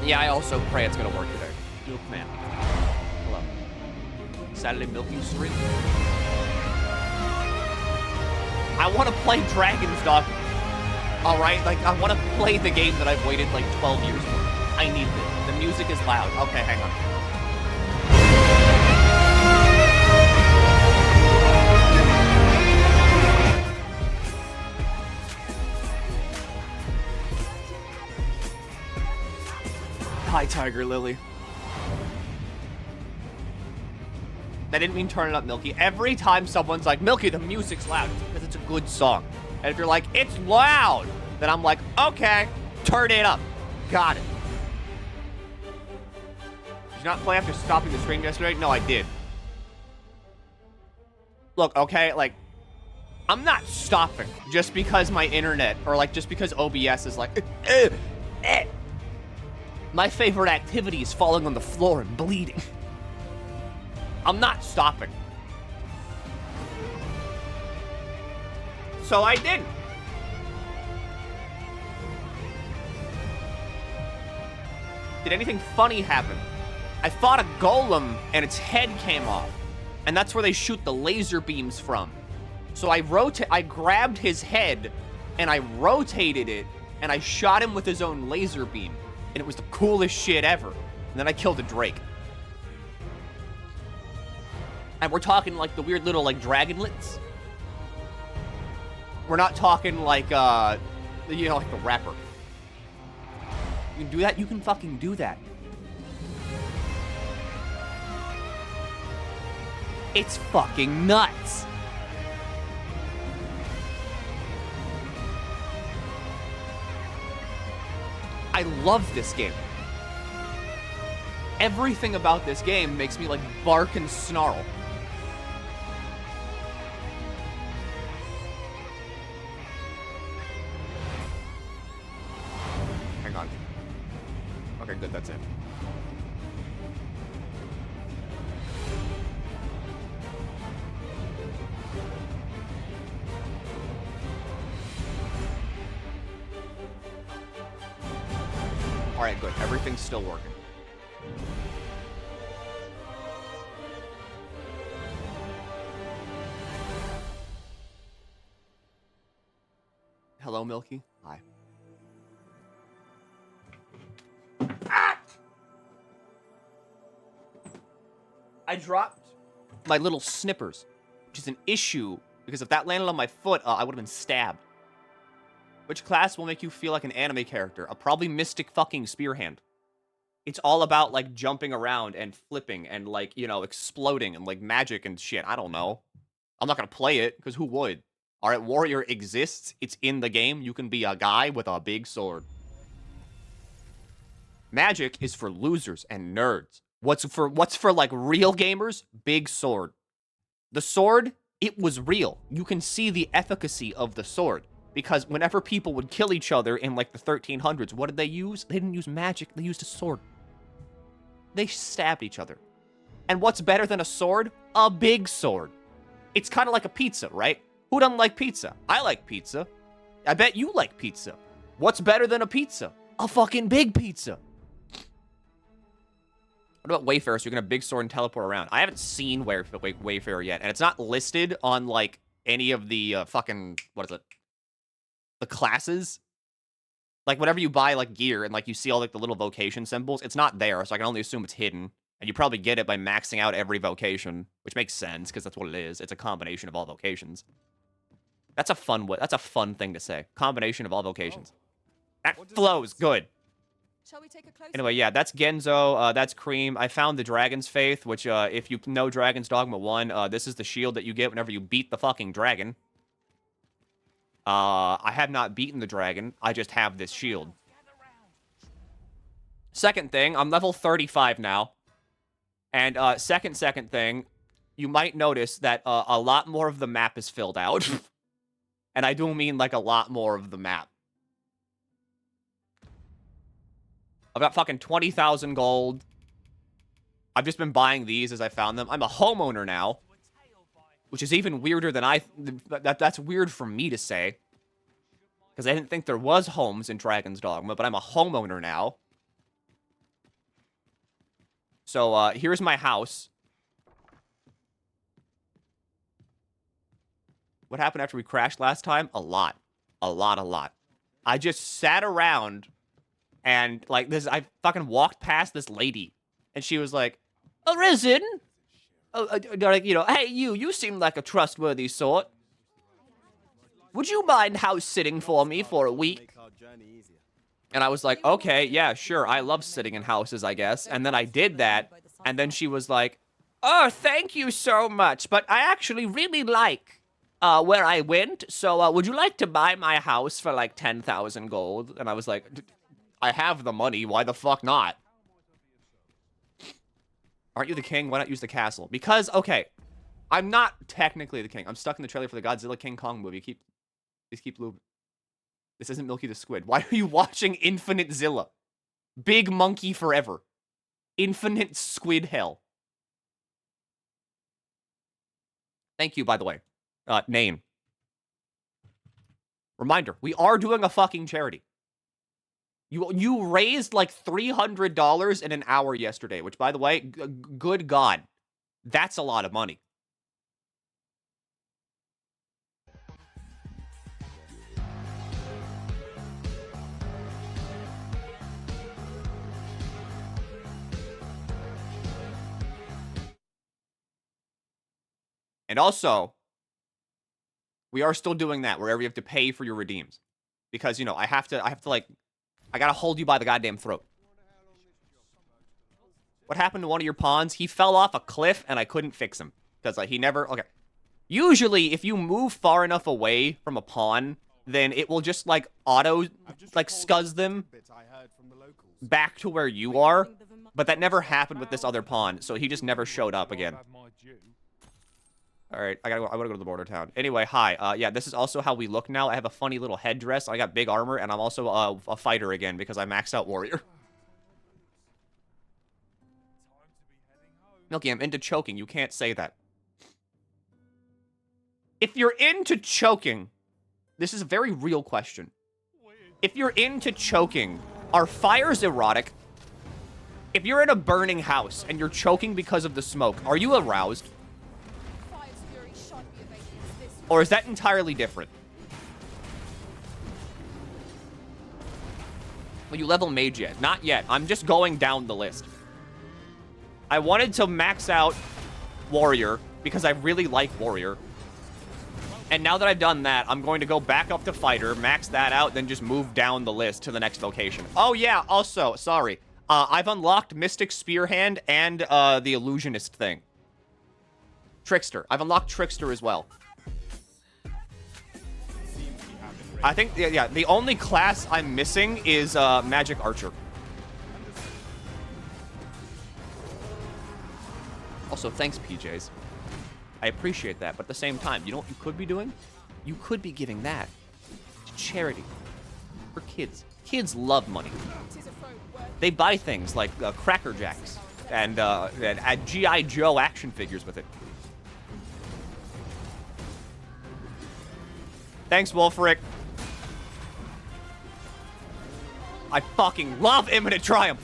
Yeah, I also pray it's gonna work today. Milkman. Hello. Saturday Milky stream. I want to play Dragon's Dogma. Alright, like, I want to play the game that I've waited, like, 12 years for. I need this. The music is loud. Okay, hang on. Hi, Tiger Lily. I didn't mean turn it up, Milky. Every time someone's like, Milky, the music's loud, it's because it's a good song. And if you're like, it's loud, then I'm like, okay, turn it up. Got it. Did you not play after stopping the stream yesterday? No, I did. Look, okay, like, I'm not stopping just because my internet, or like, just because OBS is like, My favorite activity is falling on the floor and bleeding. I'm not stopping. So I didn't. Did anything funny happen? I fought a golem and its head came off. And that's where they shoot the laser beams from. So I grabbed his head and I rotated it and I shot him with his own laser beam. And it was the coolest shit ever. And then I killed a drake. And we're talking like the weird little like dragonlets. We're not talking like, you know, like the rapper. You can do that? You can fucking do that. It's fucking nuts. I love this game. Everything about this game makes me like bark and snarl. Hang on. Okay, good, that's it. All right, good. Everything's still working. Hello, Milky. Hi. Ah! I dropped my little snippers, which is an issue because if that landed on my foot, I would have been stabbed. Which class will make you feel like an anime character? Probably Mystic fucking Spearhand. It's all about, like, jumping around and flipping and, like, you know, exploding and, like, magic and shit. I don't know. I'm not gonna play it, because who would? Alright, Warrior exists. It's in the game. You can be a guy with a big sword. Magic is for losers and nerds. What's for, like, real gamers? Big sword. The sword, it was real. You can see the efficacy of the sword. Because whenever people would kill each other in, like, the 1300s, what did they use? They didn't use magic. They used a sword. They stabbed each other. And what's better than a sword? A big sword. It's kind of like a pizza, right? Who doesn't like pizza? I like pizza. I bet you like pizza. What's better than a pizza? A fucking big pizza. What about Wayfarer? So you're going to big sword and teleport around. I haven't seen Wayfarer yet. And it's not listed on, like, any of the fucking... What is it? The classes, like whenever you buy like gear and like you see all like the little vocation symbols, it's not there, so I can only assume it's hidden. And you probably get it by maxing out every vocation, which makes sense because that's what it is. It's a combination of all vocations. That's a fun thing to say. Combination of all vocations. That flows good. Shall we take a closer Anyway, yeah, that's Genzo. That's Cream. I found the Dragon's Faith, which if you know Dragon's Dogma 1, this is the shield that you get whenever you beat the fucking dragon. I have not beaten the dragon. I just have this shield. Second thing, I'm level 35 now. And, second thing, you might notice that, a lot more of the map is filled out. And I do mean, like, a lot more of the map. I've got fucking 20,000 gold. I've just been buying these as I found them. I'm a homeowner now. Which is even weirder than that's weird for me to say. Because I didn't think there was homes in Dragon's Dogma, but I'm a homeowner now. So, here's my house. What happened after we crashed last time? A lot. A lot. I just sat around and, like, I fucking walked past this lady. And she was like, Arisen? Like, you know, hey, you seem like a trustworthy sort. Would you mind house sitting for me for a week? And I was like, okay, yeah, sure. I love sitting in houses, I guess. And then I did that. And then she was like, oh, thank you so much. But I actually really like where I went. So would you like to buy my house for like 10,000 gold? And I was like, I have the money. Why the fuck not? Aren't you the king? Why not use the castle? Because, okay, I'm not technically the king. I'm stuck in the trailer for the Godzilla King Kong movie. Please keep looping. This isn't Milky the Squid. Why are you watching Infinite Zilla? Big monkey forever. Infinite squid hell. Thank you, by the way. Name. Reminder, we are doing a fucking charity. You raised like $300 in an hour yesterday, which, by the way, good God, that's a lot of money. And also, we are still doing that wherever you have to pay for your redeems. Because, you know, I have to like, I gotta hold you by the goddamn throat. What happened to one of your pawns? He fell off a cliff and I couldn't fix him. Because, like, he never, okay. Usually, if you move far enough away from a pawn, then it will just, like, like, scuzz them back to where you are. But that never happened with this other pawn, so he just never showed up again. All right, I want to go to the border town. Anyway, hi. Yeah, this is also how we look now. I have a funny little headdress. I got big armor, and I'm also a fighter again because I maxed out warrior. Milky, I'm into choking. You can't say that. If you're into choking, this is a very real question. If you're into choking, are fires erotic? If you're in a burning house and you're choking because of the smoke, are you aroused? Or is that entirely different? Will you level mage yet? Not yet. I'm just going down the list. I wanted to max out warrior because I really like warrior. And now that I've done that, I'm going to go back up to fighter, max that out, then just move down the list to the next location. Oh yeah, also, sorry. I've unlocked Mystic Spearhand and the Illusionist thing. Trickster. I've unlocked Trickster as well. I think, yeah, the only class I'm missing is Magic Archer. Also, thanks, PJs. I appreciate that, but at the same time, you know what you could be doing? You could be giving that to charity for kids. Kids love money. They buy things like Cracker Jacks and G.I. Joe action figures with it. Thanks, Wolfric. I fucking love Imminent Triumph.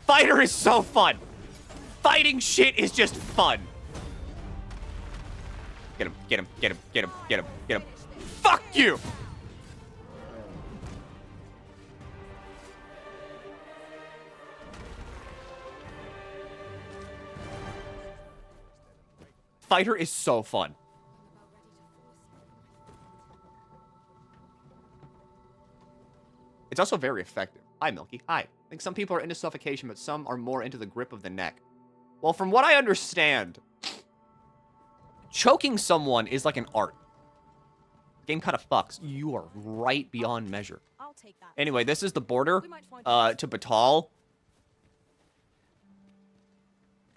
Fighter is so fun. Fighting shit is just fun. Get him, get him, get him, get him, get him, get him. Fuck you! Fighter is so fun. It's also very effective. Hi, Milky. Hi. I think some people are into suffocation, but some are more into the grip of the neck. Well, from what I understand, choking someone is like an art. Game kind of fucks. You are right beyond measure. I'll take that. Anyway, this is the border to Batal.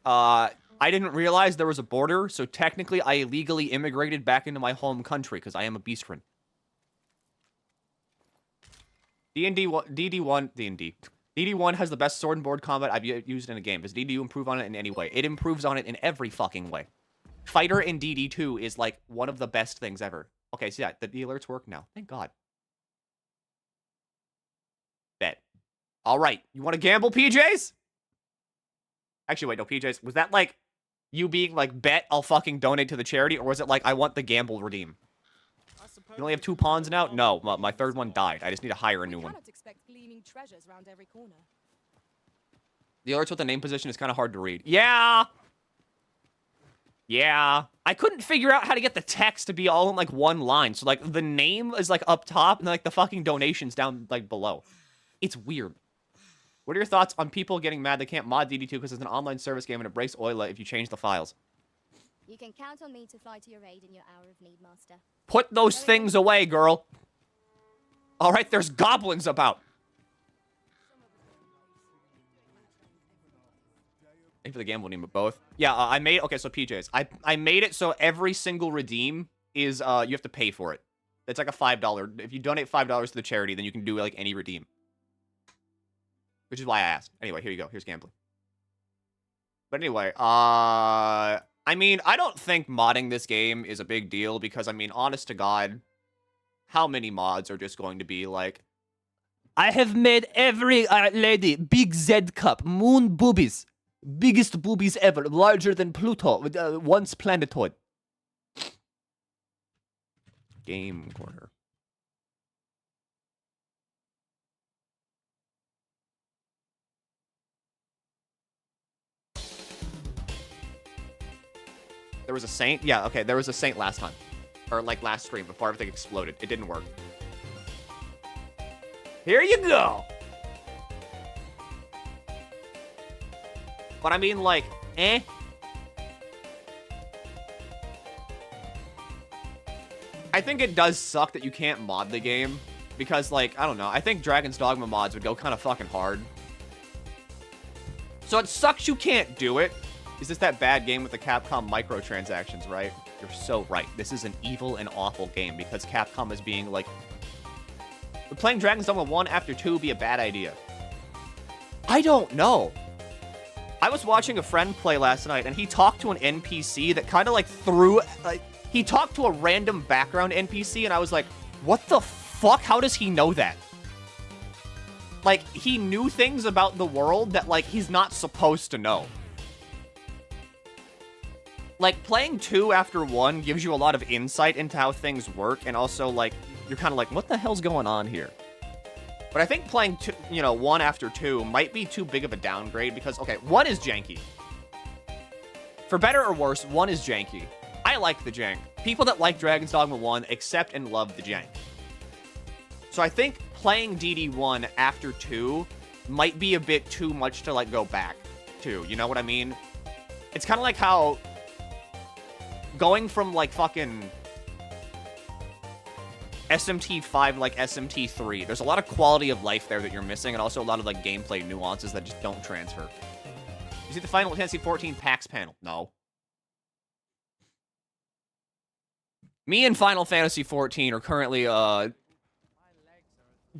I didn't realize there was a border, so technically I illegally immigrated back into my home country because I am a beastren. DD1 has the best sword and board combat I've used in a game. Does DD2 improve on it in any way? It improves on it in every fucking way. Fighter in DD2 is like one of the best things ever. Okay, so yeah, the alerts work now. Thank God. Bet. All right. You want to gamble, PJs? Actually, wait, no, PJs. Was that like you being like, bet I'll fucking donate to the charity? Or was it like, I want the gamble redeem? You only have 2 pawns now? No, my third one died. I just need to hire a new one. Expect gleaming treasures around every corner. The alerts with the name position is kind of hard to read. Yeah. Yeah. I couldn't figure out how to get the text to be all in like one line. So like the name is like up top and like the fucking donations down like below. It's weird. What are your thoughts on people getting mad they can't mod DD2 because it's an online service game and it breaks Oila if you change the files? You can count on me to fly to your aid in your hour of need, Master. Put those things away, girl. All right, there's goblins about. Thank you for the gamble name, but both. Yeah, I made... Okay, so PJs. I made it so every single redeem is... you have to pay for it. It's like a $5. If you donate $5 to the charity, then you can do like any redeem. Which is why I asked. Anyway, here you go. Here's gambling. But anyway, I mean, I don't think modding this game is a big deal because, I mean, honest to God, how many mods are just going to be like, I have made every lady big Z cup, moon boobies, biggest boobies ever, larger than Pluto, once planetoid. Game corner. There was a saint? Yeah, okay, there was a saint last time. Or, like, last stream, before everything exploded. It didn't work. Here you go! But I mean, like, eh? I think it does suck that you can't mod the game. Because, like, I don't know. I think Dragon's Dogma mods would go kind of fucking hard. So it sucks you can't do it. Is this that bad game with the Capcom microtransactions, right? You're so right. This is an evil and awful game because Capcom is being like... Would playing Dragon's Dogma 1 after 2 would be a bad idea? I don't know. I was watching a friend play last night and he talked to an NPC that kind of like threw... Like, he talked to a random background NPC and I was like, what the fuck? How does he know that? Like, he knew things about the world that, like, he's not supposed to know. Like, playing 2 after 1 gives you a lot of insight into how things work, and also, like, you're kind of like, what the hell's going on here? But I think playing, 1 after 2 might be too big of a downgrade, because, okay, 1 is janky. For better or worse, 1 is janky. I like the jank. People that like Dragon's Dogma 1 accept and love the jank. So I think playing DD1 after 2 might be a bit too much to, like, go back to, you know what I mean? It's kind of like how... Going from, like, fucking SMT5 like SMT3, there's a lot of quality of life there that you're missing, and also a lot of, like, gameplay nuances that just don't transfer. You see the Final Fantasy 14 PAX panel? No. Me and Final Fantasy 14 are currently,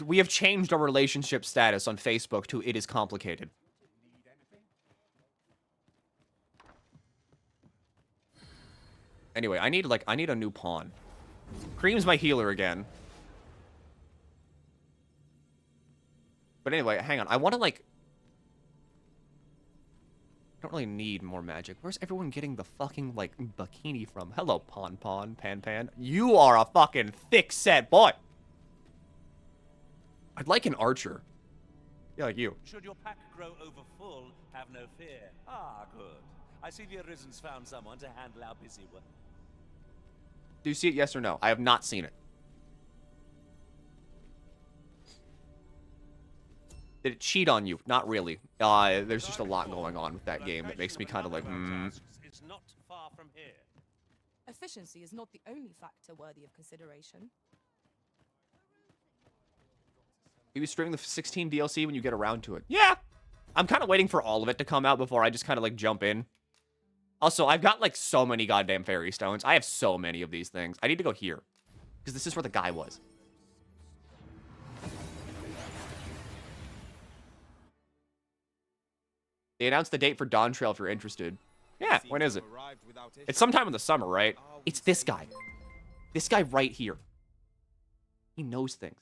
we have changed our relationship status on Facebook to it is complicated. Anyway, I need a new pawn. Cream's my healer again. But anyway, hang on. I want to, like... I don't really need more magic. Where's everyone getting the fucking, like, bikini from? Hello, Pan. You are a fucking thick-set boy. I'd like an archer. Yeah, like you. Should your pack grow over full, have no fear. Ah, good. I see the Arisen's found someone to handle our busy work. Do you see it, yes or no? I have not seen it. Did it cheat on you? Not really. There's just a lot going on with that game that makes me kind of like, It's not far from here. Efficiency is not the only factor worthy of consideration. Maybe streaming the 16 DLC when you get around to it. Yeah! I'm kind of waiting for all of it to come out before I just kind of, like, jump in. Also, I've got, like, so many goddamn fairy stones. I have so many of these things. I need to go here. Because this is where the guy was. They announced the date for Dawn Trail if you're interested. Yeah, when is it? It's sometime in the summer, right? It's this guy. This guy right here. He knows things.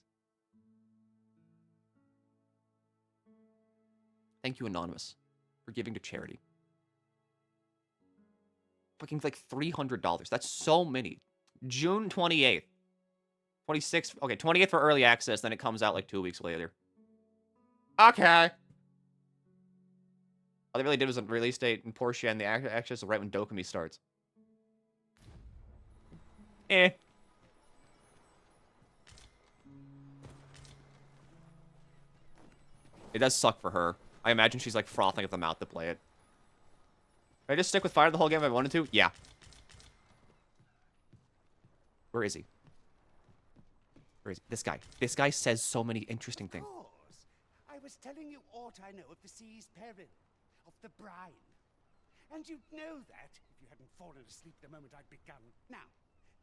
Thank you, Anonymous, for giving to charity. Fucking like $300. That's so many. June 28th. 26th. Okay, 28th for early access, then it comes out like 2 weeks later. Okay. All they really did was a release date in Porsche and the access right when Dogma starts. Eh. It does suck for her. I imagine she's like frothing at the mouth to play it. Can I just stick with fire the whole game if I wanted to? Yeah. Where is he? Where is he? This guy. This guy says so many interesting things. Of course. I was telling you aught I know of the sea's peril, of the brine. And you'd know that if you hadn't fallen asleep the moment I'd begun. Now,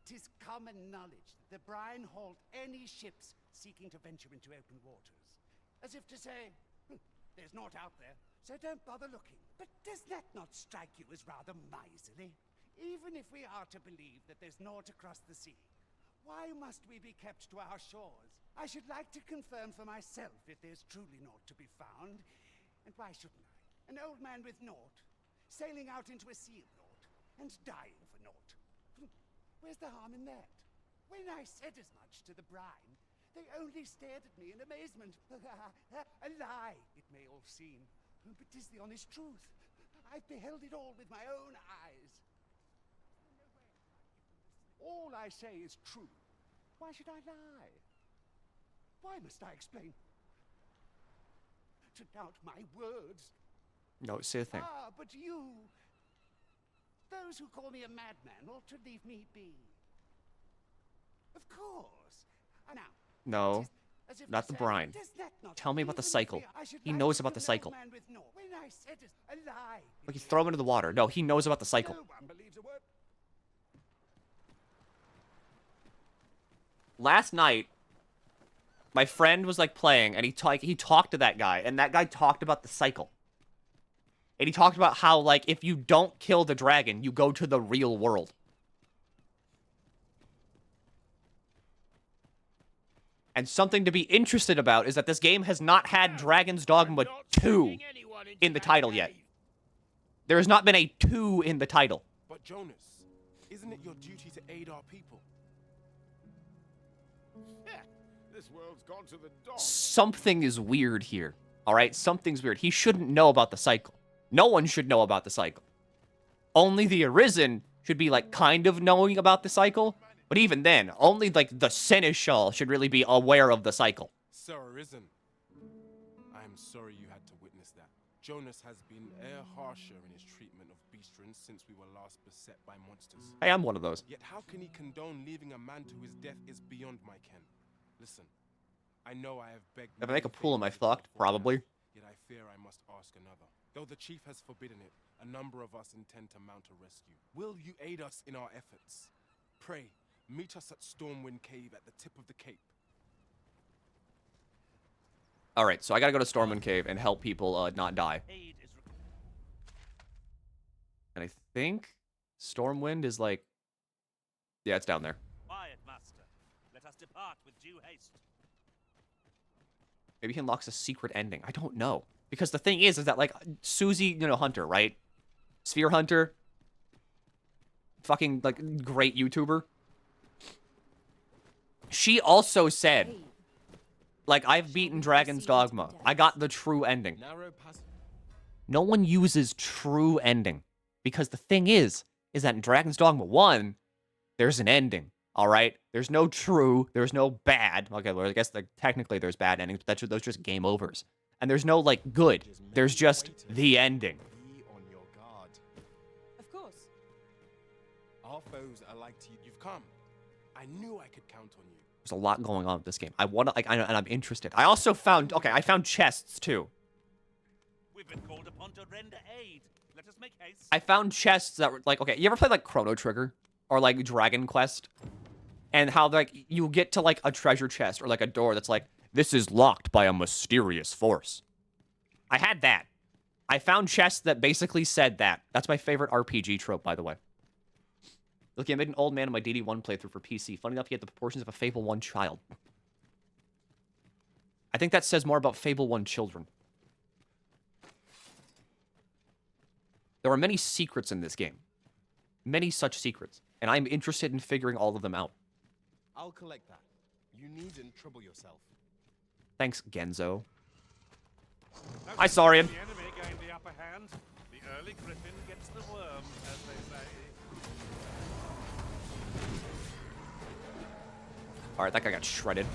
'tis common knowledge that the brine halt any ships seeking to venture into open waters. As if to say, there's naught out there, so don't bother looking. But does that not strike you as rather miserly? Even if we are to believe that there's naught across the sea, why must we be kept to our shores? I should like to confirm for myself if there's truly naught to be found. And why shouldn't I? An old man with naught, sailing out into a sea of naught, and dying for naught. Where's the harm in that? When I said as much to the brine, they only stared at me in amazement. A lie, it may all seem, but 'tis the honest truth. I've beheld it all with my own eyes. All I say is true. Why should I lie? Why must I explain? To doubt my words. No, say the thing. Ah, but you, those who call me a madman, ought to leave me be. Of course. Now, No, not the brine. Tell me about the cycle. He knows about the cycle. Like, you throw him into the water. No, he knows about the cycle. No one believes a word. Last night, my friend was like playing, and he talked to that guy, and that guy talked about the cycle. And he talked about how, like, if you don't kill the dragon, you go to the real world. And something to be interested about is that this game has not had Dragon's Dogma 2 in the title yet. There has not been a 2 in the title. But Jonas, isn't it your duty to aid our people? This world's gone to the dogs. Something is weird here. Alright? Something's weird. He shouldn't know about the cycle. No one should know about the cycle. Only the Arisen should be, like, kind of knowing about the cycle. But even then, only, like, the Seneschal should really be aware of the cycle. Sir Arisen, I am sorry you had to witness that. Jonas has been e'er harsher in his treatment of beastrons since we were last beset by monsters. I am one of those. Yet how can he condone leaving a man to his death is beyond my ken. Listen, I know I have begged... If I make a pool, am I fucked? Probably. Yet I fear I must ask another. Though the chief has forbidden it, a number of us intend to mount a rescue. Will you aid us in our efforts? Pray, meet us at Stormwind Cave at the tip of the cape. Alright, so I gotta go to Stormwind Cave and help people not die. Aid is And I think Stormwind is like... Yeah, it's down there. quiet, master. Let us depart with due haste. Maybe he unlocks a secret ending. I don't know. Because the thing is that, like, Susie, Hunter, right? Sphere Hunter. Fucking, like, great YouTuber. She also said, like, I've beaten Dragon's Dogma. I got the true ending. No one uses true ending. Because the thing is that in Dragon's Dogma 1, there's an ending. Alright? There's no true, there's no bad. Okay, well, I guess, like, technically there's bad endings, but those are just game overs. And there's no, like, good. There's just the ending. Be on your guard. Of course. Our foes are like to you. You've come. I knew I could count on you. There's a lot going on with this game. I want to, like, and I'm interested. I also found, okay, I found chests, too. We've been called upon to render aid. Let us make haste. I found chests that were, like, okay, you ever play, like, Chrono Trigger? Or, like, Dragon Quest? And how, like, you get to, like, a treasure chest or, like, a door that's like, this is locked by a mysterious force. I had that. I found chests that basically said that. That's my favorite RPG trope, by the way. Look, I made an old man in my DD1 playthrough for PC. Funny enough, he had the proportions of a Fable 1 child. I think that says more about Fable 1 children. There are many secrets in this game. Many such secrets. And I'm interested in figuring all of them out. I'll collect that. You needn't trouble yourself. Thanks, Genzo. Hi, Saurian. The enemy gained the upper hand. The early griffin gets the worm, as they say. Alright, that guy got shredded.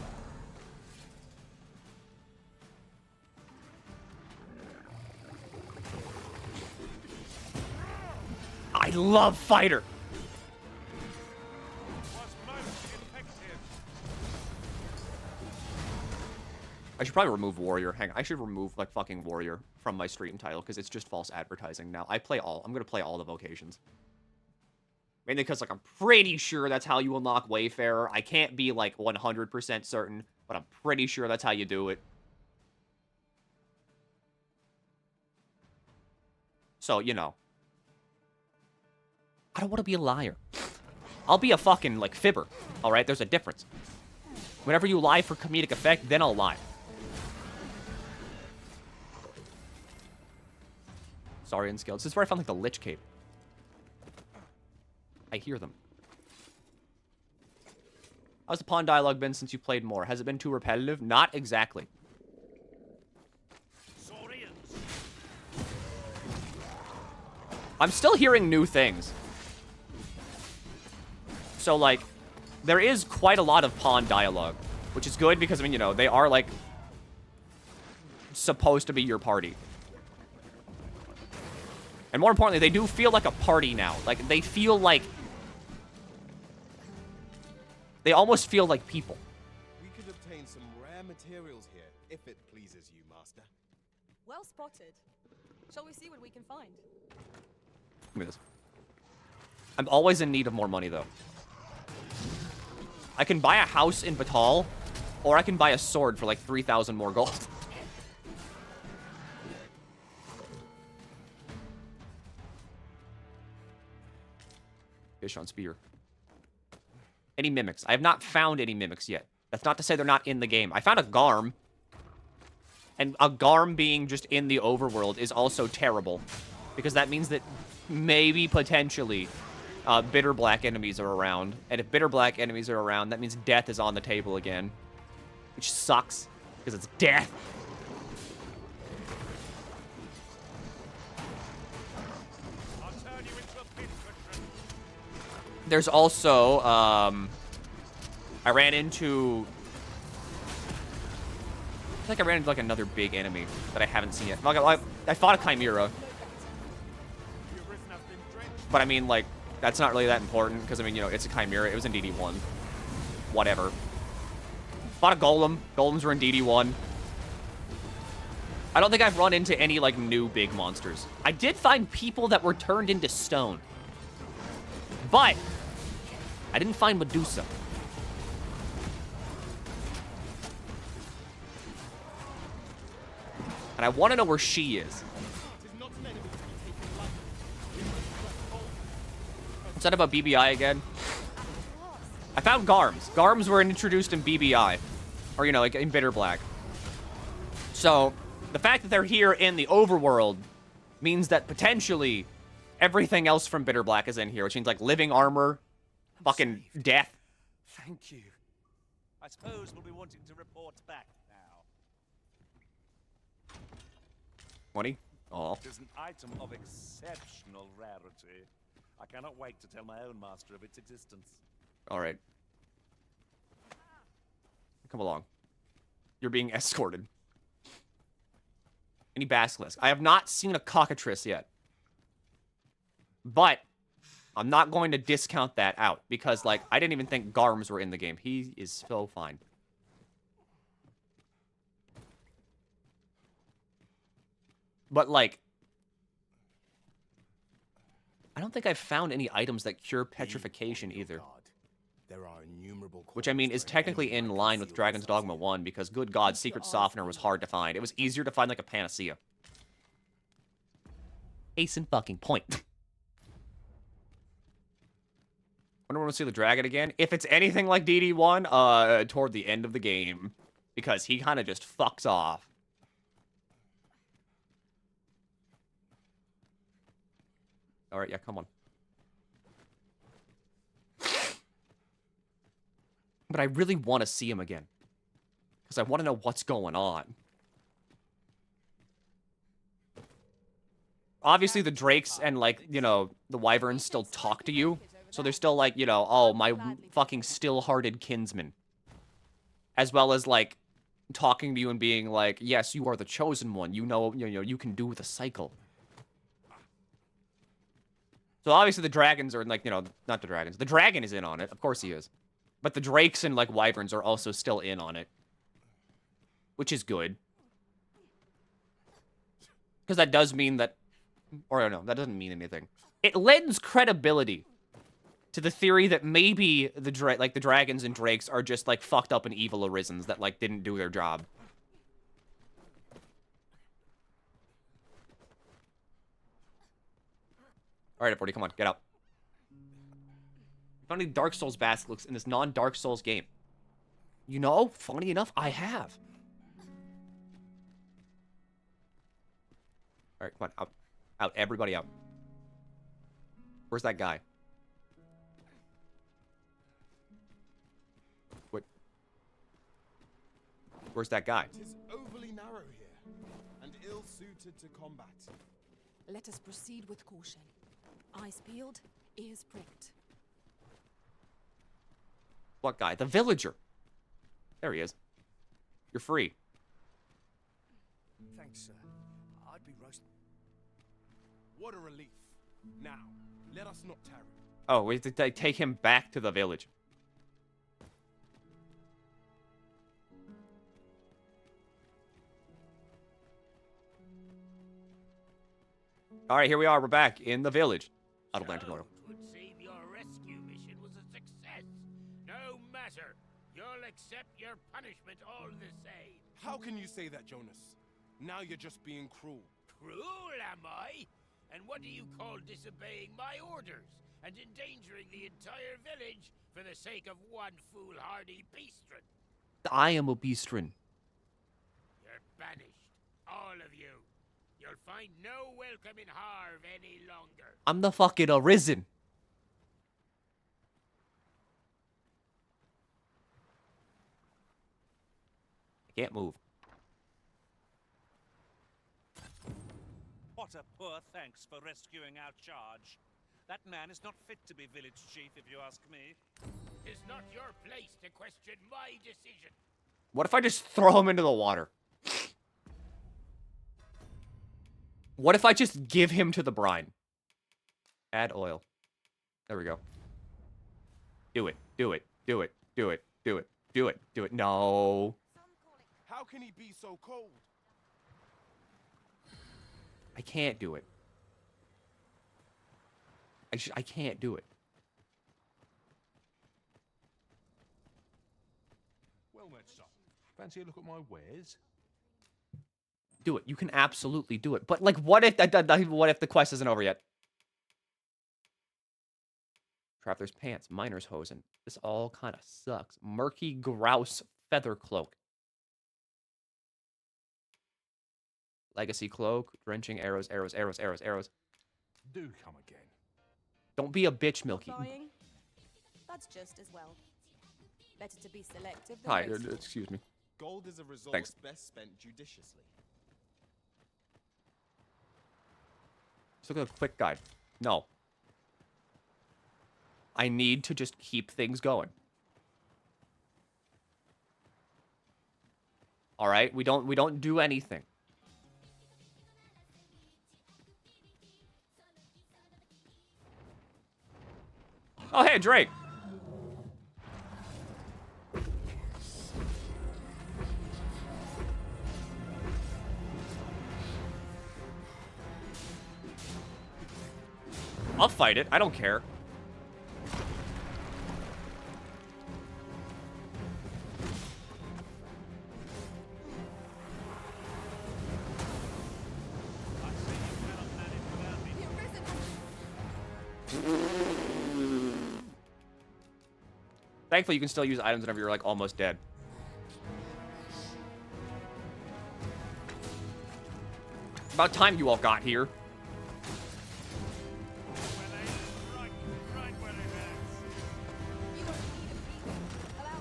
I love Fighter. Was most effective. I should probably remove Warrior. Hang on, I should remove, like, fucking Warrior from my stream title, because it's just false advertising now. I'm gonna play all the vocations. Mainly because, like, I'm pretty sure that's how you unlock Wayfarer. I can't be, like, 100% certain, but I'm pretty sure that's how you do it. So, you know. I don't want to be a liar. I'll be a fucking, like, fibber. Alright, there's a difference. Whenever you lie for comedic effect, then I'll lie. Saurian Scales. This is where I found, like, the Lich Cape. I hear them. How's the pawn dialogue been since you played more? Has it been too repetitive? Not exactly. Saurians. I'm still hearing new things. So, like, there is quite a lot of pawn dialogue, which is good because, I mean, you know, they are, like, supposed to be your party. And more importantly, they do feel like a party now. Like, they feel like... They almost feel like people. We could obtain some rare materials here, if it pleases you, Master. Well spotted. Shall we see what we can find? Give me this. I'm always in need of more money, though. I can buy a house in Batal, or I can buy a sword for like 3,000 more gold. Fish on spear. Any mimics? I have not found any mimics yet. That's not to say they're not in the game. I found a Garm. And a Garm being just in the overworld is also terrible. Because that means that maybe, potentially, bitter black enemies are around. And if bitter black enemies are around, that means death is on the table again. Which sucks, because it's death. I'll turn you into a pincushion. There's also, I ran into... I think I ran into, like, another big enemy that I haven't seen yet. Like, I fought a Chimera. Your risen has been drenched. But, I mean, like, that's not really that important, because, I mean, you know, it's a Chimera. It was in DD1. Whatever. Fought a Golem. Golems were in DD1. I don't think I've run into any, like, new big monsters. I did find people that were turned into stone. But I didn't find Medusa. And I want to know where she is. What's that about BBI again? I found Garms. Garms were introduced in BBI. Or, you know, like in Bitter Black. So, the fact that they're here in the overworld means that potentially everything else from Bitter Black is in here, which means, like, living armor, fucking death. Thank you. I suppose we'll be wanting to report back now. 20? Oh. It is an item of exceptional rarity. I cannot wait to tell my own master of its existence. Alright. Come along. You're being escorted. Any basilisk? I have not seen a cockatrice yet. But I'm not going to discount that out because, like, I didn't even think Garms were in the game. He is so fine. But, like, I don't think I've found any items that cure petrification either. There are innumerable Which, I mean, is technically in line with Dragon's Dogma 1 because, good God, Secret Softener was hard to find. It was easier to find, like, a panacea. Ace in fucking point. Wonder when we'll see the dragon again. If it's anything like DD1, toward the end of the game. Because he kind of just fucks off. All right, yeah, come on. But I really want to see him again. Because I want to know what's going on. Obviously, the drakes and, like, you know, the wyverns still talk to you. So they're still like, you know, oh, my fucking still-hearted kinsman. As well as, like, talking to you and being like, yes, you are the chosen one. You know, you can do the cycle. So obviously the dragons are, like, you know, not the dragons. The dragon is in on it. Of course he is. But the drakes and, like, wyverns are also still in on it. Which is good. Because that does mean that... Or no, that doesn't mean anything. It lends credibility to the theory that maybe the dragons and drakes are just, like, fucked up and evil arisens that, like, didn't do their job. Alright, everybody, come on, get out. Found any Dark Souls basilisks in this non-Dark Souls game. You know, funny enough, I have. Alright, come on, out. Out, everybody out. Where's that guy? What? Where's that guy? It is overly narrow here, and ill-suited to combat. Let us proceed with caution. Eyes peeled, ears pricked. What guy? The villager. There he is. You're free. Thanks, sir. I'd be roasted. What a relief. Now, let us not tarry. Oh, we have to take him back to the village. Alright, here we are. We're back in the village. Atlantic Oil. It would seem your rescue mission was a success. No matter. You'll accept your punishment all the same. How can you say that, Jonas? Now you're just being cruel. Cruel, am I? And what do you call disobeying my orders and endangering the entire village for the sake of one foolhardy beastren? I am a beastren. You're banished, all of you. You'll find no welcome in Harv any longer. I'm the fucking arisen. I can't move. What a poor thanks for rescuing our charge. That man is not fit to be village chief, if you ask me. It's not your place to question my decision. What if I just throw him into the water? What if I just give him to the brine? Add oil. There we go. Do it. Do it. Do it. Do it. Do it. Do it. Do it. No. How can he be so cold? I can't do it. I can't do it. Well met, son. Fancy a look at my wares? Do it. You can absolutely do it. But, like, what if the quest isn't over yet? Traveler's pants, miner's hosen. This all kind of sucks. Murky grouse feather cloak. Legacy cloak, drenching arrows, arrows, arrows, arrows, arrows. Do come again. Don't be a bitch, Milky. Buying? That's just as well. Better to be selective than Hi, wasteful. excuse me. Gold is a resource Thanks. best spent judiciously. Let's look at a quick guide. No. I need to just keep things going. All right, we don't do anything. Oh, hey, Drake. I'll fight it. I don't care. Thankfully, you can still use items whenever you're, like, almost dead. About time you all got here.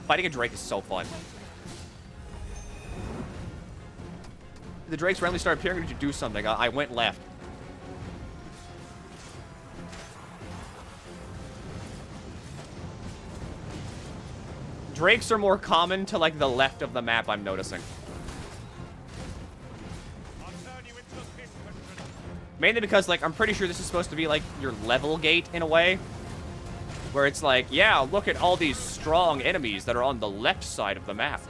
Fighting a Drake is so fun. The Drakes randomly started appearing to do something. I went left. Drakes are more common to, like, the left of the map, I'm noticing. Mainly because, like, I'm pretty sure this is supposed to be, like, your level gate in a way. Where it's like, yeah, look at all these strong enemies that are on the left side of the map.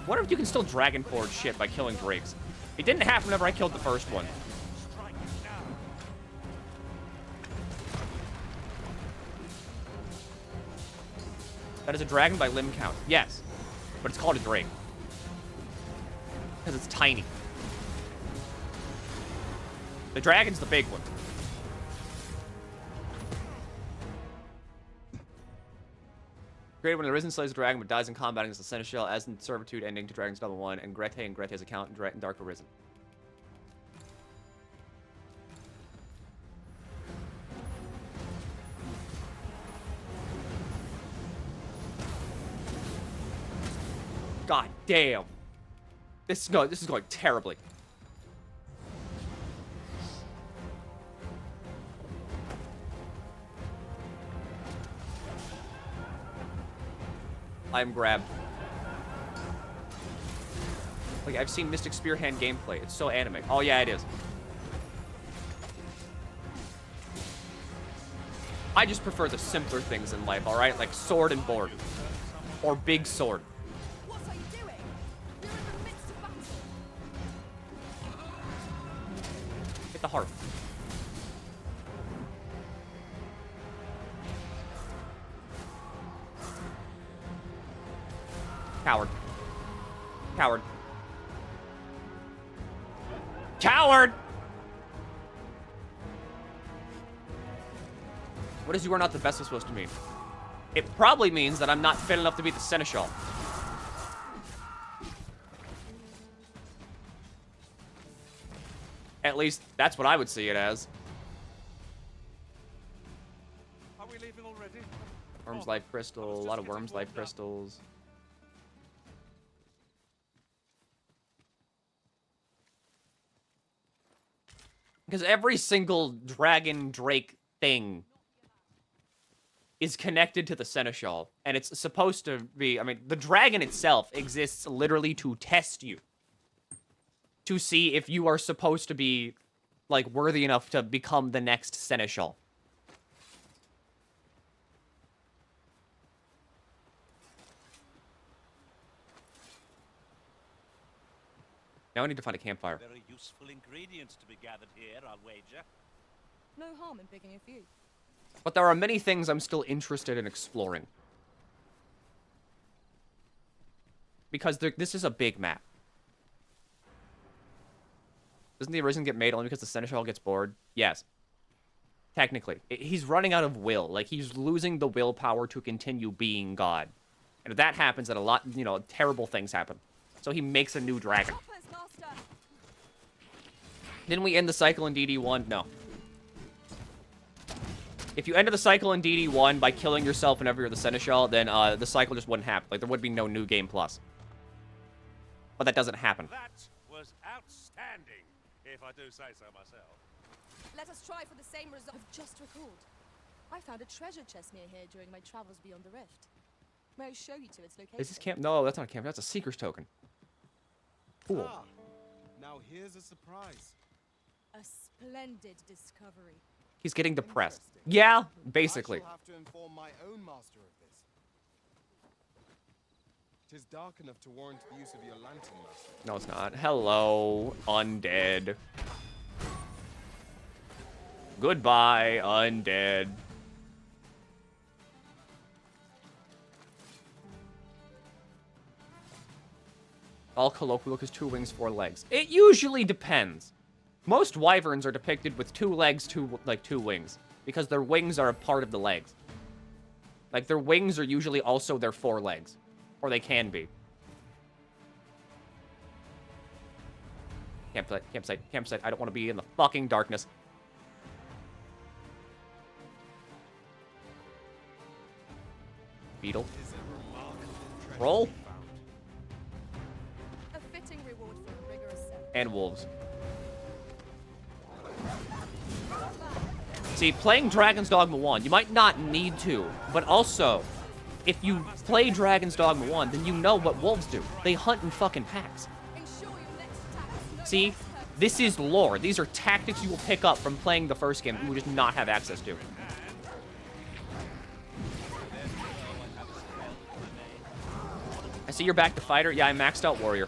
Wonder if you can still Dragon Forge shit by killing Drakes. It didn't happen whenever I killed the first one. That is a dragon by limb count. Yes. But it's called a Drake. Because it's tiny. The dragon's the big one. Created when the Risen slays a dragon but dies in combat against the Seneschal, as in Servitude ending to Dragon's Double 1, and Grete and Grete's account in Dark Arisen. God damn. This is going terribly. I'm grabbed. Like, I've seen Mystic Spearhand gameplay. It's so anime. Oh, yeah, it is. I just prefer the simpler things in life, alright? Like sword and board. Or big sword. What are you doing? You're in the midst of battle. Hit the heart. Coward. Coward. Coward! What is you are not the best is supposed to mean? It probably means that I'm not fit enough to beat the Seneschal. At least, that's what I would see it as. Are we leaving already? Worms Life Crystal, a lot of Worms Life Crystals. Because every single dragon drake thing is connected to the Seneschal. And it's supposed to be, I mean, the dragon itself exists literally to test you. To see if you are supposed to be, like, worthy enough to become the next Seneschal. Now I need to find a campfire. Very useful ingredients to be gathered here, I'll wager. No harm in picking a few. But there are many things I'm still interested in exploring. Because this is a big map. Doesn't the Arisen get made only because the Seneschal gets bored? Yes. Technically. He's running out of will. Like, he's losing the willpower to continue being God. And if that happens, then a lot, you know, terrible things happen. So he makes a new dragon. Didn't we end the cycle in DD1? No. If you ended the cycle in DD1 by killing yourself whenever you're the Seneschal, then the cycle just wouldn't happen. Like, there would be no new game plus. But that doesn't happen. That was outstanding, if I do say so myself. Let us try for the same result. I've just recalled. I found a treasure chest near here during my travels beyond the rift. May I show you to its location? Is this camp? No, that's not a camp. That's a Seeker's token. Cool. Ah, now here's a surprise. A splendid discovery. He's getting depressed. Yeah, basically. I shall have to inform my own master of this. Tis dark enough to warrant the use of your lantern, master. No, it's not. Hello, undead. Goodbye, undead. All colloquial because 2 wings, 4 legs. It usually depends. Most wyverns are depicted with 2 legs, 2 wings. Because their wings are a part of the legs. Like, their wings are usually also their 4 legs. Or they can be. Campsite, campsite, campsite. I don't want to be in the fucking darkness. Beetle. Roll. A fitting reward for a rigorous search. And wolves. See, playing Dragon's Dogma 1, you might not need to, but also, if you play Dragon's Dogma 1, then you know what wolves do. They hunt in fucking packs. Ensure your next attack is no See, less perfect. this is lore. These are tactics you will pick up from playing the first game that you would just not have access to. I see you're back to fighter. Yeah, I maxed out warrior.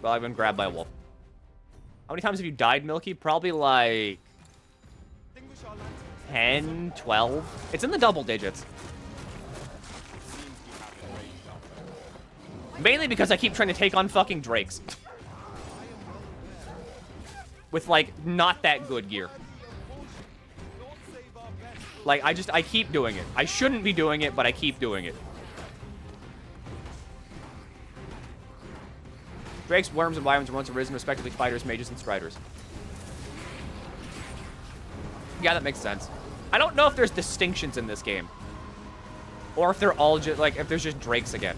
Well, I've been grabbed by a wolf. How many times have you died, Milky? Probably like 10, 12. It's in the double digits. Mainly because I keep trying to take on fucking drakes. With, like, not that good gear. Like, I keep doing it. I shouldn't be doing it, but I keep doing it. Drakes, worms, and wyverns are once arisen, respectively fighters, mages, and striders. Yeah, that makes sense. I don't know if there's distinctions in this game. Or if they're all just, like, if there's just drakes again.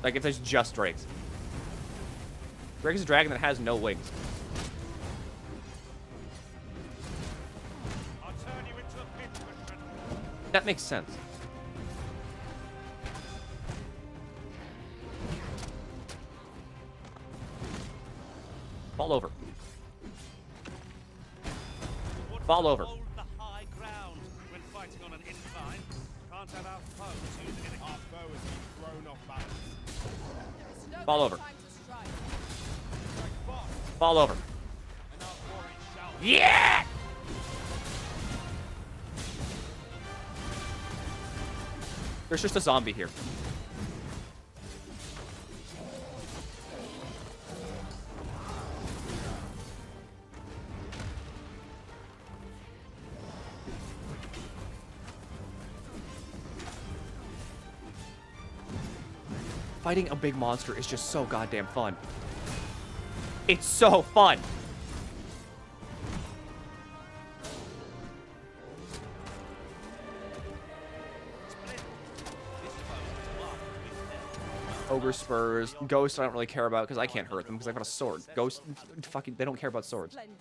Like, if there's just drakes. Drake is a dragon that has no wings. I'll turn you into a pit, Christian. That makes sense. Fall over. Fall over. Hold the high ground when fighting on an incline. Can't have our foes using it. Our foe has been thrown off balance. There is no Fall better over. time to strike. Fall over. And our glory shall Yeah! There's just a zombie here. Fighting a big monster is just so goddamn fun. It's so fun. Ogre spurs. Ghosts I don't really care about because I can't hurt them because I've got a sword. Ghosts, fucking, they don't care about swords. Splendid.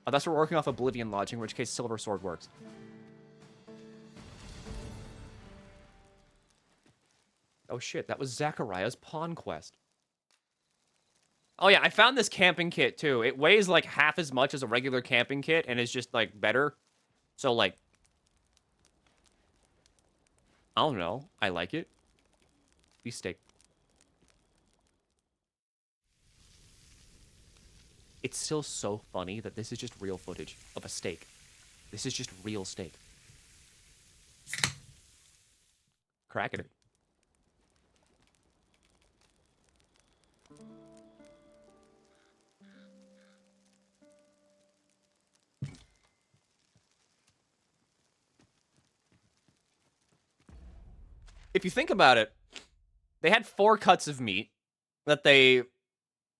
Unless we're working off Oblivion logic, in which case Silver Sword works. Oh shit, that was Zachariah's pawn quest. Oh yeah, I found this camping kit too. It weighs like half as much as a regular camping kit and is just like better. So like, I don't know. I like it. Beefsteak. It's still so funny that this is just real footage of a steak. This is just real steak. Cracking it. If you think about it, they had 4 cuts of meat that they...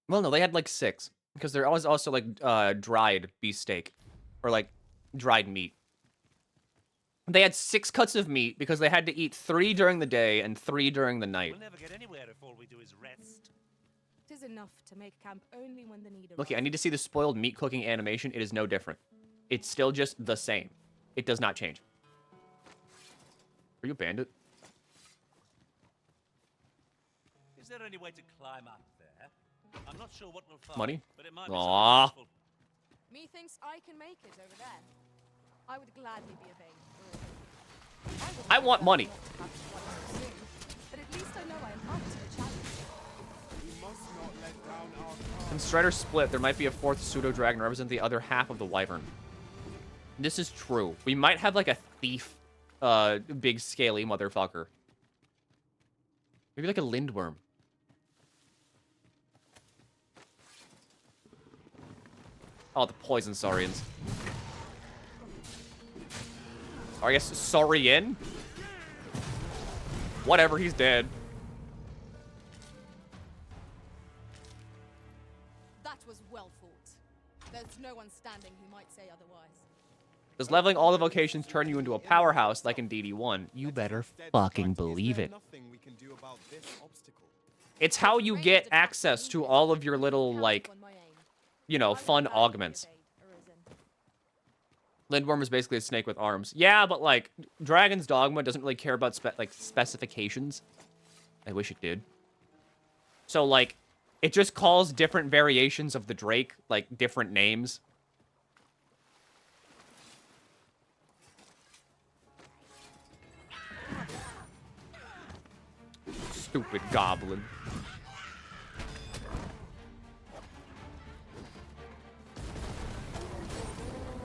Well, no, they had like 6. Because there was also like dried beefsteak. Or like dried meat. They had 6 cuts of meat because they had to eat 3 during the day and 3 during the night. We'll never get anywhere if all we do is rest. It is enough to make camp only when the need arises. Look, I need to see the spoiled meat cooking animation. It is no different. It's still just the same. It does not change. Are you a bandit? Is there any way to climb up there? I'm not sure what we'll find. Money? But it might be Aw. something useful. Methinks I can make it over there. I would gladly be of aid. I want money. But at least I know I am up to the challenge. We must not let down our cause. When Strider split, there might be a 4th pseudo-dragon represent the other half of the wyvern. This is true. We might have like a thief, big scaly motherfucker. Maybe like a lindworm. Oh, the poison saurians. Or I guess Saurian? Whatever, he's dead. That was well fought. There's no one standing who might say otherwise. Does leveling all the vocations turn you into a powerhouse like in DD1? You better fucking believe it. It's how you get access to all of your little, like, you know, fun augments. Lindworm is basically a snake with arms. Yeah, but, like, Dragon's Dogma doesn't really care about, specifications. I wish it did. So, like, it just calls different variations of the Drake, like, different names. Stupid goblin.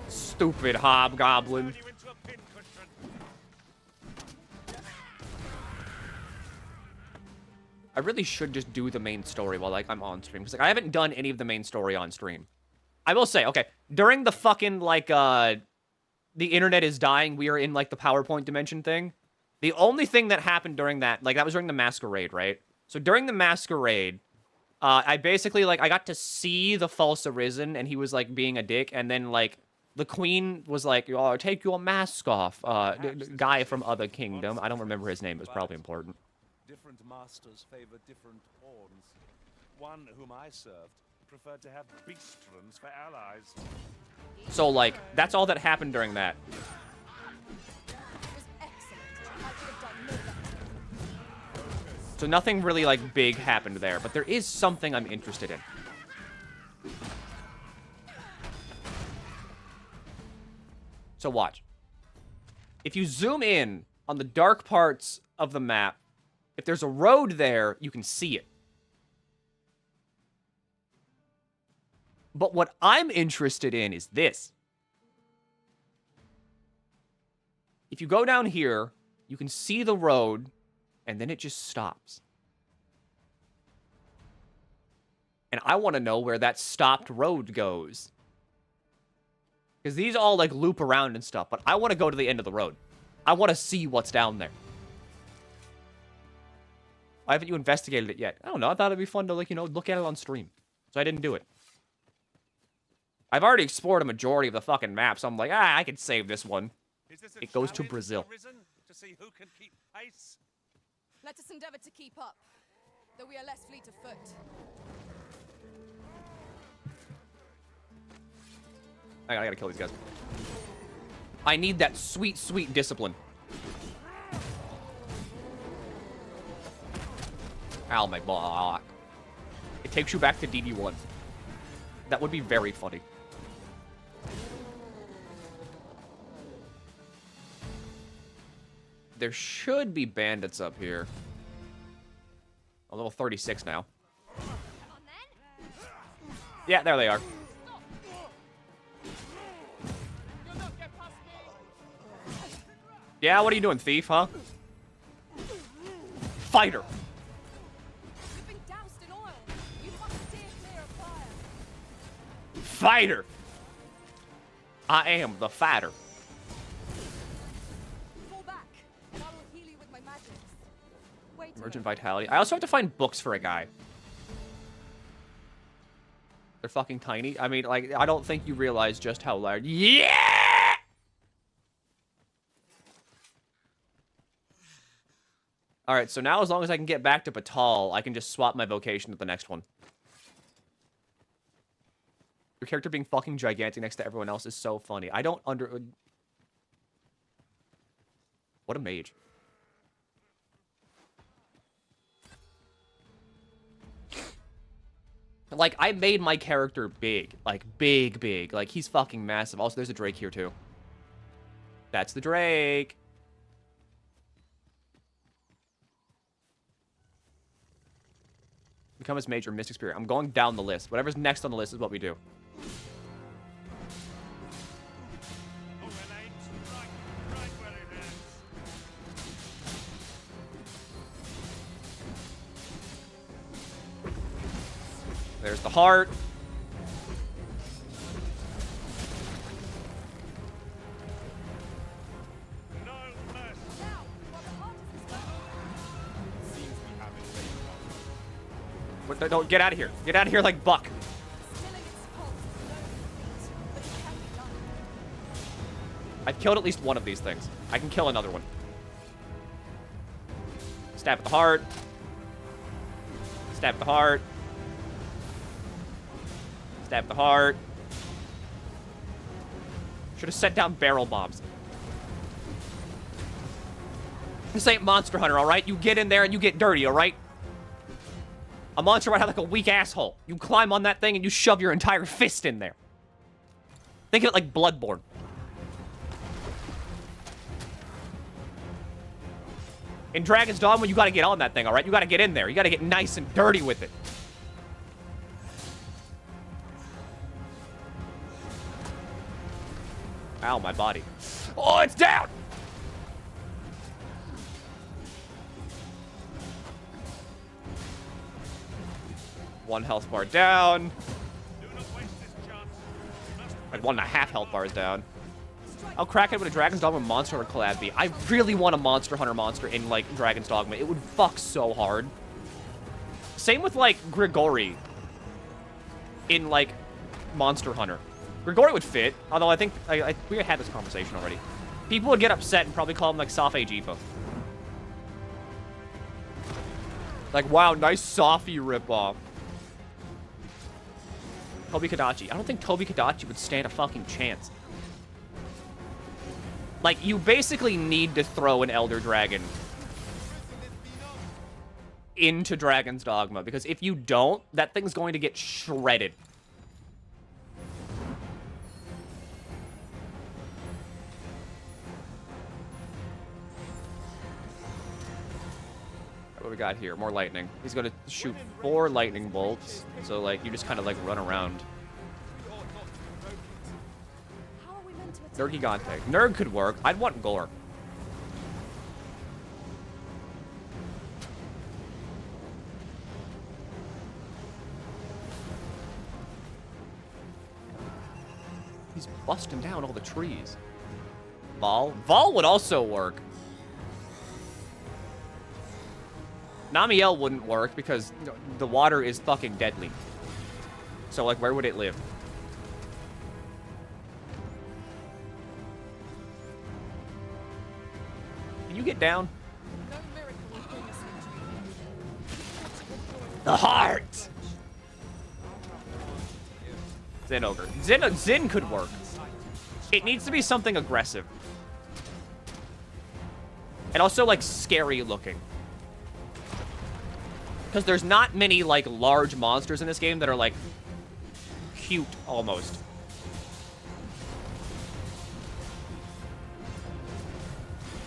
Stupid hobgoblin. I really should just do the main story while, like, I'm on stream. Because, like, I haven't done any of the main story on stream. I will say, okay, during the fucking, like, the internet is dying, we are in, like, the PowerPoint dimension thing. The only thing that happened during that, like, that was during the Masquerade, right? So during the Masquerade, I basically, like, I got to see the False Arisen, and he was, like, being a dick, and then, like, the queen was like, oh, take your mask off. Guy from Other Kingdom. I don't remember his name. It was probably important. Different masters favor different pawns. One whom I served preferred to have beastrons for allies. So, like, that's all that happened during that. So nothing really, like, big happened there, but there is something I'm interested in. So watch. If you zoom in on the dark parts of the map, if there's a road there, you can see it. But what I'm interested in is this. If you go down here, you can see the road, and then it just stops. And I want to know where that stopped road goes. Because these all, like, loop around and stuff, but I want to go to the end of the road. I want to see what's down there. Why haven't you investigated it yet? I don't know. I thought it'd be fun to, like, you know, look at it on stream. So I didn't do it. I've already explored a majority of the fucking map, so I'm like, I can save this one. It goes to Brazil. To see who can keep pace? Let us endeavor to keep up, though we are less fleet of foot. I gotta kill these guys. I need that sweet, sweet discipline. Ow, my block. It takes you back to DD1. That would be very funny. There should be bandits up here. I'm level 36 now. Yeah, there they are. Yeah, what are you doing, thief, huh? Fighter. You've been doused in oil. You must steer clear of fire. Fighter. I am the fighter. Fall back, and I will heal you with my magics. Wait. Emergent vitality. I also have to find books for a guy. They're fucking tiny. I mean, like, I don't think you realize just how large. Yeah! Alright, so now as long as I can get back to Batal, I can just swap my vocation to the next one. Your character being fucking gigantic next to everyone else is so funny. I don't What a mage. Like, I made my character big. Like, big, big. Like, he's fucking massive. Also, there's a Drake here, too. That's the Drake. Become his mage or mystic spirit. I'm going down the list. Whatever's next on the list is what we do. There's the heart. What, don't get out of here. Get out of here like Buck. I've killed at least one of these things. I can kill another one. Stab at the heart. Stab at the heart. Stab at the heart. Should have set down barrel bombs. This ain't Monster Hunter, alright? You get in there and you get dirty, alright? A monster might have like a weak asshole. You climb on that thing and you shove your entire fist in there. Think of it like Bloodborne. In Dragon's Dogma, you gotta get on that thing, alright? You gotta get in there. You gotta get nice and dirty with it. Ow, my body. Oh, it's down! One health bar down. Like 1.5 health bars down. I'll crack it with a Dragon's Dogma Monster Hunter collab be. I really want a Monster Hunter monster in, like, Dragon's Dogma. It would fuck so hard. Same with, like, Grigori in, like, Monster Hunter. Grigori would fit, although I think we had this conversation already. People would get upset and probably call him, like, Safe Jifa. Like, wow, nice Safi ripoff. Tobi Kadachi. I don't think Tobi Kadachi would stand a fucking chance. Like, you basically need to throw an Elder Dragon into Dragon's Dogma, because if you don't, that thing's going to get shredded. What we got here? More lightning. He's going to shoot 4 lightning bolts, so, like, you just kind of, like, run around. Nerd Gigante. Nerd could work. I'd want Gore. He's busting down all the trees. Vol? Vol would also work. Namiel wouldn't work because the water is fucking deadly. So, like, where would it live? Can you get down? The heart! Zen Ogre. Zen could work. It needs to be something aggressive. And also, like, scary looking. Because there's not many, like, large monsters in this game that are, like, cute, almost.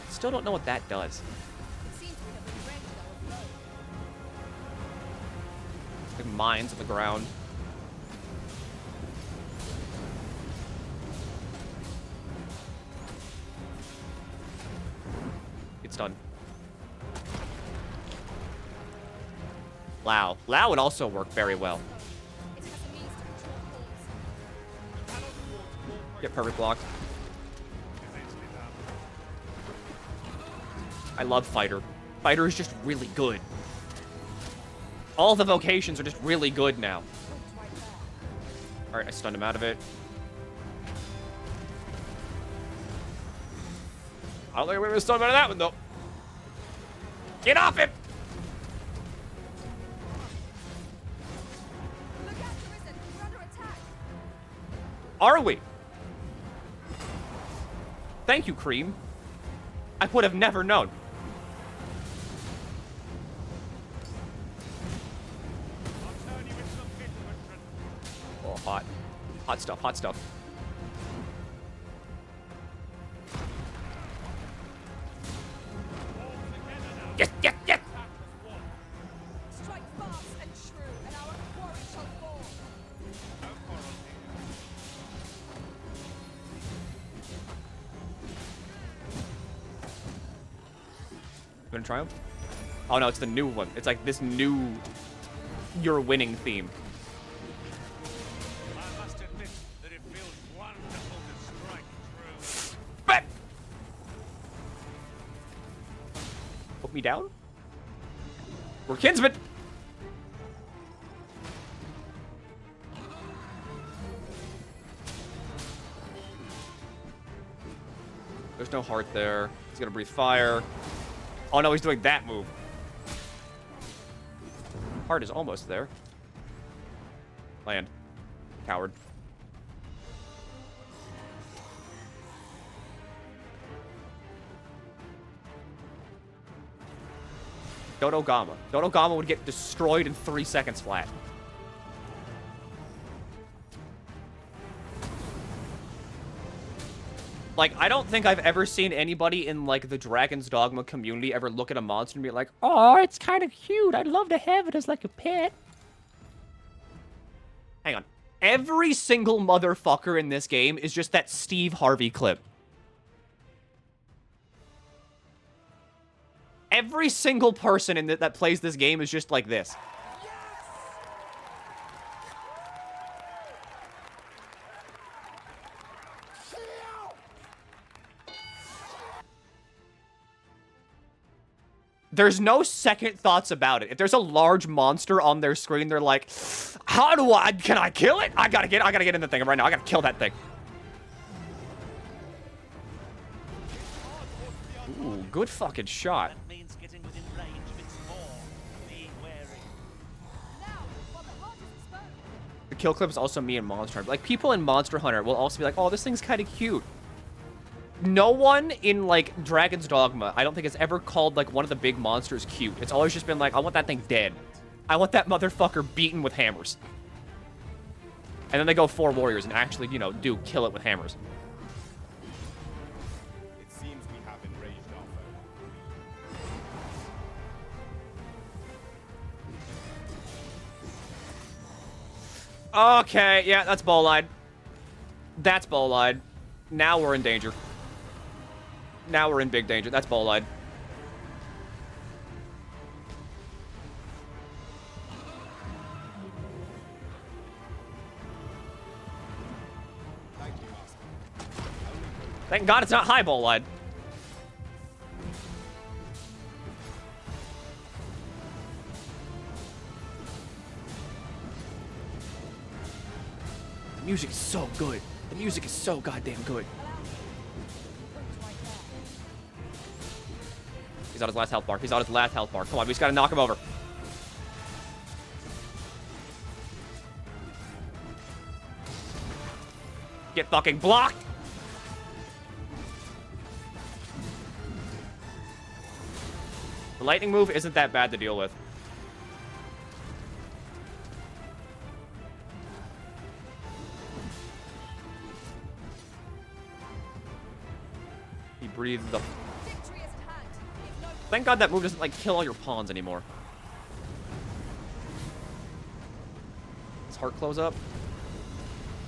Still don't know what that does. Like mines on the ground. It's done. Lao. Lao would also work very well. Get perfect blocked. I love Fighter. Fighter is just really good. All the vocations are just really good now. Alright, I stunned him out of it. I don't think I'm going to stun him out of that one, though. Get off him! Are we? Thank you, Cream. I would have never known. Oh, hot. Hot stuff, hot stuff. Yes, yes, yes! Strike fast and true, and our quarry shall fall. You gonna triumph? Oh no, it's the new one. It's like this new you're winning theme. I must admit that it feels wonderful to strike true. But put me down? We're kinsmen! There's no heart there. He's gonna breathe fire. Oh no, he's doing that move. Heart is almost there. Land. Coward. Dogma. Dogma would get destroyed in 3 seconds flat. Like, I don't think I've ever seen anybody in, like, the Dragon's Dogma community ever look at a monster and be like, oh, it's kind of cute. I'd love to have it as, like, a pet. Hang on. Every single motherfucker in this game is just that Steve Harvey clip. Every single person in that plays this game is just like this. There's no second thoughts about it. If there's a large monster on their screen, they're like, can I kill it? I gotta get in the thing right now. I gotta kill that thing. Ooh, good fucking shot. That means getting within range of its maw. Be wary. Now, while the heart is exposed. The kill clip is also me and Monster Hunter. Like, people in Monster Hunter will also be like, oh, this thing's kind of cute. No one in, like, Dragon's Dogma, I don't think has ever called, like, one of the big monsters cute. It's always just been like, I want that thing dead. I want that motherfucker beaten with hammers. And then they go 4 warriors and actually, you know, do kill it with hammers. It seems we have enraged our foe. Okay, yeah, that's Bolide. That's Bolide. Now we're in danger. Now we're in big danger. That's Bolide. Thank you, Master. Thank God it's not high Bolide. The music is so good. The music is so goddamn good. He's on his last health bar. He's on his last health bar. Come on, we just gotta knock him over. Get fucking blocked! The lightning move isn't that bad to deal with. He breathed the... Victory is at hand. If no Thank God that move doesn't, like, kill all your pawns anymore. Does heart close up?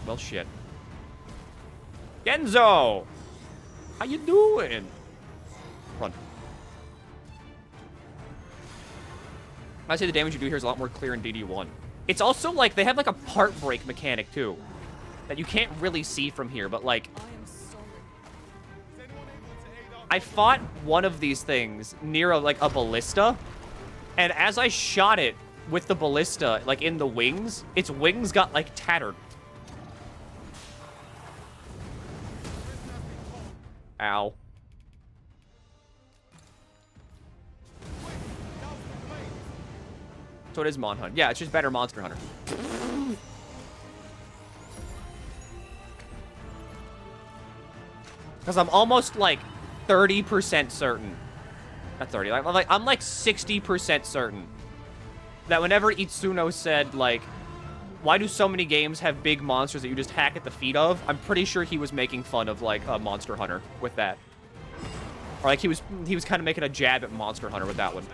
Well, shit. Genzo! How you doing? Run. I'd say the damage you do here is a lot more clear in DD1. It's also, like, they have, like, a part break mechanic, too. That you can't really see from here, but, like... I am solid. I fought one of these things near, like, a ballista. And as I shot it with the ballista, like, in the wings, its wings got, like, tattered. Ow. So it is Mon Hunt. Yeah, it's just better Monster Hunter. Because I'm almost, like, 30% certain. Not 30. I'm like 60% certain that whenever Itsuno said, like, why do so many games have big monsters that you just hack at the feet of? I'm pretty sure he was making fun of, like, Monster Hunter with that. Or, like, he was kind of making a jab at Monster Hunter with that one.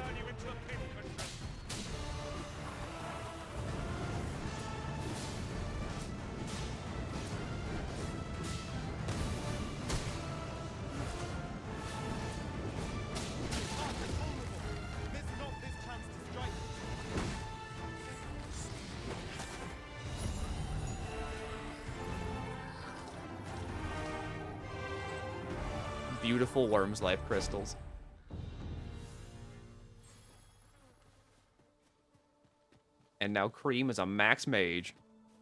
Beautiful Worm's Life crystals. And now Cream is a max mage.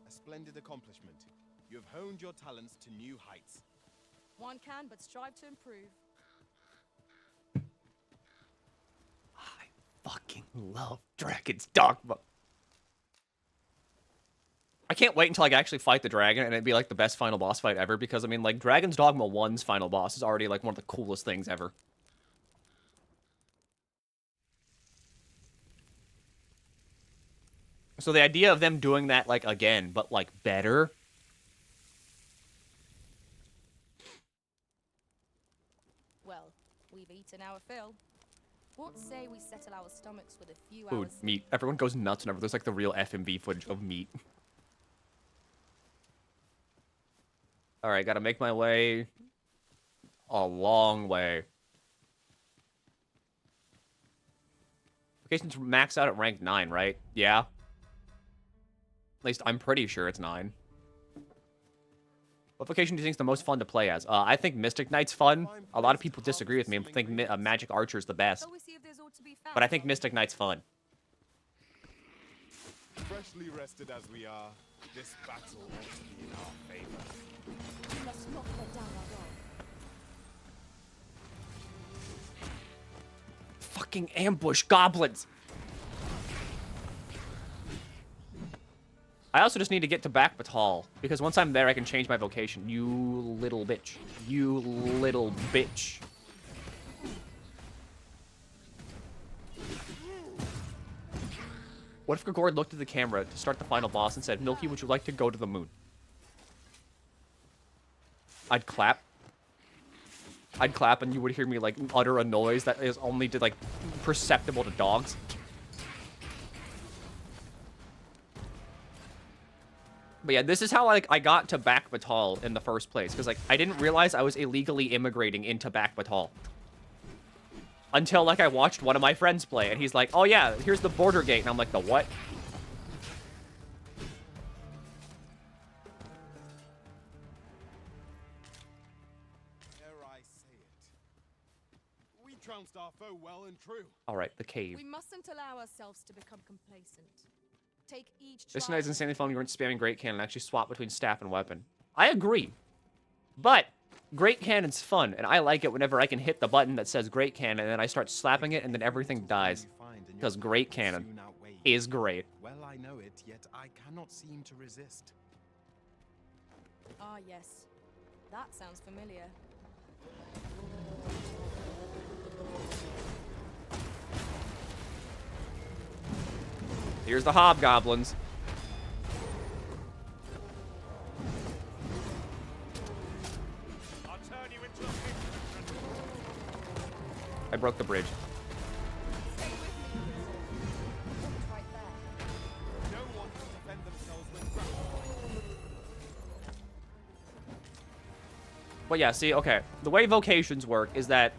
A splendid accomplishment. You have honed your talents to new heights. One can but strive to improve. I fucking love Dragon's Dogma. I can't wait until I can actually fight the dragon and it'd be like the best final boss fight ever, because I mean, like, Dragon's Dogma 1's final boss is already like one of the coolest things ever. So the idea of them doing that, like, again, but like better. Well, we've eaten our fill. What say we settle our stomachs with a few Food, hours? meat. Everyone goes nuts whenever there's like the real FMV footage of meat. Alright, gotta make my way a long way. Vocation's max out at rank 9, right? Yeah. At least I'm pretty sure it's 9. What vocation do you think is the most fun to play as? I think Mystic Knight's fun. A lot of people disagree with me and think Magic Archer's the best. Shall we see if there's aught to be found? But I think Mystic Knight's fun. Freshly rested as we are, this battle ought to be in our favor. We must not let down our guard. Fucking ambush goblins! I also just need to get to Back Batal, because once I'm there, I can change my vocation. You little bitch. You little bitch. What if Grigor looked at the camera to start the final boss and said, Milky, would you like to go to the moon? I'd clap. I'd clap and you would hear me, like, utter a noise that is only, like, perceptible to dogs. But yeah, this is how, like, I got to Back Batal in the first place. Because, like, I didn't realize I was illegally immigrating into Back Batal. Until, like, I watched one of my friends play. And he's like, oh, yeah, here's the border gate. And I'm like, the what? Dare I say it? We trounced our foe well and true. All right, the cave. We mustn't allow ourselves to become complacent. Take each This trial night's insanely as- fun. You weren't spamming Great Cannon. Actually swap between staff and weapon. I agree. But Great Cannon's fun, and I like it whenever I can hit the button that says Great Cannon, and then I start slapping it, and then everything dies. Because Great Cannon is great. Well, I know it, yet I cannot seem to resist. Ah, yes. That sounds familiar. Here's the hobgoblins. I'll turn you into a pig. I broke the bridge. Stay with me, Wizard. Look right there. No one can defend themselves when grappled. But yeah, see, okay. The way vocations work is that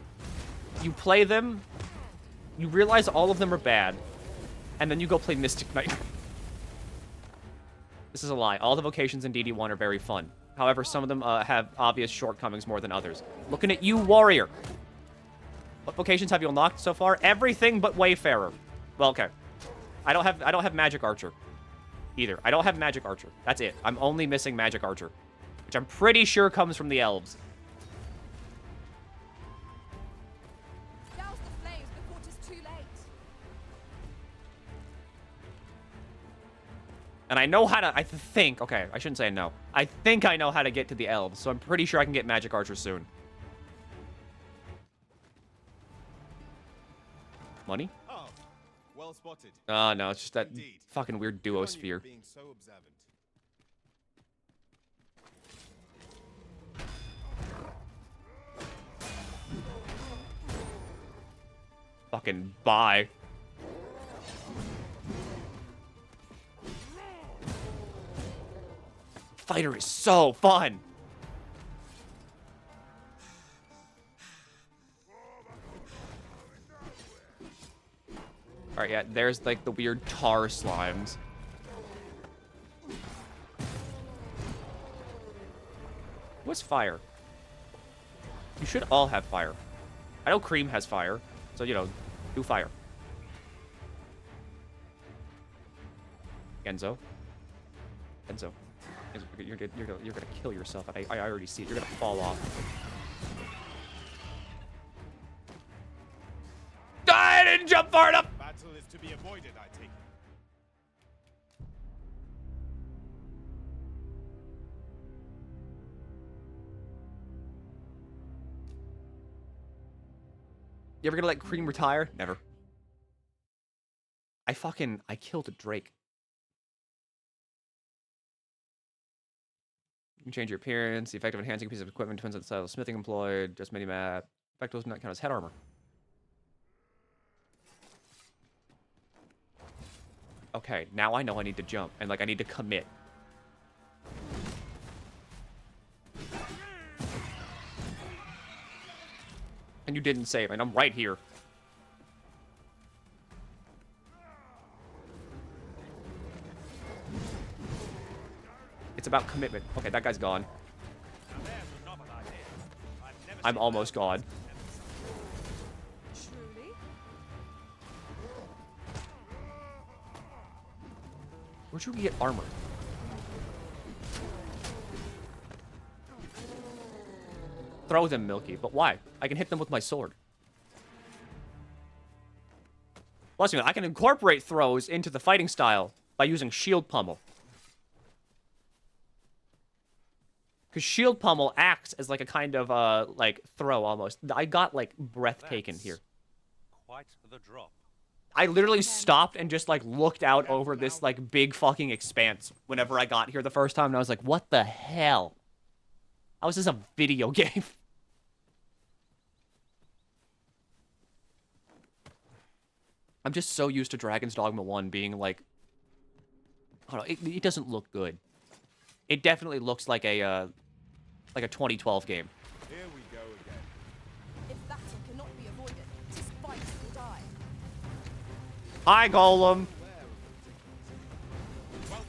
you play them, you realize all of them are bad, and then you go play Mystic Knight. This is a lie. All the vocations in DD1 are very fun. However, some of them have obvious shortcomings more than others. Looking at you, Warrior. What vocations have you unlocked so far? Everything but Wayfarer. Well, okay. I don't have Magic Archer either. I don't have Magic Archer. That's it. I'm only missing Magic Archer, which I'm pretty sure comes from the elves. Douse the flames before 'tis too late. And I know how to, I think, okay, I shouldn't say no. I think I know how to get to the elves, so I'm pretty sure I can get Magic Archer soon. Money? Oh, well spotted. No, it's just that Indeed. fucking weird Good on you duosphere. for being so observant. Fucking bye. Fighter is so fun. Alright, yeah, there's like the weird tar slimes. What's fire? You should all have fire. I know Cream has fire, so, you know, do fire. Enzo. Enzo. You're gonna kill yourself. I already see it. You're gonna fall off. far enough! Battle is to be avoided, I take it. You ever gonna let Cream retire? Never. I killed a Drake. You can change your appearance. The effect of enhancing a piece of equipment depends on the style of smithing employed. Just mini-map. Effect does not count as head armor. Okay, now I know I need to jump. And, like, I need to commit. And you didn't save, and I'm right here. It's about commitment. Okay, that guy's gone. I'm almost gone. Truly? Where'd you get armor? Throw them, Milky. But why? I can hit them with my sword. Plus, I can incorporate throws into the fighting style by using shield pummel. Because shield pummel acts as like a kind of like throw almost. I got like breath taken here. Quite the drop. I literally stopped and just like looked out over this like big fucking expanse whenever I got here the first time, and I was like, what the hell? How is this a video game? I'm just so used to Dragon's Dogma 1 being like, I don't know, it doesn't look good. It definitely looks like a 2012 game. Here we go again. If battle cannot be avoided, 'tis fight or die. Hi, Golem. Well done.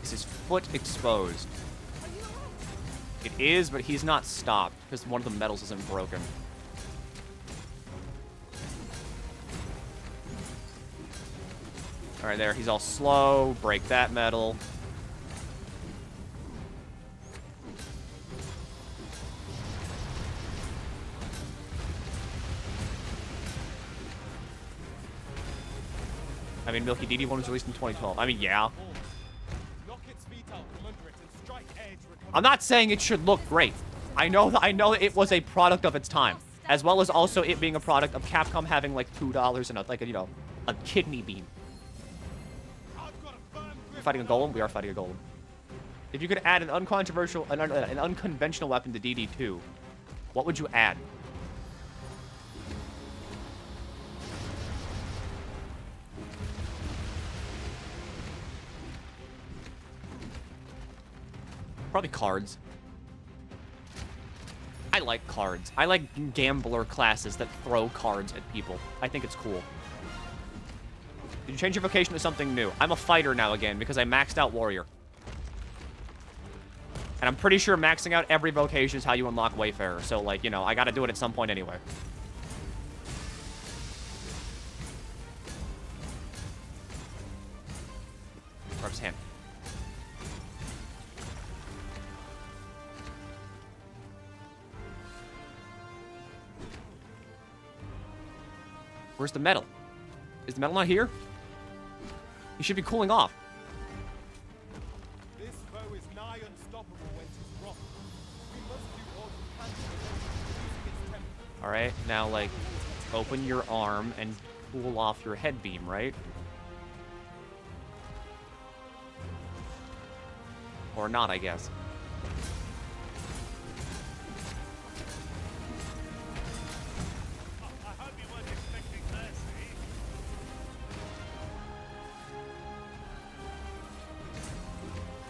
Is his foot exposed? It is, but he's not stopped because one of the metals isn't broken. All right, there. He's all slow. Break that metal. I mean, Milky DD1 was released in 2012. I mean, yeah. Knock its feet out from under it and strike edge. I'm not saying it should look great. I know it was a product of its time, as well as also it being a product of Capcom having like $2 and a kidney bean. We're fighting a golem. We are fighting a golem. If you could add an unconventional weapon to DD2, what would you add? Probably cards. I like cards. I like gambler classes that throw cards at people. I think it's cool. Did you change your vocation to something new? I'm a fighter now again because I maxed out warrior. And I'm pretty sure maxing out every vocation is how you unlock Wayfarer. So, like, I gotta do it at some point anyway. Rub his hand. Where's the metal? Is the metal not here? He should be cooling off. This foe is nigh unstoppable when 'tis rocked. We must do all we can to prevent its temper. Alright, now, like, open your arm and cool off your head beam, right? Or not, I guess. I hope you weren't expecting mercy.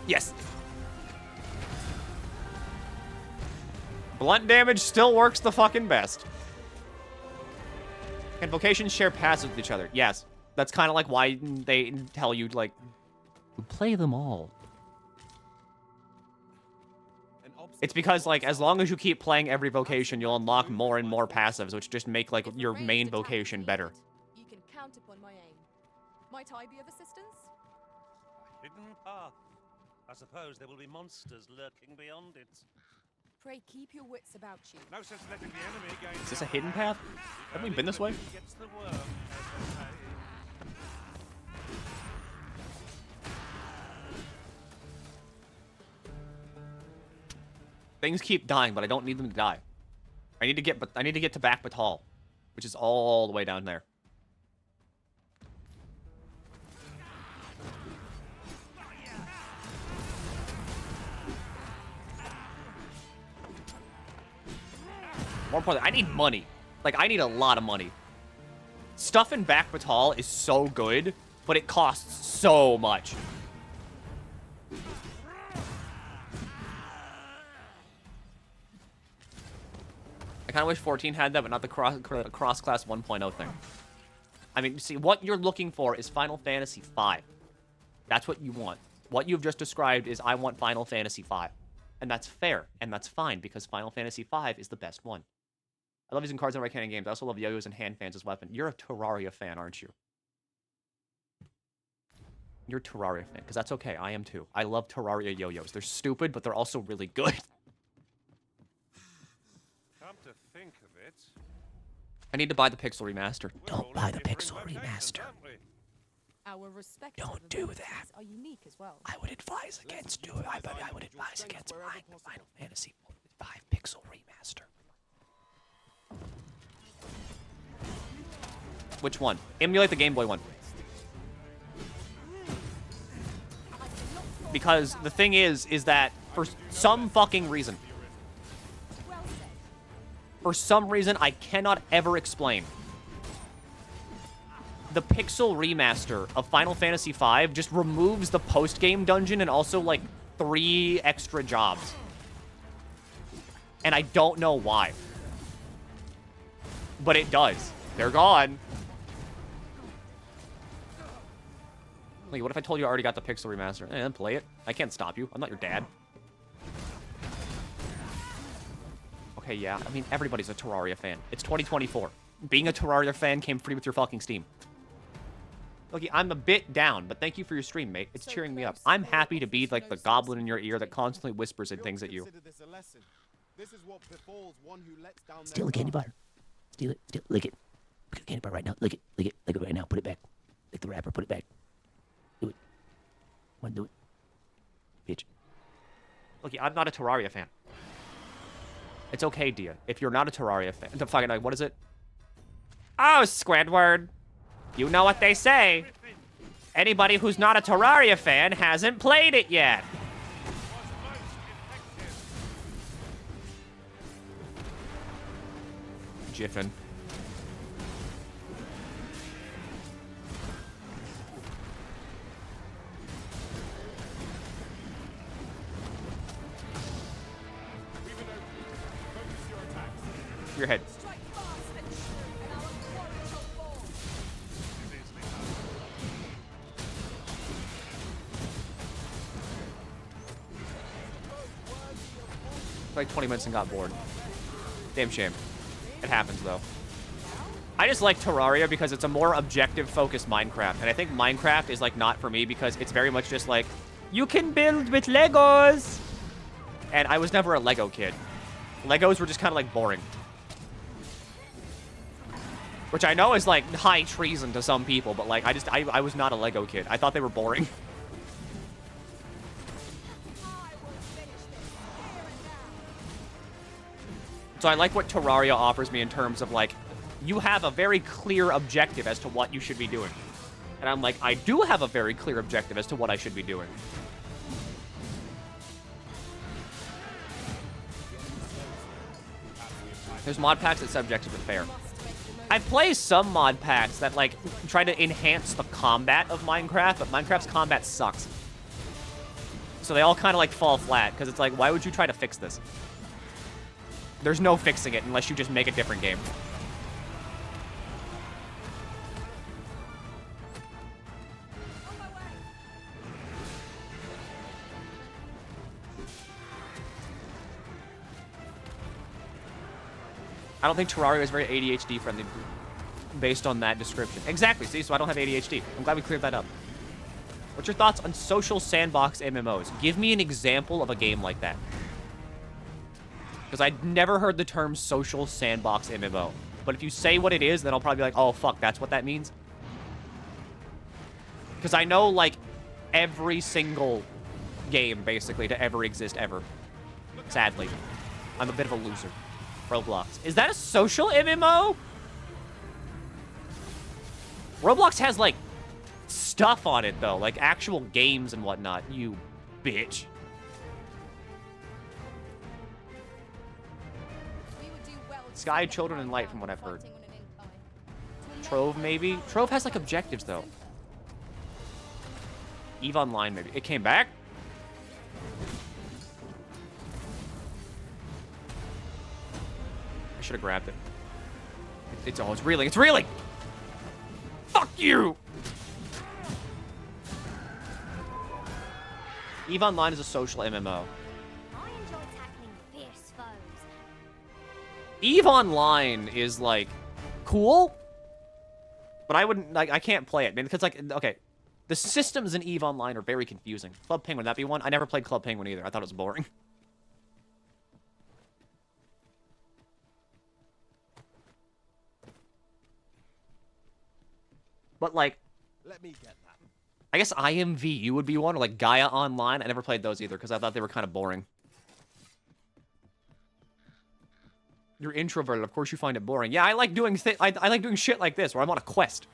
Yes! Blunt damage still works the fucking best. Can vocations share passives with each other? Yes. That's kind of like why they tell you, like, play them all. It's because, like, as long as you keep playing every vocation, you'll unlock more and more passives, which just make, like, If the your ranged main attack is vocation better. needed, you can count upon my aim. Might I be of assistance? Hidden path. I suppose there will be monsters lurking beyond it. Pray keep your wits about you. No sense letting the enemy gain. Is this a hidden path? Haven't we been this way? Gets the worm, as they say. Things keep dying, but I don't need them to die. I need to get to Back Batal, which is all the way down there. More importantly, I need money. Like, I need a lot of money. Stuff in Back Batal is so good, but it costs so much. I kind of wish 14 had that, but not the cross-class 1.0 thing. I mean, see, what you're looking for is Final Fantasy V. That's what you want. What you've just described is, I want Final Fantasy V. And that's fair, and that's fine, because Final Fantasy V is the best one. I love using cards in right-handed games. I also love yo-yos and hand fans as weapon. You're a Terraria fan, aren't you? You're a Terraria fan, because that's okay. I am too. I love Terraria yo-yos. They're stupid, but they're also really good. Come to think of it, I need to buy the Pixel Remaster. we're all Don't buy in the different Pixel locations, Remaster. aren't we? Our respective Don't do abilities that. are unique as well. I would advise against doing. I would advise against buying the Final Fantasy V Pixel Remaster. Which one? Emulate the Game Boy one. Because the thing is that for some fucking reason, Well said. for some reason I cannot ever explain, the Pixel Remaster of Final Fantasy V just removes the post-game dungeon and also, like, 3 extra jobs. And I don't know why. But it does. They're gone. Like, what if I told you I already got the Pixel Remaster? Then play it. I can't stop you. I'm not your dad. Okay, yeah. I mean, everybody's a Terraria fan. It's 2024. Being a Terraria fan came free with your fucking Steam. Look, I'm a bit down, but thank you for your stream, mate. It's cheering me up. I'm happy to be, like, the goblin in your ear that constantly whispers and things at you. Steal the candy bar. Steal it. Lick it. Pick the candy bar right now. Lick it. Lick it. Lick it right now. Put it back. Lick the wrapper. Put it back. Do it. Come on, do it. Bitch. Look, I'm not a Terraria fan. It's okay, Dia. If you're not a Terraria fan... The fucking, like, what is it? Oh, Squidward. You know what they say. Anybody who's not a Terraria fan hasn't played it yet. Jiffin. Your head. Strike fast and true, and our quarry shall fall. Like 20 minutes and got bored. Damn shame. It happens, though. I just like Terraria because it's a more objective-focused Minecraft. And I think Minecraft is, like, not for me because it's very much just like, you can build with Legos! And I was never a Lego kid. Legos were just kind of, like, boring. Which I know is, like, high treason to some people, but, like, I was not a Lego kid. I thought they were boring. So I like what Terraria offers me in terms of, like, you have a very clear objective as to what you should be doing. And I'm like, I do have a very clear objective as to what I should be doing. There's mod packs that's subjective and fair. I play some mod packs that, like, try to enhance the combat of Minecraft, but Minecraft's combat sucks. So they all kind of, like, fall flat, because it's like, why would you try to fix this? There's no fixing it unless you just make a different game. I don't think Terraria is very ADHD friendly. based on that description. Exactly, see, so I don't have ADHD. I'm glad we cleared that up. What's your thoughts on social sandbox MMOs? Give me an example of a game like that. Because I'd never heard the term social sandbox MMO. But if you say what it is, then I'll probably be like, oh, fuck, that's what that means. Because I know, like, every single game, basically, to ever exist ever. Sadly. I'm a bit of a loser. Roblox. Is that a social MMO? Roblox has, like, stuff on it, though. Like, actual games and whatnot. You bitch. Sky, Children, and Light, from what I've heard. Trove, maybe? Trove has, like, objectives, though. EVE Online, maybe. It came back? I should have grabbed it. Oh, it's reeling. It's reeling! Fuck you! EVE Online is a social MMO. EVE Online is, like, cool, but I wouldn't, like, I can't play it, man, because, like, okay, the systems in EVE Online are very confusing. Club Penguin, that be one? I never played Club Penguin either. I thought it was boring. But, like, let me get that. I guess IMVU would be one, or, like, Gaia Online. I never played those either, because I thought they were kind of boring. You're introverted. Of course you find it boring. Yeah, I like doing I like doing shit like this, where I'm on a quest.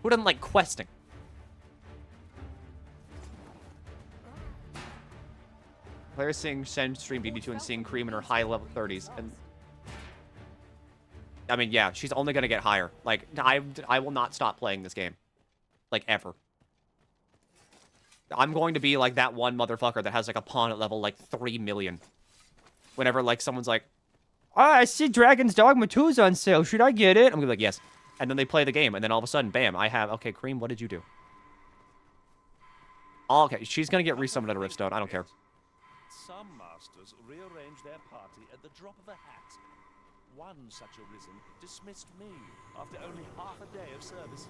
Who doesn't like questing? Players seeing Sen stream BD2 and seeing Cream in her high level 30s. And I mean, yeah, she's only gonna get higher. Like, I will not stop playing this game. Like, ever. I'm going to be like that one motherfucker that has, like, a pawn at level, like, 3 million. Whenever, like, someone's like, oh, I see Dragon's Dogma 2 is on sale. Should I get it? I'm gonna be like, yes. And then they play the game, and then all of a sudden, bam, I have... Okay, Cream, what did you do? Oh, okay, she's gonna get resummoned at a Riftstone. I don't care. Some masters rearrange their party at the drop of a hat. One such Arisen dismissed me after only half a day of service.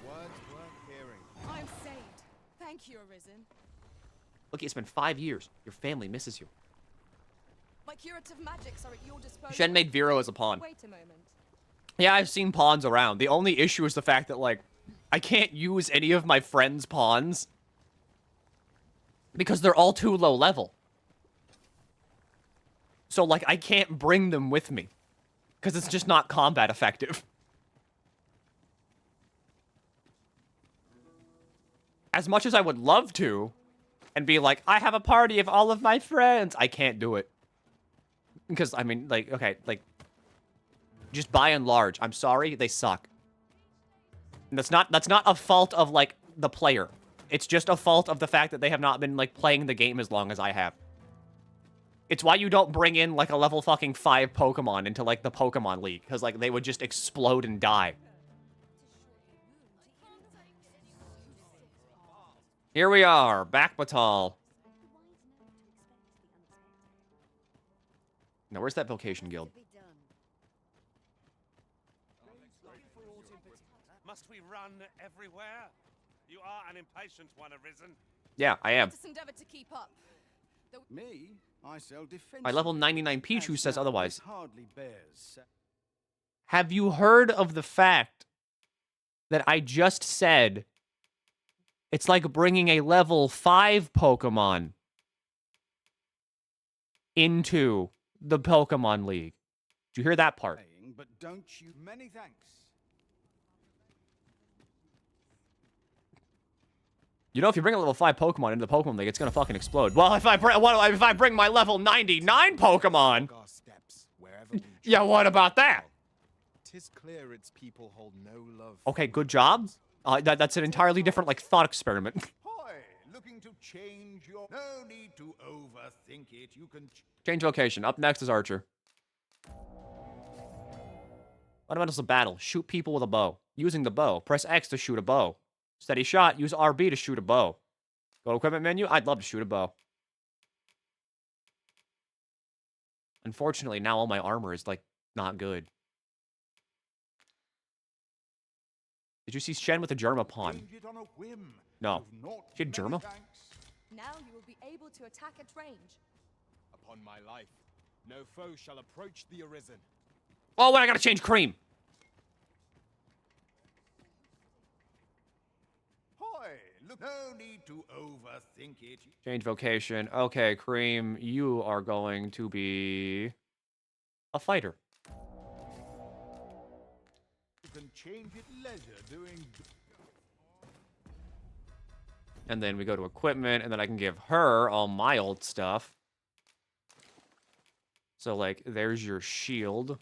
Words worth hearing. I'm saved. Thank you, Arisen. Look, it's been 5 years. Your family misses you. My curative magics are at your disposal. Shen made Vero as a pawn. Wait a moment. Yeah, I've seen pawns around. The only issue is the fact that, like, I can't use any of my friends' pawns because they're all too low level. So, like, I can't bring them with me because it's just not combat effective. As much as I would love to and be like, I have a party of all of my friends, I can't do it. Because, I mean, like, okay, like, just by and large, I'm sorry, they suck. And that's not a fault of, like, the player. It's just a fault of the fact that they have not been, like, playing the game as long as I have. It's why you don't bring in, like, a level fucking 5 Pokemon into, like, the Pokemon League. Because, like, they would just explode and die. Here we are, back Batal. Now, where's that vocation guild? Must we run everywhere? You are an impatient one, Arisen. Yeah, I am. Let us endeavor to keep up. Me? I sell defense. My level 99 Pichu says otherwise. Hardly bears. Have you heard of the fact that I just said it's like bringing a level 5 Pokemon into the Pokemon League? Did you hear that part? But don't you? Many thanks. You know, if you bring a level 5 Pokemon into the Pokemon League, it's gonna fucking explode. Well, if I bring my level 99 Pokemon, yeah, what about that? 'Tis clear its people hold no love. Okay, good job. That's an entirely different, like, thought experiment. Hoy, looking to change your... No need to overthink it. You can... Change vocation. Up next is Archer. Fundamentals of battle. Shoot people with a bow. Using the bow. Press X to shoot a bow. Steady shot. Use RB to shoot a bow. Go to equipment menu. I'd love to shoot a bow. Unfortunately, now all my armor is, like, not good. Did you see Shen with a Germa pawn? Change it on a whim. No. You've not She had many Germa? thanks. Now you will be able to attack at range. Upon my life, no foe shall approach the Arisen. Oh, wait, I gotta change cream. Hoy, look, no need to overthink it. Change vocation. Okay, Cream, you are going to be a fighter. You can change it leisure doing. And then we go to equipment, and then I can give her all my old stuff. So, like, there's your shield.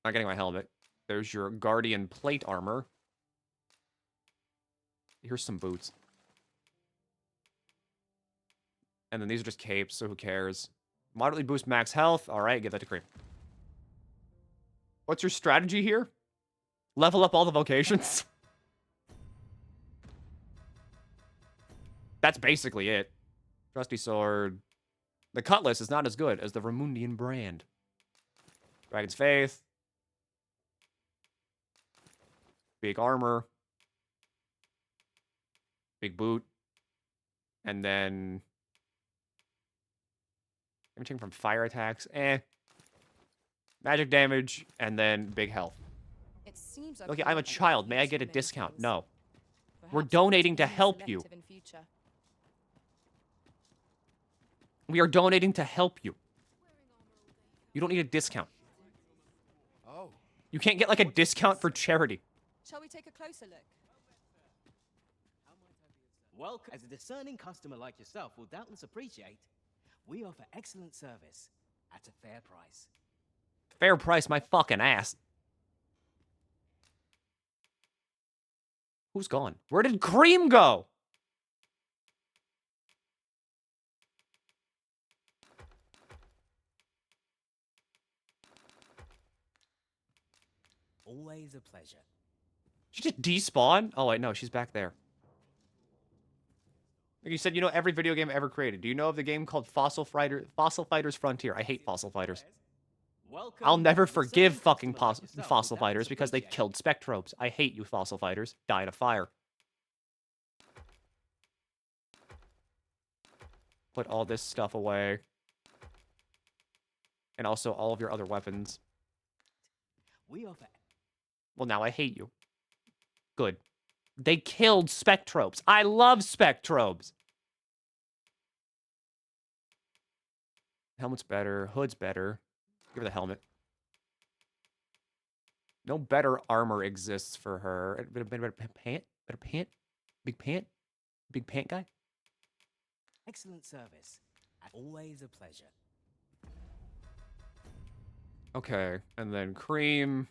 Not getting my helmet. There's your Guardian plate armor. Here's some boots. And then these are just capes, so who cares? Moderately boost max health. All right, give that to Cream. What's your strategy here? Level up all the vocations? That's basically it. Trusty sword. The cutlass is not as good as the Ramundian brand. Dragon's Faith. Big armor. Big boot. And then... everything from fire attacks. Magic damage. And then big health. It seems Okay, I'm a child. May I get a discount? No. We're donating to help you. We are donating to help you. You don't need a discount. Oh. You can't get like a discount for charity. Shall we take a closer look? Welcome. As a discerning customer like yourself will doubtless appreciate, we offer excellent service at a fair price. Fair price, my fucking ass. Who's gone? Where did Cream go? Always a pleasure. She just despawn? Oh, wait, no, she's back there. Like you said, you know every video game ever created. Do you know of the game called Fossil Fighters Frontier? I hate Fossil Fighters. Welcome. I'll never forgive fucking Fossil Fighters because they killed Spectrobes. I hate you, Fossil Fighters. Die in a fire. Put all this stuff away. And also all of your other weapons. We offer... well, now I hate you. Good. They killed Spectrobes. I love Spectrobes. Helmet's better. Hood's better. Give her the helmet. No better armor exists for her. Better pant? Better pant? Big pant? Big pant guy? excellent service. Always a pleasure. Okay, and then cream.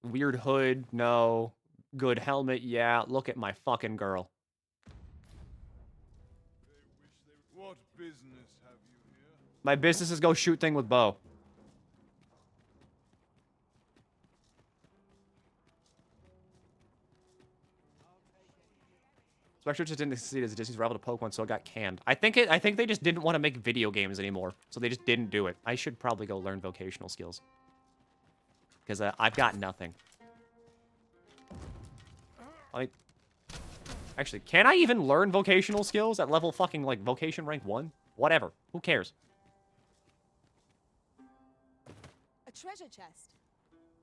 Weird hood, no. Good helmet, yeah. Look at my fucking girl. What business have you here? My business is go shoot thing with bow. Spectre just didn't succeed as a Disney's rival to Pokemon, so it got canned. I think they just didn't want to make video games anymore, so they just didn't do it. I should probably go learn vocational skills. Because I've got nothing. Actually, can I even learn vocational skills at level fucking, like, vocation rank 1? Whatever. Who cares? A treasure chest.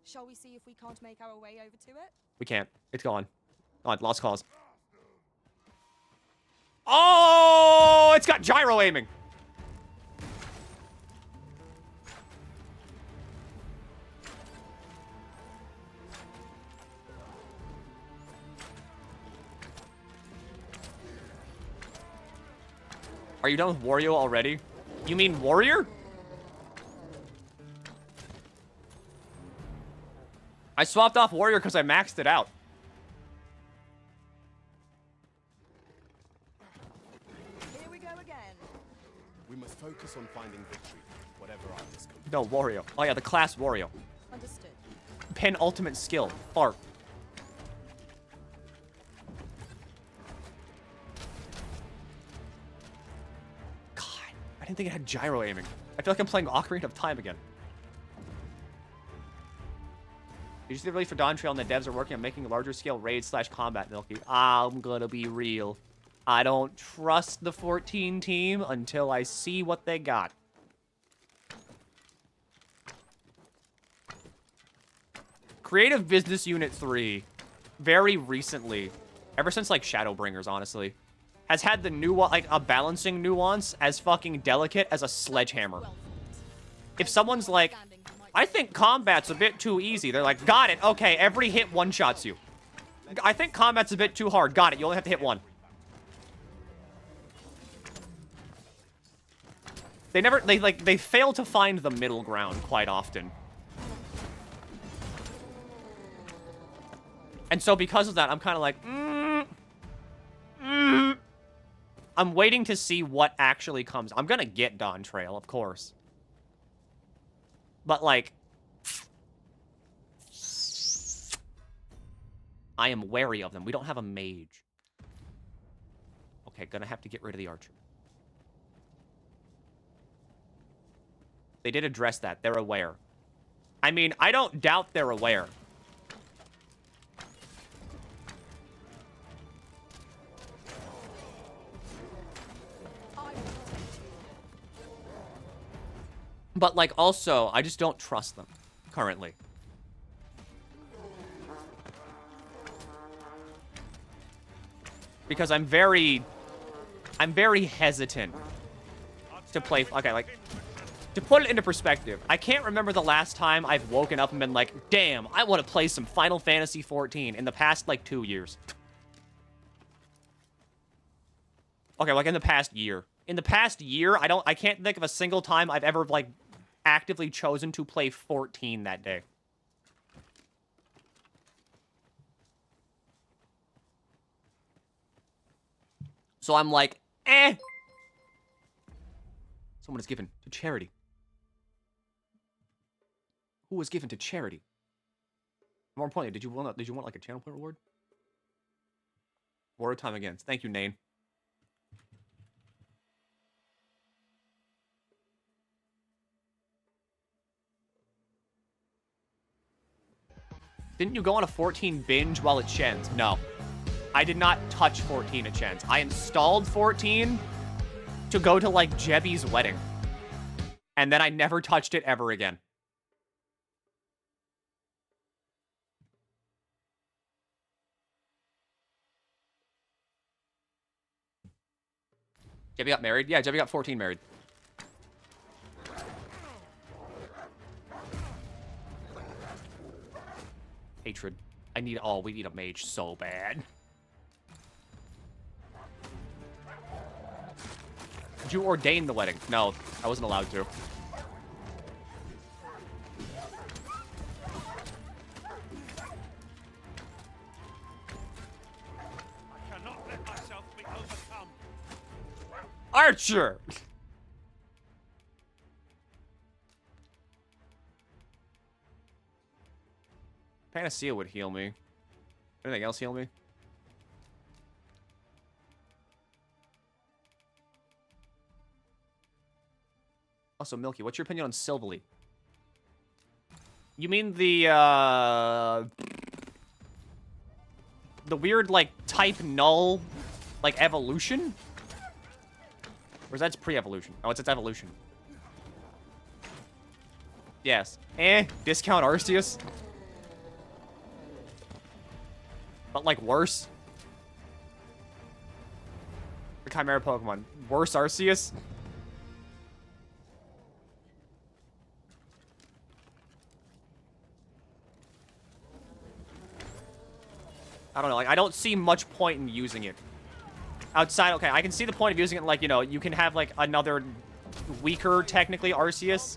Shall we see if we can't make our way over to it? We can't. It's gone. Oh, lost cause. Oh! It's got gyro aiming! Are you done with Wario already? You mean Warrior? I swapped off Warrior because I maxed it out. Here we go again. We must focus on finding victory, whatever our discomfort. No, Wario. Oh yeah, the class Wario. Understood. Penultimate skill. Fart. God, I didn't think it had gyro aiming. I feel like I'm playing Ocarina of Time again. Did you see the release for Dawn Trail and the devs are working on making a larger scale raid/combat, Milky? I'm gonna be real. I don't trust the 14 team until I see what they got. Creative Business Unit 3, very recently, ever since, like, Shadowbringers, honestly, has had the like, a balancing nuance as fucking delicate as a sledgehammer. If someone's like, I think combat's a bit too easy, they're like, got it, okay, every hit one-shots you. I think combat's a bit too hard, got it, you only have to hit one. They fail to find the middle ground quite often. And so because of that, I'm kind of like, I'm waiting to see what actually comes. I'm gonna get Dawn Trail, of course. But, like, I am wary of them. We don't have a mage. Okay, gonna have to get rid of the archer. They did address that. They're aware. I mean, I don't doubt they're aware. But, like, also, I just don't trust them currently. Because I'm very hesitant to play. Okay, like, to put it into perspective, I can't remember the last time I've woken up and been like, damn, I want to play some Final Fantasy XIV in the past, like, 2 years. Okay, like, in the past year. In the past year, I can't think of a single time I've ever, like, actively chosen to play 14 that day. So I'm like, eh. Someone is given to charity. Who was given to charity? More importantly, did you want like a channel point reward? War time again. Thank you, Nane. Didn't you go on a 14 binge while at Shen's? No. I did not touch 14 at Shen's. I installed 14 to go to, like, Jebby's wedding. And then I never touched it ever again. Jebby got married? Yeah, Jebby got 14 married. Hatred. We need a mage so bad. Did you ordain the wedding? No, I wasn't allowed to. I cannot let myself be overcome. Archer! Panacea would heal me. Anything else heal me? Also, Milky, what's your opinion on Silvally? You mean the weird, like, type null, like, evolution? Or is that pre-evolution? Oh, it's its evolution. Yes. Discount Arceus? But, like, worse? The Chimera Pokemon. Worse Arceus? I don't know, like, I don't see much point in using it. Outside, okay, I can see the point of using it, like, you know, you can have, like, another weaker, technically, Arceus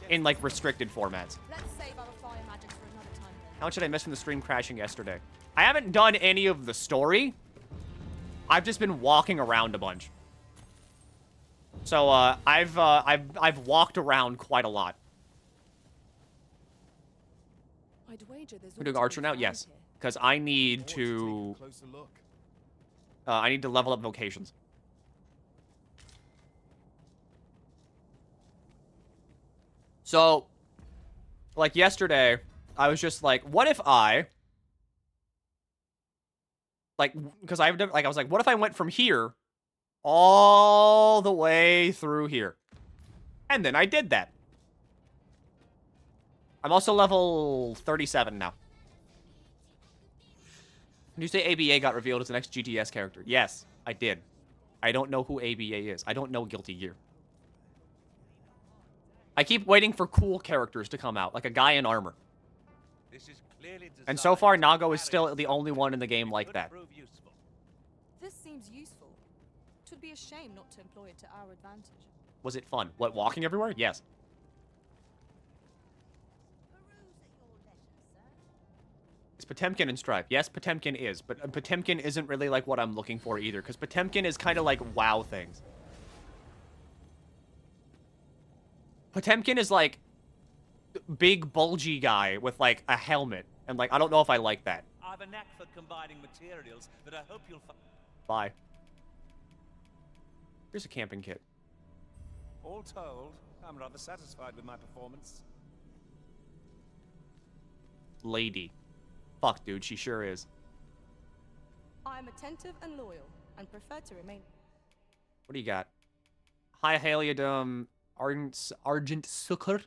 in, like, restricted formats. Let's save our fire magics for another time then. How much did I miss from the stream crashing yesterday? I haven't done any of the story. I've just been walking around a bunch. So, I've walked around quite a lot. I'd wager there's We're doing Archer now? Yes. Because I need to... I need to level up vocations. So, like yesterday, I was just like, what if I... Like, because I was like, what if I went from here all the way through here? And then I did that. I'm also level 37 now. Did you say ABA got revealed as the next GTS character? Yes, I did. I don't know who ABA is. I don't know Guilty Gear. I keep waiting for cool characters to come out, like a guy in armor. This is clearly And so far, Nago is still the only one in the game like that. This seems useful. Twould be a shame not to employ it to our advantage. Was it fun? What, walking everywhere? Yes. Is Potemkin in Strive? Yes, Potemkin is, but Potemkin isn't really like what I'm looking for either, because Potemkin is kind of like WoW things. Potemkin is like big bulgy guy with like a helmet, and like I don't know if I like that. I have a knack for combining materials that I hope you'll find. Bye. Here's a camping kit. All told, I'm rather satisfied with my performance. Lady. Fuck, dude, she sure is. I'm attentive and loyal, and prefer to remain. What do you got? High Haliodome, Argent Succor,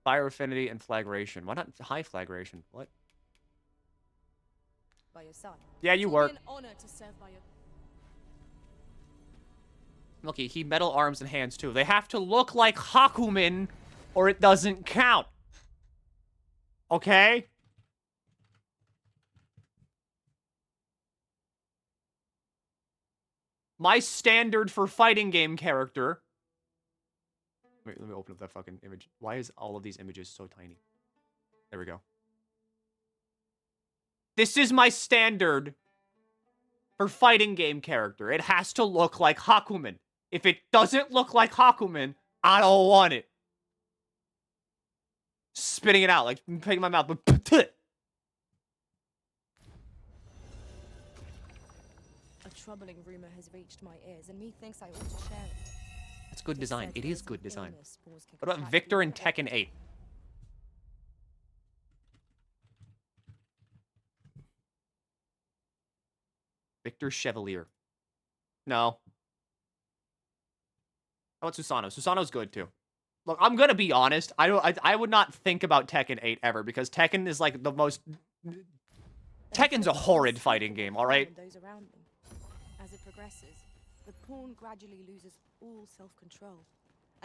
Fire Affinity, and Flagration. Why not High Flagration? What? By your side. Yeah, you It will work. be an honor to serve by your... Milky, he metal arms and hands too. They have to look like Hakumen, or it doesn't count. Okay? My standard for fighting game character... Wait, let me open up that fucking image. Why is all of these images so tiny? There we go. This is my standard for fighting game character. It has to look like Hakumen. If it doesn't look like Hakumen, I don't want it. Spitting it out, like putting my mouth. A troubling rumor has reached my ears, and methinks I ought to share it. That's good design. It is good design. Illness spores can What about contract Victor through and Tekken 8? Victor Chevalier. No. How about Susano? Susano's good too. Look, I'm gonna be honest. I would not think about Tekken 8 ever because Tekken is like the most. Tekken's a horrid fighting game. All right. Those around them. As it progresses, the pawn gradually loses all self-control.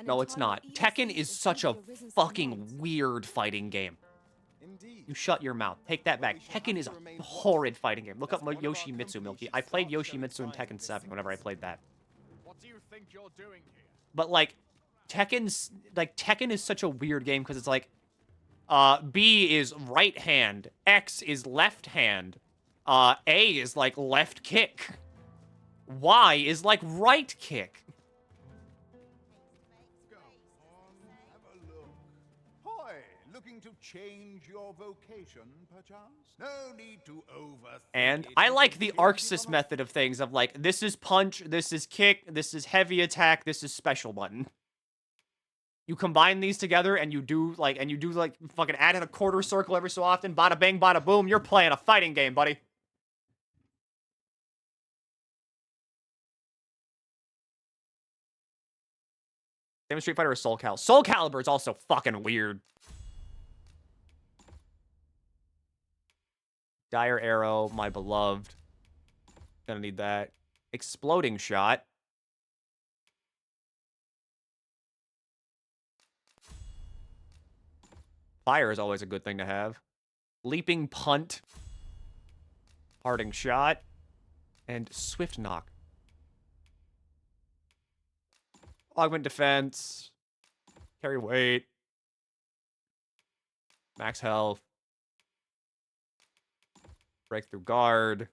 No, it's not. Tekken is such a fucking weird fighting game. Indeed. You shut your mouth. Take that back. Tekken is a horrid fighting game. Look up Yoshimitsu, Milky. I played Yoshimitsu in Tekken 7 whenever I played that. What do you think you're doing here? But like, Tekken is such a weird game because it's like, B is right hand, X is left hand, A is like left kick, Y is like right kick. Hoy, looking to change your vocation, perchance? No need to overthink. And I like the Arxis method of things of like, this is punch, this is kick, this is heavy attack, this is special button. You combine these together and you do like fucking add in a quarter circle every so often, bada bang, bada boom, you're playing a fighting game, buddy. Same Street Fighter or Soul Calibur. Soul Calibur is also fucking weird. Dire Arrow, my beloved. Gonna need that. Exploding Shot. Fire is always a good thing to have. Leaping Punt. Parting Shot. And Swift Knock. Augment Defense. Carry Weight. Max Health. Breakthrough Guard.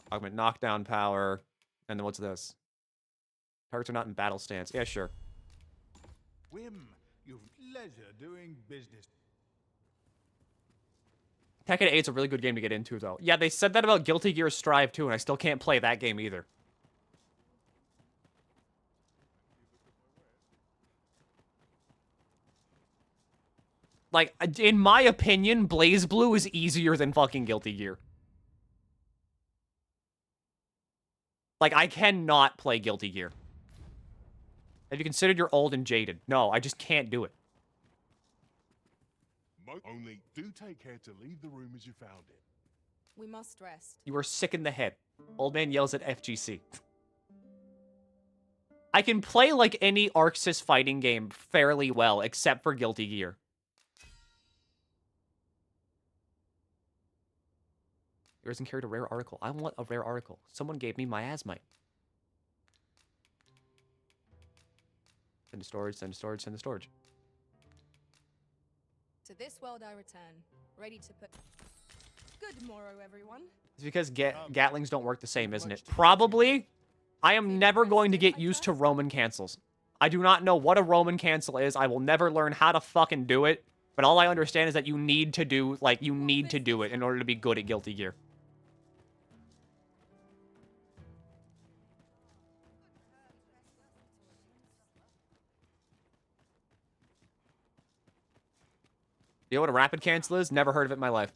Augment Knockdown Power. And then what's this? Targets are not in battle stance. Yeah, sure. Whim, you've leisure doing business. Tekken 8's a really good game to get into, though. Yeah, they said that about Guilty Gear Strive, too, and I still can't play that game either. Like, in my opinion, Blaze Blue is easier than fucking Guilty Gear. Like, I cannot play Guilty Gear. Have you considered you're old and jaded? No, I just can't do it. Only do take care to leave the room as you found it. We must rest. You are sick in the head. Old man yells at FGC. I can play like any Arxis fighting game fairly well, except for Guilty Gear. Yours carried a rare article. I want a rare article. Someone gave me miasmite. Send to storage, send to storage, send to storage. To this world I return, ready to put... Good morrow, everyone. It's because Gatlings don't work the same, isn't it? Probably. I am never going to get used to Roman cancels. I do not know what a Roman cancel is. I will never learn how to fucking do it. But all I understand is that you need to do, like, you need to do it in order to be good at Guilty Gear. You know what a rapid cancel is? Never heard of it in my life.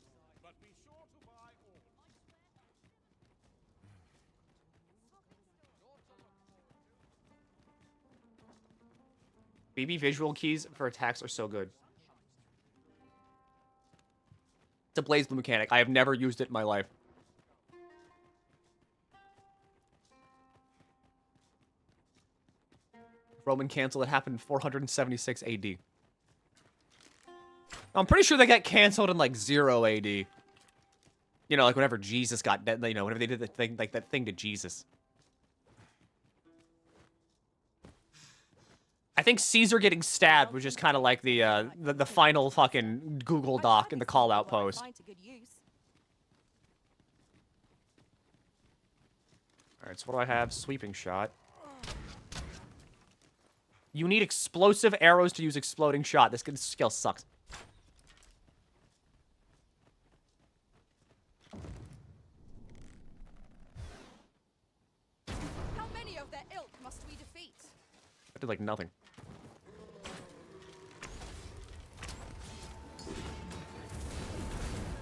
BB visual keys for attacks are so good. It's a Blaze Blue mechanic. I have never used it in my life. Roman cancel that happened in 476 AD. I'm pretty sure they got canceled in like 0 AD. You know, like whenever Jesus got dead, you know, whenever they did the thing, like that thing to Jesus. I think Caesar getting stabbed was just kind of like the final fucking Google Doc in the call out post. Alright, so what do I have? Sweeping shot. You need explosive arrows to use exploding shot. This skill sucks. How many of their ilk must we defeat? I did like nothing.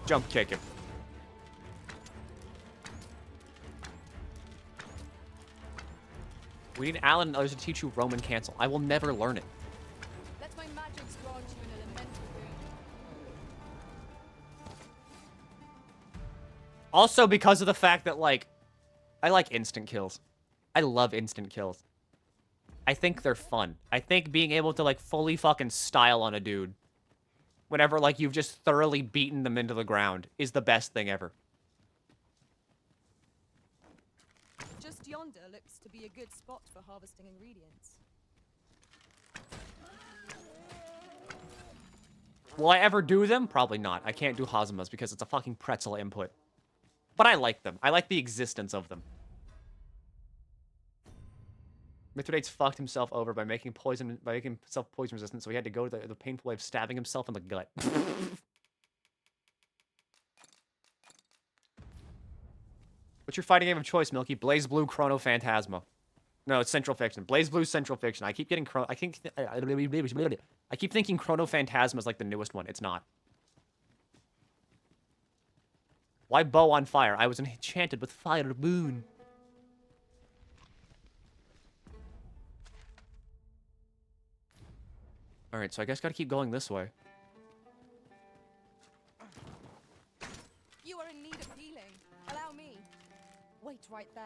Jump kick him. We need Alan and others to teach you Roman cancel. I will never learn it. Let my magics grant you an elemental boon. Also because of the fact that, like, I like instant kills. I love instant kills. I think they're fun. I think being able to, like, fully fucking style on a dude whenever, like, you've just thoroughly beaten them into the ground is the best thing ever. Just yonder looks to be a good spot for harvesting ingredients. Will I ever do them? Probably not. I can't do Hazumas because it's a fucking pretzel input. But I like them. I like the existence of them. Mithridates fucked himself over by making himself poison resistant, so he had to go to the painful way of stabbing himself in the gut. What's your fighting game of choice, Milky? Blaze Blue, Chrono Phantasma. No, it's Central Fiction. Blaze Blue, Central Fiction. I keep getting I keep thinking Chrono Phantasma is like the newest one. It's not. Why bow on fire? I was enchanted with fire moon. Alright, so I guess gotta keep going this way. You are in need of healing. Allow me. Wait right there.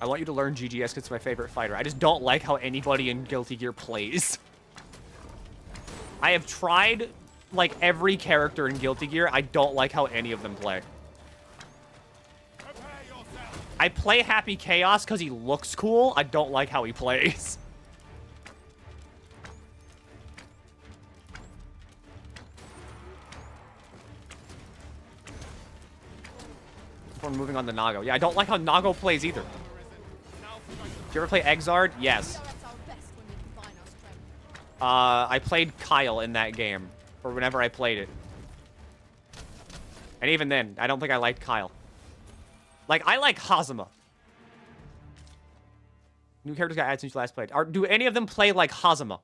I want you to learn GGS because it's my favorite fighter. I just don't like how anybody in Guilty Gear plays. I have tried, like, every character in Guilty Gear. I don't like how any of them play. I play Happy Chaos because he looks cool. I don't like how he plays. Before moving on to Nago. Yeah, I don't like how Nago plays either. Did you ever play Exard? Yes. I played Kyle in that game, or whenever I played it. And even then, I don't think I liked Kyle. Like, I like Hazama. New characters got added since you last played. Do any of them play like Hazama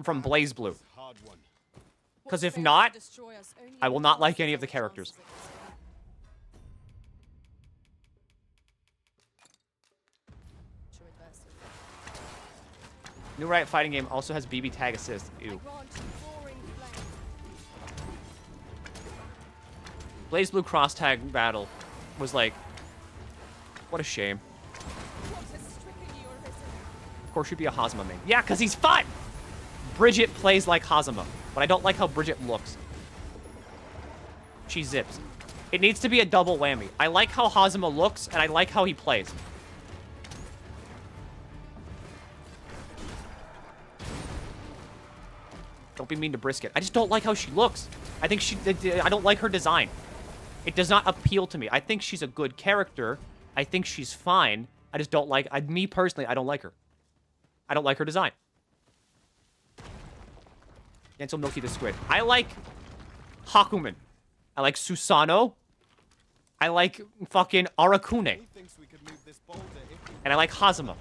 from Blaze Blue? Because if not, I will not like any of the characters. New Riot fighting game also has BB tag assist. Ew. Blaze Blue cross tag battle was like, what a shame. Of course, she'd be a Hazama main. Yeah, because he's fun! Bridget plays like Hazama, but I don't like how Bridget looks. She zips. It needs to be a double whammy. I like how Hazama looks, and I like how he plays. Don't be mean to Brisket. I just don't like how she looks. I think I don't like her design. It does not appeal to me. I think she's a good character. I think she's fine. I just don't like, me personally, I don't like her. I don't like her design. Cancel Milky the Squid. I like Hakumen. I like Susano. I like fucking Arakune. And I like Hazama.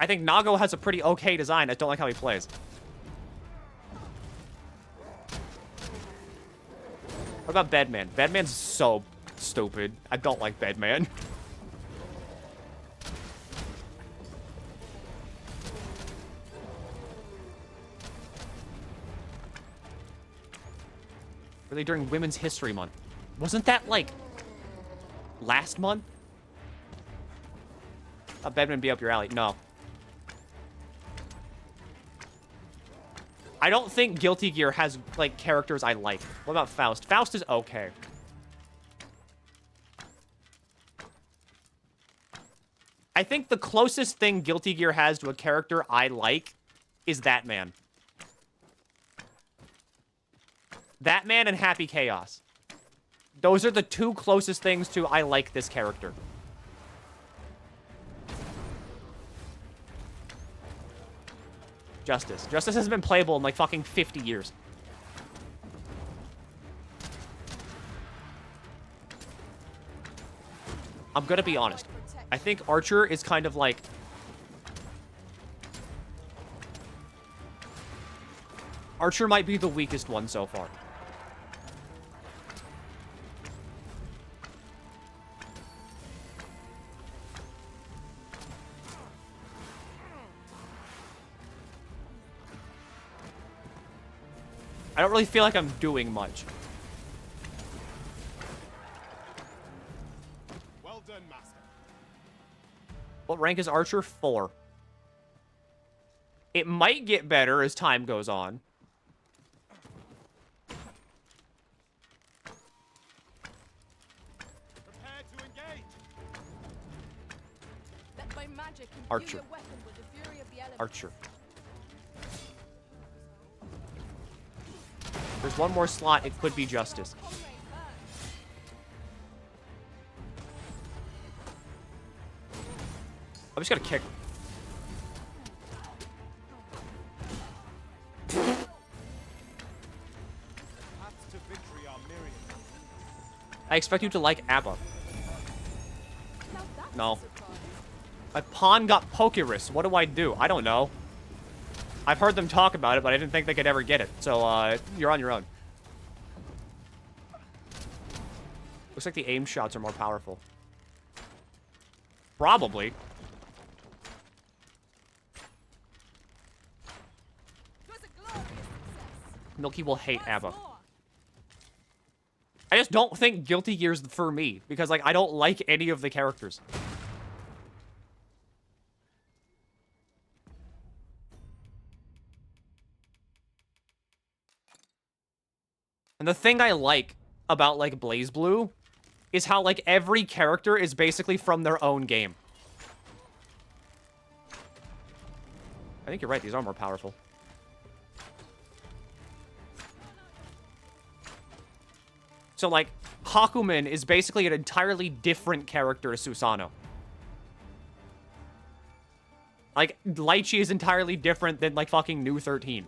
I think Nago has a pretty okay design. I just don't like how he plays. What about Bedman? Bedman's so stupid. I don't like Bedman. Really during Women's History Month. Wasn't that, like, last month? Bedman be up your alley. No. I don't think Guilty Gear has, like, characters I like. What about Faust? Faust is okay. I think the closest thing Guilty Gear has to a character I like is That Man. That Man and Happy Chaos. Those are the two closest things to I like this character. Justice. Justice has been playable in like fucking 50 years. I'm gonna be honest. I think Archer is kind of like... Archer might be the weakest one so far. I don't really feel like I'm doing much. Well done, Master. What rank is Archer? 4. It might get better as time goes on. Prepare to engage. That by magic imbue Archer. your weapon with the fury of the elements. Archer. There's one more slot. It could be Justice. I'm just gonna kick. Paths to victory are myriad. I expect you to like ABBA. No. My pawn got Pokerus. What do I do? I don't know. I've heard them talk about it, but I didn't think they could ever get it. So, you're on your own. Looks like the aim shots are more powerful. Probably. Milky will hate ABBA. I just don't think Guilty Gear's for me, because, like, I don't like any of the characters. And the thing I like about, like, Blaze Blue is how, like, every character is basically from their own game. I think you're right. These are more powerful. So, like, Hakumen is basically an entirely different character to Susano. Like, Lychee is entirely different than, like, fucking New 13.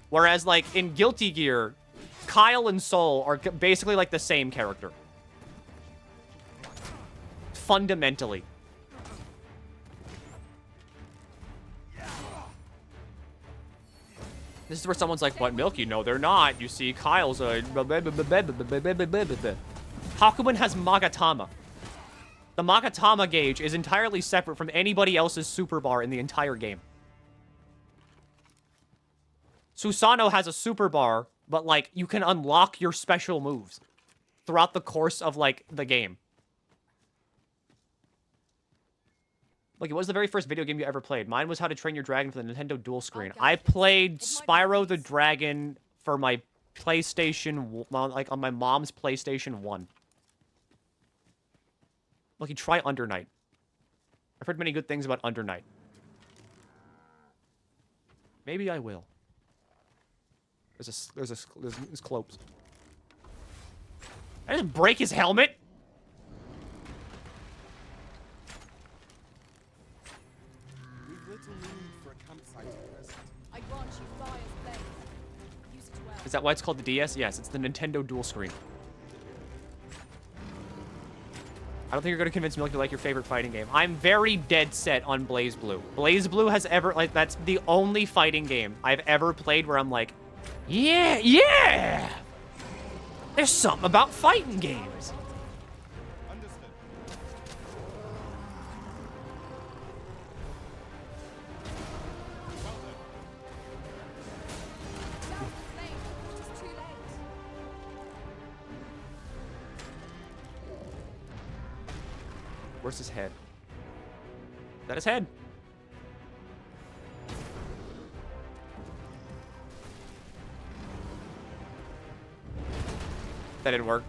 Whereas, like, in Guilty Gear, Kyle and Soul are basically, like, the same character. Fundamentally. This is where someone's like, what, Milky? No, they're not. You see, Kyle's a... Hakumen has Magatama. The Magatama gauge is entirely separate from anybody else's super bar in the entire game. Susanoo has a super bar, but, like, you can unlock your special moves throughout the course of, like, the game. Look, it was the very first video game you ever played. Mine was How to Train Your Dragon for the Nintendo Dual Screen. I played Spyro the Dragon for my PlayStation, like, on my mom's PlayStation 1. Look, you try Under Night. I've heard many good things about Under Night. Maybe I will. There's Clopes. I just break his helmet? I grant you fire's blade. Use it well. Is that why it's called the DS? Yes, it's the Nintendo Dual Screen. I don't think you're going to convince Milky to like your favorite fighting game. I'm very dead set on BlazBlue. BlazBlue has ever, like, that's the only fighting game I've ever played where I'm like, yeah! There's something about fighting games. Where's his head? Is that his head? That didn't work.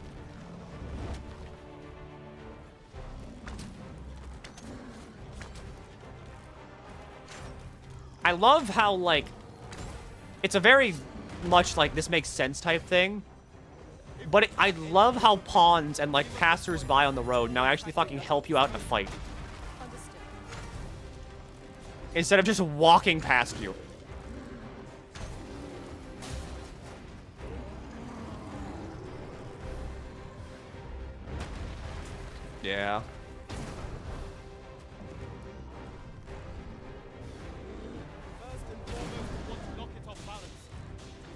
I love how, like, it's a very much, like, this makes sense type thing. But I love how pawns and, like, passers-by on the road now actually fucking help you out in a fight. Instead of just walking past you. Yeah. First and foremost, we want to knock it off balance.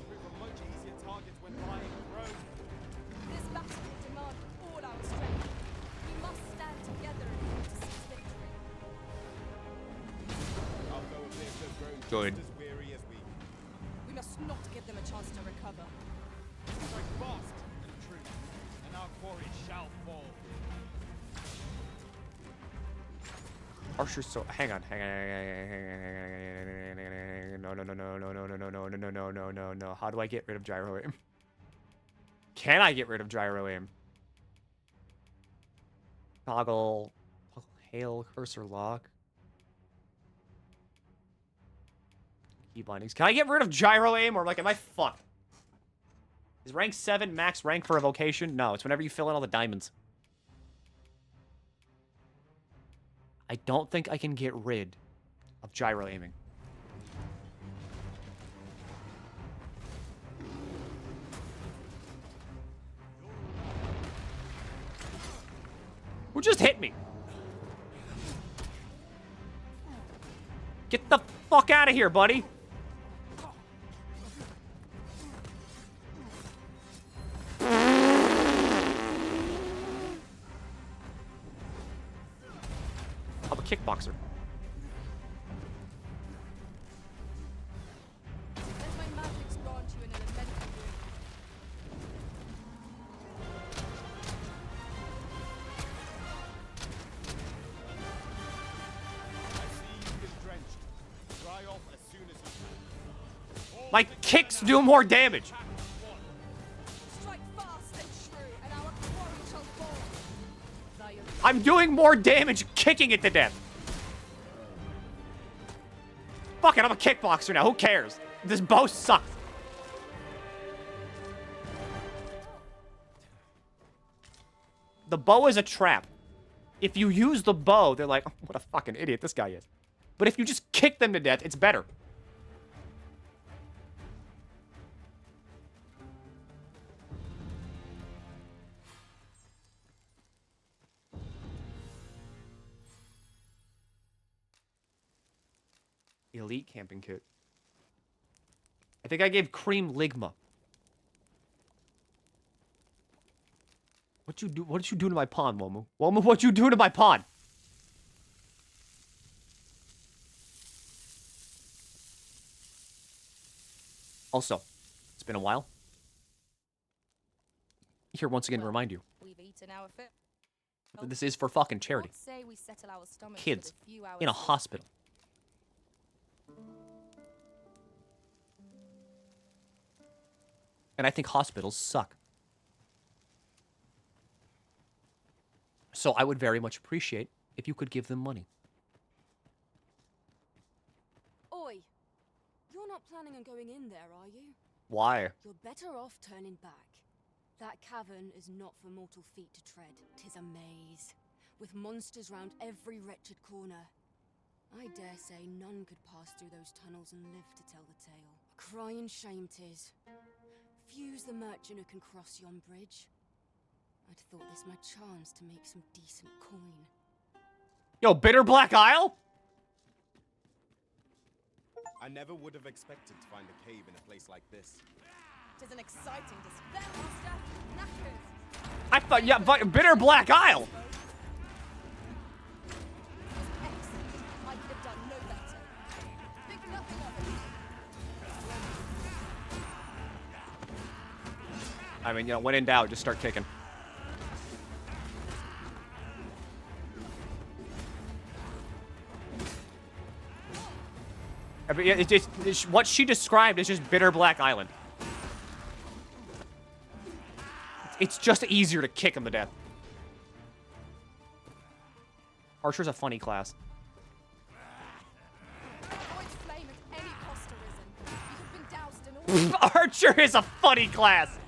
Prove a much easier target when lying prone. This battle will demand all our strength. We must stand together in order to seize victory. Our foe appears to have grown Good. just as weary as we. We must not give them a chance to recover. Strike fast and true, and our quarry shall fall. Archer's so... Hang on. No. How do I get rid of gyro aim? Can I get rid of gyro aim? Toggle hail cursor lock. Key bindings. Can I get rid of gyro aim, or, like, am I fucked? Is rank 7 max rank for a vocation? No, it's whenever you fill in all the diamonds. I don't think I can get rid of gyro aiming. Who just hit me? Get the fuck out of here, buddy. I'm a kickboxer. Let my magics grant you an elemental wound. I see you get drenched. Dry off as soon as you can. My kicks do more damage. Strike fast and true, and our quarry shall fall. Thy I'm doing more damage kicking it to death. Fuck it, I'm a kickboxer now. Who cares? This bow sucks. The bow is a trap. If you use the bow, they're like, oh, what a fucking idiot this guy is. But if you just kick them to death, it's better. Elite camping kit. I think I gave Cream Ligma. What did you do to my pawn, Womu? Womu, what'd you do to my pawn? Also, it's been a while. Here, once again, to remind you. We've eaten our fill. That this is for fucking charity. What say we settle our stomachs Kids with a few hours in a sleep? hospital. And I think hospitals suck. So I would very much appreciate if you could give them money. Oi, you're not planning on going in there, are you? Why? You're better off turning back. That cavern is not for mortal feet to tread. 'Tis a maze, with monsters round every wretched corner. I dare say none could pass through those tunnels and live to tell the tale. A crying shame 'tis. Few's the merchant who can cross yon bridge. I'd thought this my chance to make some decent coin. Yo, Bitter Black Isle? I never would have expected to find a cave in a place like this. 'Tis an exciting display, master. Knackers. I thought, yeah, but Bitter Black Isle. Excellent. I could have done no better. Think nothing of it. I mean, you know, when in doubt, just start kicking. I mean, it's what she described is just Bitter Black Island. It's just easier to kick him to death. Archer's a funny class. Avoid flame at any cost arisen. You have been doused in all. Archer is a funny class.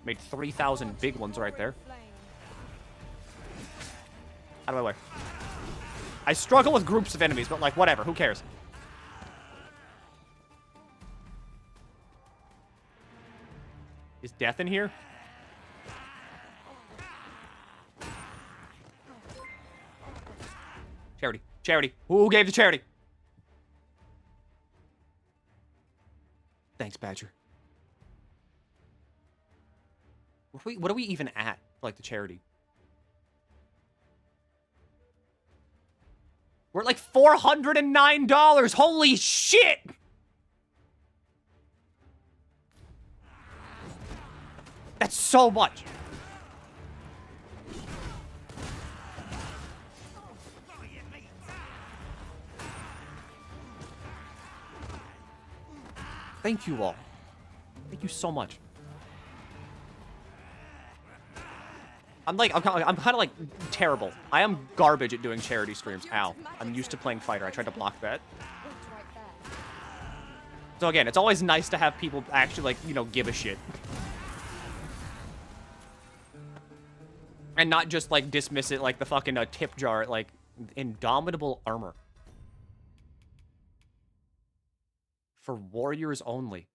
Made 3,000 big ones right there. Out of my way. I struggle with groups of enemies, but like, whatever. Who cares? Is death in here? Charity. Charity. Who gave the charity? Thanks, Badger. What are we even at, like, the charity? We're at like $409. Holy shit! That's so much. Thank you all. Thank you so much. I'm kind of like terrible. I am garbage at doing charity streams. Ow. I'm used to playing fighter. I tried to block that. So again, it's always nice to have people actually, like, you know, give a shit. And not just, like, dismiss it like the fucking tip jar, like, indomitable armor. For warriors only.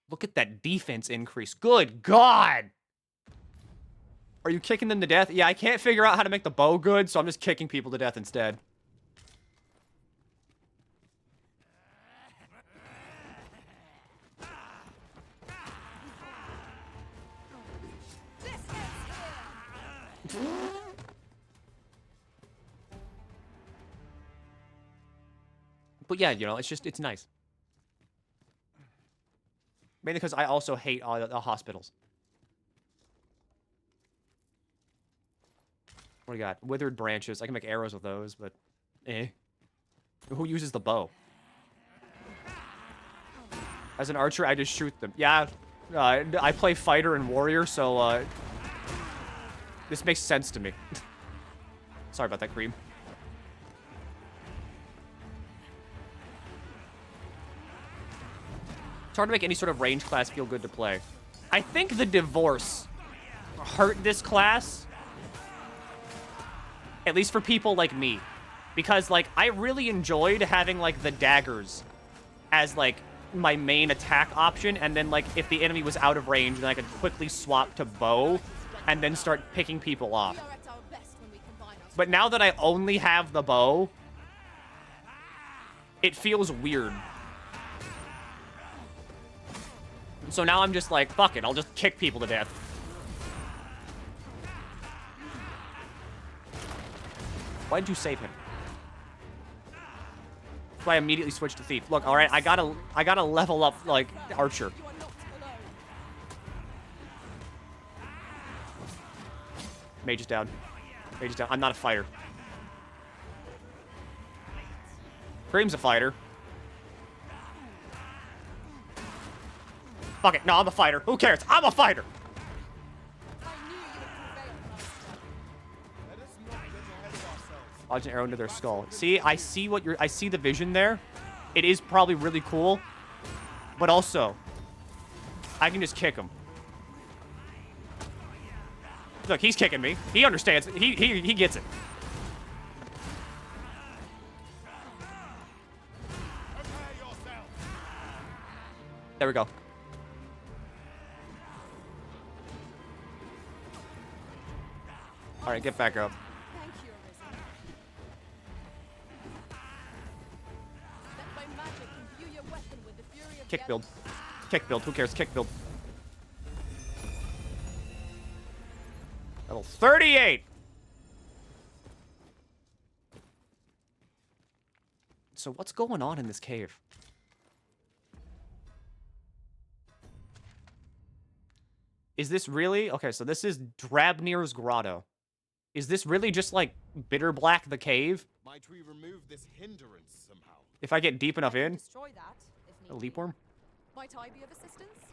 Look at that defense increase. Good God! Are you kicking them to death? Yeah, I can't figure out how to make the bow good, so I'm just kicking people to death instead. But yeah, you know, it's nice. Mainly because I also hate the hospitals. What do you got? Withered branches. I can make arrows with those, but eh. Who uses the bow? As an archer, I just shoot them. Yeah, I play fighter and warrior, so this makes sense to me. Sorry about that, Cream. It's hard to make any sort of range class feel good to play. I think the divorce hurt this class. At least for people like me. Because, like, I really enjoyed having, like, the daggers as, like, my main attack option. And then, like, if the enemy was out of range, then I could quickly swap to bow and then start picking people off. But now that I only have the bow, it feels weird. So now I'm just like, fuck it, I'll just kick people to death. Why did you save him? That's why I immediately switched to Thief. Look, alright, I gotta level up, like, Archer. Mage is down. Mage is down. I'm not a fighter. Cream's a fighter. Fuck it. No, I'm a fighter. Who cares? I'm a fighter. Lodge an arrow into their skull. See, I see what you're. I see the vision there. It is probably really cool, but also, I can just kick him. Look, he's kicking me. He understands. He gets it. There we go. All right, get back up. Kick build. Kick build. Who cares? Kick build. Level 38. So what's going on in this cave? Is this really? Okay, so this is Drabnir's Grotto. Is this really just like Bitter Black the cave? Might we remove this hindrance somehow? If I get deep enough in? Destroy that, if A need leap worm? Might I be of assistance?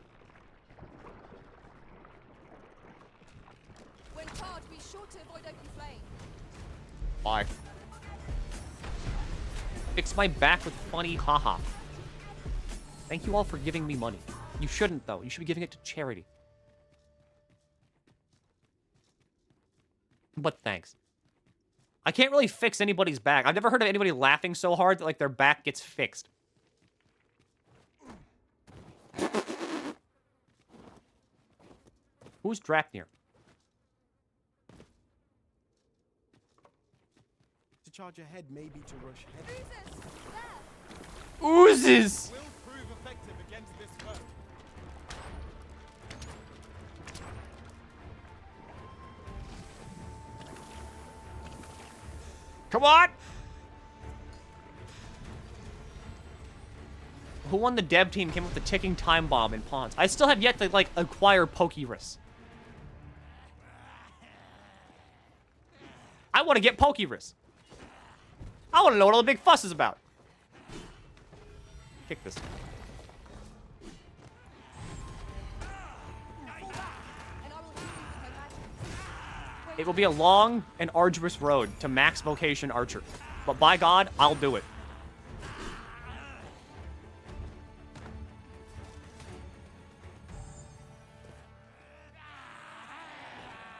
When charged, be sure to avoid open flame. Why? Fix my back with funny haha. Thank you all for giving me money. You shouldn't, though. You should be giving it to charity. But thanks. I can't really fix anybody's back. I've never heard of anybody laughing so hard that, like, their back gets fixed. Who's Drapnir? To charge ahead, maybe to rush heavy. Oozes! Will prove effective against this foe. Come on! Who won the dev team came up with the ticking time bomb in pawns. I still have yet to, like, acquire Pokerus. I want to get Pokerus. I want to know what all the big fuss is about. Kick this. It will be a long and arduous road to max vocation archer. But by God, I'll do it.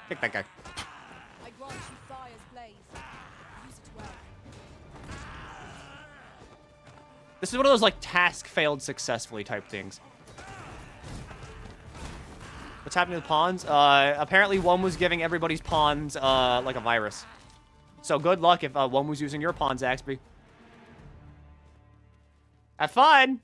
Kick that guy. I grant you fire's blaze. Use it well. This is one of those, like, task failed successfully type things. What's happening with pawns? Apparently one was giving everybody's pawns, like a virus. So good luck if one was using your pawns, Axby. Have fun!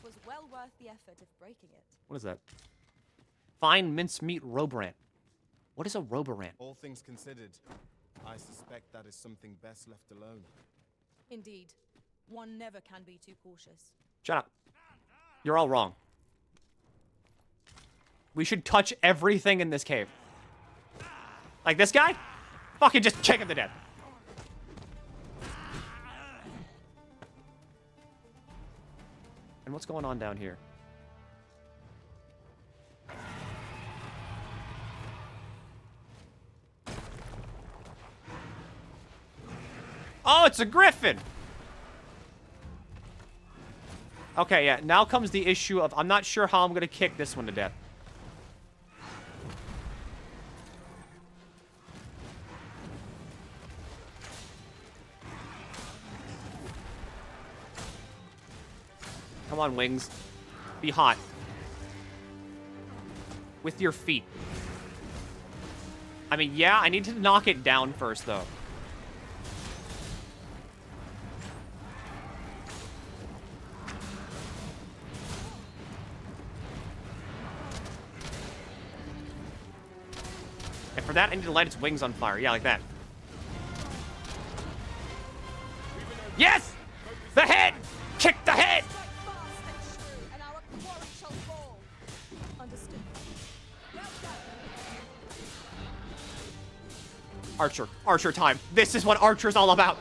Was well worth the effort of breaking it. What is that? Fine mincemeat robrant. What is a roborant? All things considered, I suspect that is something best left alone. Indeed. One never can be too cautious. Shut up. You're all wrong. We should touch everything in this cave. Like this guy? Fucking just kick him to death. And what's going on down here? It's a griffin! Okay, yeah, now comes the issue of I'm not sure how I'm gonna kick this one to death. Come on, wings. Be hot. With your feet. I mean, yeah, I need to knock it down first, though. And for that, I need to light its wings on fire. Yeah, like that. Yes! The head! Kick the head! Archer. Archer time. This is what Archer's all about.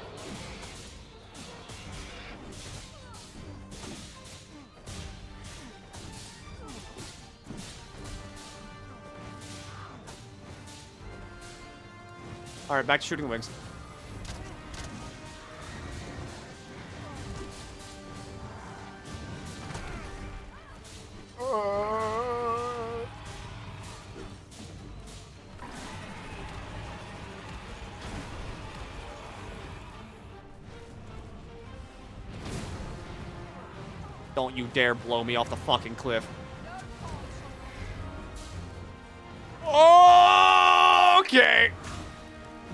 Alright, back to shooting wings. Don't you dare blow me off the fucking cliff. Okay.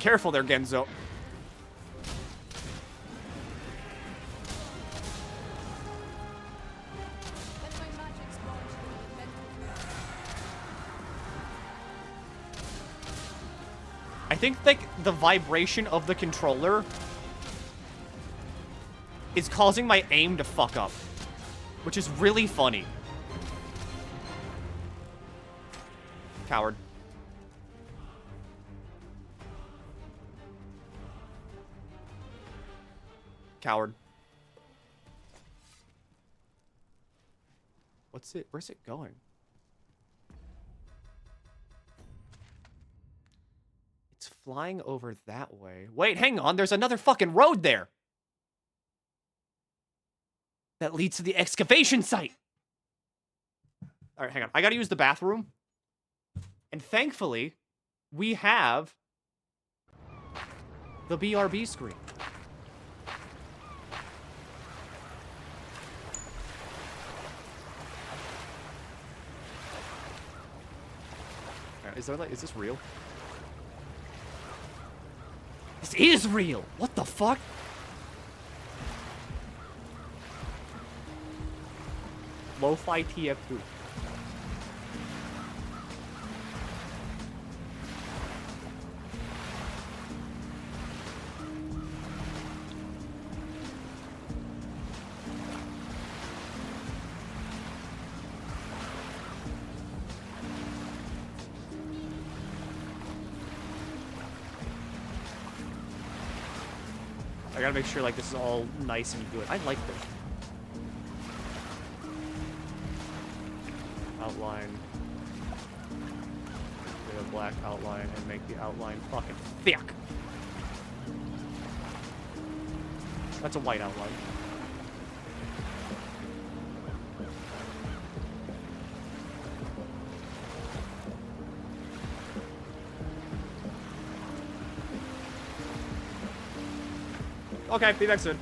Careful there, Genzo. I think, like, the vibration of the controller is causing my aim to fuck up, which is really funny. Coward. Coward. What's it? Where's it going? It's flying over that way. Wait, hang on. There's another fucking road there. That leads to the excavation site. All right, hang on. I gotta use the bathroom. And thankfully, we have the BRB screen. Is this real? This is real! What the fuck? Lo-fi TF2. I gotta make sure, like, this is all nice and good. I like this. Outline. Get a black outline and make the outline fucking thick. That's a white outline. Okay, be back soon.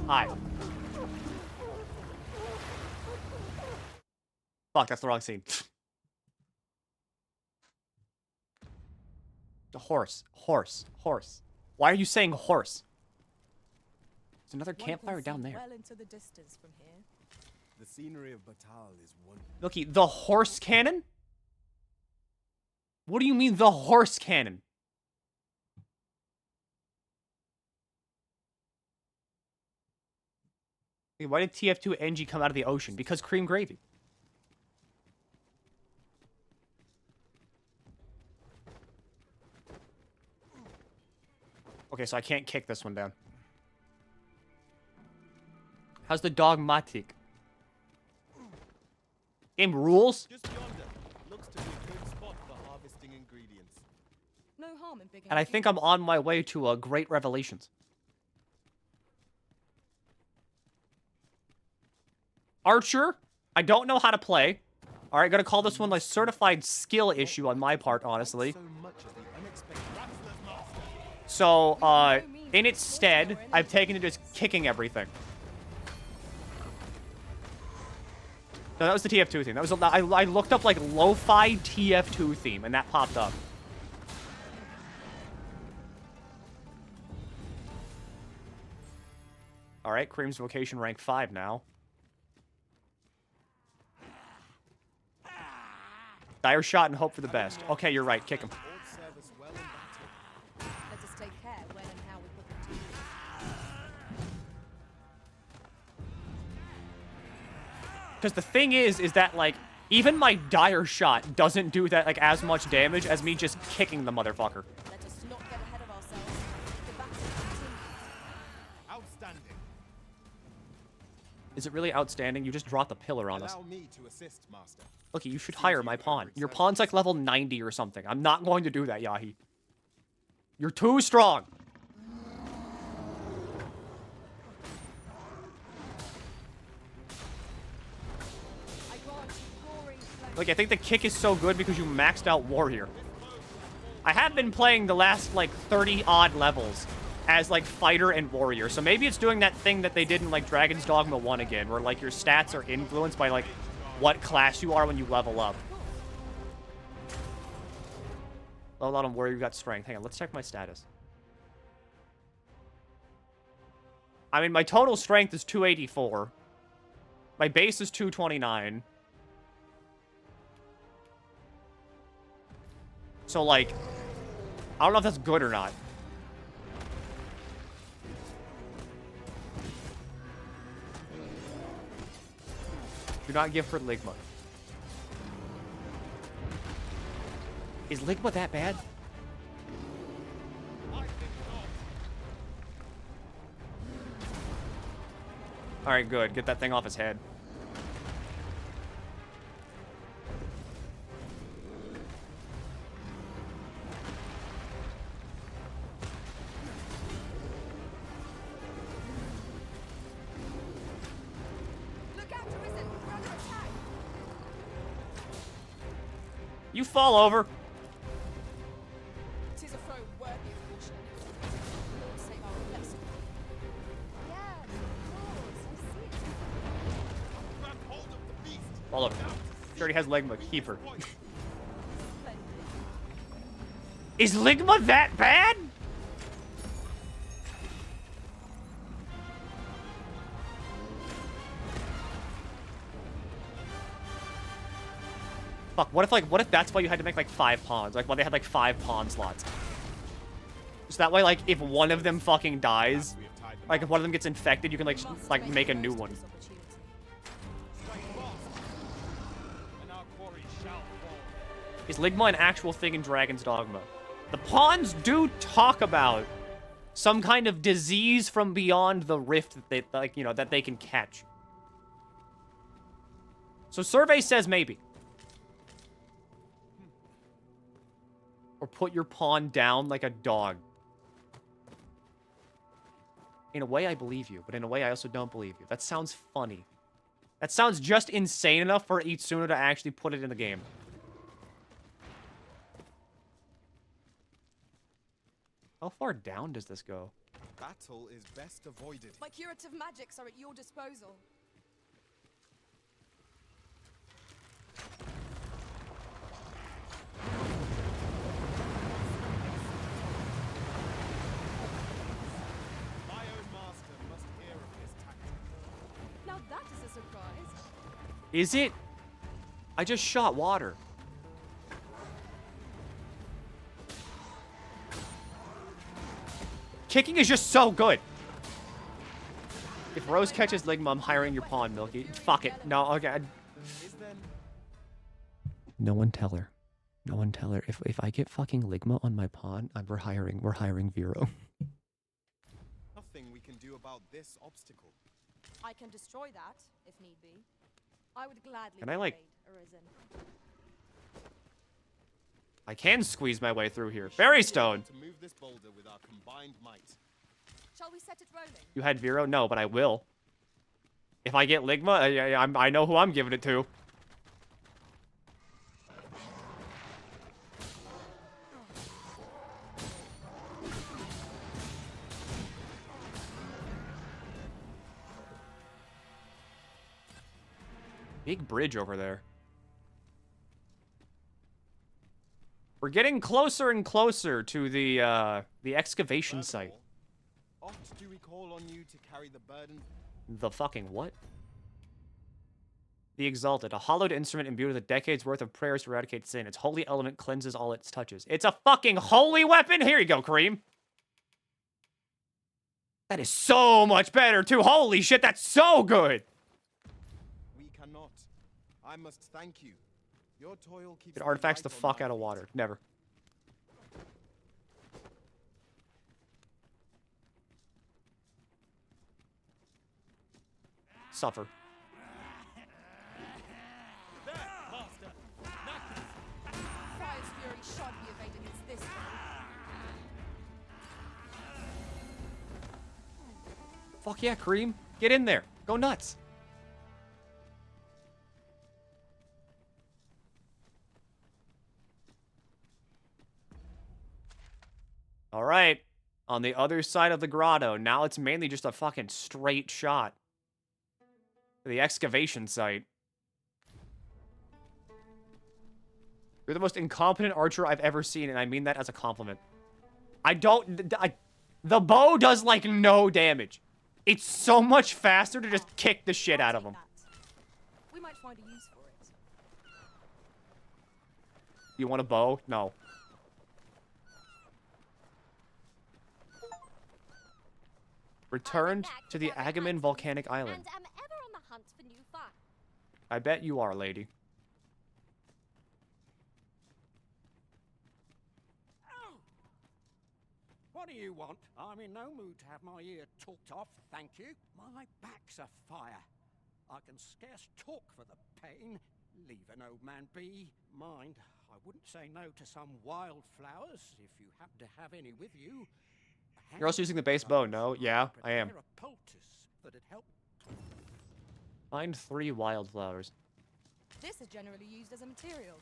Hi. Fuck, that's the wrong scene. The horse. Horse. Horse. Why are you saying horse? There's another campfire down there. Well into the distance from here. The scenery of Batal is wonderful. Milky, the horse cannon? What do you mean, the horse cannon? Hey, why did TF2 NG come out of the ocean? Because cream gravy. Okay, so I can't kick this one down. How's the dogmatic? Game rules? Just yonder. Looks to be a good spot for harvesting ingredients. No harm in big. And I think I'm on my way to great revelations. Archer, I don't know how to play. All right, gonna call this one a certified skill issue on my part, honestly. So, in its stead, I've taken to just kicking everything. No, that was the TF2 theme. That was I looked up like lo-fi TF2 theme, and that popped up. All right, Cream's vocation rank 5 now. Dire shot and hope for the best. Okay, you're right. Kick him. Let us take care when and how we put them to use. Because the thing is that, like, even my dire shot doesn't do that, like, as much damage as me just kicking the motherfucker. Let us not get ahead of ourselves. The battle continues. Outstanding. Is it really outstanding? You just dropped the pillar on us. Allow me to assist, Master. Okay, you should hire my pawn. Your pawn's like level 90 or something. I'm not going to do that, Yahi. You're too strong. Like, I think the kick is so good because you maxed out Warrior. I have been playing the last, like, 30-odd levels as, like, Fighter and Warrior. So maybe it's doing that thing that they did in, like, Dragon's Dogma 1 again, where, like, your stats are influenced by, like, what class you are when you level up. Level out on Warrior, you got Strength. Hang on, let's check my status. I mean, my total Strength is 284. My base is 229. So, like, I don't know if that's good or not. Do not give her Ligma. Is Ligma that bad? Alright, good. Get that thing off his head. You fall over. Tis a foe worthy of caution. Lord save our blessing. Yeah, of course. I see it. Grab hold of the beast. Fall over. She already has Ligma. Keep her. Is Ligma that bad? Fuck, what if that's why you had to make, like, 5 pawns? Like, why they had, like, 5 pawn slots? So that way, like, if one of them fucking dies, like, if one of them gets infected, you can, like, make a new one. Is Ligma an actual thing in Dragon's Dogma? The pawns do talk about some kind of disease from beyond the rift that they, like, you know, that they can catch. So survey says maybe. Or put your pawn down like a dog. In a way, I believe you, but in a way, I also don't believe you. That sounds funny. That sounds just insane enough for Itsuna to actually put it in the game. How far down does this go? Battle is best avoided. My curative magics are at your disposal. My own master must hear of his tactics. Now that is a surprise. Is it? I just shot water. Kicking is just so good. If Rose catches Ligma, I'm hiring your pawn, Milky. Fuck it. No, okay. No one tell her. No one tell her. If I get fucking Ligma on my pawn, we're hiring Vero. Nothing we can do about this obstacle. I can destroy that, if need be. I would gladly Can I, like- trade Arisen. I can squeeze my way through here. Fairy Stone! To move this boulder with our combined might. Shall we set it rolling? You had Vero? No, but I will. If I get Ligma, I know who I'm giving it to. Big bridge over there. We're getting closer and closer to the excavation site. Oft do we call on you to carry the burden. The fucking what? The Exalted, a hollowed instrument imbued with a decade's worth of prayers to eradicate sin. Its holy element cleanses all it touches. It's a fucking holy weapon? Here you go, Kareem. That is so much better, too. Holy shit, that's so good. We cannot. I must thank you. Your toil keeps It artifacts the light on fuck my out of feet. water. Never. Suffer. Fire's fury shan't be evaded against this one. Fuck yeah, Kareem. Get in there. Go nuts. All right. On the other side of the grotto, now it's mainly just a fucking straight shot. The excavation site. You're the most incompetent archer I've ever seen, and I mean that as a compliment. The bow does, like, no damage. It's so much faster to just kick the shit out of them. We might find a use for it. You want a bow? No. Returned to the Agamemnon volcanic island. And am ever on the hunt for new fun. I bet you are, lady. What do you want? I'm in no mood to have my ear talked off, thank you. My back's afire. I can scarce talk for the pain. Leave an old man be. Mind, I wouldn't say no to some wildflowers if you happen to have any with you. You're also using the base bow, no? Yeah, I am. Prepare a poultice that'd help. Find 3 wildflowers. This is generally used as a material.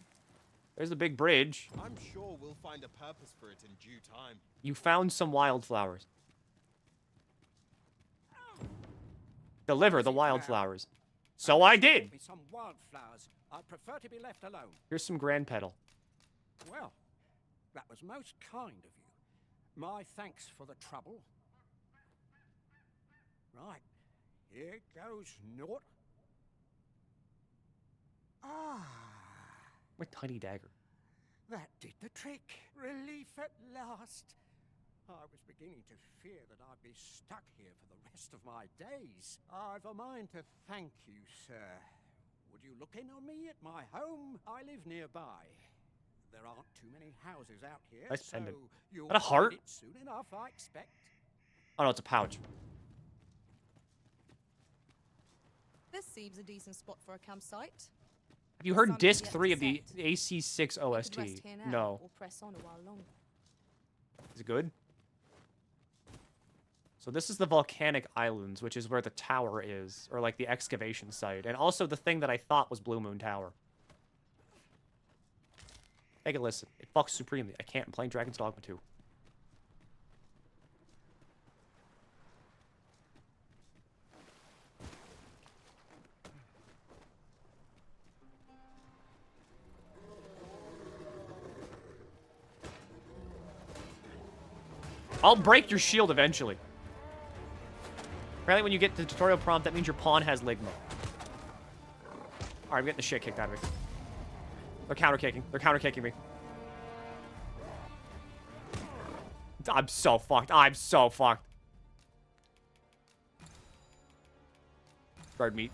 There's a big bridge. I'm sure we'll find a purpose for it in due time. You found some wildflowers. Deliver the wildflowers. So I did. Me some wildflowers. I'd prefer to be left alone. Here's some grand petal. Well, that was most kind of you. My thanks for the trouble. Right, here goes naught. Ah, My tiny dagger. that did the trick. Relief at last. I was beginning to fear that I'd be stuck here for the rest of my days. I've a mind to thank you, sir. Would you look in on me at my home? I live nearby. There aren't too many houses out here, Nice so pendant. you'll That a heart? find it soon enough, I expect. Oh no, it's a pouch. This seems a decent spot for a campsite. Have you heard Some disc yet 3 of the set. AC6 OST? Could rest here now, No. or press on a while longer. Is it good? So this is the volcanic islands, which is where the tower is, or like the excavation site, and also the thing that I thought was Blue Moon Tower. Take a listen. It fucks supremely. I can't. I'm playing Dragon's Dogma 2. I'll break your shield eventually. Apparently when you get the tutorial prompt, that means your pawn has Ligma. Alright, I'm getting the shit kicked out of me. They're counter-kicking. They're counter-kicking me. I'm so fucked. I'm so fucked. Guard meat.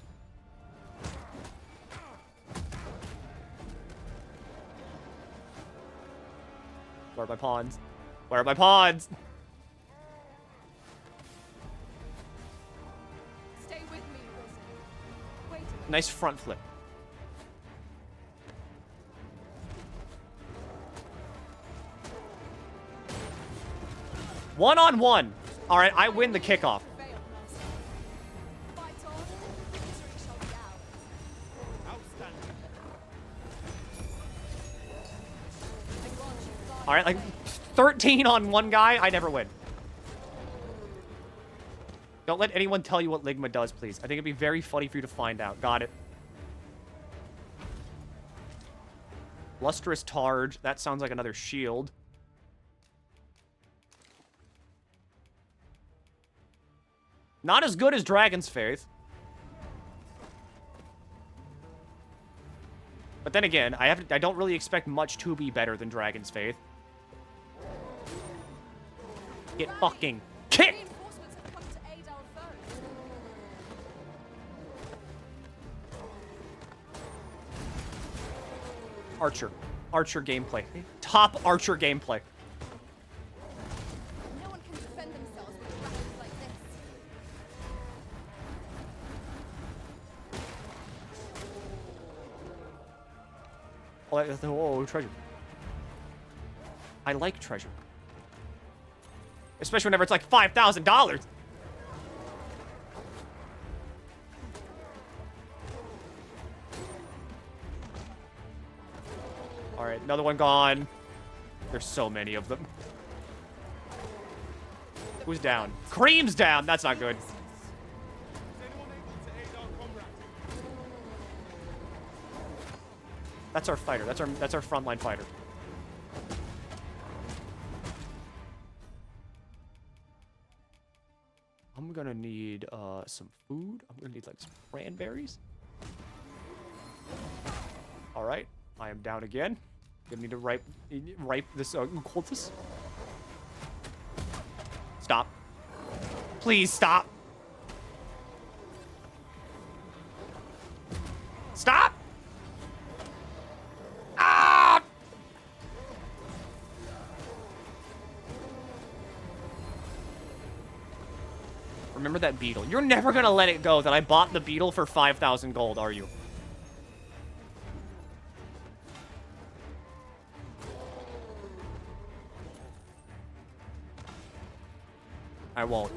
Where are my pawns? Where are my pawns? Stay with me, Wilson. Wait a minute. Nice front flip. One-on-one. All right, I win the kickoff. Fight on. Victory shall be ours. Outstanding. I grant you God. All right, like 13 on one guy, I never win. Don't let anyone tell you what Ligma does, please. I think it'd be very funny for you to find out. Got it. Lustrous Targe. That sounds like another shield. Not as good as Dragon's Faith. But then again, I don't really expect much to be better than Dragon's Faith. Get fucking kicked! Reinforcements have come to aid our foes. Archer. Archer gameplay. Top Archer gameplay. No one can defend themselves with weapons like this. Oh, treasure. I like treasure. Especially whenever it's like $5,000. All right, another one gone. There's so many of them. Who's down? Cream's down. That's not good. Is anyone able to aid our comrade? That's our fighter. That's our frontline fighter. I'm gonna need some food. I'm gonna need like some cranberries. All right, I am down again. Gonna need to ripe this cultist. Stop. Please stop. Stop. Ah! Remember that beetle. You're never gonna let it go that I bought the beetle for 5,000 gold, are you? I won't.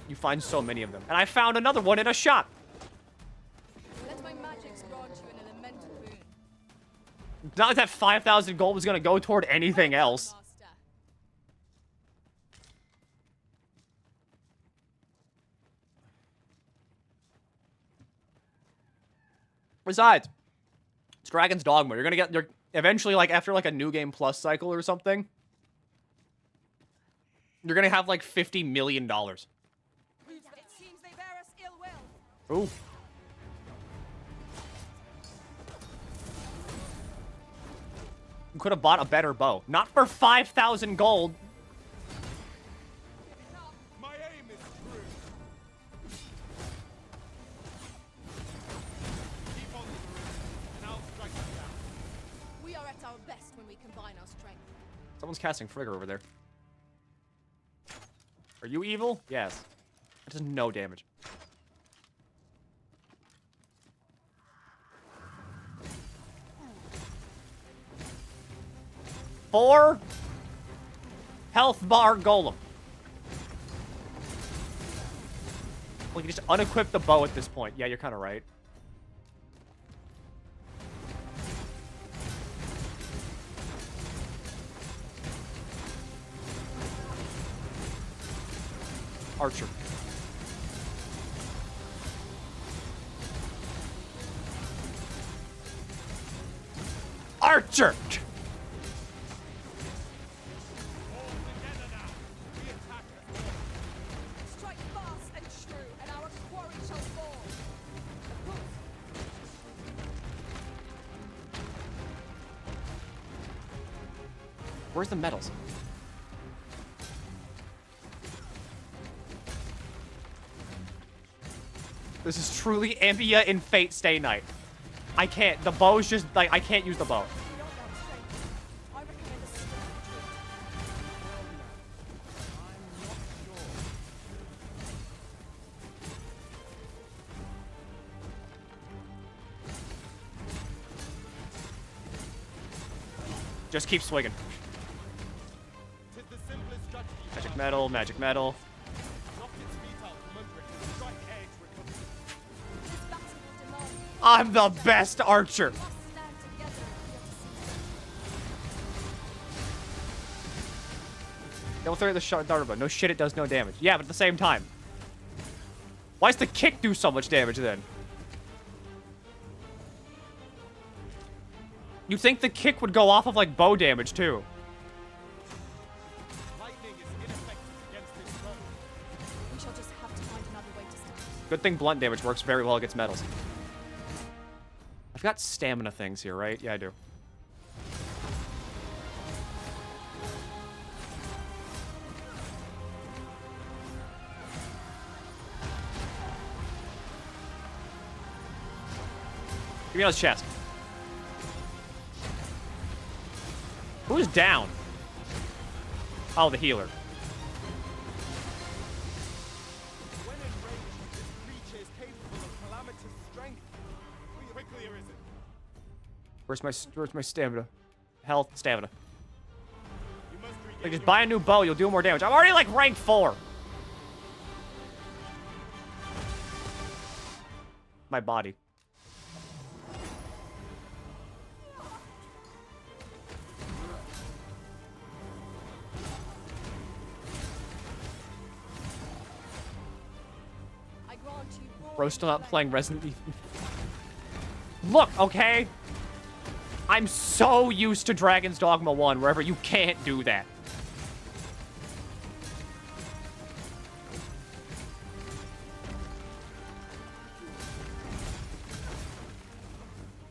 You find so many of them. And I found another one in a shop. Let my magics grant you an elemental boon. Not like that 5,000 gold was gonna go toward anything else. Master. Besides, it's Dragon's Dogma. You're gonna get eventually, like after like a new game plus cycle or something. You're gonna have like $50 million. It seems they bear us ill will. Ooh. You could have bought a better bow. Not for 5,000 gold. My aim is true. Keep on the route, and I'll strike you down. We are at our best when we combine our strength. Someone's casting Frigger over there. Are you evil? Yes. That does no damage. Four health bar golem. Well, you can just unequip the bow at this point. Yeah, you're kind of right. Archer. Archer! All together now. We attack Where's the medals? This is truly Ambia in Fate Stay Night. I can't. The bow's just like I can't use the bow. Just keep swinging. Magic metal, magic metal. I'm the best archer. Don't throw the shot dart, no shit, it does no damage. Yeah, but at the same time. Why does the kick do so much damage then? You'd think the kick would go off of like bow damage too. Lightning is ineffective against this foe. We shall just have to find another way to start. Good thing blunt damage works very well against metals. I've got stamina things here, right? Yeah, I do. Give me another chest. Who's down? Oh, the healer. When enraged, this creature is capable of calamitous strength. Quickly arisen. Where's my stamina? Health, stamina. You must regain Like, just buy a new bow, you'll do more damage. I'm already like rank 4. My body. Bro's still not playing Resident Evil. Look, okay? I'm so used to Dragon's Dogma 1, wherever you can't do that.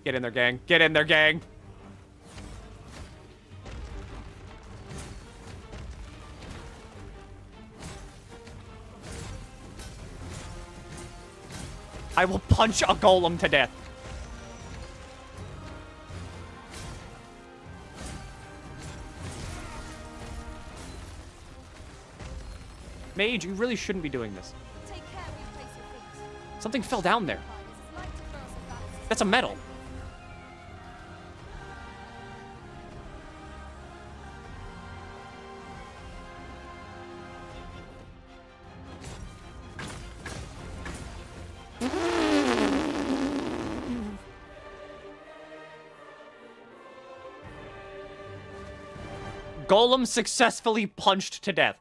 Get in there, gang. Get in there, gang. I will punch a golem to death. Mage, you really shouldn't be doing this. Take care where you place your feet. Something fell down there. That's a medal. Golem successfully punched to death.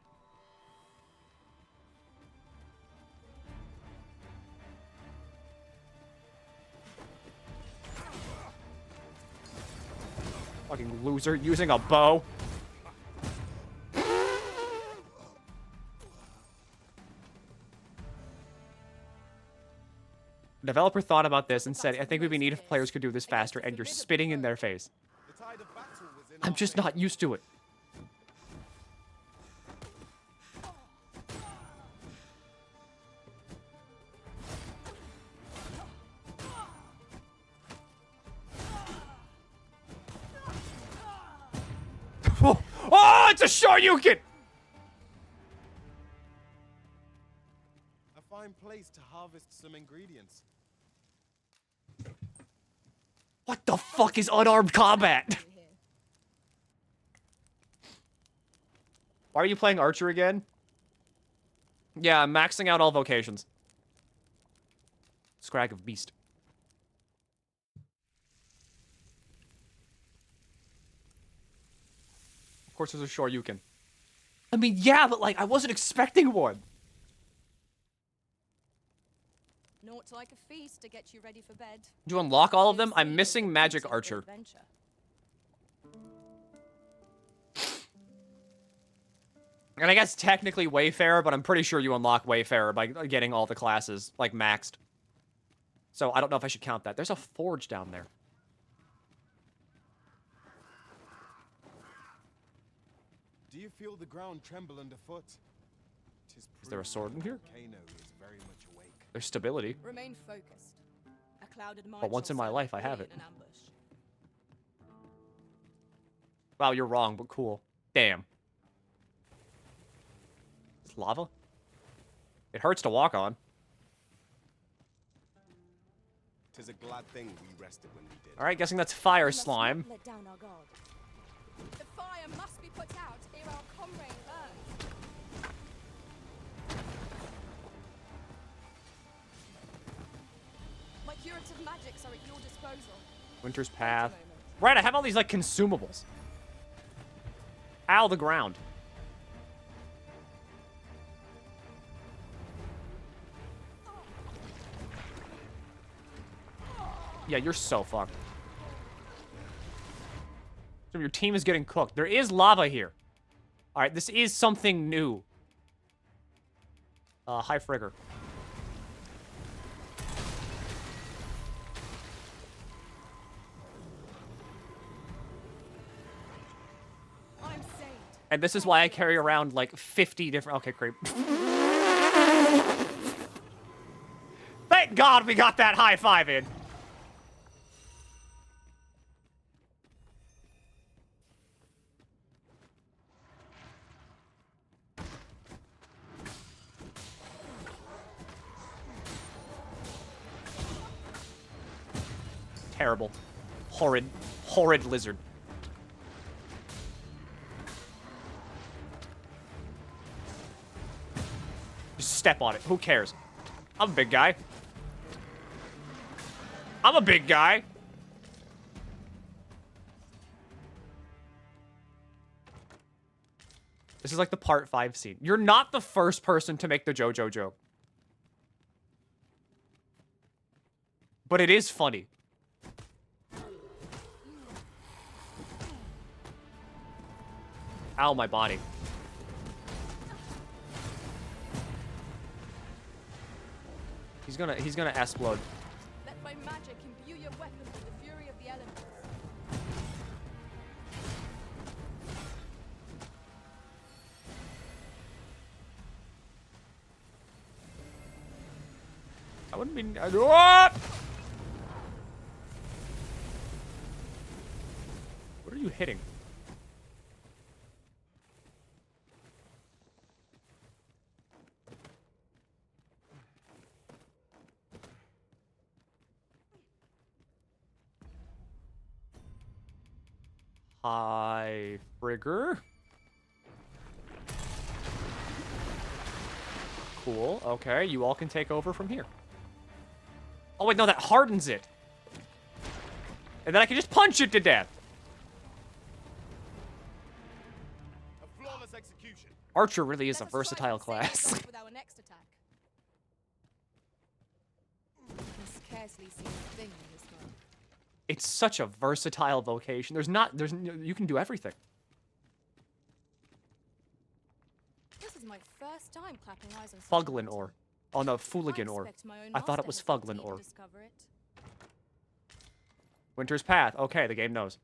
Fucking loser using a bow. The developer thought about this and said, I think it would be neat if players could do this faster, and you're spitting in their face. I'm just not used to it. Oh, it's a Shoryuken! A fine place to harvest some ingredients. What the fuck is unarmed combat? Why are you playing Archer again? Yeah, I'm maxing out all vocations. Scrag of Beast. Of course there's a Shoryuken. I mean, yeah, but like, I wasn't expecting one. Naught like a feast to get you ready for bed. Did you unlock all of them? I'm missing Magic Archer. And I guess technically Wayfarer, but I'm pretty sure you unlock Wayfarer by getting all the classes, like, maxed. So I don't know if I should count that. There's a forge down there. Do you feel the ground tremble underfoot? Is there a sword in here? Volcano is very much awake. There's stability. Remain focused. A clouded mind But once shall in my stand life, I before have you it. in an ambush. Wow, you're wrong, but cool. Damn. It's lava? It hurts to walk on. 'Tis a glad thing we rested when we did. Alright, guessing that's fire We must not slime. let down our guard. The fire must be put out ere our comrade burns. My curative magics are at your disposal. Winter's Path. Right, I have all these, like, consumables. Ow, the ground. Yeah, you're so fucked. So your team is getting cooked. There is lava here. Alright, this is something new. Hi, Frigger. I'm saved. And this is why I carry around, like, 50 different... Okay, creep. Thank God we got that high five in. Terrible. Horrid, horrid lizard. Just step on it. Who cares? I'm a big guy. I'm a big guy. This is like the part 5 scene. You're not the first person to make the JoJo joke. But it is funny. Ow, my body. He's gonna explode. Let my magic imbue your weapon with the fury of the elements. I wouldn't mean. What are you hitting? Hi, Frigger. Cool. Okay, you all can take over from here. Oh, wait, no, that hardens it. And then I can just punch it to death. A flawless execution. Archer really is a versatile class. With our next attack. I can scarcely see a thing in this one. It's such a versatile vocation. You can do everything. This is my first time clapping eyes on Fuglin ore. Oh no, Fooligan ore. I thought it was Fuglin ore. Winter's Path. Okay, the game knows.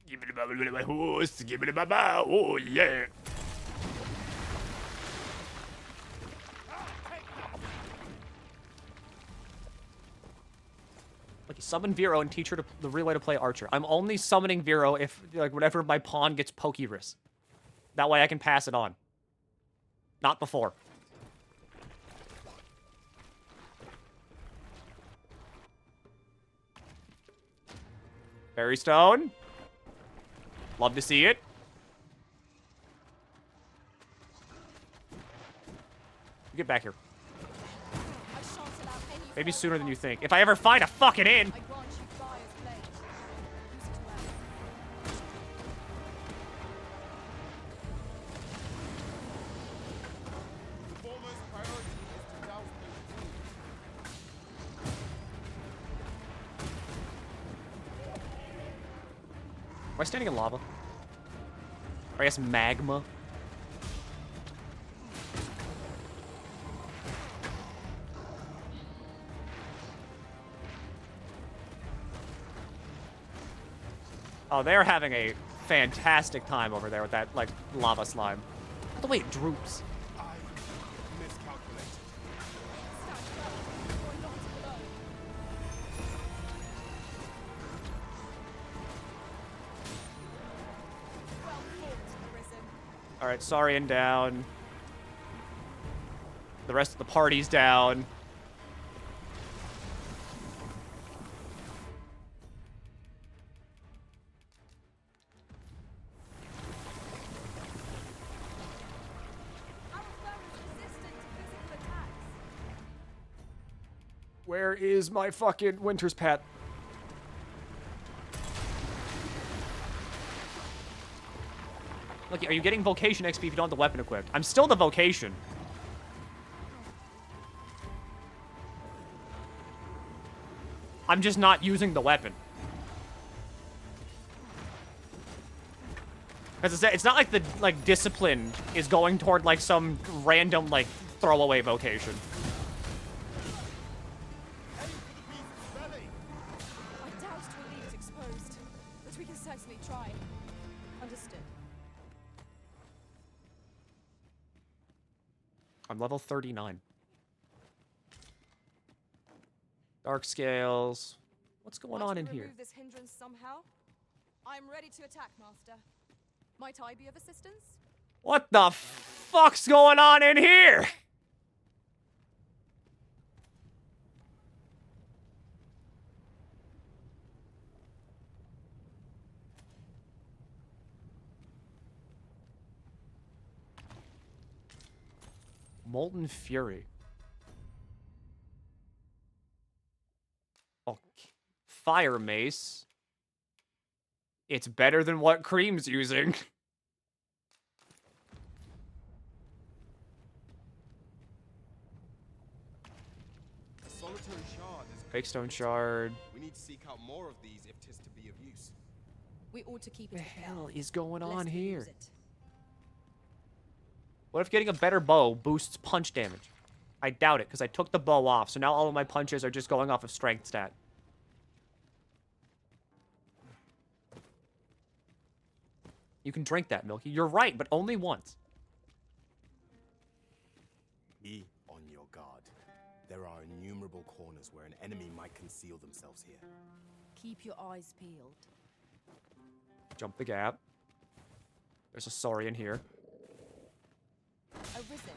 Give it a my horse. Give it a baba. Oh yeah. Like, summon Vero and teach her the real way to play Archer. I'm only summoning Vero if, like, whenever my pawn gets Pokerus. That way I can pass it on. Not before. Fairy Stone. Love to see it. Get back here. Maybe sooner than you think. If I ever find a fucking inn. Am I standing in lava? Or I guess magma? Oh, they're having a fantastic time over there with that, like, lava slime. The way it droops. I miscalculated. Alright, Saurian down. The rest of the party's down. Where is my fucking Winter's Path? Look, are you getting vocation XP if you don't have the weapon equipped? I'm still the vocation. I'm just not using the weapon. Because it's not like the, like, discipline is going toward, like, some random, like, throwaway vocation. I doubt we'll leave it exposed, but we can certainly try. Understood. I'm level 39. Dark scales. What's going on in here? Remove this hindrance somehow? I'm ready to attack, Master. Might I be of assistance? What the fuck's going on in here? Molten Fury. Oh, Fire Mace. It's better than what Cream's using. Solitary shard is Fakestone Shard. We need to seek out more of these if 'tis to be of use. We ought to keep it. What the hell is going on lest we here? lose it. What if getting a better bow boosts punch damage? I doubt it, because I took the bow off, so now all of my punches are just going off of strength stat. You can drink that, Milky. You're right, but only once. Be on your guard. There are innumerable corners where an enemy might conceal themselves here. Keep your eyes peeled. Jump the gap. There's a Saurian here. Arisen.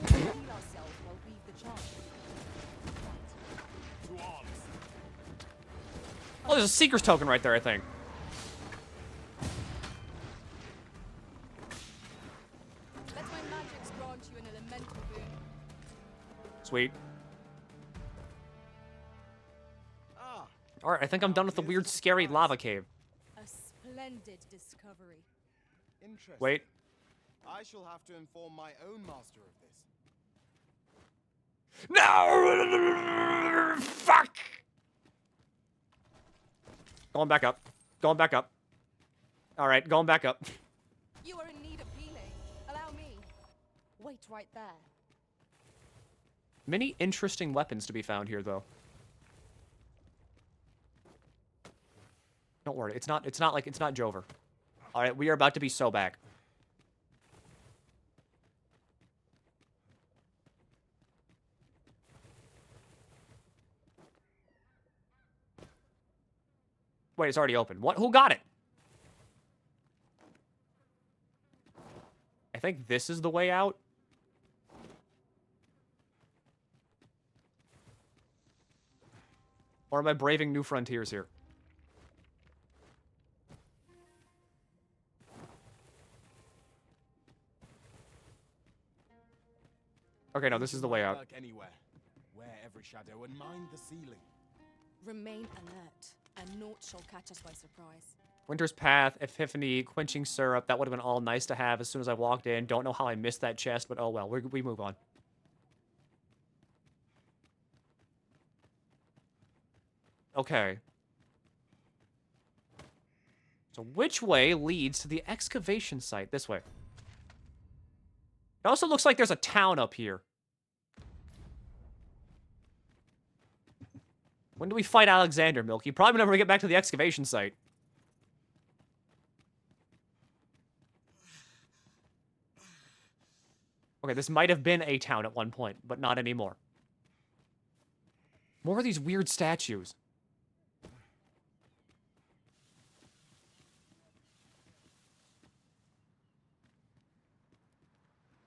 Heal ourselves while weave the charm. To arms. Oh, there's a Seeker's token right there, I think. Let my magics grant you an elemental boon. Sweet. Ah. Alright, I think I'm done with the weird, scary lava cave. A splendid discovery. Interesting. Wait. I shall have to inform my own master of this. No! Fuck! Going back up. Going back up. Alright, going back up. You are in need of healing. Allow me. Wait right there. Many interesting weapons to be found here, though. Don't worry, it's not Jover. Alright, we are about to be so back. Wait, it's already open. What? Who got it? I think this is the way out. Or am I braving new frontiers here? Okay, no, this is the way out. Anywhere. Wear every shadow and mind the ceiling. Remain alert, and naught shall catch us by surprise. Winter's Path, Epiphany, Quenching Syrup. That would have been all nice to have as soon as I walked in. Don't know how I missed that chest, but oh well. We move on. Okay. So which way leads to the excavation site? This way. It also looks like there's a town up here. When do we fight Alexander, Milky? Probably whenever we get back to the excavation site. Okay, this might have been a town at one point, but not anymore. More of these weird statues.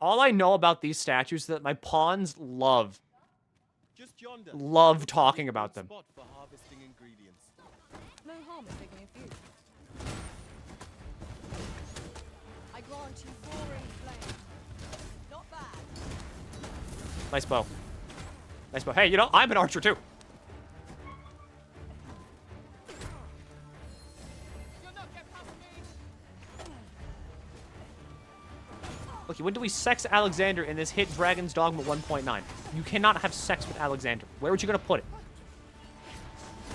All I know about these statues is that my pawns love talking about them. Spot for harvesting ingredients. No harm in taking a few. I grant you roaring flame. Not bad. Nice bow. Nice bow. Hey, you know, I'm an archer too. Okay, when do we sex Alexander in this hit Dragon's Dogma 1.9? You cannot have sex with Alexander. Where would you gonna put it?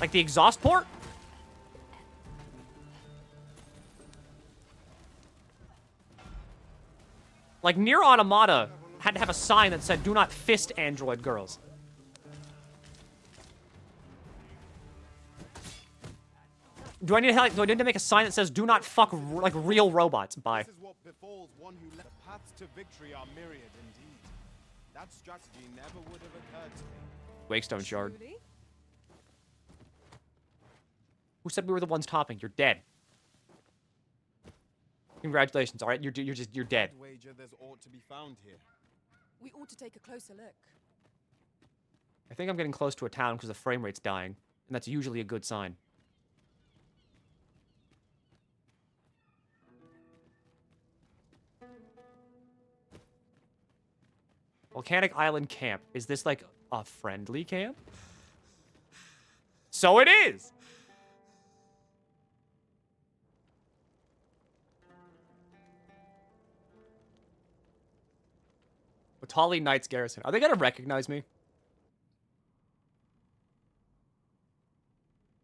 Like the exhaust port? Like Nier Automata had to have a sign that said, "Do not fist android girls." Do I need to make a sign that says, "Do not fuck like real robots"? Bye. This is what befalls one who let the paths to victory are myriad indeed. That strategy never would have occurred to me. Wakestone Shard. Who said we were the ones topping? You're dead. Congratulations. All right, you're dead. I'd wager there's ought to be found here. We ought to take a closer look. I think I'm getting close to a town because the frame rate's dying, and that's usually a good sign. Volcanic Island Camp. Is this like a friendly camp? So it is! Watali Knights Garrison. Are they gonna recognize me?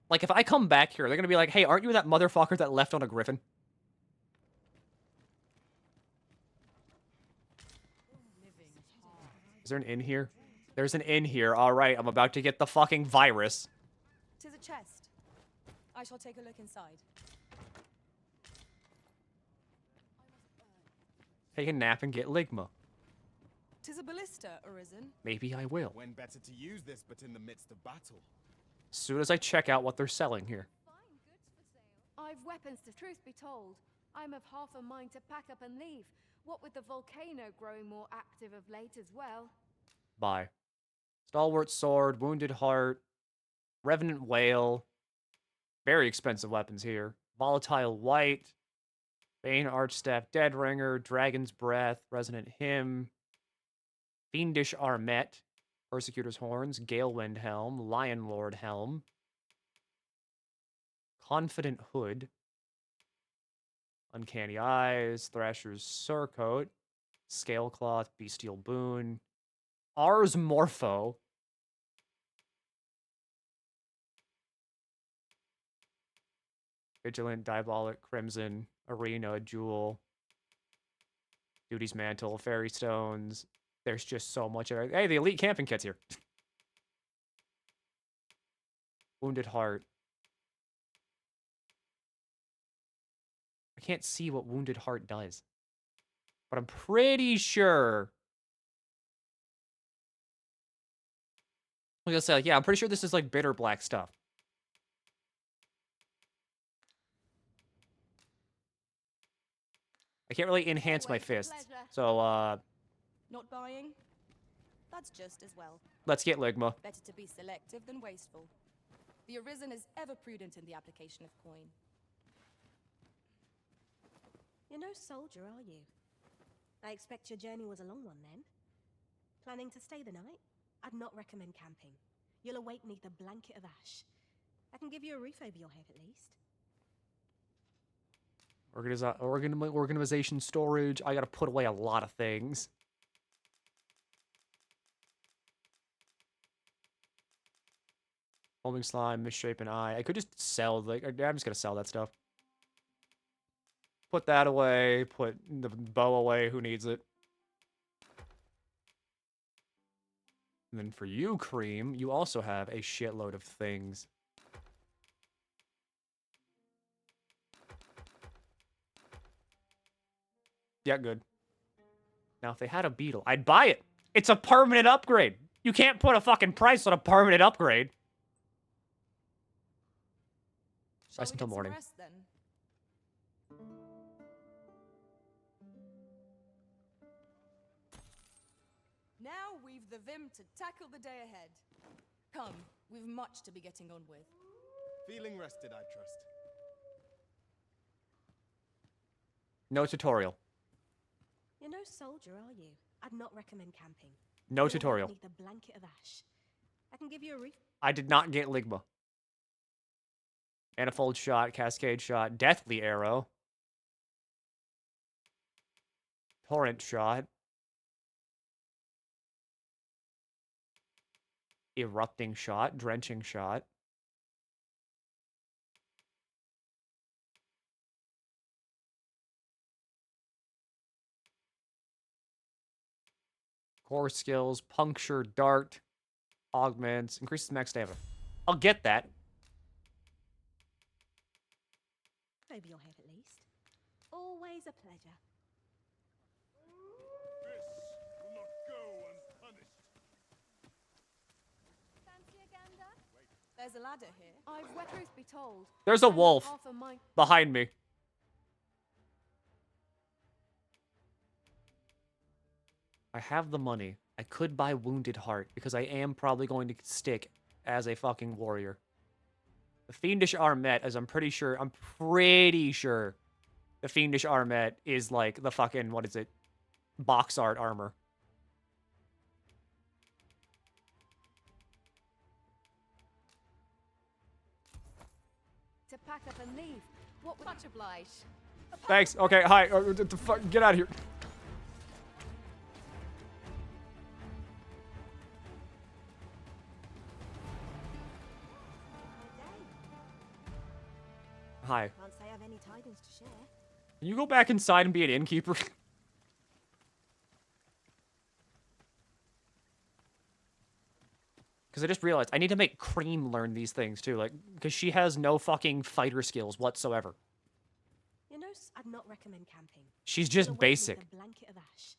Like, if I come back here, they're gonna be like, "Hey, aren't you that motherfucker that left on a griffin?" Is there an inn here? There's an inn here. All right, I'm about to get the fucking virus. 'Tis a chest. I shall take a look inside. Take a nap and get Ligma. 'Tis a ballista, Arisen. Maybe I will. When better to use this but in the midst of battle? As soon as I check out what they're selling here. I've weapons, to truth be told. I'm of half a mind to pack up and leave. What with the volcano growing more active of late as well. Bye. Stalwart Sword, Wounded Heart, Revenant Whale. Very expensive weapons here. Volatile White, Bane Archstaff, Dead Ringer, Dragon's Breath, Resonant Hymn, Fiendish Armet, Persecutor's Horns, Galewind Helm, Lion Lord Helm, Confident Hood, Uncanny Eyes, Thrasher's Surcoat, Scalecloth, Bestial Boon, Ars Morpho, Vigilant, Diabolic, Crimson, Arena, Jewel, Duty's Mantle, Fairy Stones. There's just so much. Hey, the Elite Camping Kit's here. Wounded Heart. I can't see what Wounded Heart does. But I'm pretty sure. I was gonna say, like, yeah, I'm pretty sure this is like bitter black stuff. I can't really enhance my fists. So, Not buying? That's just as well. let's get Ligma. Better to be selective than wasteful. The Arisen is ever prudent in the application of coin. You're no soldier, are you? I expect your journey was a long one then. Planning to stay the night? I'd not recommend camping. You'll awake neath a blanket of ash. I can give you a roof over your head at least. Organization storage. I gotta put away a lot of things. Foaming Slime, Misshapen Eye. I could just sell, like, I'm just gonna sell that stuff. Put that away, put the bow away, who needs it? And then for you, Cream, you also have a shitload of things. Yeah, good. Now, if they had a beetle, I'd buy it. It's a permanent upgrade. You can't put a fucking price on a permanent upgrade. Rest until morning. Rest, then? Now we've the vim to tackle the day ahead. Come, we've much to be getting on with. Feeling rested, I trust. No tutorial. You're no soldier, are you? I'd not recommend camping. No tutorial. Need the blanket of ash. I can give you a reef. I did not get Ligma. Manifold shot, cascade shot, deathly arrow. Torrent shot. Erupting shot, drenching shot. Core skills, puncture, dart, augments, increases max stamina. I'll get that. Over your head, at least. Always a pleasure. This will not go unpunished. Fancy a gander? There's a ladder here. I've truth be told. There's a I'm wolf half a mind- behind me. I have the money. I could buy Wounded Heart because I am probably going to stick as a fucking warrior. The Fiendish Armet, as I'm pretty sure the Fiendish Armet is like the fucking, what is it? Box art armor. To pack up and leave. What would... Much obliged. Thanks. Okay, hi. Get out of here. Hi. Can't say I have any tidings to share. Can you go back inside and be an innkeeper? Because I just realized I need to make Cream learn these things too, like, because she has no fucking fighter skills whatsoever. You know, I'd not recommend camping. She's just You'll wake me basic. with a blanket of ash.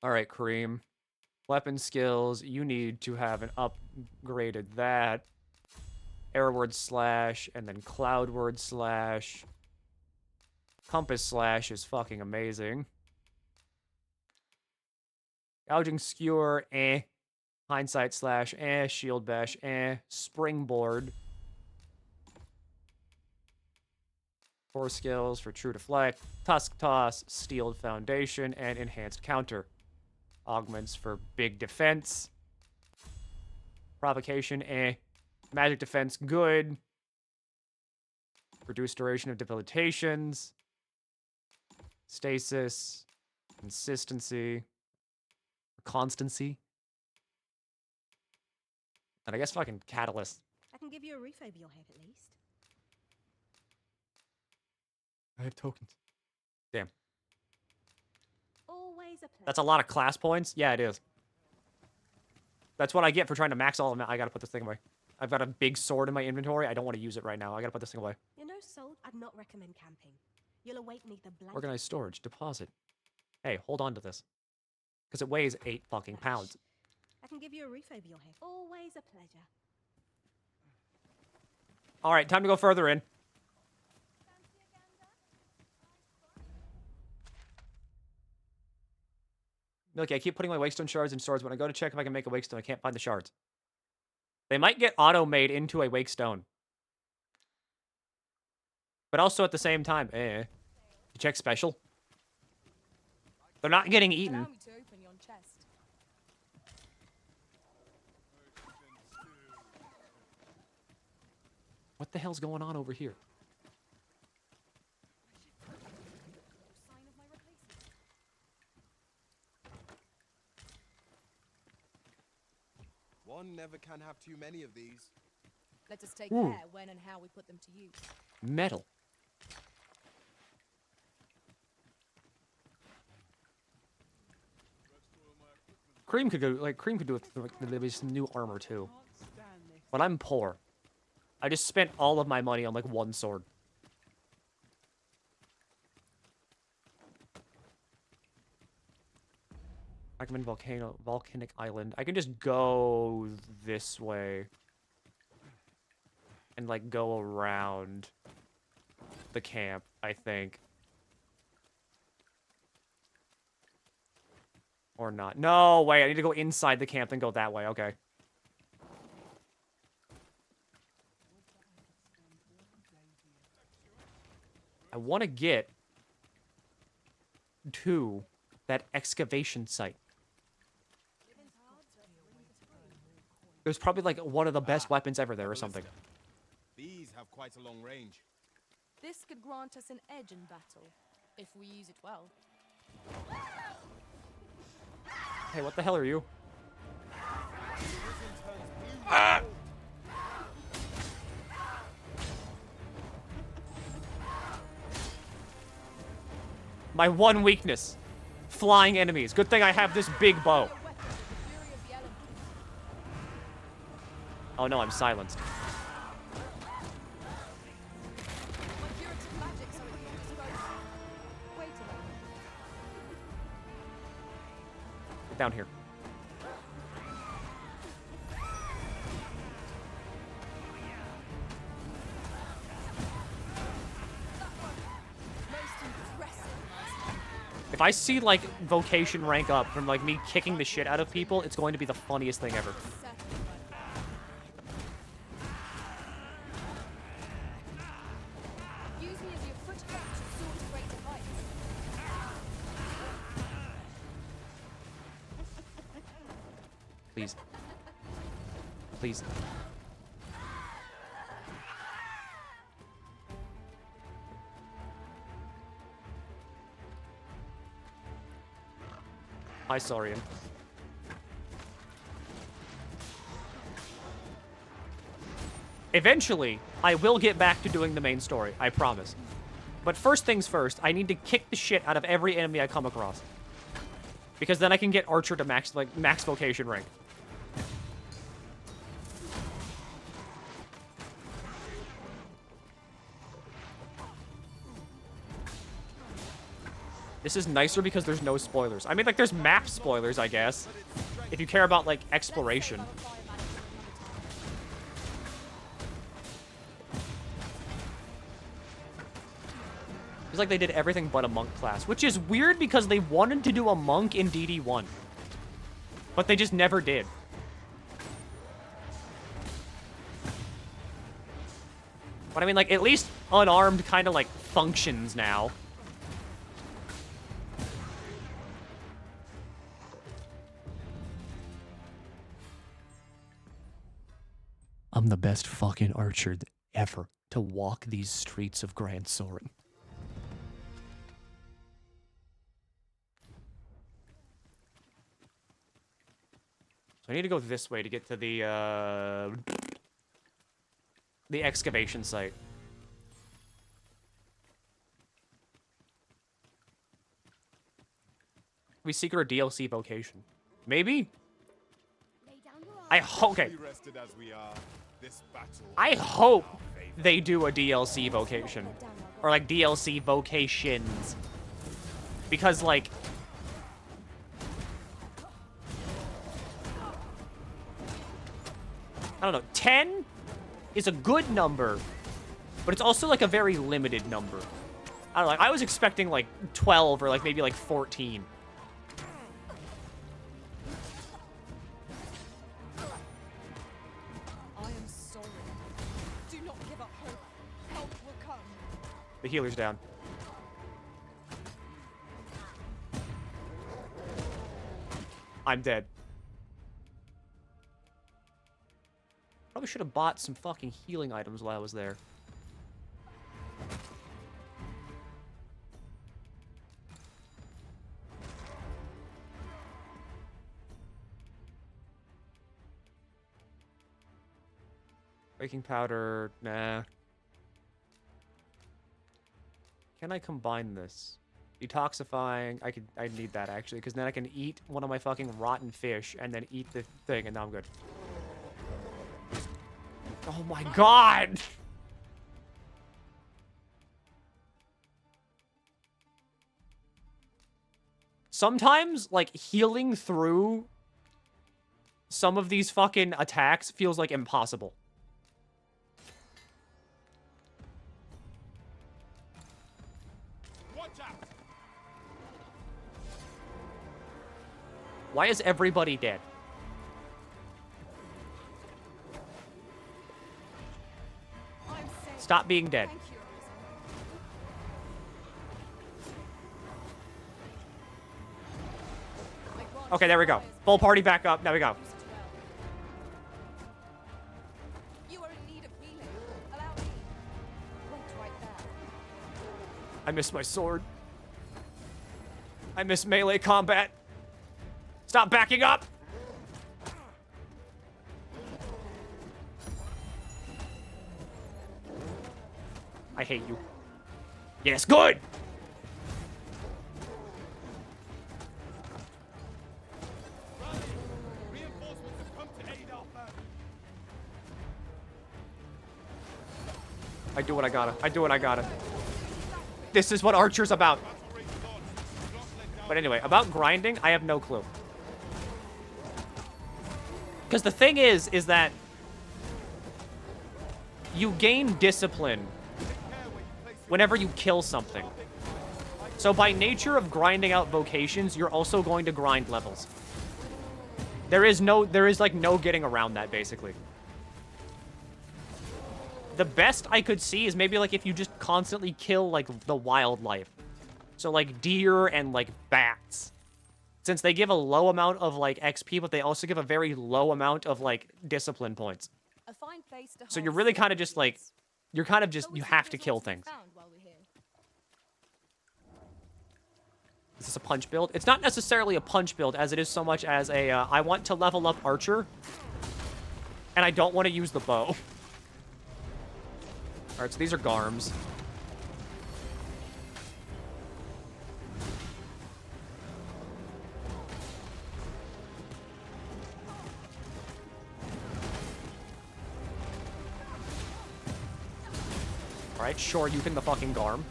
All right, Cream. Weapon skills, you need to have an upgraded that. Airward slash, and then cloudward slash. Compass slash is fucking amazing. Gouging skewer, eh. Hindsight slash, eh. Shield bash, eh. Springboard. 4 skills for true deflect, tusk toss, steeled foundation, and enhanced counter. Augments for big defense. Provocation, eh. Magic defense, good. Reduced duration of debilitations. Stasis. Consistency. Constancy. And I guess fucking catalyst. I can give you a roof over your head, at least. I have tokens. Damn. Always a pleasure. That's a lot of class points. Yeah, it is. That's what I get for trying to max all of them. I gotta put this thing away. I've got a big sword in my inventory. I don't want to use it right now. I gotta put this thing away. You know, sold. I'd not recommend camping. You'll await me the blanket. Organized storage. Deposit. Hey, hold on to this. Because it weighs 8 fucking pounds. I can give you a roof over your head. Always a pleasure. Alright, time to go further in. Milky, I keep putting my wakestone shards in swords. When I go to check if I can make a wakestone, I can't find the shards. They might get auto-made into a wakestone. But also at the same time, You check special. They're not getting eaten. Allow me to open your chest. What the hell's going on over here? One never can have too many of these. Let us take Ooh. care when and how we put them to use. Metal. Cream could go Cream could do with some new armor too. But I'm poor. I just spent all of my money on like one sword. Recommend volcanic island. I can just go this way. And, like, go around the camp, I think. Or not. No, wait, I need to go inside the camp and go that way. Okay. I want to get to that excavation site. There's probably, like, one of the best weapons ever there or something. These have quite a long range. This could grant us an edge in battle, if we use it well. Hey, what the hell are you? My one weakness. Flying enemies. Good thing I have this big bow. Oh no, I'm silenced. Get down here. If I see, like, vocation rank up from, like, me kicking the shit out of people, it's going to be the funniest thing ever. Please. Please. Hi, Saurian. Eventually, I will get back to doing the main story, I promise. But first things first, I need to kick the shit out of every enemy I come across. Because then I can get Archer to max vocation rank. This is nicer because there's no spoilers. I mean, like, there's map spoilers, I guess. If you care about, like, exploration. It's like they did everything but a monk class. Which is weird because they wanted to do a monk in DD1. But they just never did. But I mean, like, at least unarmed kind of, like, functions now. I'm the best fucking archer ever to walk these streets of Grand Soren. So I need to go this way to get to the excavation site. We secret or DLC vocation. Maybe? I hope. Okay. I hope they do a DLC vocation. Or, like, DLC vocations. Because, like... I don't know. 10 is a good number. But it's also, like, a very limited number. I don't know. I was expecting, like, 12 or, like, maybe, like, 14. The healer's down. I'm dead. Probably should have bought some fucking healing items while I was there. Breaking powder, nah. Can I combine this? Detoxifying, I need that actually, because then I can eat one of my fucking rotten fish and then eat the thing, and now I'm good. Oh my god! Sometimes, like, healing through some of these fucking attacks feels like impossible. Watch out! Why is everybody dead? Stop being dead. Okay, there we go. Full party back up. There we go. You are in need of healing. Allow me. Wait right there. I miss my sword. I miss melee combat. Stop backing up! I hate you. Yes, good! Reinforcements have come to aid our further. I do what I gotta. I do what I gotta. This is what Archer's about. But anyway, about grinding, I have no clue. Because the thing is that you gain discipline whenever you kill something. So by nature of grinding out vocations, you're also going to grind levels. There is like no getting around that, basically. The best I could see is maybe like if you just constantly kill like the wildlife. So like deer and like bats. Since they give a low amount of like XP, but they also give a very low amount of like discipline points. A fine place to So you're really kind of just like, you have to kill things. Is this a punch build? It's not necessarily a punch build as it is so much as a, I want to level up Archer. And I don't want to use the bow. Alright, so these are Garms. Alright, sure, you can the fucking Garm.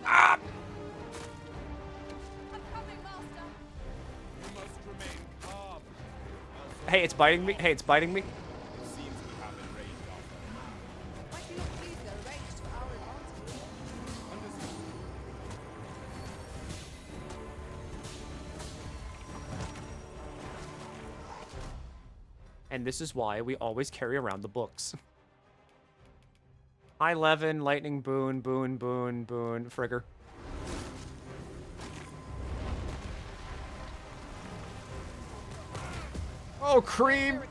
Ah! Hey, it's biting me. Hey, it's biting me. And this is why we always carry around the books. High Levin, Lightning Boon, Boon, Boon, Boon, Frigger. Oh, Cream!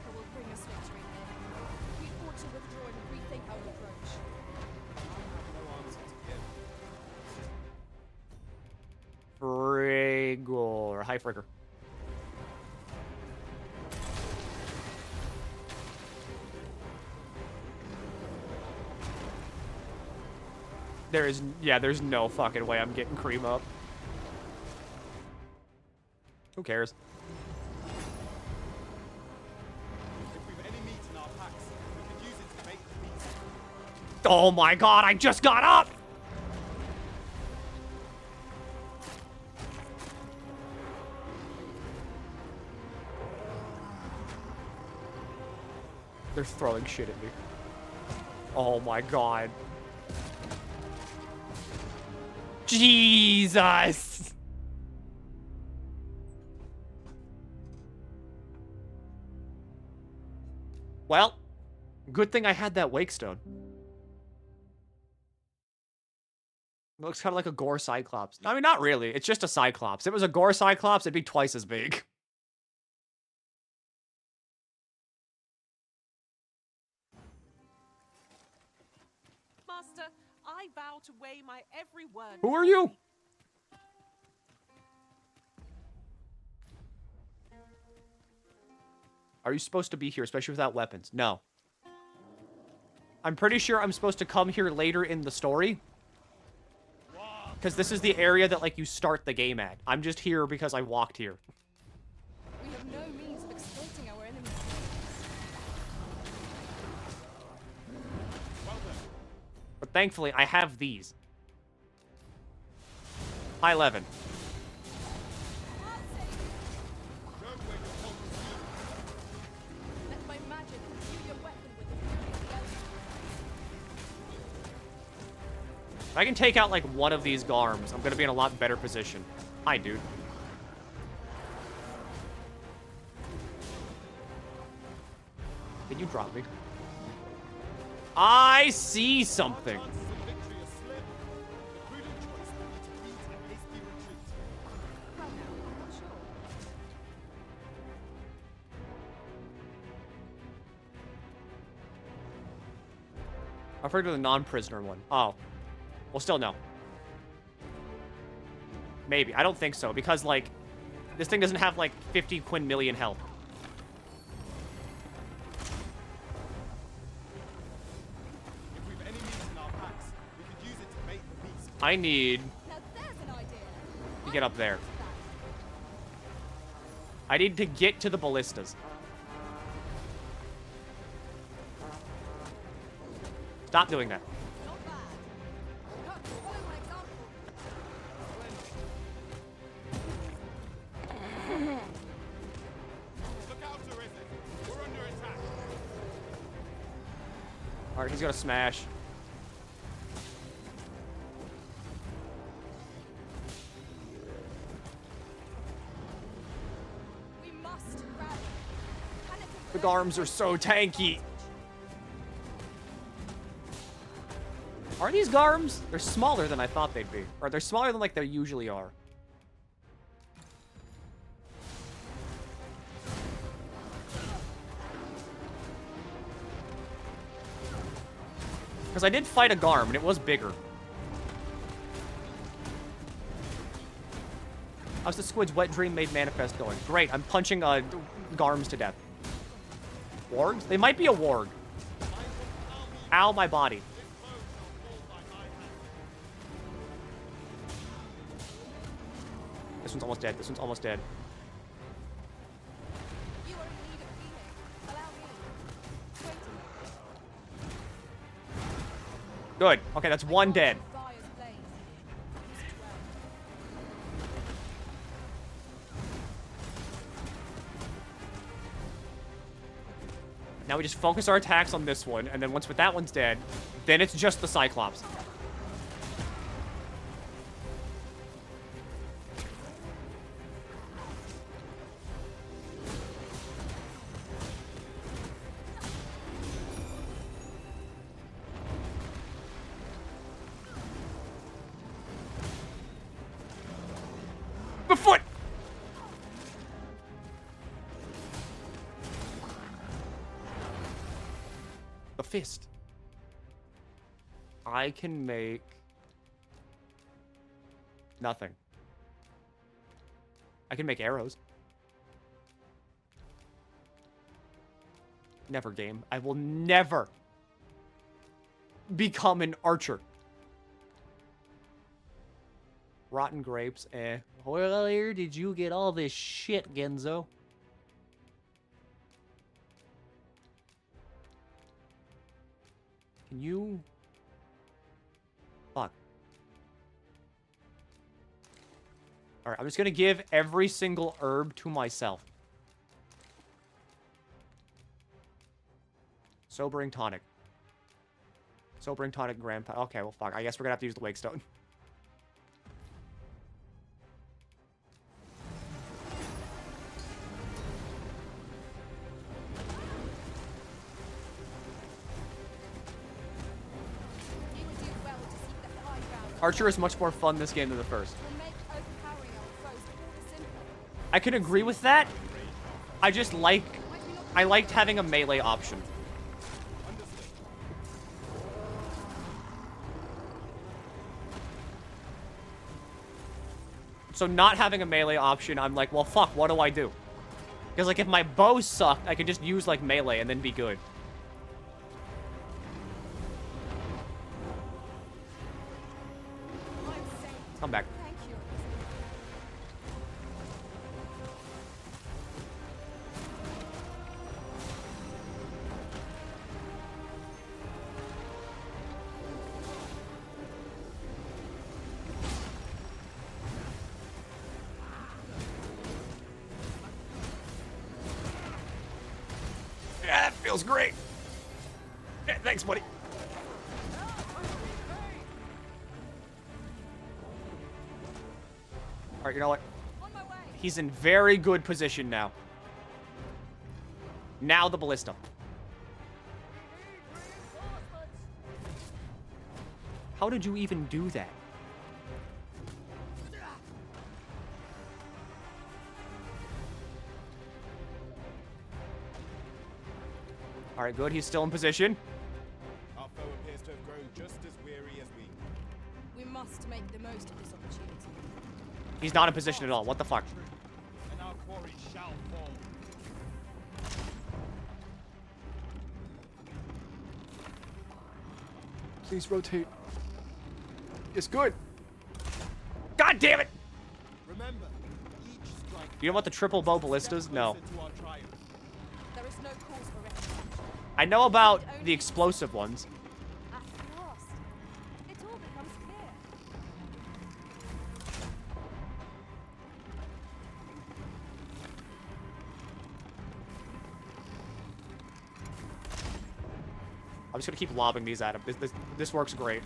Frigor. Hi, Frigger. There's no fucking way I'm getting Cream up. Who cares? If we've any meat in our packs, we can use it to make the meat. Oh my god, I just got up! They're throwing shit at me. Oh my god. Jesus! Well, good thing I had that Wake Stone. It looks kind of like a Gore Cyclops. I mean, not really. It's just a Cyclops. If it was a Gore Cyclops, it'd be twice as big. Master, I vow to weigh my every word. Who are you? Are you supposed to be here, especially without weapons? No. I'm pretty sure I'm supposed to come here later in the story. Because this is the area that, like, you start the game at. I'm just here because I walked here. We have no thankfully, I have these. High 11. Let my magic imbue your weapon with the fury of the elements. If I can take out, like, one of these Garms, I'm gonna be in a lot better position. Hi, dude. Can you drop me? I see something. I've heard of the non-prisoner one. Oh. Well, still no. Maybe. I don't think so, because, like, this thing doesn't have, like, 50 quintillion health. If we've any meat in our packs, we could use it to bait the beast. I need Now there's an idea. to get up there. I need to get to the ballistas. Stop doing that. Not bad. Look, follow my example. Look out, Terrific. We're under attack. Alright, he's gonna smash. We must rally. The Garms are so tanky. Are these Garms? They're smaller than I thought they'd be. Or they're smaller than, like, they usually are. Because I did fight a Garm, and it was bigger. How's the Squid's wet dream made manifest going? Great, I'm punching Garms to death. Wargs? They might be a Warg. Ow, my body. This one's almost dead. This one's almost dead. You are in need of healing. Allow me. Wait a minute. Good. Okay, that's one dead. Fire's blaze. Use it well. Now we just focus our attacks on this one, and then once that one's dead, then it's just the Cyclops. The foot! The fist. I can make nothing. I can make arrows. Never, game. I will never become an archer. Rotten grapes, eh. Where did you get all this shit, Genzo? Can you... Fuck. Alright, I'm just gonna give every single herb to myself. Sobering tonic. Sobering tonic, gram tonic. Okay, well, fuck. I guess we're gonna have to use the wake stone. You would do well to seek the high ground. Archer is much more fun this game than the first. Will make overpowering our foes all the simpler. I can agree with that. I just like... I liked having a melee option. So not having a melee option, I'm like, well, fuck, what do I do? Because, like, if my bow sucked, I could just use, like, melee and then be good. Come back. Thank you. Feels great. Yeah, thanks, buddy. All right, you know what? He's in very good position now. Now the ballista. How did you even do that? All right, good. He's still in position. Our foe appears to have grown just as weary as we. We must make the most of this opportunity. He's not in position at all. What the fuck? And our quarry shall fall. Please rotate. It's good. God damn it! Remember, each strike. You know what the triple bow ballistas? No. There is no cause for recognition. I know about the explosive ones. At last, it all becomes clear. I'm just gonna keep lobbing these at him. This works great.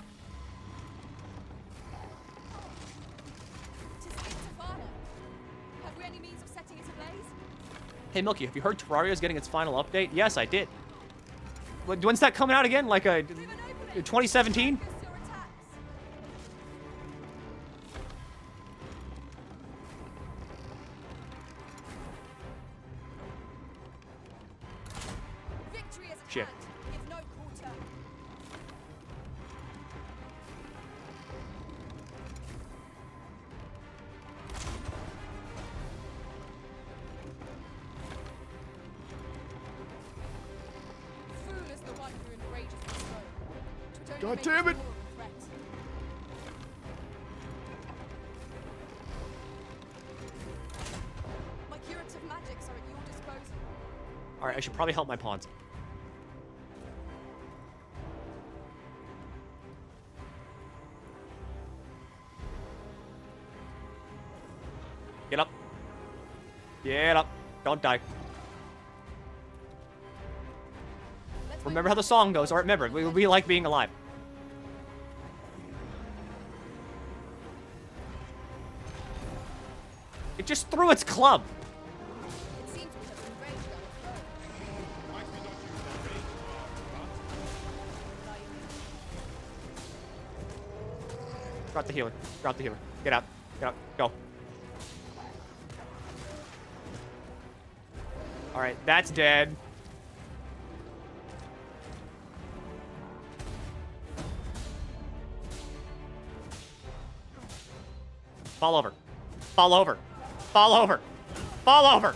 Have we any means of setting it ablaze? Hey Milky, have you heard Terraria's getting its final update? Yes, I did. When's that coming out again? Like 2017? Victory is at Shit. hand. Give no quarter. Fool is the one who enrages the foe. God damn it! My curative magics are at your disposal. All right, I should probably help my pawns. Get up. Get up. Don't die. Remember how the song goes. All right, remember, we like being alive. It just threw its club. It seems we have enraged our foe. Might we not use that range of our Drop the healer. Drop the healer. Get out. Get out. Go. All right, that's dead. Fall over. Fall over. Fall over. Fall over.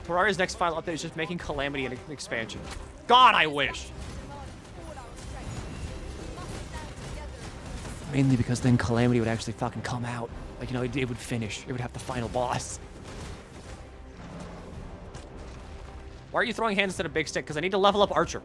Terraria's next final update is just making Calamity an expansion. God, I wish. Mainly because then Calamity would actually fucking come out. Like, you know, it would finish. It would have the final boss. Why are you throwing hands instead of big stick? Because I need to level up Archer.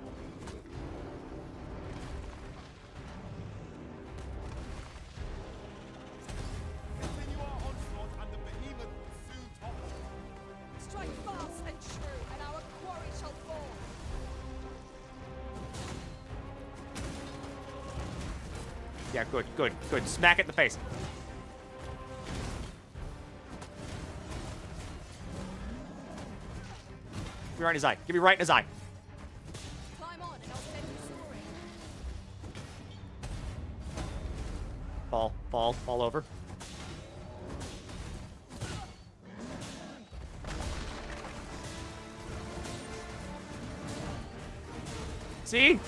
Strike fast and true, and our quarry shall fall. Yeah, good, good, good. Smack it in the face. Give me right in his eye. Give me right in his eye. Climb on, and I'll send you soaring. Fall, fall, fall over. See?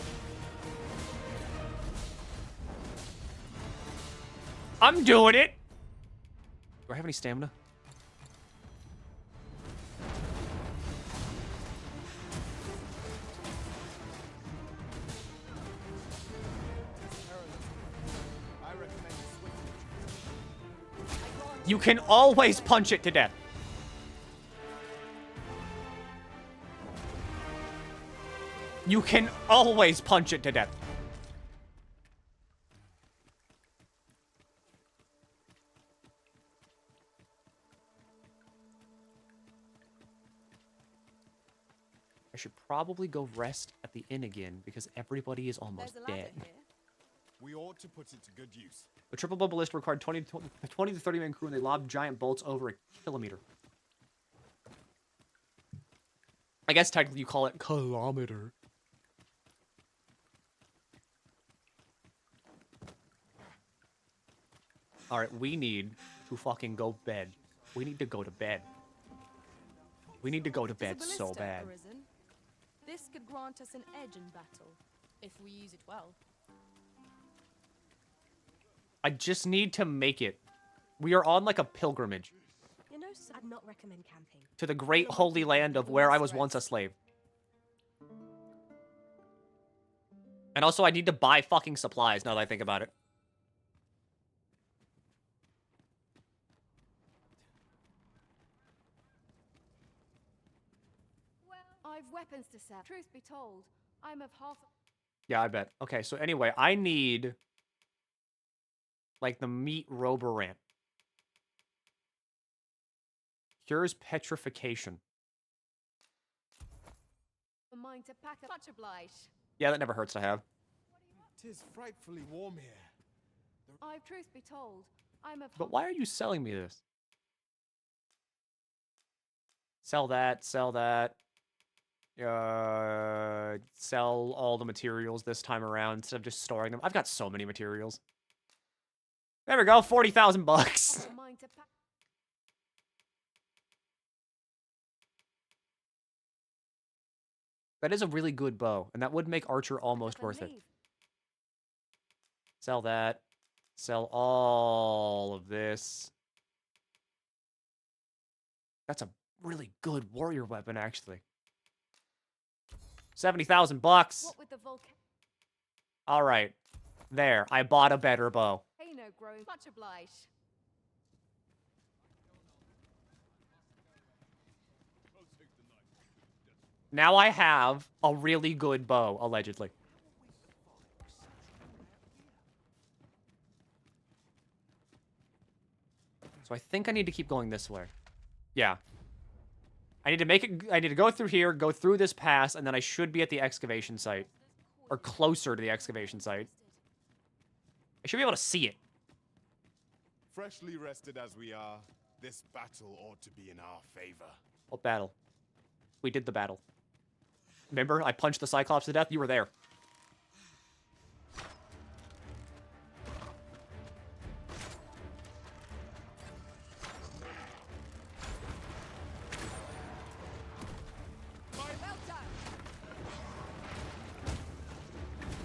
I'm doing it. Do I have any stamina? You can always punch it to death. You can always punch it to death. I should probably go rest at the inn again because everybody is almost dead. We ought to put it to good use. The triple bow ballista required 20 to 30 man crew and they lobbed giant bolts over a kilometer. I guess technically you call it kilometer. Alright, we need to fucking go bed. We need to go to bed. We need to go to bed so bad. Arisen. This could grant us an edge in battle, if we use it well. I just need to make it. We are on like a pilgrimage You know, I'd not recommend camping. to the great holy land of where I was once a slave. And also I need to buy fucking supplies now that I think about it. I've weapons to sell. Truth be told, I'm of half. Yeah, I bet. Okay, so anyway, I need like the meat roborant. Cures petrification. A mind to pack up. Much obliged. Yeah, that never hurts to have. 'Tis frightfully warm here. I've truth be told, I'm of. But why are you selling me this? Sell that, sell that. Sell all the materials this time around instead of just storing them. I've got so many materials. There we go, 40,000 bucks. A mind to pack. That is a really good bow, and that would make Archer almost worth it. Sell that. Sell all of this. That's a really good warrior weapon, actually. 70,000 bucks. What with the volcano All right. There. I bought a better bow. growing. Much obliged. Now I have a really good bow, allegedly. So I think I need to keep going this way. Yeah. I need to make it, I need to go through here, go through this pass, and then I should be at the excavation site. Or closer to the excavation site. I should be able to see it. Freshly rested as we are, this battle ought to be in our favor. What battle? We did the battle. Remember, I punched the Cyclops to death? You were there.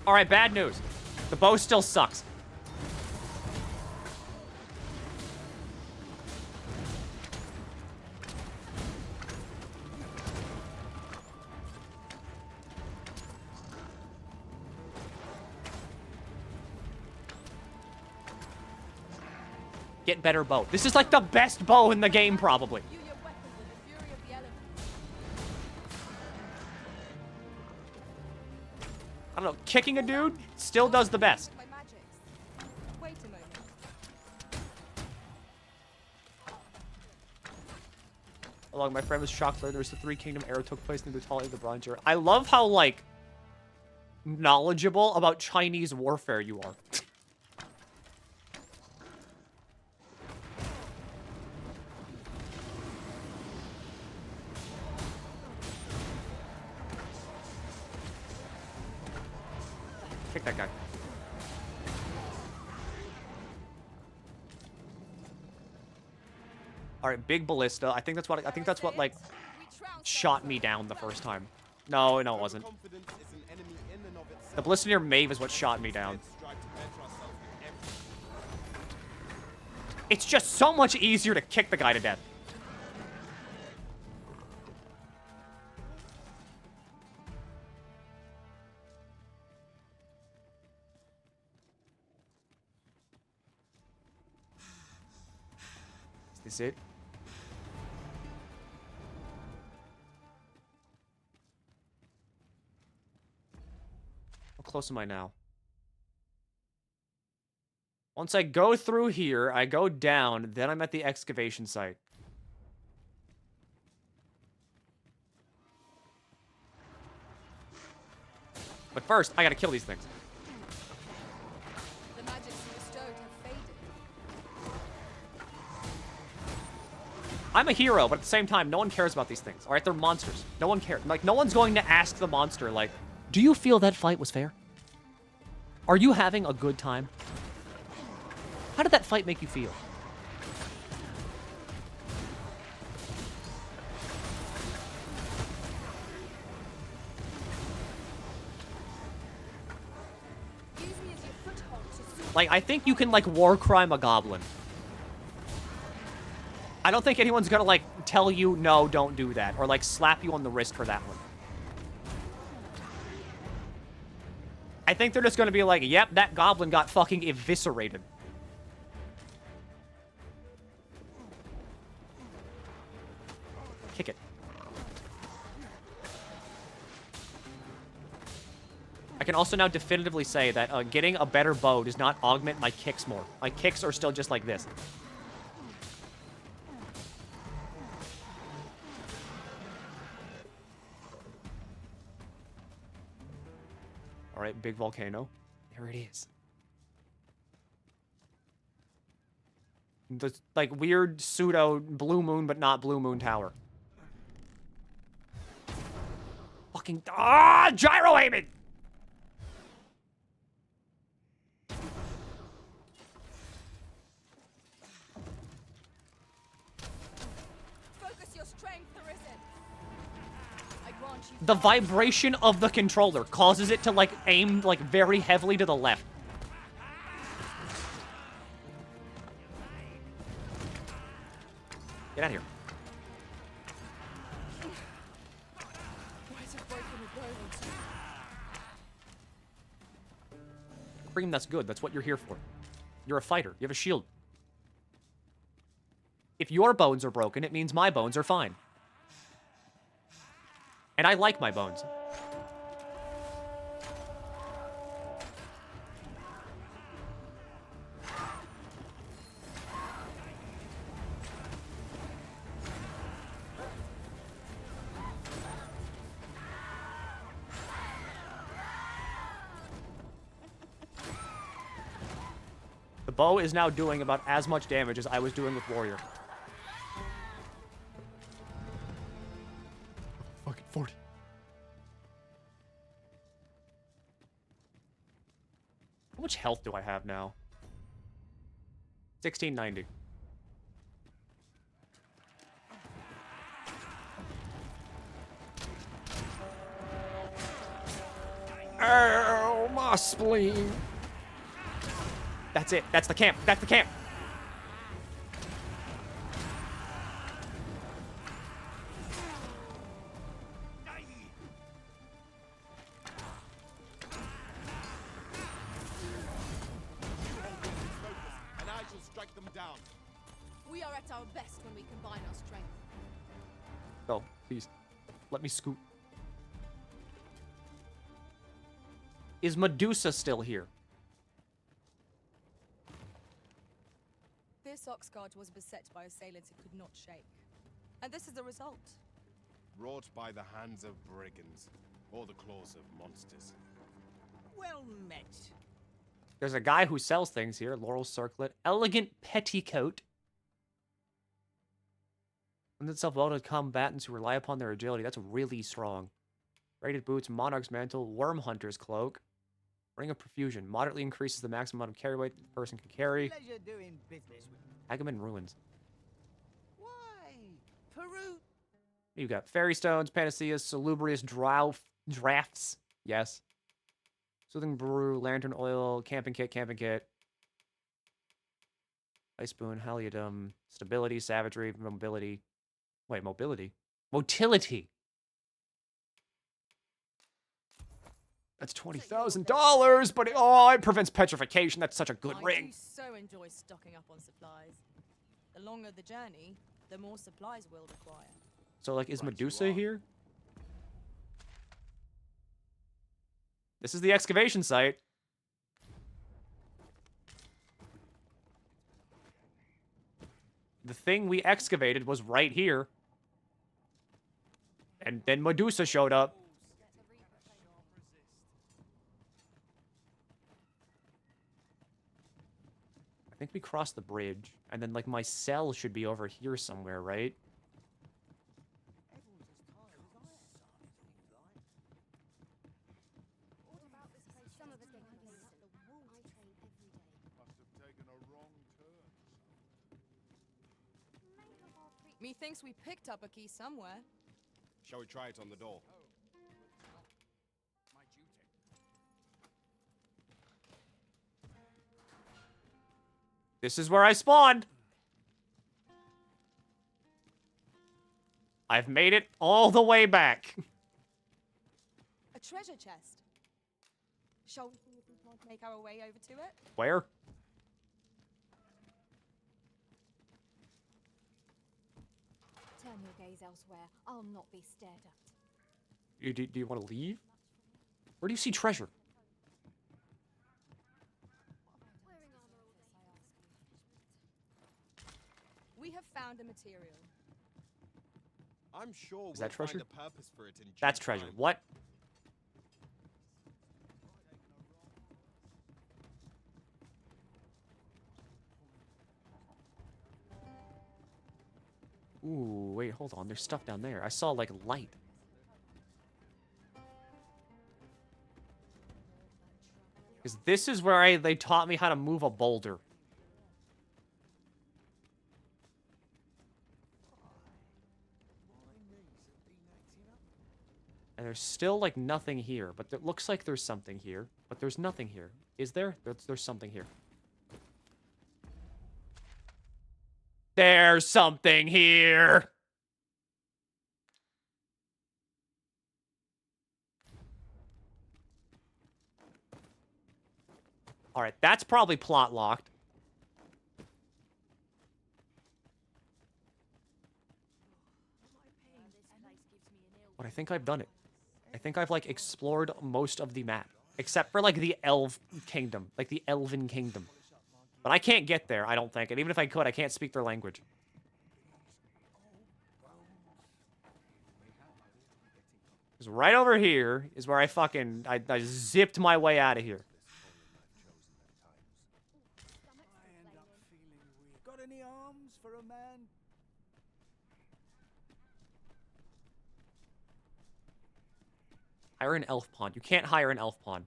Alright, bad news. The bow still sucks. Get better bow. This is like the best bow in the game, probably. I don't know, kicking a dude still does the best. Wait a moment. Along my friend was shocked to learn there's the Three Kingdom era took place in the brutality of the Bronze Era. I love how, like, knowledgeable about Chinese warfare you are. Kick that guy. All right, big ballista. I think that's what like shot me down the first time. No, it wasn't. The ballista near Maeve is what shot me down. It's just so much easier to kick the guy to death. Is it? close am I now? Once I go through here, I go down, then I'm at the excavation site. But first, I gotta kill these things. The magics you bestowed have faded. I'm a hero, but at the same time, no one cares about these things. All right, they're monsters. No one cares. Like, no one's going to ask the monster, like, do you feel that fight was fair? Are you having a good time? How did that fight make you feel? Like, I think you can, like, war crime a goblin. I don't think anyone's gonna, like, tell you, no, don't do that. Or, like, slap you on the wrist for that one. I think they're just gonna be like, yep, that goblin got fucking eviscerated. Kick it. I can also now definitively say that getting a better bow does not augment my kicks more. My kicks are still just like this. All right, big volcano. There it is. The, like, weird pseudo blue moon, but not blue moon tower. Fucking... Ah! Gyro aiming! Focus your strength, Arisen. I grant you. The vibration of the controller causes it to, like, aim, like, very heavily to the left. Get out of here. Cream, that's good. That's what you're here for. You're a fighter. You have a shield. If your bones are broken, it means my bones are fine. And I like my bones. The bow is now doing about as much damage as I was doing with Warrior. Fucking 40. How much health do I have now? 1690. Oh, my spleen. That's it. That's the camp. That's the camp. And I shall strike them down. We are at our best when we combine our strength. Oh, please. Let me scoot. Is Medusa still here? This Oxguard was beset by assailants it could not shake. And this is the result. Wrought by the hands of brigands, or the claws of monsters. Well met. There's a guy who sells things here. Laurel circlet. Elegant petticoat. Lends itself well to combatants who rely upon their agility. That's really strong. Braided boots, monarch's mantle, worm hunter's cloak. Ring of profusion. Moderately increases the maximum amount of carry weight the person can carry. Pleasure doing business with Agamemnon ruins. Why? Peru. You got fairy stones, panaceas, salubrious drafts. Yes. Soothing brew, lantern oil, camping kit, camping kit. Ice spoon, haliodum, stability, savagery, mobility. Wait, mobility? Motility. That's $20,000, but it prevents petrification. That's such a good I ring. do so enjoy stocking up on supplies. The longer the journey, the more supplies we'll require. So, like, is Medusa here? This is the excavation site. The thing we excavated was right here. And then Medusa showed up. I think we crossed the bridge. And then, like, my cell should be over here somewhere, right? Methinks we picked up a key somewhere. Shall we try it on the door? This is where I spawned. I've made it all the way back. A treasure chest. Shall we see if we can't make our way over to it? Where? Turn your gaze elsewhere. I'll not be stared at. Do you want to leave? Where do you see treasure? We have found a material. I'm sure Is that we'll treasure? find a purpose for it in That's due treasure. time. What? Ooh, wait, hold on. There's stuff down there. I saw, like, light. Because this is where they taught me how to move a boulder. And there's still, like, nothing here. But it looks like there's something here. But there's nothing here. Is there? There's something here. There's something here! Alright, that's probably plot locked. But I think I've done it. I think I've, like, explored most of the map. Except for, like, the Elf Kingdom. Like, the Elven Kingdom. But I can't get there, I don't think. And even if I could, I can't speak their language. Because right over here is where I fucking... I zipped my way out of here. Got any arms for a man? Hire an elf pawn. You can't hire an elf pawn.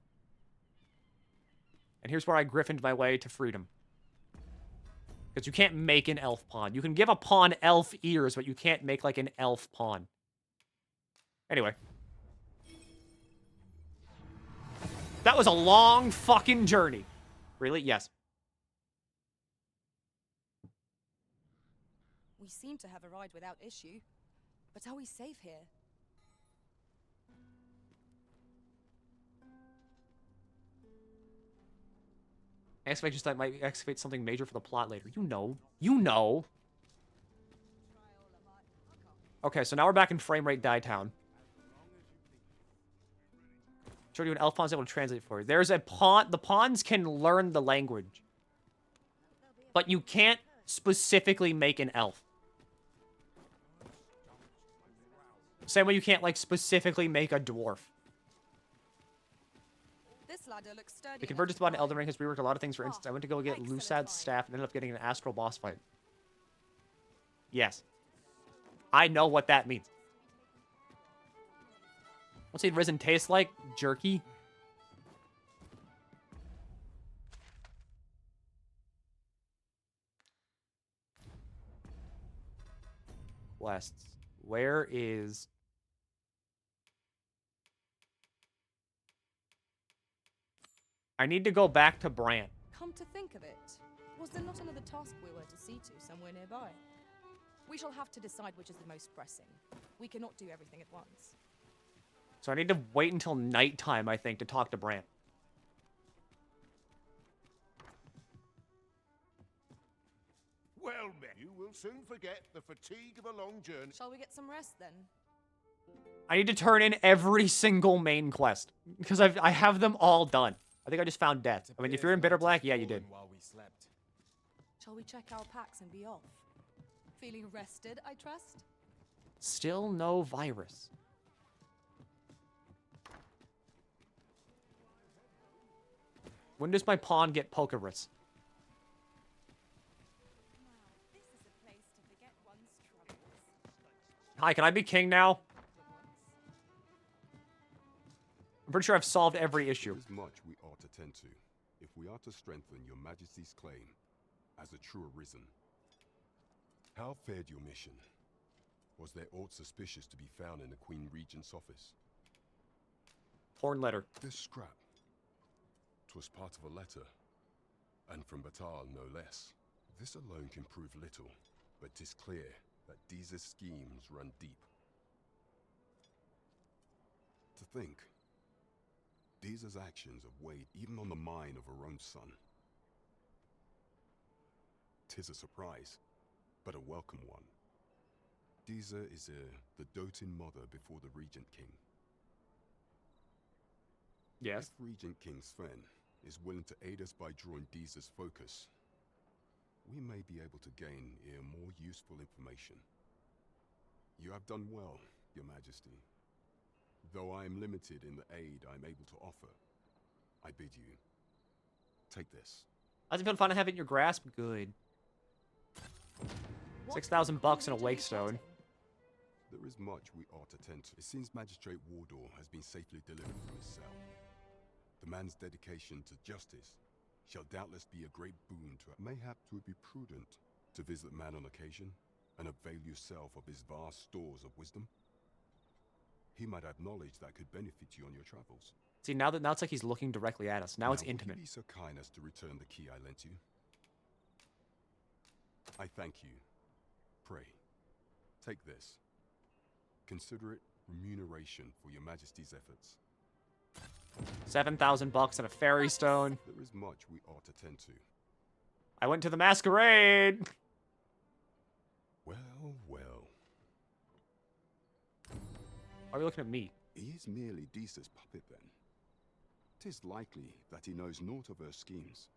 And here's where I griffined my way to freedom. Because you can't make an elf pawn. You can give a pawn elf ears, but you can't make, like, an elf pawn. Anyway. That was a long fucking journey. Really? Yes. We seem to have arrived without issue. But are we safe here? Excavation site might excavate something major for the plot later. You know. You know. Okay, so now we're back in frame rate die town. Showed you an elf pawn's able to translate for you. There's a pawn. The pawns can learn the language. But you can't specifically make an elf. Same way you can't, like, specifically make a dwarf. This ladder looks sturdy. The Convergence bot in Elden Ring has reworked a lot of things. For instance, I went to go get Lusad's staff and ended up getting an astral boss fight. Yes. I know what that means. What's the risen taste like? Jerky? Quests. Where is... I need to go back to Brant. Come to think of it, was there not another task we were to see to somewhere nearby? We shall have to decide which is the most pressing. We cannot do everything at once. So I need to wait until nighttime, I think, to talk to Brant. Well met. You will soon forget the fatigue of a long journey. Shall we get some rest then? I need to turn in every single main quest because I have them all done. I think I just found death. I mean, if you're in Bitter Black, yeah, you did. Shall we check our packs and be off? Feeling rested, I trust? Still no virus. When does my pawn get Pokerus? Hi, can I be king now? I'm pretty sure I've solved every issue. There is much we ought to tend to, if we are to strengthen your Majesty's claim as a true arisen. How fared your mission? Was there aught suspicious to be found in the Queen Regent's office? Torn letter. This scrap. 'Twas part of a letter, and from Batal no less. This alone can prove little, but 'tis clear that Deeza's schemes run deep. To think, Deeza's actions have weighed even on the mind of her own son. 'Tis a surprise, but a welcome one. Deeza is the doting mother before the Regent King. Yes. If Regent King Sven is willing to aid us by drawing Deeza's focus, we may be able to gain more useful information. You have done well, Your Majesty. Though I am limited in the aid I'm able to offer, I bid you, take this. How's it feel fun to have it in your grasp? Good. 6,000 bucks and a wake stone. There is much we ought to tend to. It seems Magistrate Wardor has been safely delivered from his cell. The man's dedication to justice shall doubtless be a great boon to... Mayhap 'twould be prudent to visit the man on occasion and avail yourself of his vast stores of wisdom. He might have knowledge that could benefit you on your travels. See, now it's like he's looking directly at us. Now it's intimate. Would you be so kind as to return the key I lent you? I thank you. Pray, take this. Consider it remuneration for your Majesty's efforts. 7,000 bucks and a fairy stone. There is much we ought to tend to. I went to the masquerade. Well, well. Why are we looking at me? He is merely Deeza's puppet then. 'Tis likely that he knows naught of her schemes.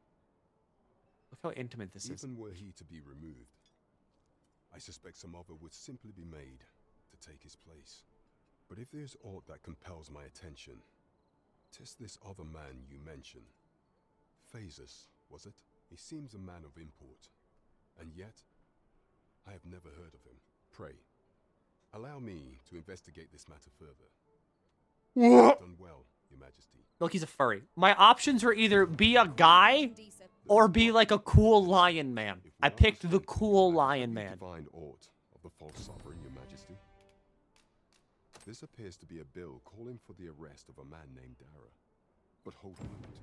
Look how intimate this is. Even were he to be removed, I suspect some other would simply be made to take his place. But if there's aught that compels my attention, 'tis this other man you mention. Phases, was it? He seems a man of import, and yet I have never heard of him. Pray, allow me to investigate this matter further. Done well, Your Majesty. Look, he's a furry. My options were either be a guy or be like a cool lion man. I picked the cool lion man. Find aught of the false sovereign, Your Majesty. This appears to be a bill calling for the arrest of a man named Dara. But hold a moment.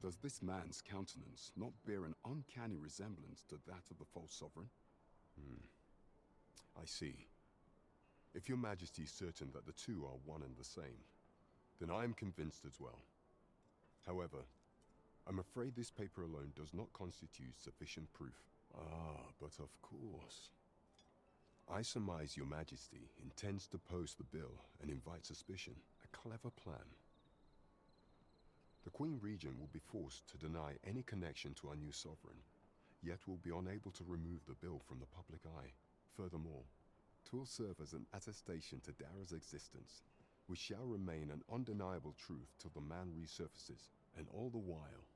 Does this man's countenance not bear an uncanny resemblance to that of the false sovereign? I see. If Your Majesty is certain that the two are one and the same, then I am convinced as well. However, I'm afraid this paper alone does not constitute sufficient proof. Ah, but of course. I surmise Your Majesty intends to post the bill and invite suspicion. A clever plan. The Queen Regent will be forced to deny any connection to our new sovereign, yet will be unable to remove the bill from the public eye. Furthermore, 'twill serve as an attestation to Dara's existence, which shall remain an undeniable truth till the man resurfaces, and all the while,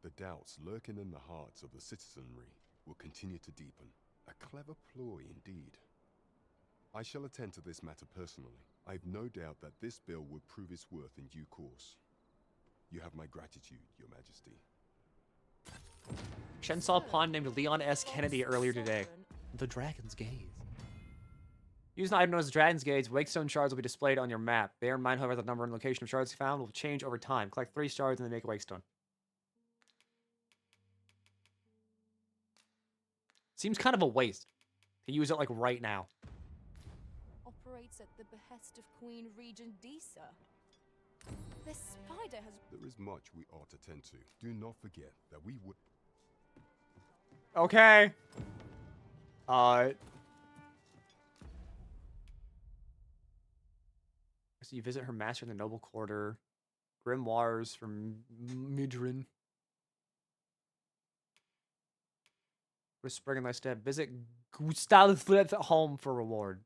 the doubts lurking in the hearts of the citizenry will continue to deepen. A clever ploy indeed. I shall attend to this matter personally. I have no doubt that this bill will prove its worth in due course. You have my gratitude, Your Majesty. Shen saw a pawn named Leon S. Kennedy earlier today. The Dragon's Gaze. Use an item known as the Dragon's Gaze. Wakestone shards will be displayed on your map. Bear in mind, however, the number and location of shards found will change over time. Collect 3 shards and then make a Wakestone. Seems kind of a waste to use it like right now. Operates at the behest of Queen Regent Deezer. This spider has... There is much we ought to tend to. Do not forget that we would... Okay. So you visit her master in the noble quarter. Grimoires from Midrin. Whispering in my step. Visit Gustav's at home for reward.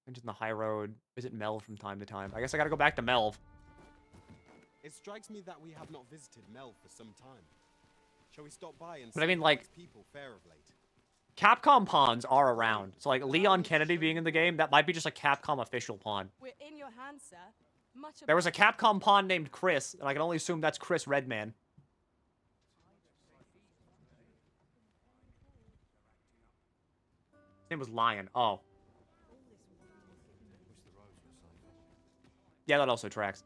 Into the high road. Visit Melv from time to time. I guess I gotta go back to Melv. It strikes me that we have not visited Mel for some time. Shall we stop by and But I see mean, how like, its people fare of late? Capcom pawns are around. So, like, Leon Kennedy being in the game, that might be just a Capcom official pawn. We're in your hands, sir. Much There was a Capcom pawn named Chris, and I can only assume that's Chris Redman. His name was Lion. Oh. Yeah, that also tracks.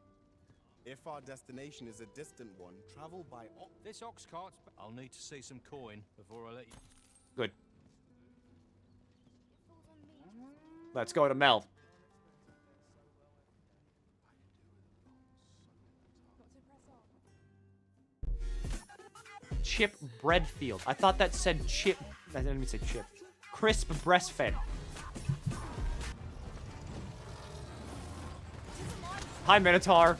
If our destination is a distant one, travel by This ox cart's... I'll need to see some coin before I let you... Good. Let's go to Mel. Chip Breadfield. I thought that said chip. I didn't mean to say chip. Crisp breastfed. Hi, Minotaur.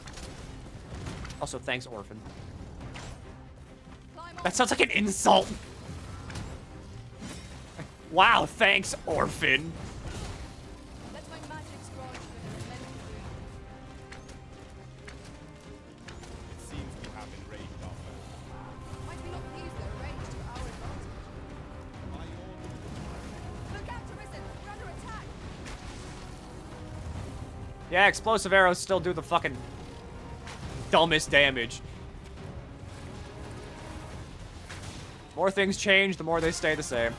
Also, thanks, Orphan. That sounds like an insult. Wow, thanks, Orphan. Let my magic scroll for the elemental It seems we have enraged our foe. Might we not use their range to our advantage? Look out, Arisen! We're under attack! Yeah, explosive arrows still do the fucking dumbest damage. More things change, the more they stay the same.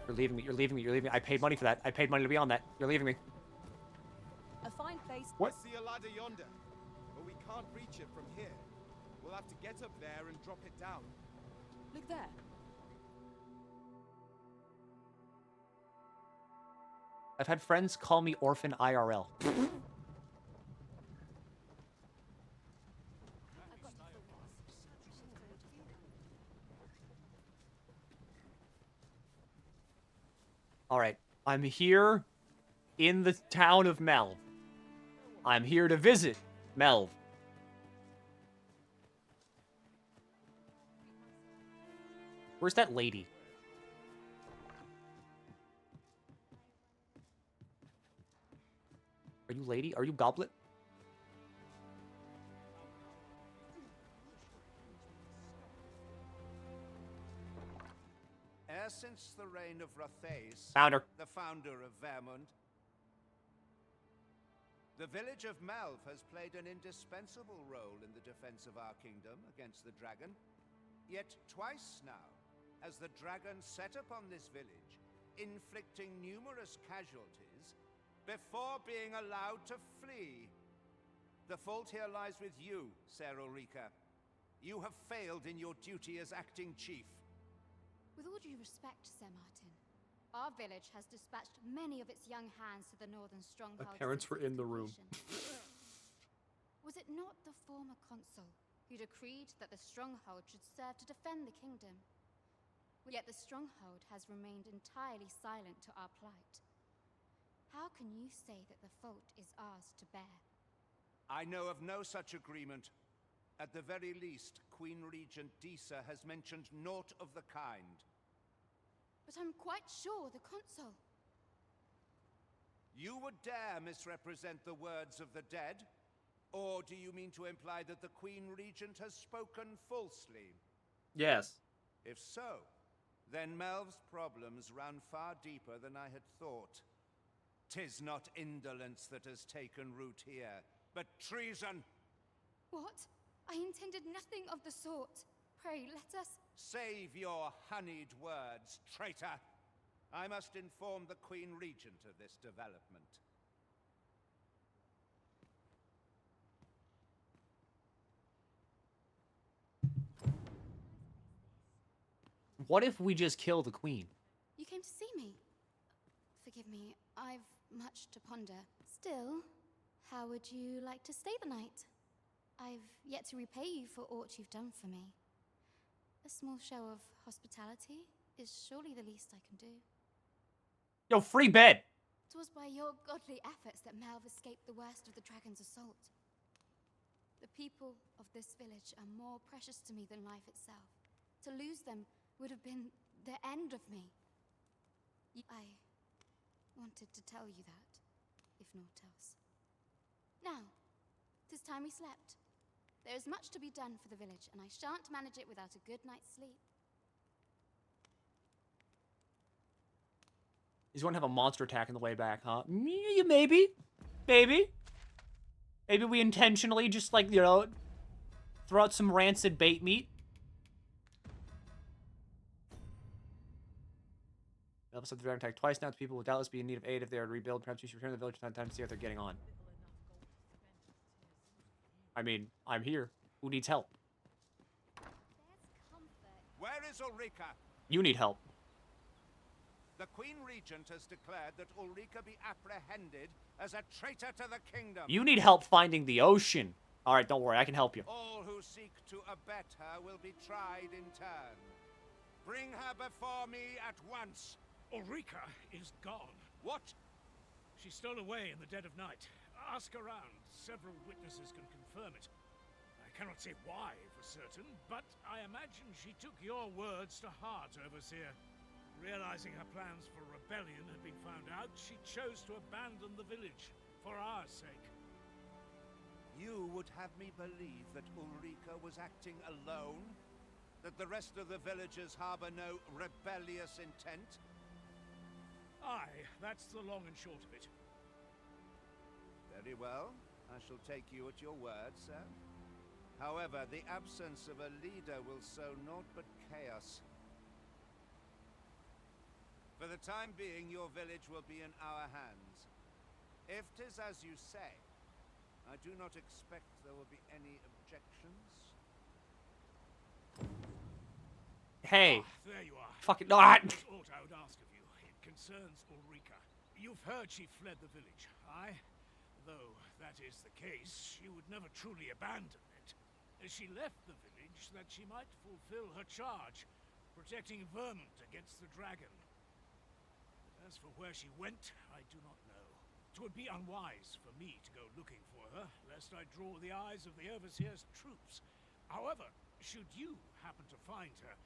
You're leaving me, you're leaving me, you're leaving me. I paid money for that. I paid money to be on that. You're leaving me. A fine place. What? I see a ladder yonder, but we can't reach it from here. We'll have to get up there and drop it down. Look there. I've had friends call me Orphan IRL. Alright, I'm here in the town of Melv. I'm here to visit Melv. Where's that lady? Are you lady? Are you goblet? E'er since the reign of Rothace, Founder. the founder of Vermund, the village of Melv has played an indispensable role in the defense of our kingdom against the dragon. Yet twice now has the dragon set upon this village, inflicting numerous casualties before being allowed to flee. The fault here lies with you, Ser Ulrika. You have failed in your duty as acting chief. With all due respect, Sir Martin, our village has dispatched many of its young hands to the northern stronghold. My parents were in the room. Was it not the former consul who decreed that the stronghold should serve to defend the kingdom? Yet the stronghold has remained entirely silent to our plight. How can you say that the fault is ours to bear? I know of no such agreement. At the very least, Queen Regent Disa has mentioned naught of the kind. But I'm quite sure the consul... You would dare misrepresent the words of the dead? Or do you mean to imply that the Queen Regent has spoken falsely? Yes. If so, then Melv's problems run far deeper than I had thought. 'Tis not indolence that has taken root here, but treason. What? I intended nothing of the sort. Pray, let us... Save your honeyed words, traitor. I must inform the Queen Regent of this development. What if we just kill the queen? You came to see me. Forgive me, I've much to ponder. Still, how would you like to stay the night? I've yet to repay you for aught you've done for me. A small show of hospitality is surely the least I can do. Yo, free bed. 'Twas by your godly efforts that Melv escaped the worst of the dragon's assault. The people of this village are more precious to me than life itself. To lose them would have been the end of me. I wanted to tell you that, if naught else. Now, 'tis time we slept. There is much to be done for the village, and I shan't manage it without a good night's sleep. He's going to have a monster attack on the way back, huh? Maybe. Maybe. Maybe we intentionally just, like, you know, throw out some rancid bait meat. Help the dragon attack twice now. People will doubtless be in need of aid if they are to rebuild. Perhaps you should return to the village time to see how they're getting on. I mean, I'm here. Who needs help? Where is Ulrika? You need help. The Queen Regent has declared that Ulrika be apprehended as a traitor to the kingdom. You need help finding the ocean. All right, don't worry. I can help you. All who seek to abet her will be tried in turn. Bring her before me at once. Ulrika is gone. What? She stole away in the dead of night. Ask around. Several witnesses can confirm it. I cannot say why for certain, but I imagine she took your words to heart, Overseer. Realizing her plans for rebellion had been found out, she chose to abandon the village for our sake. You would have me believe that Ulrika was acting alone? That the rest of the villagers harbor no rebellious intent? Aye, that's the long and short of it. Very well. I shall take you at your word, sir. However, the absence of a leader will sow naught but chaos. For the time being, your village will be in our hands. If 'tis as you say, I do not expect there will be any objections. Hey. There you are. Fucking not. That's all I would ask of you. It concerns Ulrika. You've heard she fled the village, aye? Though that is the case, she would never truly abandon it. She left the village that she might fulfill her charge, protecting Vermont against the dragon. But as for where she went, I do not know. 'Twould be unwise for me to go looking for her, lest I draw the eyes of the Overseer's troops. However, should you happen to find her,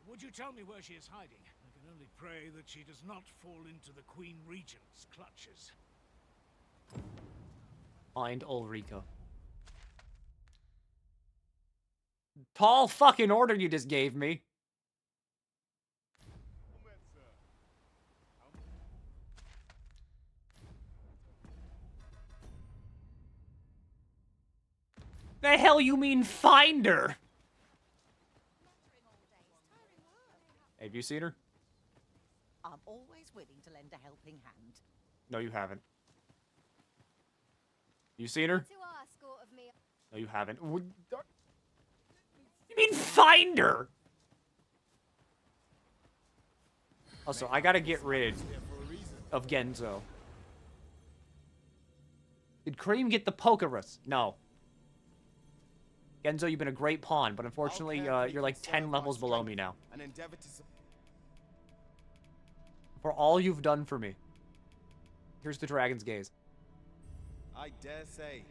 would you tell me where she is hiding? I can only pray that she does not fall into the Queen Regent's clutches. Find Ulrika. Tall fucking order you just gave me. The hell you mean find her? Have you seen her? I'm always willing to lend a helping hand. No, you haven't. You seen her? To our score of me. No, you haven't. You mean find her? Also, I gotta get rid of Genzo. Did Cream get the Pokerus? No. Genzo, you've been a great pawn, but unfortunately, you're like 10 levels below me now. And endeavor to... For all you've done for me. Here's the Dragon's Gaze. I dare say,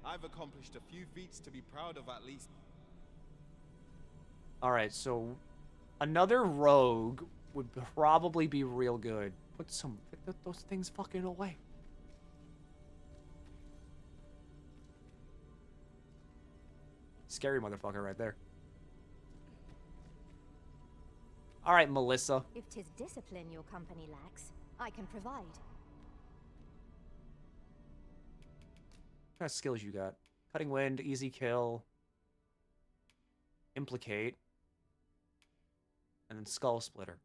I've accomplished a few feats to be proud of at least. Alright, so another rogue would probably be real good. Put those things fucking away. Scary motherfucker right there. Alright, Melissa. If 'tis discipline your company lacks, I can provide. What kind of skills you got? Cutting wind, easy kill, implicate, and then skull splitter.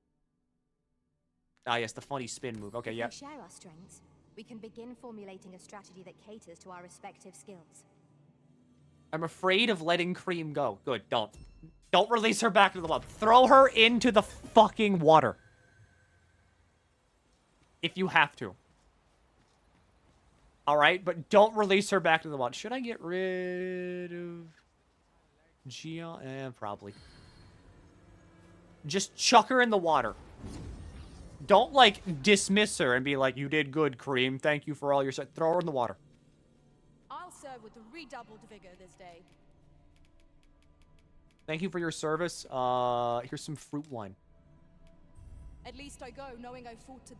Ah, yes, the funny spin move. Okay, If yeah. we share our strengths, we can begin formulating a strategy that caters to our respective skills. I'm afraid of letting Cream go. Good, don't. Don't release her back into the water. Throw her into the fucking water. If you have to. Alright, but don't release her back to the water. Should I get rid of Gia? Probably. Just chuck her in the water. Don't, like, dismiss her and be like, you did good, Cream. Thank you for all your... Throw her in the water. I'll serve with redoubled vigor this day. Thank you for your service. Here's some fruit wine. At least I go knowing I fought to...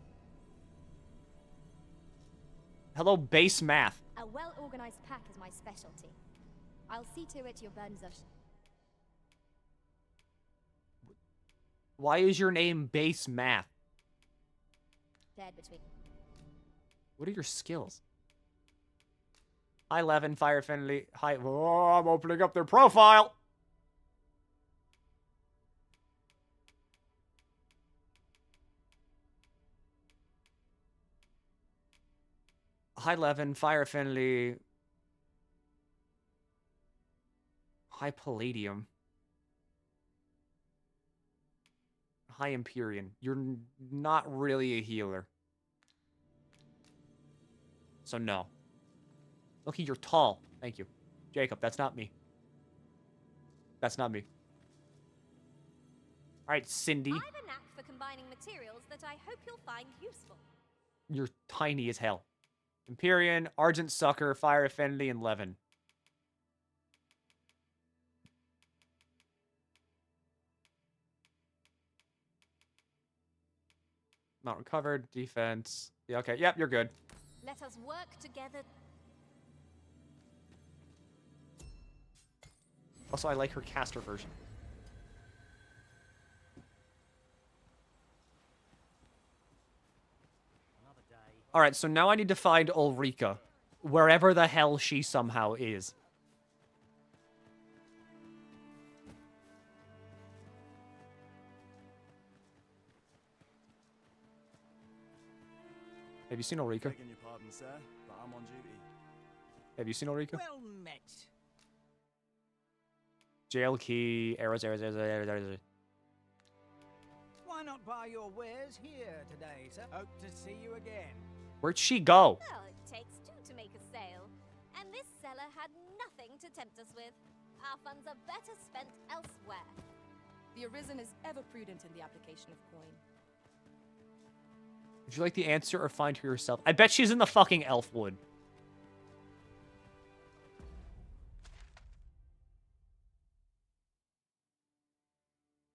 Hello, base math. A well-organized pack is my specialty. I'll see to it your burdens are... Why is your name base math? shared between... What are your skills? Hi, Levin, Fire Finley. Hi. Oh, I'm opening up their profile. Hi, Levin, Fire Finley. Hi, Palladium. Hi, Empyrean. You're not really a healer. So, no. Look, you're tall. Thank you. Jacob, that's not me. That's not me. Alright, Cindy. I have a knack for combining materials that I hope you'll find useful. You're tiny as hell. Empyrean, Argent Sucker, Fire Affinity, and Levin. Not recovered. Defense. Yeah, okay. Yep, you're good. Let us work together. Also, I like her caster version. Alright, so now I need to find Ulrika. Wherever the hell she somehow is. Have you seen Ulrika? Begging your pardon, sir, but I'm on duty. Have you seen Ulrika? Well met. Jail key, arrows. Why not buy your wares here today, sir? Hope to see you again. Where'd she go? Well, it takes two to make a sale. And this seller had nothing to tempt us with. Our funds are better spent elsewhere. The Arisen is ever prudent in the application of coin. Would you like the answer or find her yourself? I bet she's in the fucking Elfwood.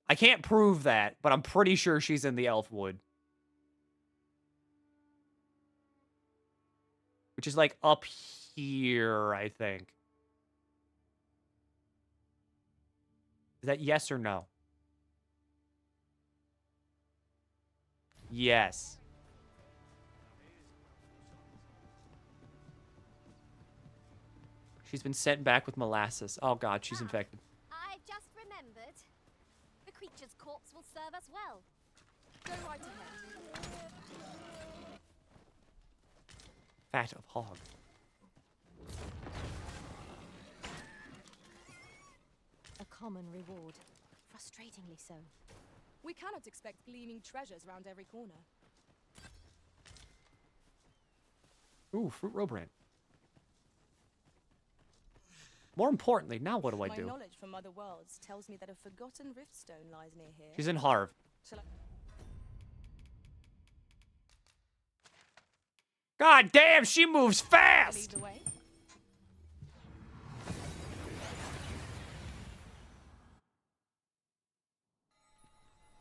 I can't prove that, but I'm pretty sure she's in the Elfwood. Which is like up here, I think. Is that yes or no? Yes. She's been sent back with molasses. Oh god, she's infected. I just remembered. The creature's corpse will serve us well. Go right ahead. Fat of hog. A common reward. Frustratingly so. We cannot expect gleaming treasures round every corner. Ooh, fruit robrand. More importantly, now what do I do? My knowledge from other worlds tells me that a forgotten riftstone lies near here. She's in Harv. Shall I... God damn, she moves fast! Lead the way?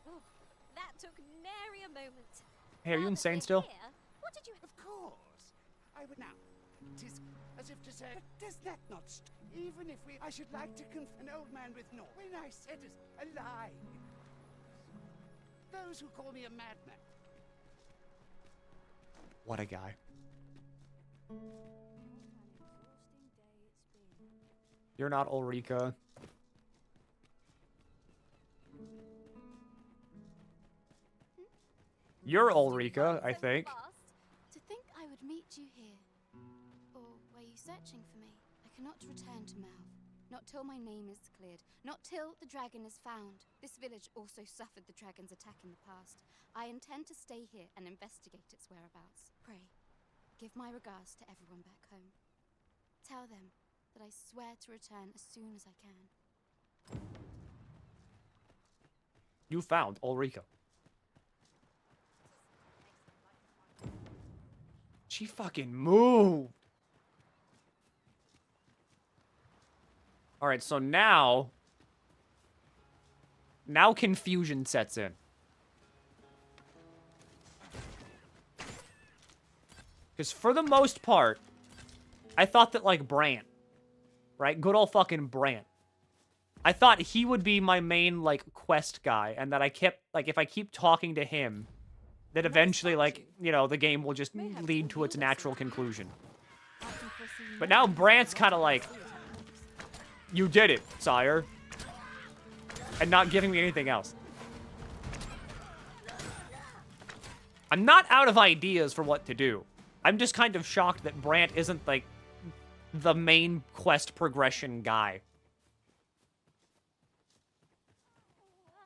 Ooh, that took nary a moment. Hey, are you insane still? Here, what did you... Of course. I would now. 'Tis as if to say, does that not even if I should like to an old man with naught. When I said it, alive. Those who call me a madman. What a guy. You're not Ulrika. You're Ulrika, I think. To think I would meet you here. Or were you searching for me? I cannot return to Malv. Not till my name is cleared. Not till the dragon is found. This village also suffered the dragon's attack in the past. I intend to stay here and investigate its whereabouts. Pray, Give my regards to everyone back home. Tell them that I swear to return as soon as I can. You found Ulrika. She fucking moved. All right, so now confusion sets in. Because for the most part, I thought that, like, Brant, right? Good old fucking Brant. I thought he would be my main, like, quest guy, and that I kept, like, if I keep talking to him, that eventually, like, you know, the game will just lead to its natural conclusion. But now Brant's kind of like, you did it, sire. And not giving me anything else. I'm not out of ideas for what to do. I'm just kind of shocked that Brant isn't, like, the main quest progression guy.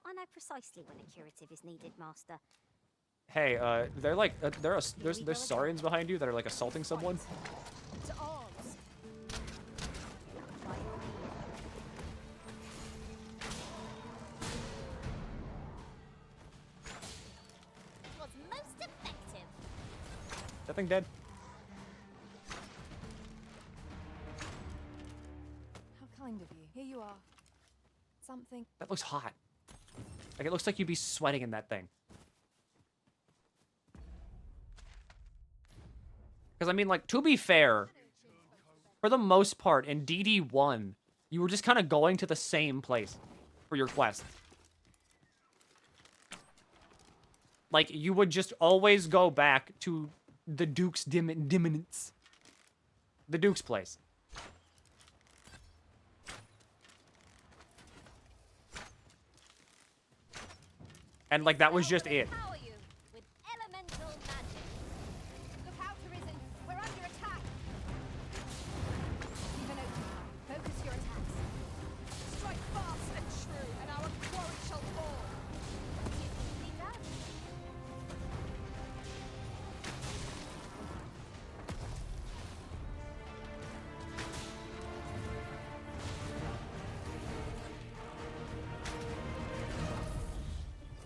I know precisely when a curative is needed, Master. Hey, they're like, there's Saurians behind you that are, like, assaulting someone. To arms. Was most effective. That thing dead? How kind of you. Here you are. Something. That looks hot. Like, it looks like you'd be sweating in that thing. Because, I mean, like, to be fair, for the most part, in DD1, you were just kind of going to the same place for your quests. Like, you would just always go back to the Duke's Diminence. The Duke's place. And, like, that was just it. Power you with elemental magic. Look out, Arisen! We're under attack! Leave an opening. Focus your attacks. Strike fast and true, and our quarry shall fall. Beautifully done.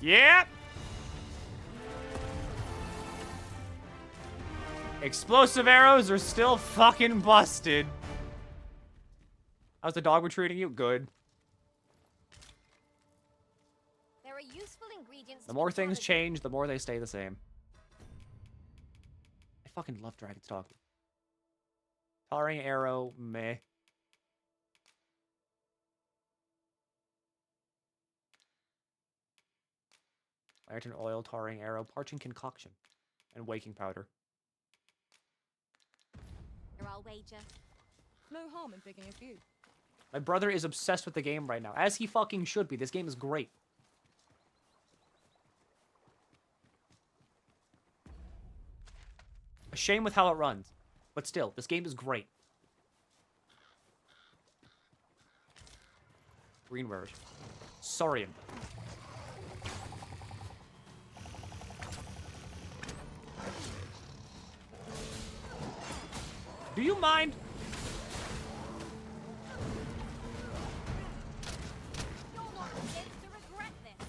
Yep. Explosive arrows are still fucking busted. How's the dogma treating you? Good. There are useful ingredients. The more things change, the more they stay the same. I fucking love Dragon's Dogma. Towering arrow, meh. Lantern oil, tarring arrow, parching concoction, and waking powder. Here, I'll wager. No harm in picking a few. My brother is obsessed with the game right now, as he fucking should be. This game is great. A shame with how it runs, but still, this game is great. Green wearers. Saurian. Do you mind? You're not convinced to regret this.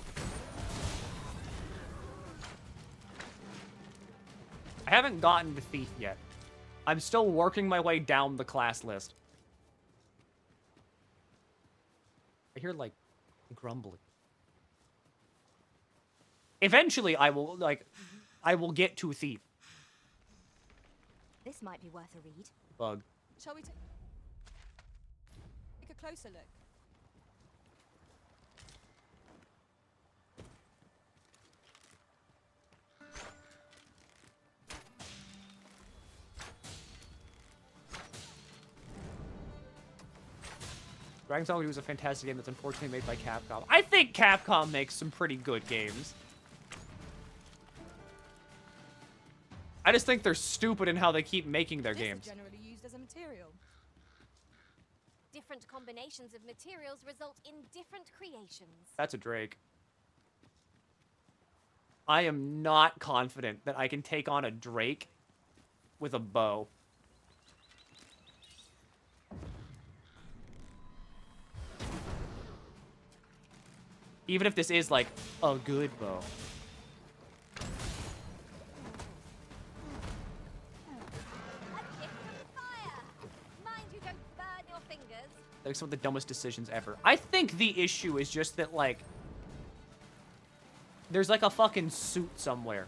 I haven't gotten to Thief yet. I'm still working my way down the class list. I hear, like, grumbling. Eventually, I will get to Thief. This might be worth a read. Bug. Shall we take a closer look? Dragon's Dogma was a fantastic game that's unfortunately made by Capcom. I think Capcom makes some pretty good games. I just think they're stupid in how they keep making their games. Generally used as a material. Different combinations of materials result in different creations. That's a Drake. I am not confident that I can take on a Drake with a bow. Even if this is, like, a good bow. Like, some of the dumbest decisions ever. I think the issue is just that, like, there's, like, a fucking suit somewhere.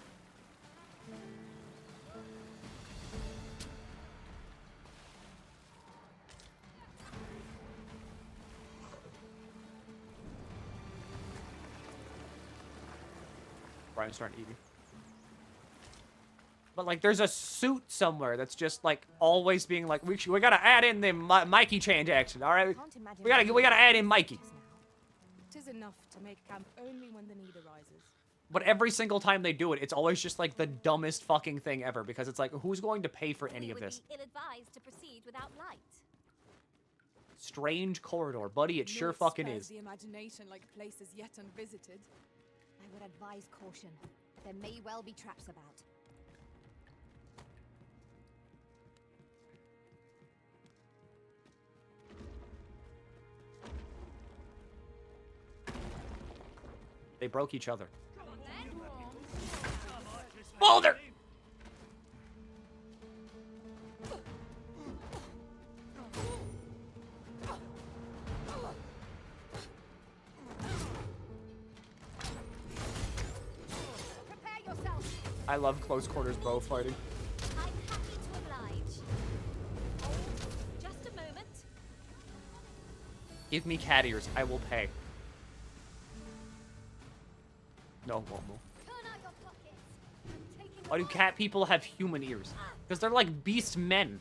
Brian's starting eating. But, like, there's a suit somewhere that's just, like, always being like, we gotta add in the Mikey transaction, all right? We gotta add in Mikey. Tis enough to make camp only when the need arises. But every single time they do it, it's always just, like, the dumbest fucking thing ever, because it's like, who's going to pay for any of this? We would be ill-advised to proceed without light. Strange corridor, buddy, it sure fucking is. The imagination like places yet unvisited. I would advise caution. There may well be traps about. They broke each other. Boulder! I love close quarters bow fighting. I'm happy to oblige. Hold just a moment. Give me cat ears. I will pay. No, won't move. Why do cat people have human ears? Because they're like beast men.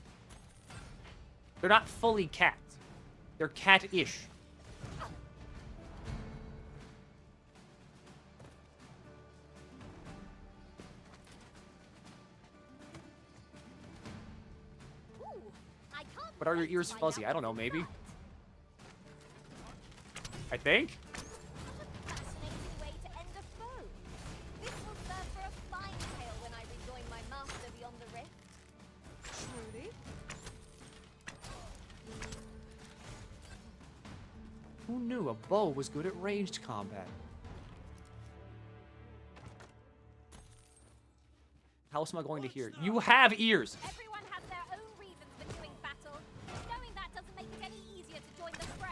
They're not fully cats. They're cat-ish. But are your ears fuzzy? I don't know, maybe. I think. Who knew a bow was good at ranged combat? How else am I going to hear? You have ears! Everyone has their own reasons for doing battle. Knowing that doesn't make it any easier to join the fray.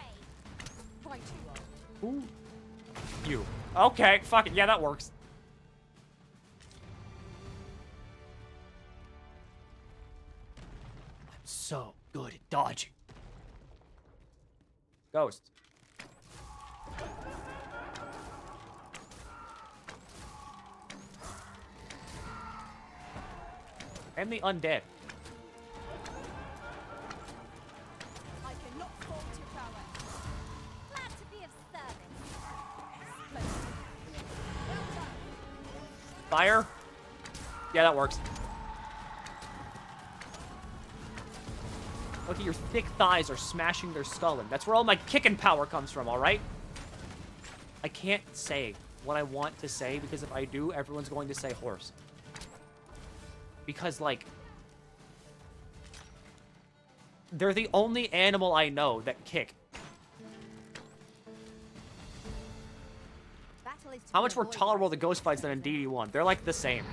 Right you are. Who? You. Okay, fuck it. Yeah, that works. I'm so good at dodging. Ghost. And the undead. I cannot fault your prowess. Glad to be of service. Fire? Yeah, that works. Look at your thick thighs are smashing their skull in. That's where all my kicking power comes from, alright? I can't say what I want to say, because if I do, everyone's going to say horse. Because, like, they're the only animal I know that kick. How much more tolerable the ghost fights than in DD1? They're, like, the same.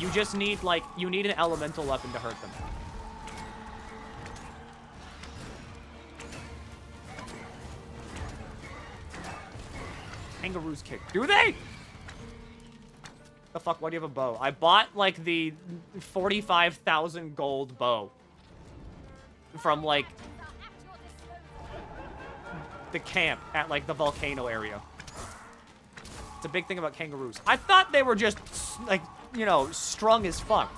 You just need, like, you need an elemental weapon to hurt them. Kangaroos kick. Do they? The fuck, why do you have a bow? I bought, like, the 45,000 gold bow. From, like, the camp at, like, the volcano area. It's a big thing about kangaroos. I thought they were just, like, you know, strong as fuck.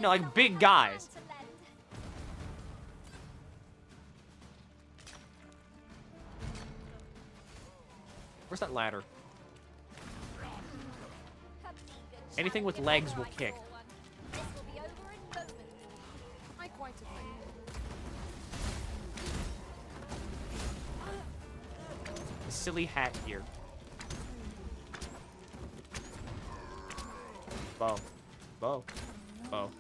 No, like, big guys. Where's that ladder? Anything with legs will kick. I quite agree. A silly hat here. Bow. Bow. Bow.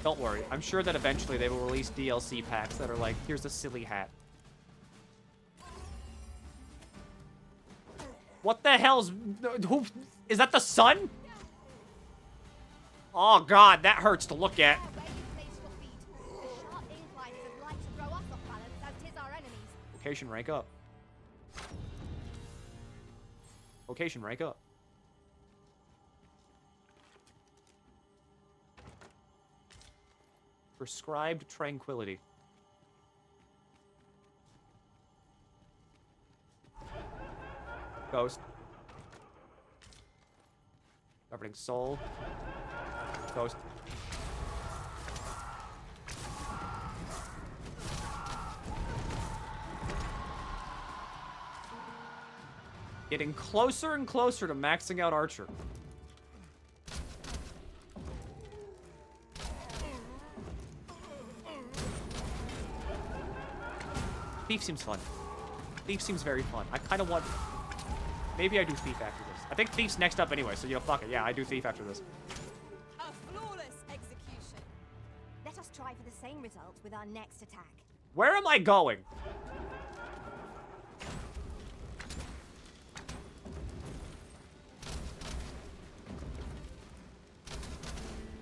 Don't worry. I'm sure that eventually they will release DLC packs that are like, here's a silly hat. What the hell's... Who... Is that the sun? Oh, God. That hurts to look at. Vocation rank up. Vocation rank up. Prescribed tranquility. Ghost. Governing soul. Ghost. Getting closer and closer to maxing out Archer. Thief seems fun. Thief seems very fun. I kind of want... Maybe I do Thief after this. I think Thief's next up anyway, so you know, fuck it. Yeah, I do Thief after this. A flawless execution. Let us try for the same result with our next attack. Where am I going?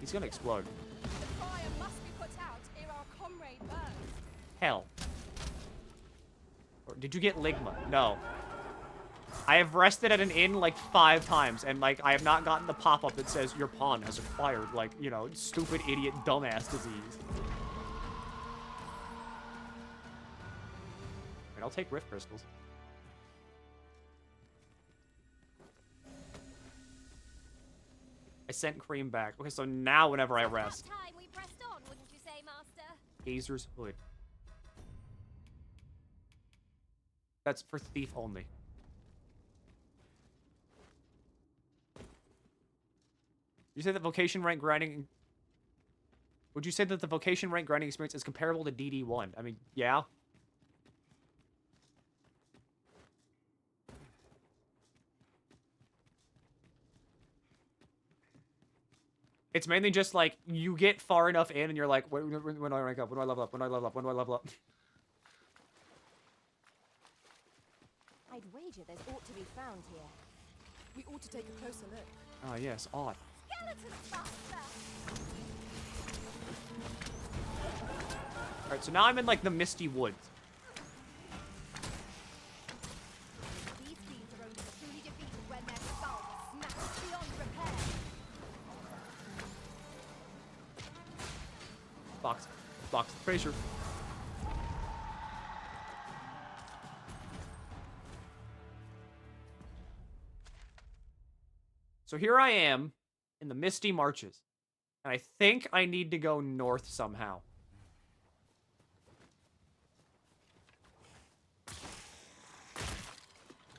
He's gonna explode. The fire must be put out ere our comrade burns. Hell. Or did you get Ligma? No. I have rested at an inn like 5 times, and like I have not gotten the pop-up that says your pawn has acquired, like, you know, stupid, idiot, dumbass disease. Alright, I'll take Rift Crystals. I sent Cream back. Okay, so now whenever I rest. Time we pressed on, wouldn't you say, Master? Gazer's Hood. That's for Thief only. You say that vocation rank grinding... Would you say that the vocation rank grinding experience is comparable to DD1? I mean, yeah. It's mainly just like, you get far enough in and you're like, when do I rank up? When do I level up? When do I level up? When do I level up? I'd wager there's ought to be found here. We ought to take a closer look. Ah, yes, odd. Alright, so now I'm in like the Misty Woods. These fiends are only truly defeated when their skulls are smashed beyond repair. Box, Fraser. So here I am in the Misty Marches. And I think I need to go north somehow.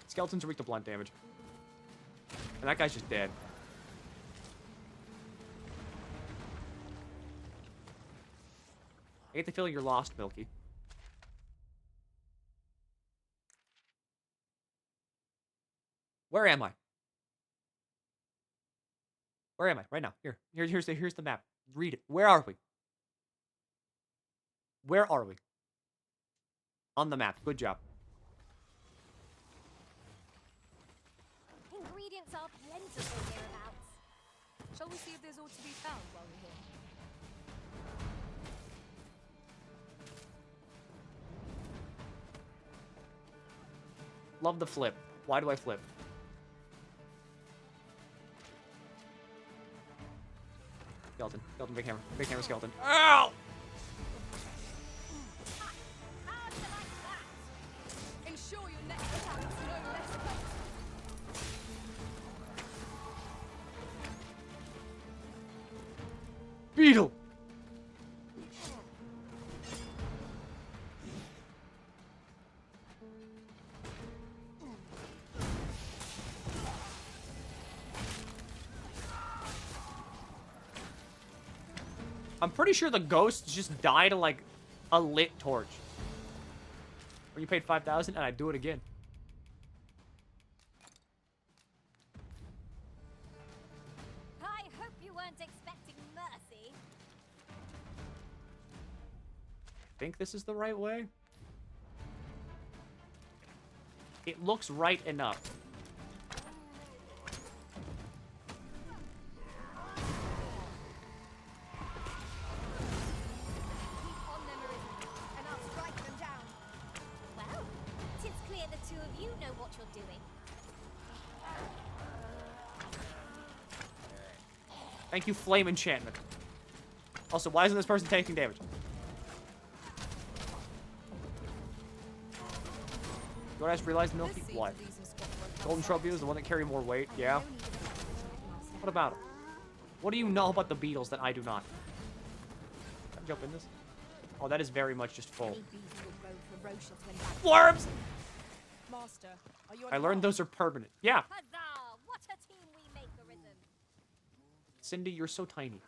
Skeletons are weak to blunt damage. And that guy's just dead. I get the feeling you're lost, Milky. Where am I? Where am I? Right now. Here's the map. Read it. Where are we? Where are we? On the map. Good job. Ingredients are plentiful hereabouts. Shall we see if there's ought to be found while we're here? Love the flip. Why do I flip? Skeleton. Skeleton, big hammer. Big hammer, skeleton. Ow! Ensure your next attack is no less close. Beetle! I'm pretty sure the ghosts just die to, like, a lit torch. When you paid 5,000 and I do it again. weren't expecting mercy. Think this is the right way? It looks right enough. And I'll strike them down. Well, 'tis clear the two of you know what you're doing. Thank you, Flame Enchantment. Also, why isn't this person taking damage? You guys realize Milky? What? Golden Trophy is the one that carry more weight? Yeah. What about it? What do you know about the beetles that I do not? Can I jump in this? Oh, that is very much just full. Worms! Master, are you on I learned those are permanent. Yeah. Huzzah! What a team we make, Arisen. Cindy, you're so tiny.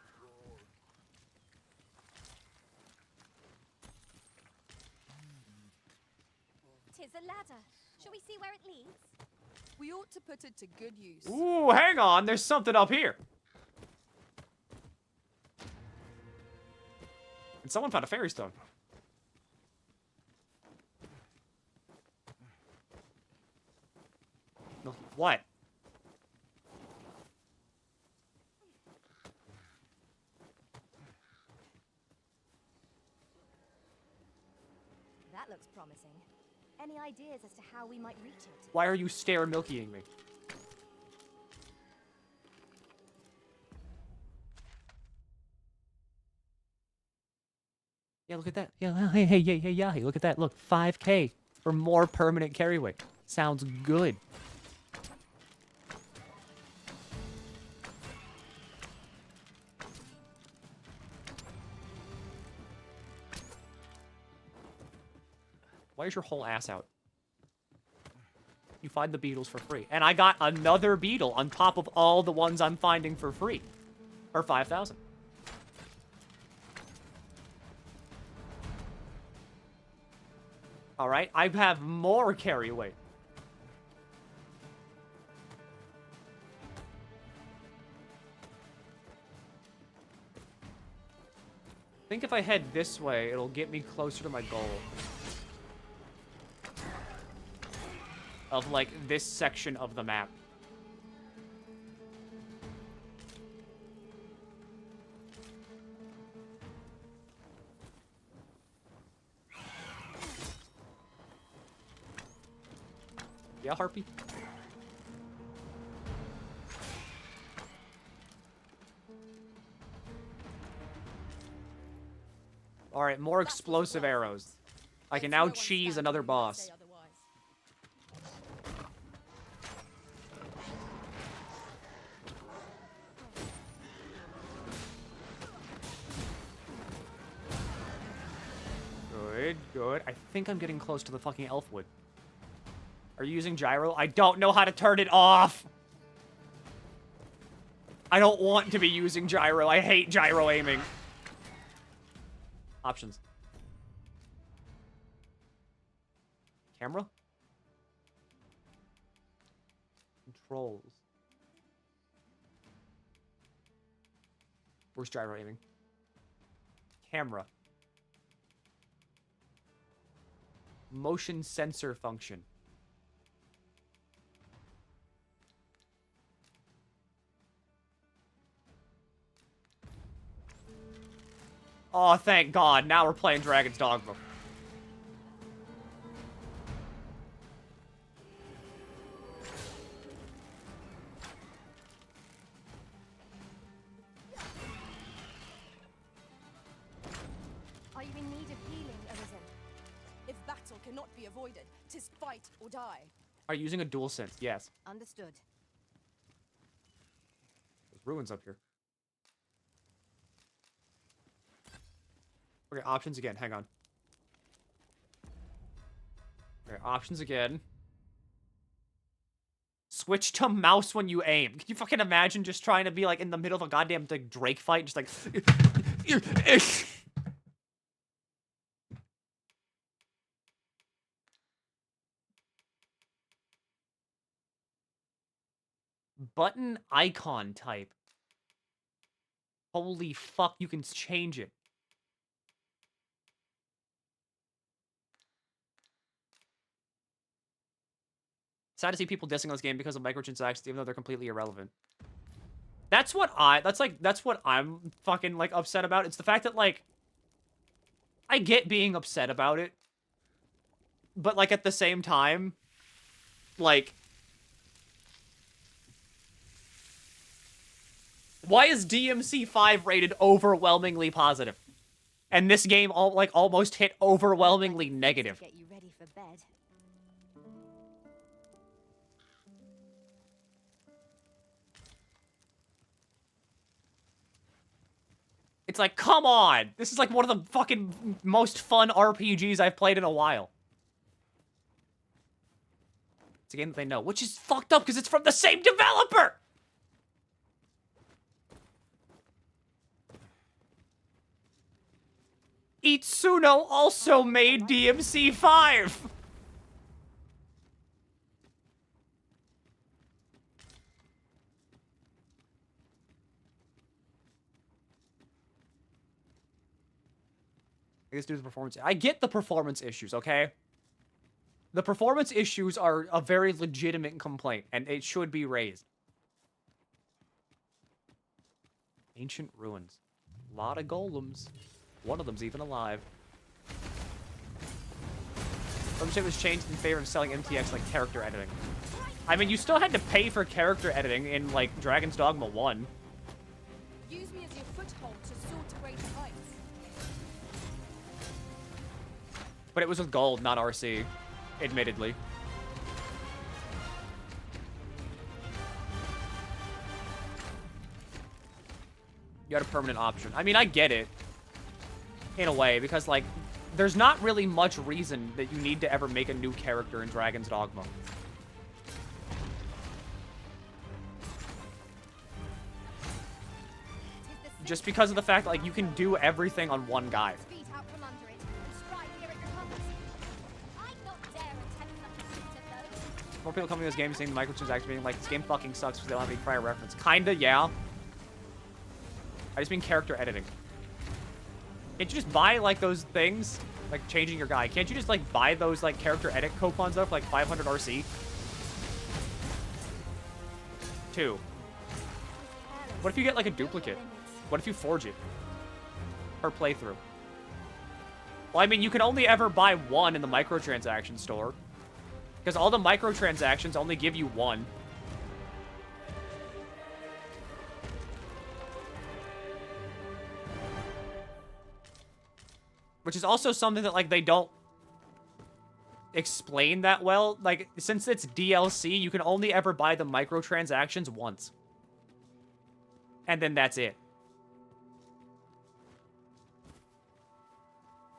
Tis a ladder. Shall we see where it leads? We ought to put it to good use. Ooh, hang on. There's something up here. And someone found a fairy stone. Milky, what? That looks promising. Any ideas as to how we might reach it? Why are you stare milkying me? Yeah, look at that. Yeah, hey, look at that. Look, 5K for more permanent carry weight. Sounds good. Why is your whole ass out? You find the beetles for free. And I got another beetle on top of all the ones I'm finding for free. Or 5,000. Alright, I have more carry weight. I think if I head this way, it'll get me closer to my goal. Of, like, this section of the map. Yeah, Harpy? Alright, more explosive arrows. I can now cheese another boss. Good, good. I think I'm getting close to the fucking Elfwood. Are you using gyro? I don't know how to turn it off! I don't want to be using gyro. I hate gyro aiming. Options. Camera? Controls. Where's gyro aiming? Camera. Motion sensor function. Oh, thank God. Now we're playing Dragon's Dogma. Are you in need of healing, Arisen? If battle cannot be avoided, 'tis fight or die. Are you using a dual sense? Yes. Understood. There's ruins up here. Okay, options again. Hang on. Okay, options again. Switch to mouse when you aim. Can you fucking imagine just trying to be like in the middle of a goddamn like Drake fight, just like button icon type. Holy fuck, you can change it. Sad to see people dissing on this game because of microtransactions, even though they're completely irrelevant. That's what I'm fucking, like, upset about. It's the fact that, like, I get being upset about it, but, like, at the same time, like, why is DMC 5 rated overwhelmingly positive? And this game almost hit overwhelmingly negative. Get you ready for bed. It's like, come on! This is like one of the fucking most fun RPGs I've played in a while. It's a game that they know, which is fucked up because it's from the same developer! Itsuno also made DMC 5! I guess due to the performance. I get the performance issues, okay? The performance issues are a very legitimate complaint, and it should be raised. Ancient ruins. A lot of golems. One of them's even alive. Membership was changed in favor of selling MTX like character editing. I mean, you still had to pay for character editing in, like, Dragon's Dogma 1. Use me as your foothold to soar to greater heights. But it was with gold, not RC. Admittedly. You had a permanent option. I mean, I get it. In a way, because, like, there's not really much reason that you need to ever make a new character in Dragon's Dogma. Just because of the fact that, like, you can do everything on one guy. More people coming to this game saying the microtransactions being like, this game fucking sucks because they don't have any prior reference. Kinda, yeah. I just mean character editing. Can't you just buy, like, those things? Like, changing your guy. Can't you just, like, buy those, like, character edit coupons up for, like, 500 RC? 2. What if you get, like, a duplicate? What if you forge it? Per playthrough. Well, I mean, you can only ever buy one in the microtransaction store. Because all the microtransactions only give you one. Which is also something that, like, they don't explain that well. Like, since it's DLC, you can only ever buy the microtransactions once. And then that's it.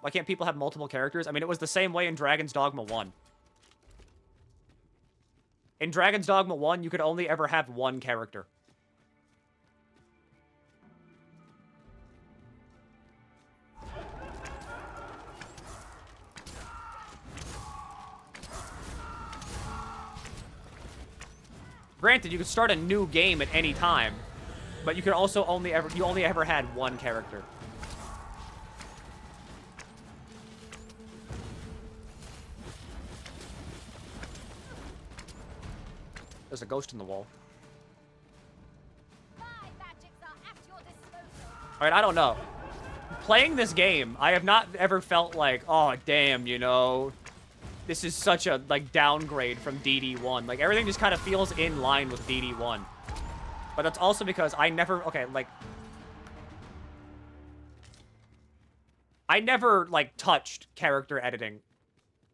Why can't people have multiple characters? I mean, it was the same way in Dragon's Dogma 1. In Dragon's Dogma 1, you could only ever have one character. Granted, you could start a new game at any time, but you could also only ever had one character. There's a ghost in the wall. Alright, I don't know. Playing this game, I have not ever felt like, oh, damn, you know, this is such a, like, downgrade from DD1. Like, everything just kind of feels in line with DD1. But that's also because I never, okay, like, I never, like, touched character editing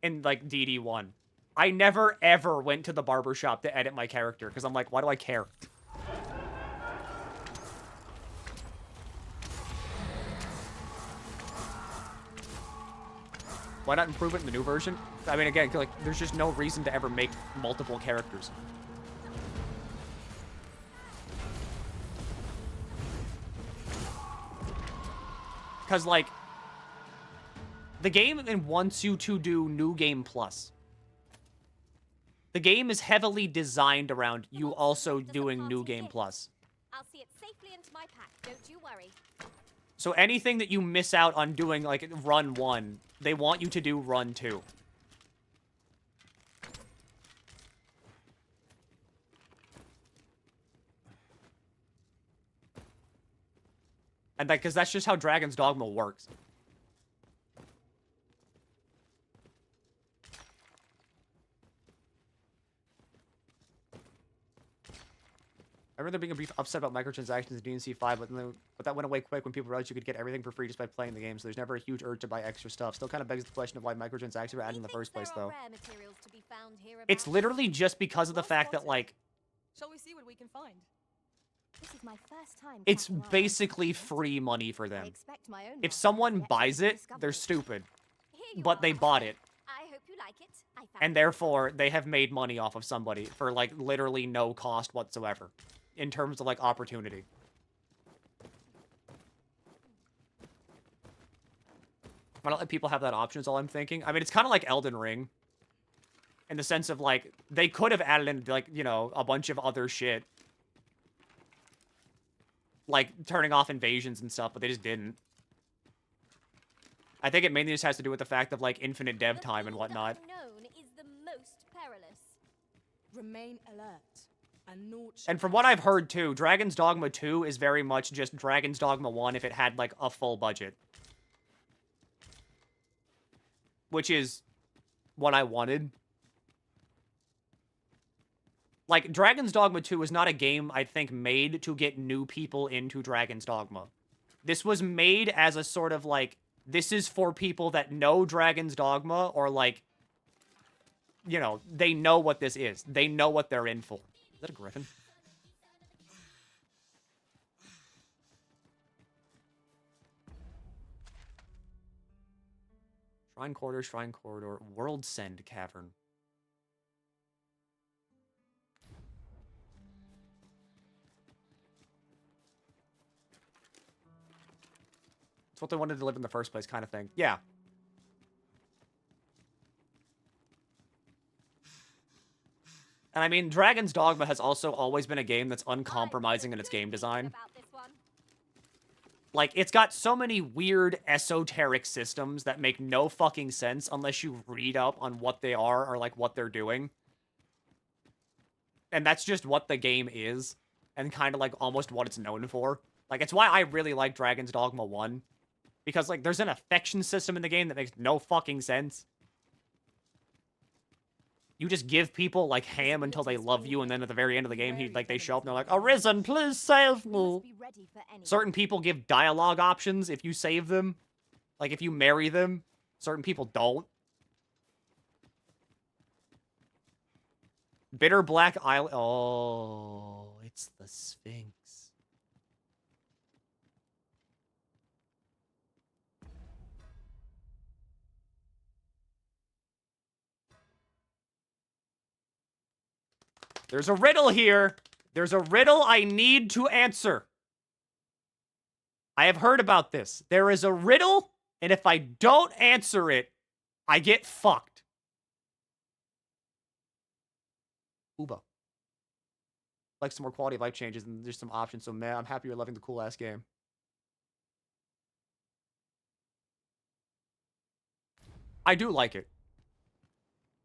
in, like, DD1. I never, ever went to the barbershop to edit my character, because I'm like, why do I care? Why not improve it in the new version? I mean, again, like, there's just no reason to ever make multiple characters. Because, like, the game wants you to do New Game Plus. The game is heavily designed around you also doing New Game Plus. I'll see it safely into my pack, don't you worry. So anything that you miss out on doing, like, run 1, they want you to do run 2. And because that's just how Dragon's Dogma works. I remember being a brief upset about microtransactions in DNC 5, but that went away quick when people realized you could get everything for free just by playing the game, so there's never a huge urge to buy extra stuff. Still kind of begs the question of why microtransactions were added in the first place, though. It's literally just because of the fact that, like... Shall we see what we can find? This is my first time. It's basically free money for them. If someone buys it, they're stupid. But they bought it. I hope you like it. And therefore, they have made money off of somebody for, like, literally no cost whatsoever. In terms of, like, opportunity. Why not let people have that option is all I'm thinking. I mean, it's kind of like Elden Ring. In the sense of, like, they could have added in, like, you know, a bunch of other shit. Like, turning off invasions and stuff, but they just didn't. I think it mainly just has to do with the fact of, like, infinite dev time and whatnot. Unknown is the most perilous. Remain alert. And from what I've heard, too, Dragon's Dogma 2 is very much just Dragon's Dogma 1 if it had, like, a full budget. Which is what I wanted. Like, Dragon's Dogma 2 is not a game, I think, made to get new people into Dragon's Dogma. This was made as a sort of, like, this is for people that know Dragon's Dogma, or, like, you know, they know what this is. They know what they're in for. Is that a griffin? Shrine Corridor, World Send Cavern. It's what they wanted to live in the first place, kind of thing. Yeah. And I mean, Dragon's Dogma has also always been a game that's uncompromising in its game design. Like, it's got so many weird, esoteric systems that make no fucking sense unless you read up on what they are or, like, what they're doing. And that's just what the game is, and kind of, like, almost what it's known for. Like, it's why I really like Dragon's Dogma 1. Because, like, there's an affection system in the game that makes no fucking sense. You just give people, like, ham until they love you, and then at the very end of the game, they show up and they're like, Arisen, please save me. Certain people give dialogue options if you save them. Like, if you marry them. Certain people don't. Bitter Black Isle. Oh, it's the Sphinx. There's a riddle here. There's a riddle I need to answer. I have heard about this. There is a riddle, and if I don't answer it, I get fucked. Uba. Like some more quality of life changes, and there's some options, so man, I'm happy you're loving the cool-ass game. I do like it.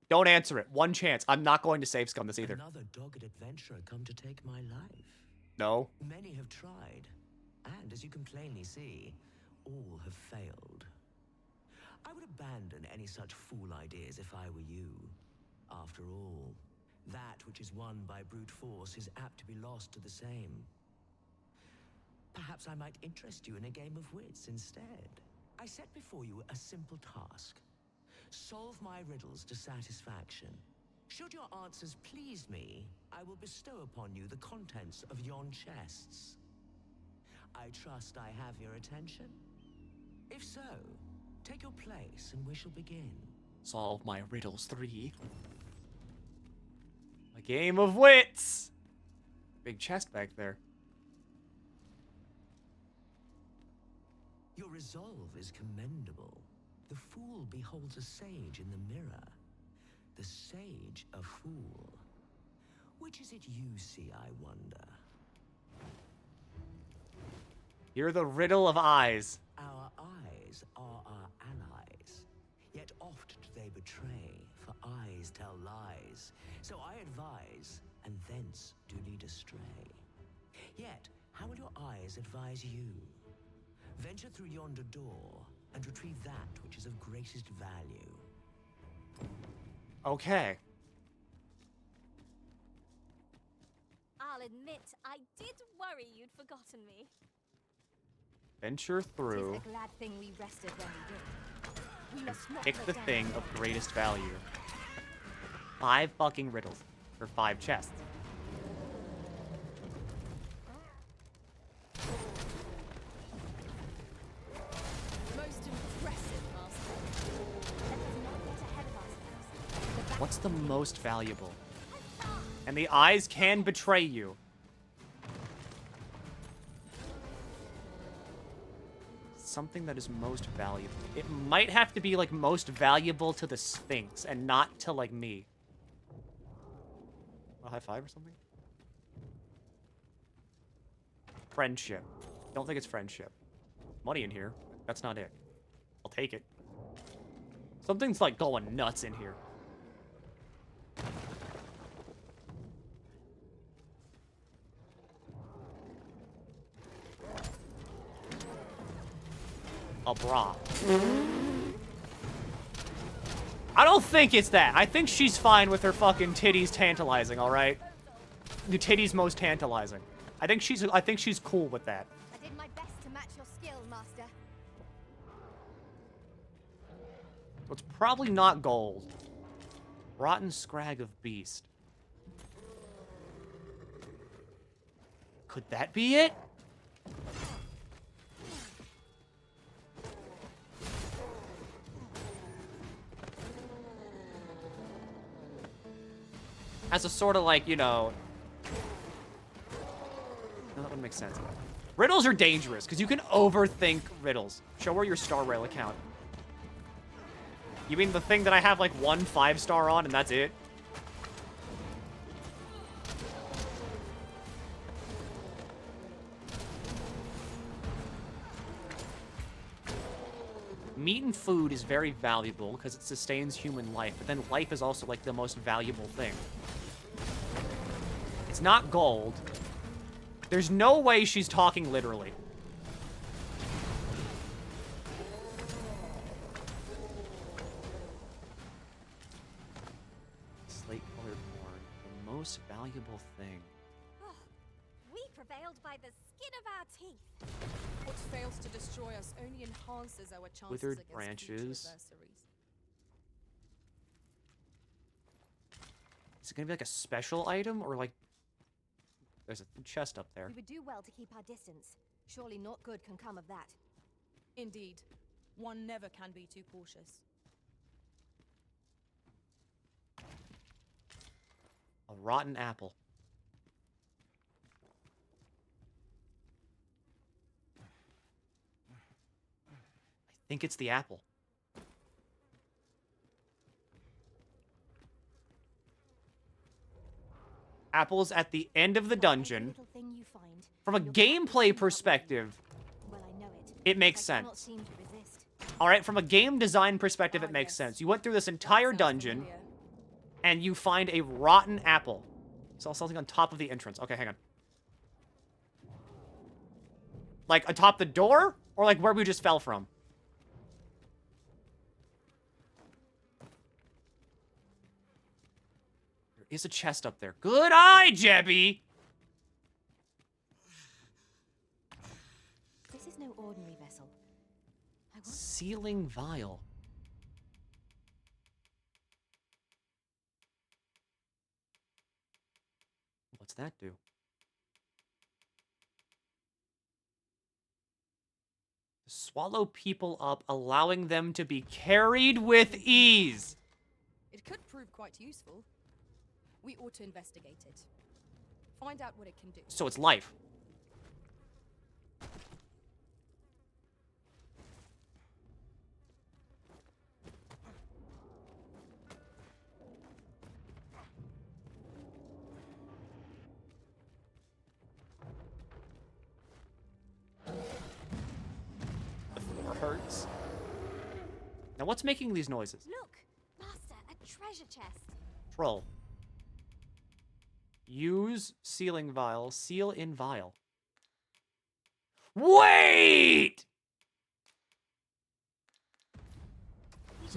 Don't answer it. One chance. I'm not going to save scum this either. Another dogged adventurer come to take my life. No. Many have tried, and as you can plainly see, all have failed. I would abandon any such fool ideas if I were you. After all, that which is won by brute force is apt to be lost to the same. Perhaps I might interest you in a game of wits instead. I set before you a simple task. Solve my riddles to satisfaction. Should your answers please me, I will bestow upon you the contents of yon chests. I trust I have your attention? If so, take your place and we shall begin. Solve my riddles 3. A game of wits! Big chest back there. Your resolve is commendable. The fool beholds a sage in the mirror. The sage a fool. Which is it you see, I wonder? You're the riddle of eyes. Our eyes are our allies, yet oft do they betray, for eyes tell lies. So I advise, and thence do lead astray. Yet, how will your eyes advise you? Venture through yonder door, and retrieve that which is of greatest value. Okay. I'll admit, I did worry you'd forgotten me. Venture through. It's a glad thing we rested when we did. We must not Pick let the down. thing of greatest value. 5 fucking riddles for 5 chests. Most impressive, Master. Let us not get ahead of ourselves. What's the most valuable? And the eyes can betray you. Something that is most valuable. It might have to be, like, most valuable to the Sphinx and not to, like, me. A high five or something? Friendship. Don't think it's friendship. Money in here. That's not it. I'll take it. Something's, like, going nuts in here. A bra. I don't think it's that. I think she's fine with her fucking titties tantalizing, alright? The titties most tantalizing. I think she's cool with that. I did my best to match your skill, Master. So it's probably not gold. Rotten scrag of beast. Could that be it? As a sort of, like, you know... No, that wouldn't make sense. Riddles are dangerous, because you can overthink riddles. Show her your star rail account. You mean the thing that I have, like, 1 5-star on, and that's it? Meat and food is very valuable, because it sustains human life, but then life is also, like, the most valuable thing. It's not gold. There's no way she's talking literally. Slate-colored horn, the most valuable thing. We prevailed by the skin of our teeth. What fails to destroy us only enhances our chances Withered against branches. future adversaries. Is it gonna be like a special item, or like... There's a chest up there. We would do well to keep our distance. Surely not good can come of that. Indeed. One never can be too cautious. A rotten apple. I think it's the apple. Apple's at the end of the dungeon. From a gameplay perspective, it makes sense. Alright, from a game design perspective, it makes sense. You went through this entire dungeon, and you find a rotten apple. So something on top of the entrance. Okay, hang on. Like, atop the door? Or like where we just fell from? There is a chest up there. Good eye, Jebby! This is no ordinary vessel. Sealing vial. What's that do? Swallow people up, allowing them to be carried with ease. It could prove quite useful. We ought to investigate it. Find out what it can do. So it's life. Now, what's making these noises? Look, Master, a treasure chest. Troll. Use sealing vial. Seal in vial. Wait!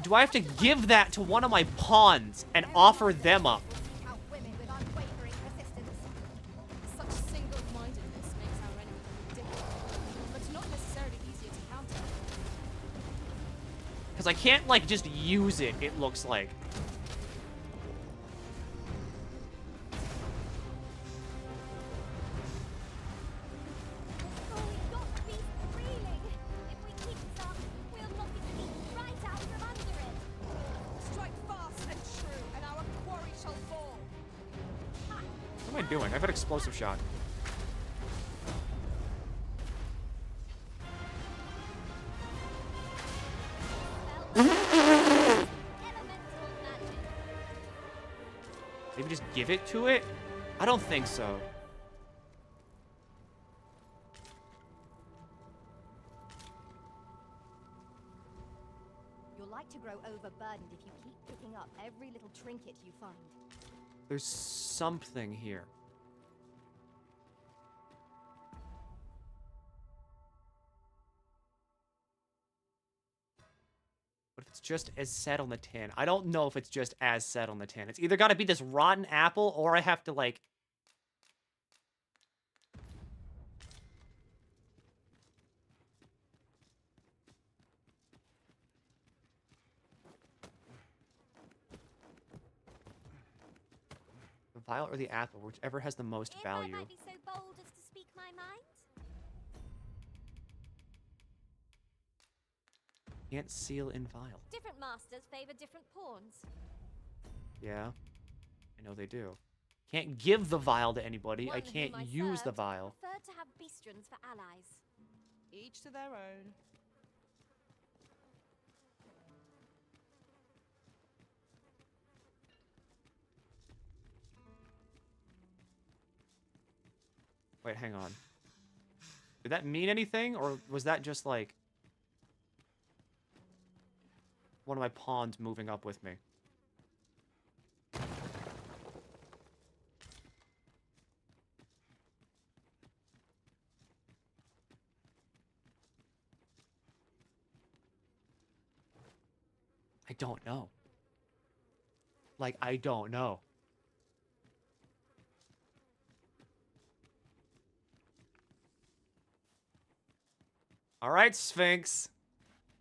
Do I have to give that to one of my pawns and offer them up? Count women with unwavering persistence. Such single-mindedness makes our enemy difficult, but not necessarily easier to counter. Because I can't, like, just use it, it looks like. What am I doing? I've got explosive shot. Maybe just give it to it? I don't think so. You're like to grow overburdened if you keep picking up every little trinket you find. There's something here. What if it's just as said on the tin? I don't know if it's just as said on the tin. It's either got to be this rotten apple, or I have to, like... The vial or the apple, whichever has the most value. If I might be so bold as to speak my mind. Can't seal in vial. Different masters favor different pawns. Yeah, I know they do. Can't give the vial to anybody. I One can't whom I use the served vial. preferred to have beastrons for allies. Each to their own. Wait, hang on. Did that mean anything, or was that just like one of my pawns moving up with me? I don't know. Like, I don't know. All right, Sphinx.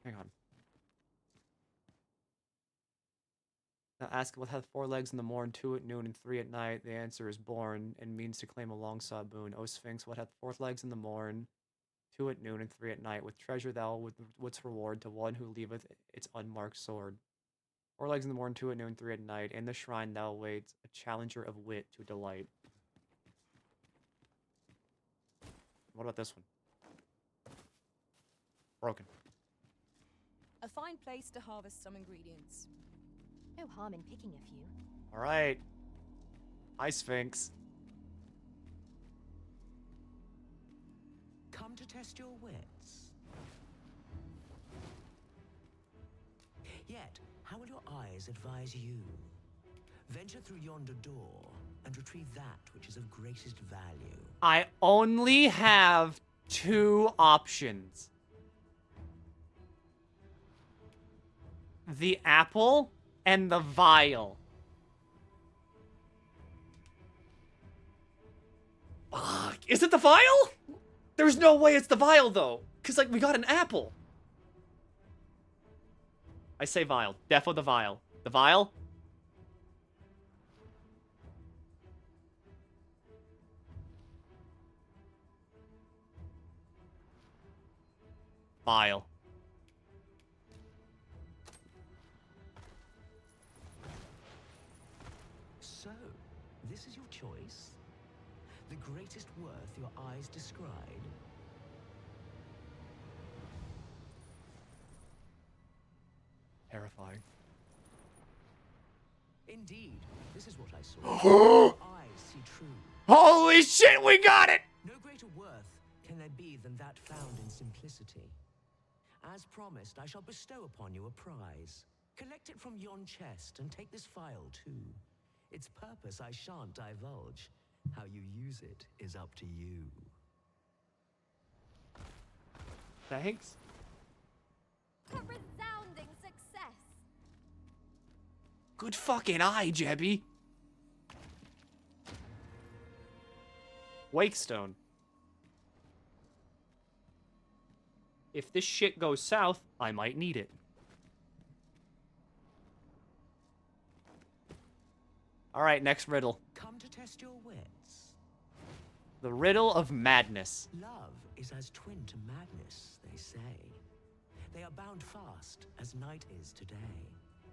Hang on. Now ask what hath 4 legs in the morn, 2 at noon, and 3 at night. The answer is born, and means to claim a long sought boon. O Sphinx, what hath 4 legs in the morn, 2 at noon, and 3 at night? With treasure thou wouldst reward to one who leaveth its unmarked sword. 4 legs in the morn, 2 at noon, 3 at night. In the shrine thou waits, a challenger of wit to delight. What about this one? Broken. A fine place to harvest some ingredients. No harm in picking a few. All right. Hi, Sphinx. Come to test your wits. Yet, how will your eyes advise you? Venture through yonder door and retrieve that which is of greatest value. I only have 2 options. The apple and the vial. Fuck. Is it the vial? There's no way it's the vial, though. Because, like, we got an apple. I say vial. Defo the vial. The vial? Vial. So, this is your choice? The greatest worth your eyes descried? Terrifying. Indeed, this is what I saw. Your eyes see true. Holy shit, we got it! No greater worth can there be than that found in simplicity. As promised, I shall bestow upon you a prize. Collect it from yon chest and take this file too. Its purpose I shan't divulge. How you use it is up to you. Thanks. A resounding success. Good fucking eye, Jebby. Wakestone. If this shit goes south, I might need it. Alright, next riddle. Come to test your wits. The riddle of madness. Love is as twin to madness, they say. They are bound fast, as night is today.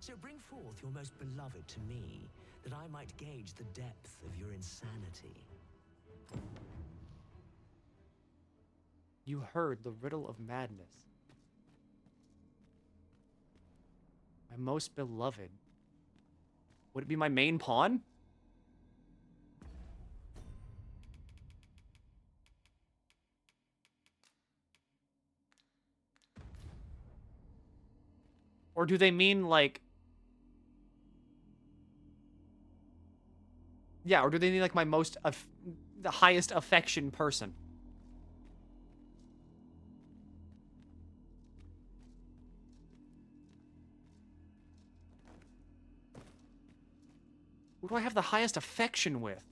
So bring forth your most beloved to me, that I might gauge the depth of your insanity. You heard the riddle of madness. My most beloved. Would it be my main pawn? Or do they mean, like... Yeah, or do they mean, like, my most... the highest affection person? Who do I have the highest affection with?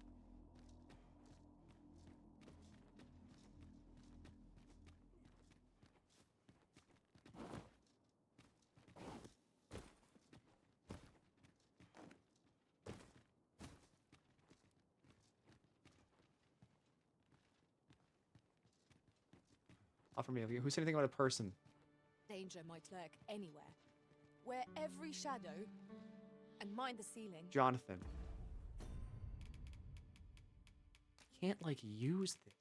Offer me. Who said anything about a person? Danger might lurk anywhere. Where every shadow, and mind the ceiling. Jonathan. Can't, like, use this.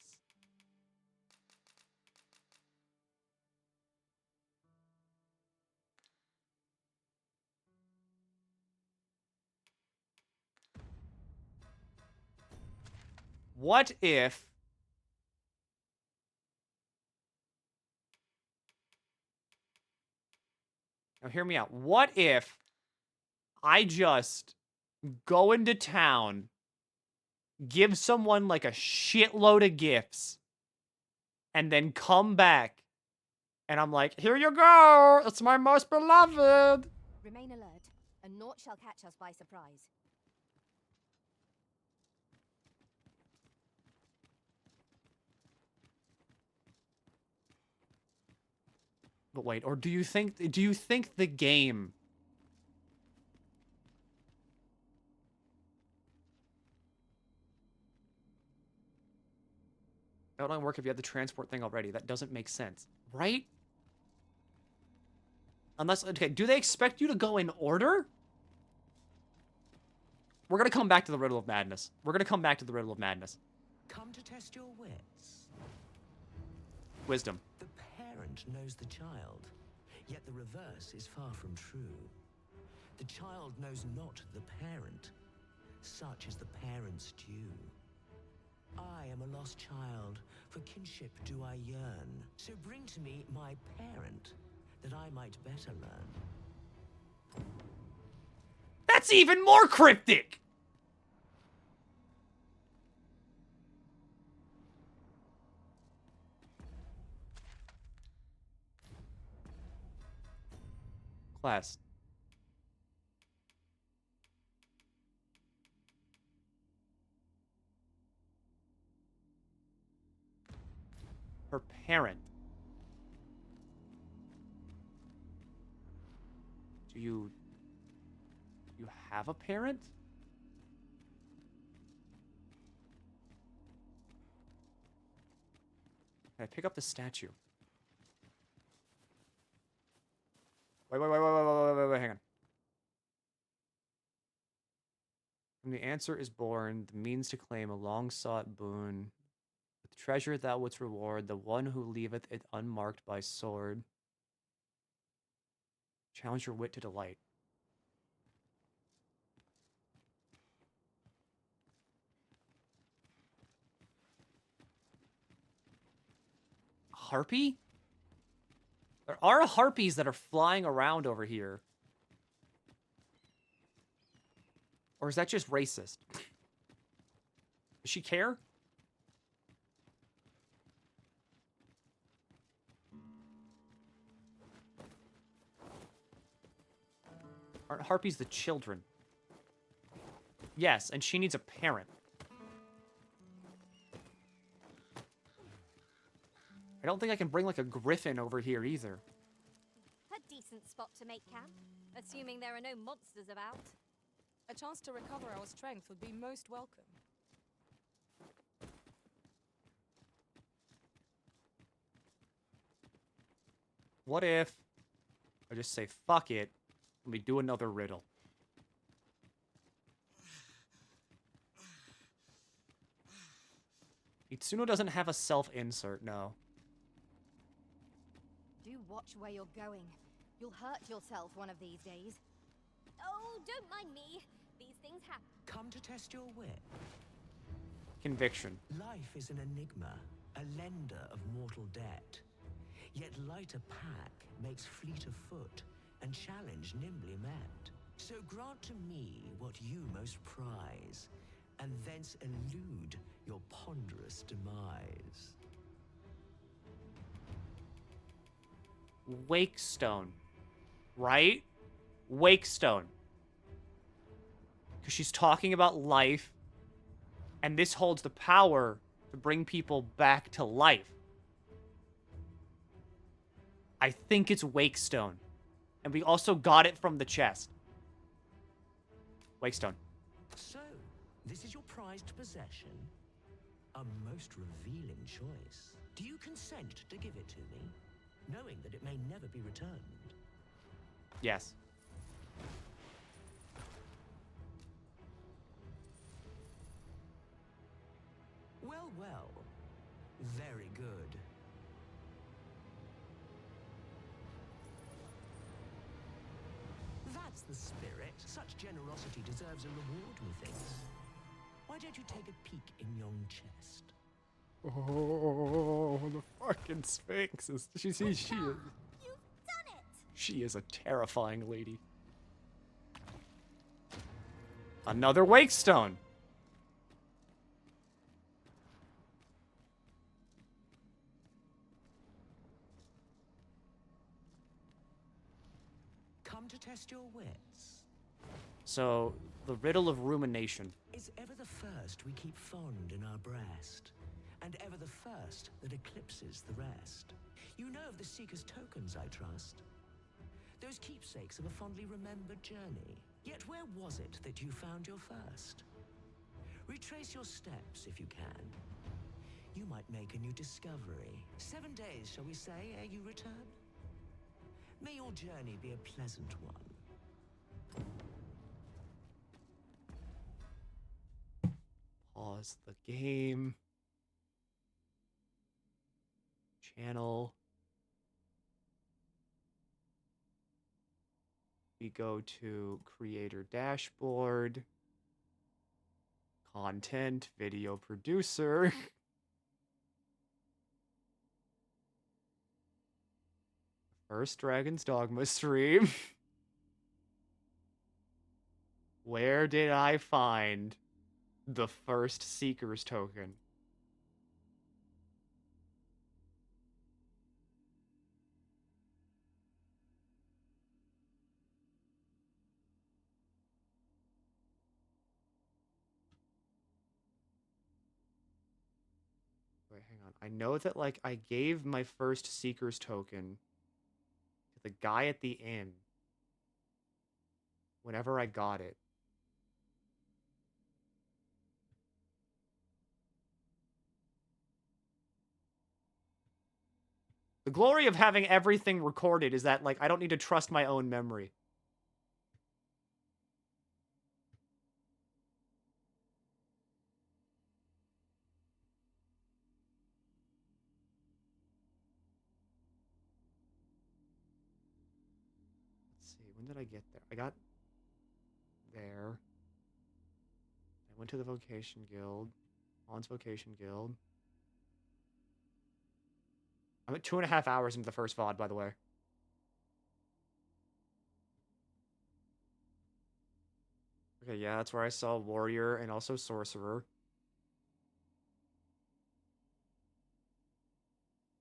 What if... Now hear me out. What if I just go into town, give someone like a shitload of gifts, and then come back, and I'm like, here you go, it's my most beloved. Remain alert, and naught shall catch us by surprise. But wait, or do you think the game... That would only work if you had the transport thing already. That doesn't make sense, right? Unless, okay, do they expect you to go in order? We're gonna come back to the Riddle of Madness. We're gonna come back to the Riddle of Madness. Come to test your wits. Wisdom. The parent knows the child, yet the reverse is far from true. The child knows not the parent. Such is the parent's due. I am a lost child, for kinship do I yearn. So bring to me my parent, that I might better learn. That's even more cryptic! Class. Her parent. Do you have a parent? Can I pick up the statue? Wait, hang on. When the answer is born, the means to claim a long-sought boon. With treasure thou wouldst reward the one who leaveth it unmarked by sword. Challenge your wit to delight. Harpy? There are harpies that are flying around over here. Or is that just racist? Does she care? Aren't harpies the children? Yes, and she needs a parent. I don't think I can bring, like, a griffin over here, either. A decent spot to make camp, assuming there are no monsters about. A chance to recover our strength would be most welcome. What if I just say, fuck it, let me do another riddle. Itsuno doesn't have a self-insert, no. Do watch where you're going. You'll hurt yourself one of these days. Oh, don't mind me. These things happen. Come to test your wit. Conviction. Life is an enigma, a lender of mortal debt. Yet lighter pack makes fleet of foot, and challenge nimbly met. So grant to me what you most prize, and thence elude your ponderous demise. Wakestone. Right? Wakestone. Because she's talking about life, and this holds the power to bring people back to life. I think it's Wakestone. And we also got it from the chest. Wakestone. So, this is your prized possession? A most revealing choice. Do you consent to give it to me, knowing that it may never be returned? Yes. Well, well. Very good. That's the spirit. Such generosity deserves a reward, methinks. Why don't you take a peek in yon chest? Oh, the fucking Sphinx is... She is... You've done it! She is a terrifying lady. Another Wakestone! Come to test your wits. So, the riddle of rumination. Is ever the first we keep fond in our breast, and ever the first that eclipses the rest. You know of the Seeker's tokens, I trust. Those keepsakes of a fondly remembered journey. Yet where was it that you found your first? Retrace your steps if you can. You might make a new discovery. 7 days, shall we say, ere you return? May your journey be a pleasant one. Pause the game. Channel. We go to creator dashboard. Content, video producer. First Dragon's Dogma stream. Where did I find the first Seeker's token? Wait, hang on. I know that, like, I gave my first Seeker's token to the guy at the inn whenever I got it. The glory of having everything recorded is that, like, I don't need to trust my own memory. Let's see, when did I get there? I got there. I went to the Vocation Guild. On's Vocation Guild. I'm at 2.5 hours into the first VOD, by the way. Okay, yeah, that's where I saw Warrior and also Sorcerer.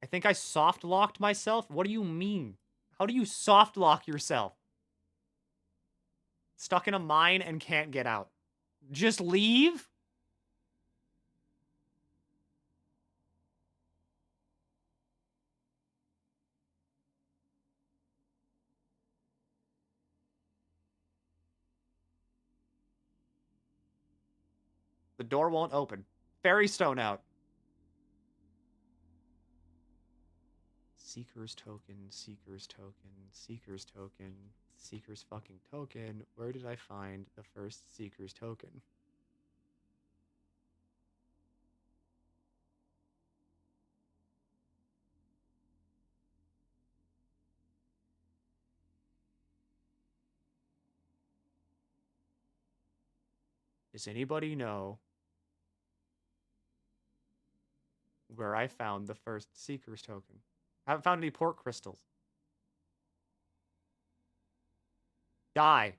I think I soft-locked myself? What do you mean? How do you soft-lock yourself? Stuck in a mine and can't get out. Just leave? The door won't open. Fairy stone out. Seeker's token, Seeker's token, Seeker's token, Seeker's fucking token. Where did I find the first Seeker's token? Does anybody know where I found the first Seeker's token? I haven't found any port crystals. Die.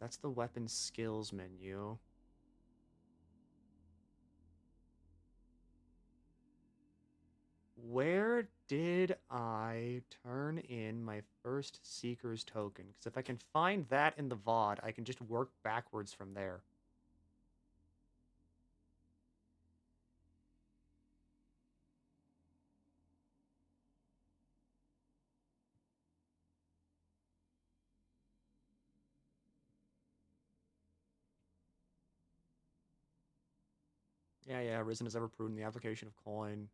That's the weapon skills menu. Where did I turn in my first Seeker's token? Because if I can find that in the VOD, I can just work backwards from there. Yeah, Risen is ever prudent in the application of coin.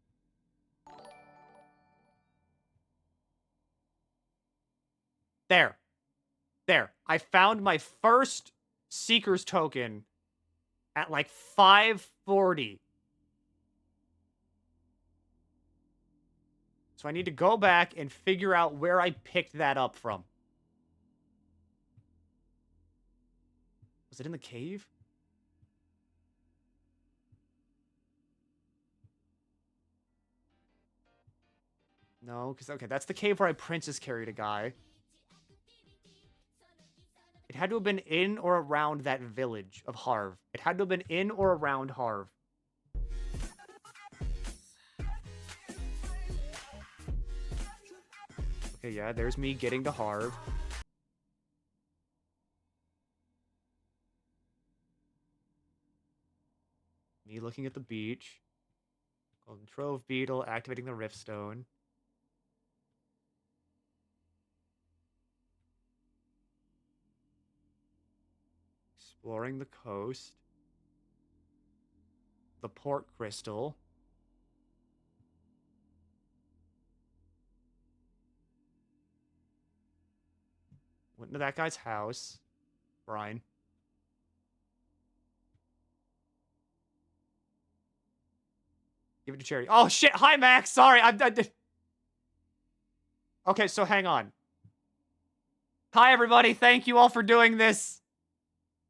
There. There. I found my first Seeker's token at like 5:40. So I need to go back and figure out where I picked that up from. Was it in the cave? No, because, okay, that's the cave where I princess carried a guy. It had to have been in or around that village of Harv. It had to have been in or around Harv. Okay, yeah, there's me getting to Harv. Me looking at the beach. Golden Trove Beetle, activating the Riftstone. Exploring the coast. The Port Crystal. Went into that guy's house. Brian. Give it to Charity. Oh, shit! Hi, Max! Sorry, Okay, so hang on. Hi, everybody. Thank you all for doing this.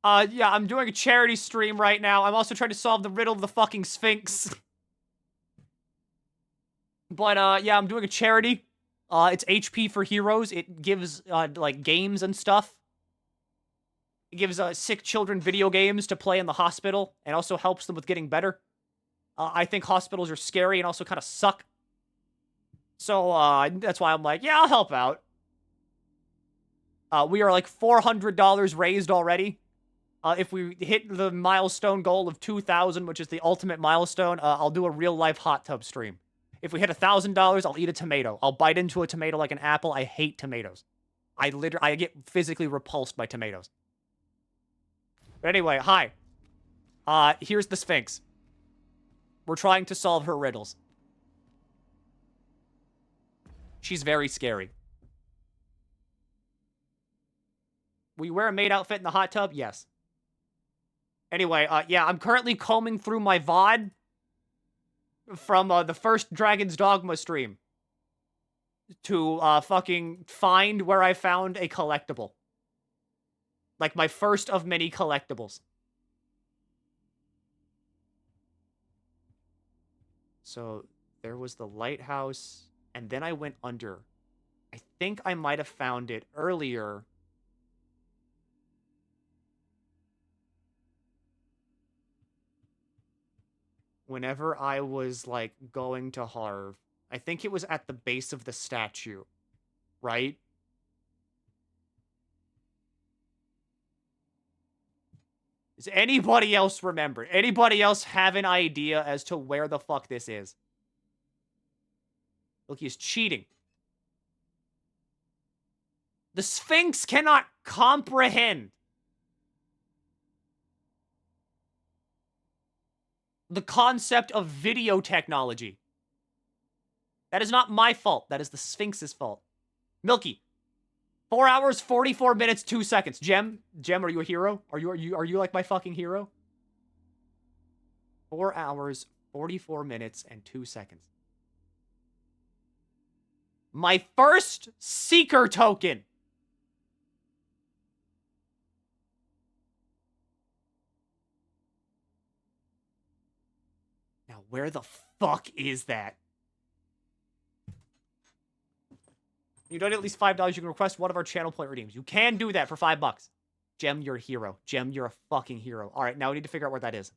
Yeah, I'm doing a charity stream right now. I'm also trying to solve the riddle of the fucking Sphinx. But, yeah, I'm doing a charity. It's HP for Heroes. It gives, like, games and stuff. It gives, sick children video games to play in the hospital, and also helps them with getting better. I think hospitals are scary and also kind of suck. So, that's why I'm like, yeah, I'll help out. We are like $400 raised already. If we hit the milestone goal of 2,000, which is the ultimate milestone, I'll do a real-life hot tub stream. If we hit $1,000, I'll eat a tomato. I'll bite into a tomato like an apple. I hate tomatoes. I get physically repulsed by tomatoes. But anyway, hi. Here's the Sphinx. We're trying to solve her riddles. She's very scary. Will you wear a maid outfit in the hot tub? Yes. Anyway, yeah, I'm currently combing through my VOD from the first Dragon's Dogma stream to fucking find where I found a collectible. Like my first of many collectibles. So there was the lighthouse, and then I went under. I think I might have found it earlier. Whenever I was, like, going to Harv. I think it was at the base of the statue. Right? Does anybody else remember? Anybody else have an idea as to where the fuck this is? Look, he's cheating. The Sphinx cannot comprehend the concept of video technology. That is not my fault. That is the Sphinx's fault. Milky. 4 hours, 44 minutes, 2 seconds. Gem, are you a hero? Are you like my fucking hero? 4 hours, 44 minutes, and 2 seconds. My first Seeker token. Now, where the fuck is that? You donate at least $5, you can request one of our channel point redeems. You can do that for $5. Gem, you're a hero. Gem, you're a fucking hero. All right, now we need to figure out where that is.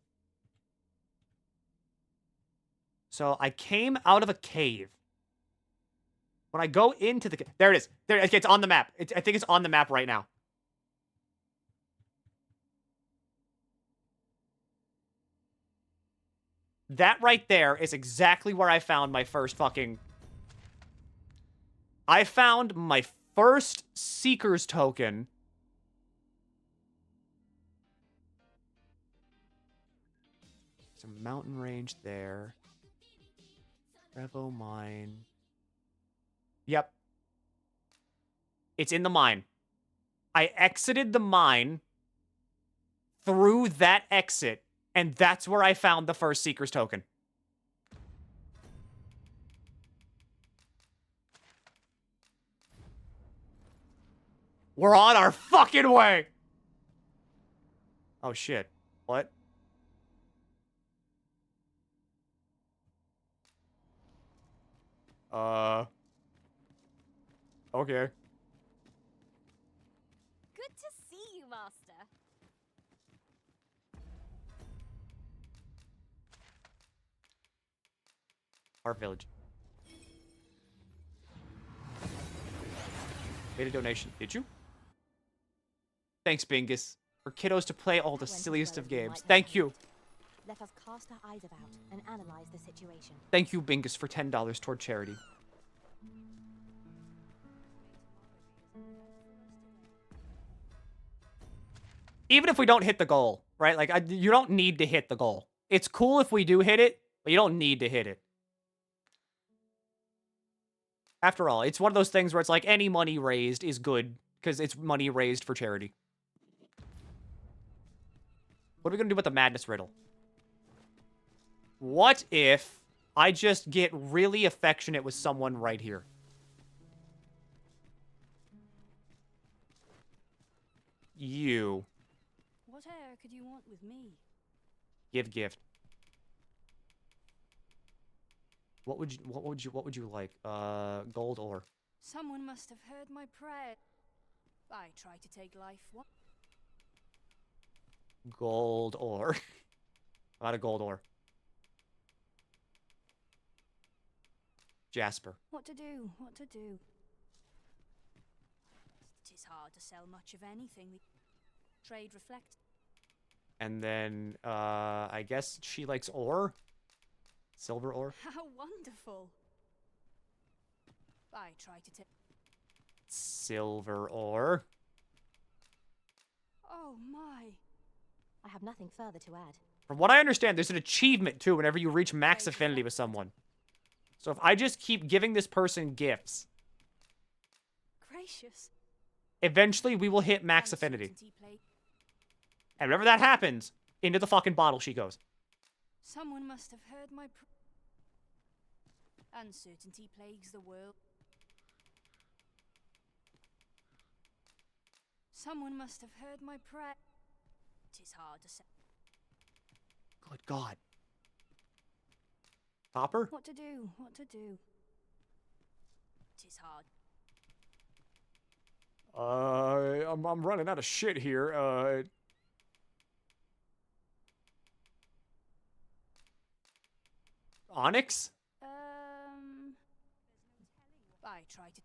So I came out of a cave. When I go into the... There it is. There, okay, it's on the map. I think it's on the map right now. That right there is exactly where I found my first fucking... I found my first Seeker's token. There's a mountain range there. Revo mine. Yep. It's in the mine. I exited the mine through that exit, and that's where I found the first Seeker's token. We're on our fucking way! Oh, shit. What? Okay. Good to see you, Master. Our village. Made a donation. Did you? Thanks, Bingus. For kiddos to play all the silliest of games. Thank you. Let us cast our eyes about and analyze the situation. Thank you, Bingus, for $10 toward charity. Even if we don't hit the goal, right? Like, you don't need to hit the goal. It's cool if we do hit it, but you don't need to hit it. After all, it's one of those things where it's like any money raised is good because it's money raised for charity. What are we going to do with the madness riddle? What if I just get really affectionate with someone right here? You. What air could you want with me? Give gift. What would you like? Gold ore. Someone must have heard my prayer. I try to take life. What? Gold ore. A lot of gold ore. Jasper. What to do? What to do? It is hard to sell much of anything. Trade reflect. And then, I guess she likes ore? Silver ore? How wonderful. I try to take... Silver ore. Oh my. I have nothing further to add. From what I understand, there's an achievement, too, whenever you reach max affinity with someone. So if I just keep giving this person gifts... Gracious. Eventually, we will hit max affinity. And whenever that happens, into the fucking bottle she goes. Someone must have heard my uncertainty plagues the world. Someone must have heard my prayer. It is hard to say. Good God. Copper? What to do? What to do? It is hard. I'm running out of shit here. Onyx? I tried to.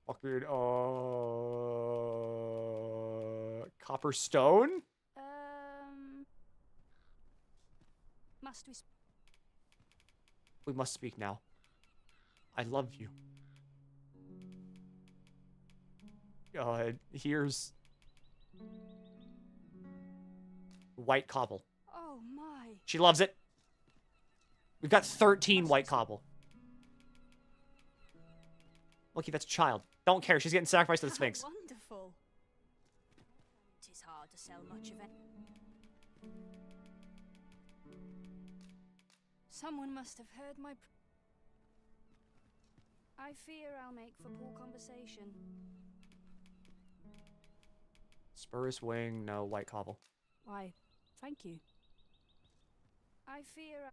Fucking, copper stone? Must we? We must speak now. I love you. Here's white cobble. Oh my. She loves it. We've got 13 white cobble. Milky, that's a child. Don't care. She's getting sacrificed to the Sphinx. Wonderful. It is hard to sell much of it. Someone must have heard my. I fear I'll make for poor conversation. Spurus wing, no white cobble. Why, thank you. I fear.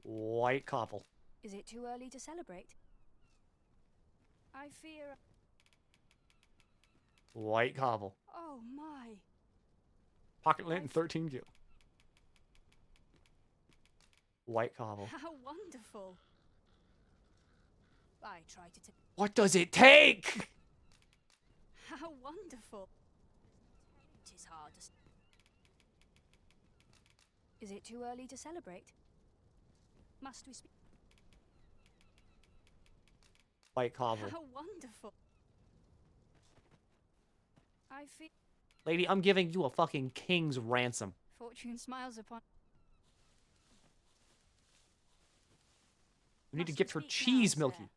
White cobble. Is it too early to celebrate? I fear. White cobble. Oh my. Pocket lint and 13 gil. White cobble. How wonderful. I try to. What does it take? How wonderful. It is hard to. Is it too early to celebrate? Must we speak? White cobble. How wonderful. I feel. Lady, I'm giving you a fucking king's ransom. Fortune smiles upon. We need to gift her cheese, Milky.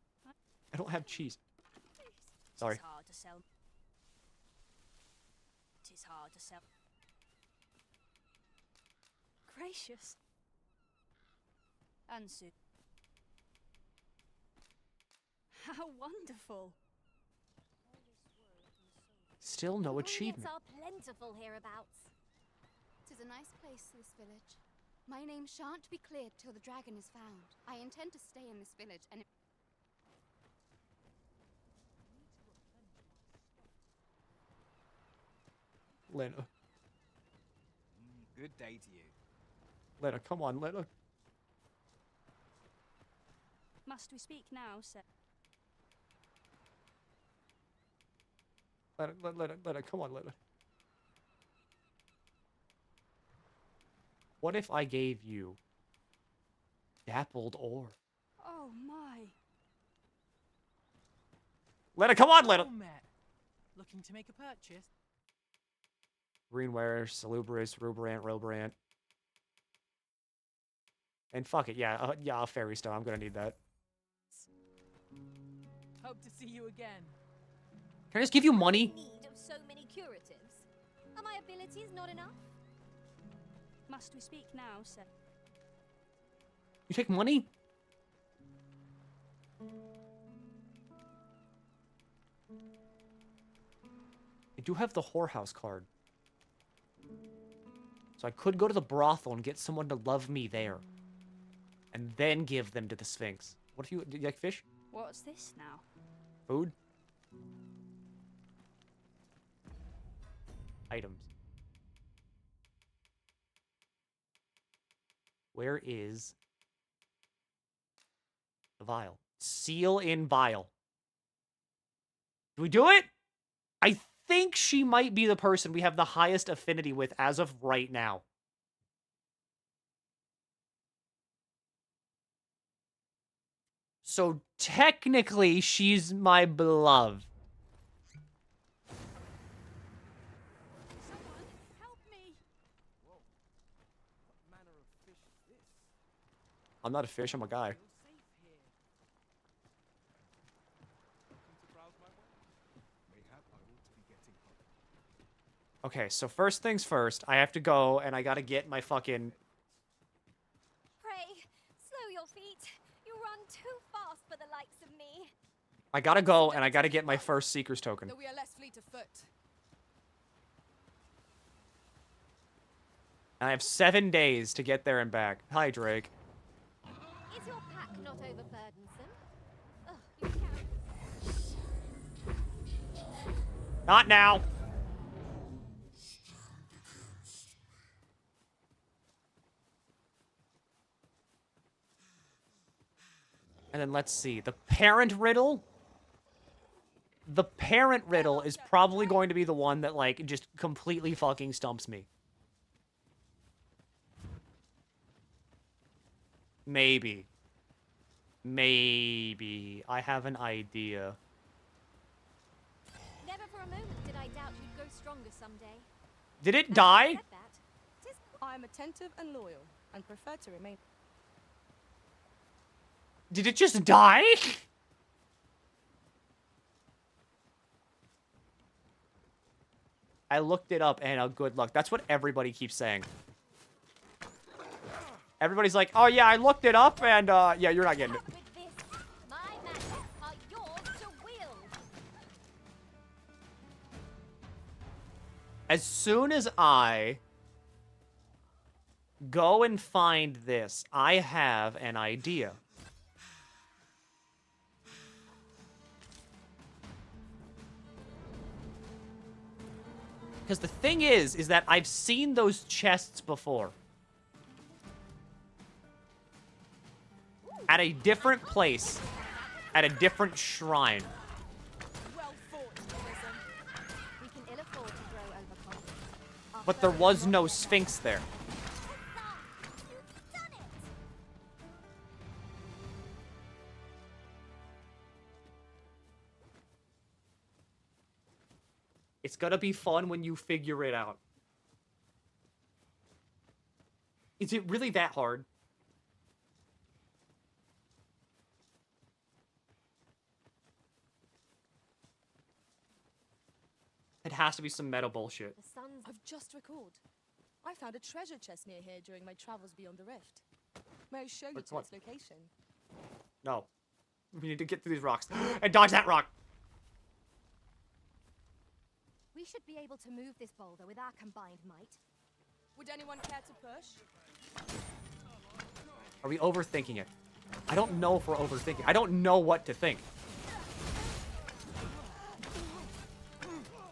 I don't have cheese. Sorry. It is hard to sell. It is hard to sell. Gracious. Answer. How wonderful. Still no achievement. are plentiful hereabouts. 'Tis a nice place, this village. My name shan't be cleared till the dragon is found. I intend to stay in this village and... Lena. Good day to you. Lena, come on, Lena. Must we speak now, sir? Lena, come on, Lena. What if I gave you dappled ore? Oh my. Lena, come on, Lena. Oh, Matt. Looking to make a purchase? Greenware, Salubrious, Rubrant, Robrant. And fuck it, yeah, a fairy stone. I'm gonna need that. Hope to see you again. Can I just give you money? Need of so many curatives. Are my abilities not enough? Must we speak now, sir? You take money? I do have the whorehouse card. So I could go to the brothel and get someone to love me there. And then give them to the Sphinx. What if you... Do you like fish? What's this now? Food? Items. Where is the vial? Seal in vial. Do we do it? I think she might be the person we have the highest affinity with as of right now. So technically, she's my beloved. Someone, help me! Whoa. What manner of fish is this? I'm not a fish, I'm a guy. Okay, so first things first, I have to go and I gotta get my fucking... Pray, slow your feet. I gotta go, and I gotta get my first Seeker's token. Though we are less fleet of foot. I have 7 days to get there and back. Hi, Drake. Is your pack not overburdensome? Ugh, you carry... Not now. And then let's see. The parent riddle? The parent riddle is probably going to be the one that, like, just completely fucking stumps me. Maybe. Maybe. I have an idea. Never for a moment did I doubt you'd grow stronger someday. Did it die? I'm attentive and loyal, and prefer to remain. Did it just die? I looked it up, and good luck. That's what everybody keeps saying. Everybody's like, oh yeah, I looked it up, and yeah, you're not getting it. My magics are yours to wield. As soon as I go and find this, I have an idea. Because the thing is that I've seen those chests before. At a different place. At a different shrine. Well fought, We can ill afford to grow overconfident. But there was no Sphinx there. It's gonna be fun when you figure it out. Is it really that hard? It has to be some meta bullshit. The sons I've just recalled. I found a treasure chest near here during my travels beyond the rift. May I show you to its location? No. We need to get through these rocks. And dodge that rock! We should be able to move this boulder with our combined might. Would anyone care to push? Are we overthinking it? I don't know if we're overthinking. I don't know what to think.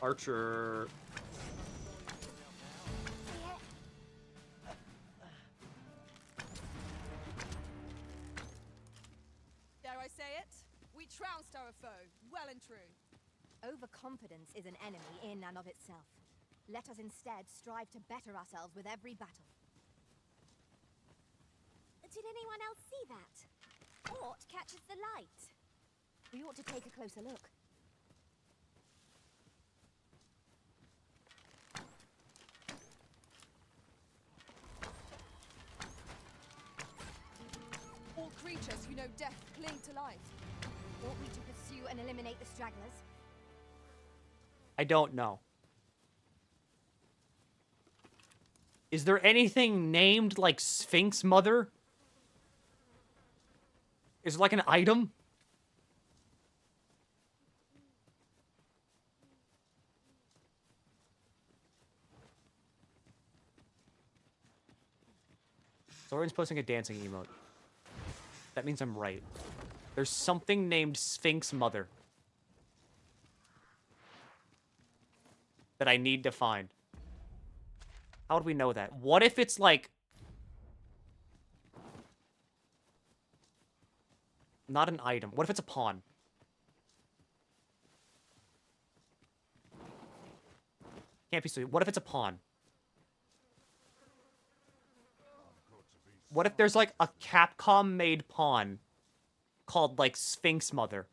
Archer. Dare I say it? We trounced our foe, well and true. Overconfidence is an enemy in and of itself. Let us instead strive to better ourselves with every battle. Did anyone else see that? Aught catches the light. We ought to take a closer look. All creatures who know death cling to life. Ought we to pursue and eliminate the stragglers? I don't know. Is there anything named like Sphinx Mother? Is it like an item? Soren's posting a dancing emote. That means I'm right. There's something named Sphinx Mother that I need to find. How would we know that? What if it's like... not an item. What if it's a pawn? Can't be so... What if it's a pawn? What if there's like a Capcom-made pawn called like Sphinx Mother?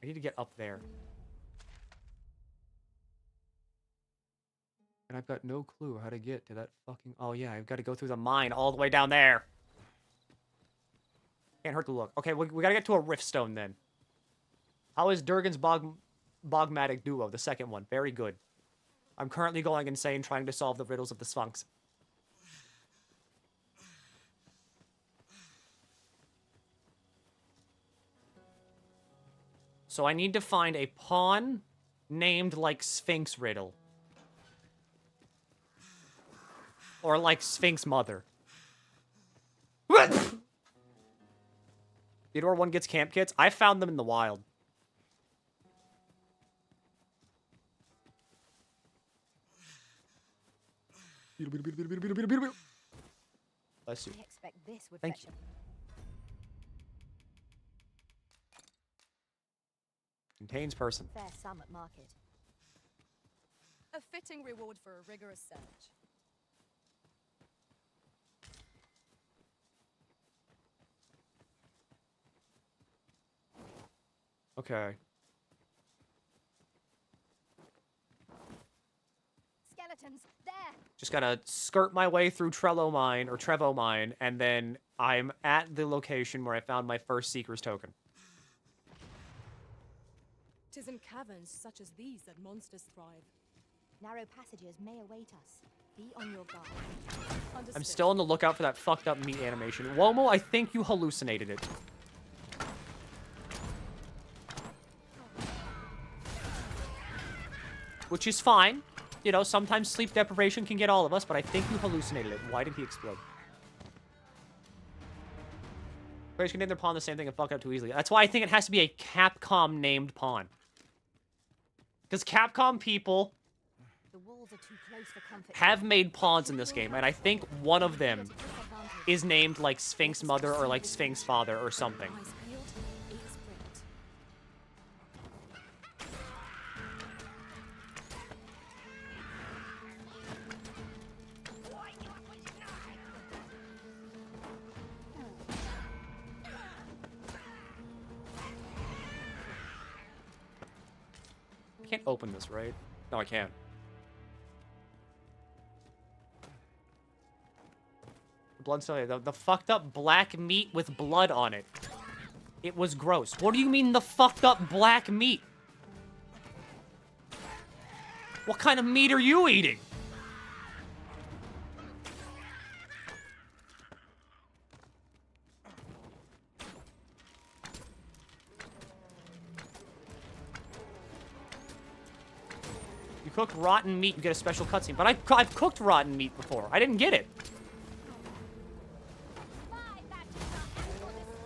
I need to get up there. And I've got no clue how to get to that fucking... Oh yeah, I've got to go through the mine all the way down there. Can't hurt to look. Okay, we gotta get to a rift stone then. How is Durgan's Bogmatic Duo, the second one? Very good. I'm currently going insane trying to solve the riddles of the Sphinx. So I need to find a pawn named like Sphinx Riddle. Or like Sphinx Mother. Theodore 1 gets camp kits? I found them in the wild. Bless you. I expect this would Thank fetch you. a Contains person. fair sum at market. A fitting reward for a rigorous search. Okay. Skeletons, there! Just gotta skirt my way through Trevo Mine, and then I'm at the location where I found my first Seeker's token. 'Tis in caverns such as these that monsters thrive. Narrow passages may await us. Be on your guard. I'm still on the lookout for that fucked up meat animation. Womo, I think you hallucinated it. Which is fine. You know, sometimes sleep deprivation can get all of us, but I think you hallucinated it. Why did he explode? Players can name their pawn the same thing and fuck up too easily. That's why I think it has to be a Capcom-named pawn. Because Capcom people The walls are too close for comfort. have made pawns in this game, and I think one of them is named like Sphinx Mother or like Sphinx Father or something. Eyes peeled, ears pricked. I can't open this, right? No, I can't. Blood cellular. The fucked up black meat with blood on it. It was gross. What do you mean the fucked up black meat? What kind of meat are you eating? You cook rotten meat, you get a special cutscene. But I've cooked rotten meat before. I didn't get it.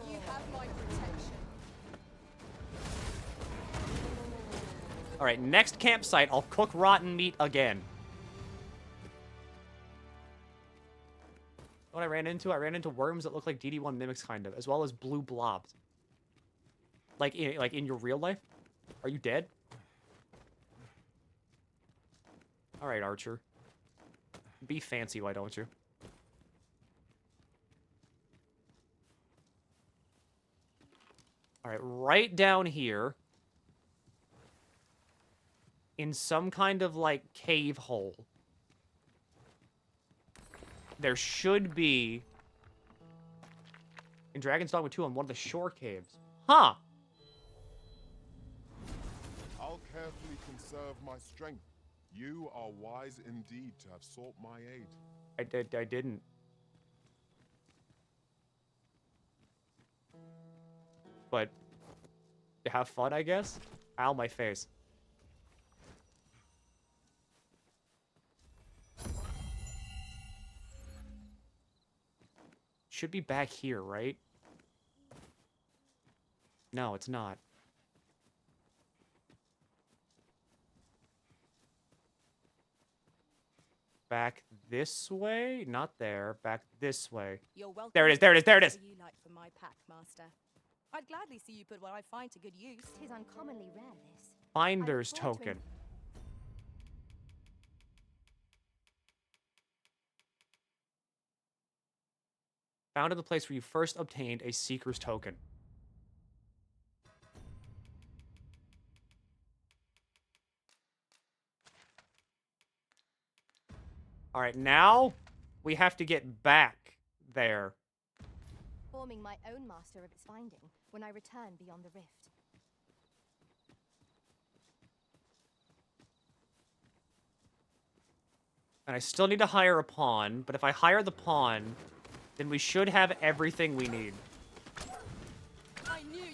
You have my protection. All right, next campsite, I'll cook rotten meat again. What I ran into? I ran into worms that look like DD1 mimics, kind of, as well as blue blobs. Like in your real life? Are you dead? All right, Archer. Be fancy, why don't you? All right, right down here, in some kind of, like, cave hole, there should be, in Dragon's Dogma 2, on one of the shore caves. Huh! I'll carefully conserve my strength. You are wise indeed to have sought my aid. I didn't. But, have fun, I guess? Ow, my face. Should be back here, right? No, it's not. Back this way? Not there. Back this way. You're welcome. There it is, there it is, there it is! You like for my pack, Master. I'd gladly see you put what I find to good use. 'Tis uncommonly rare, this. Finder's token. Found in the place where you first obtained a Seeker's token. Alright, now we have to get back there. Forming my own master of its finding when I return beyond the rift. And I still need to hire a pawn, but if I hire the pawn, then we should have everything we need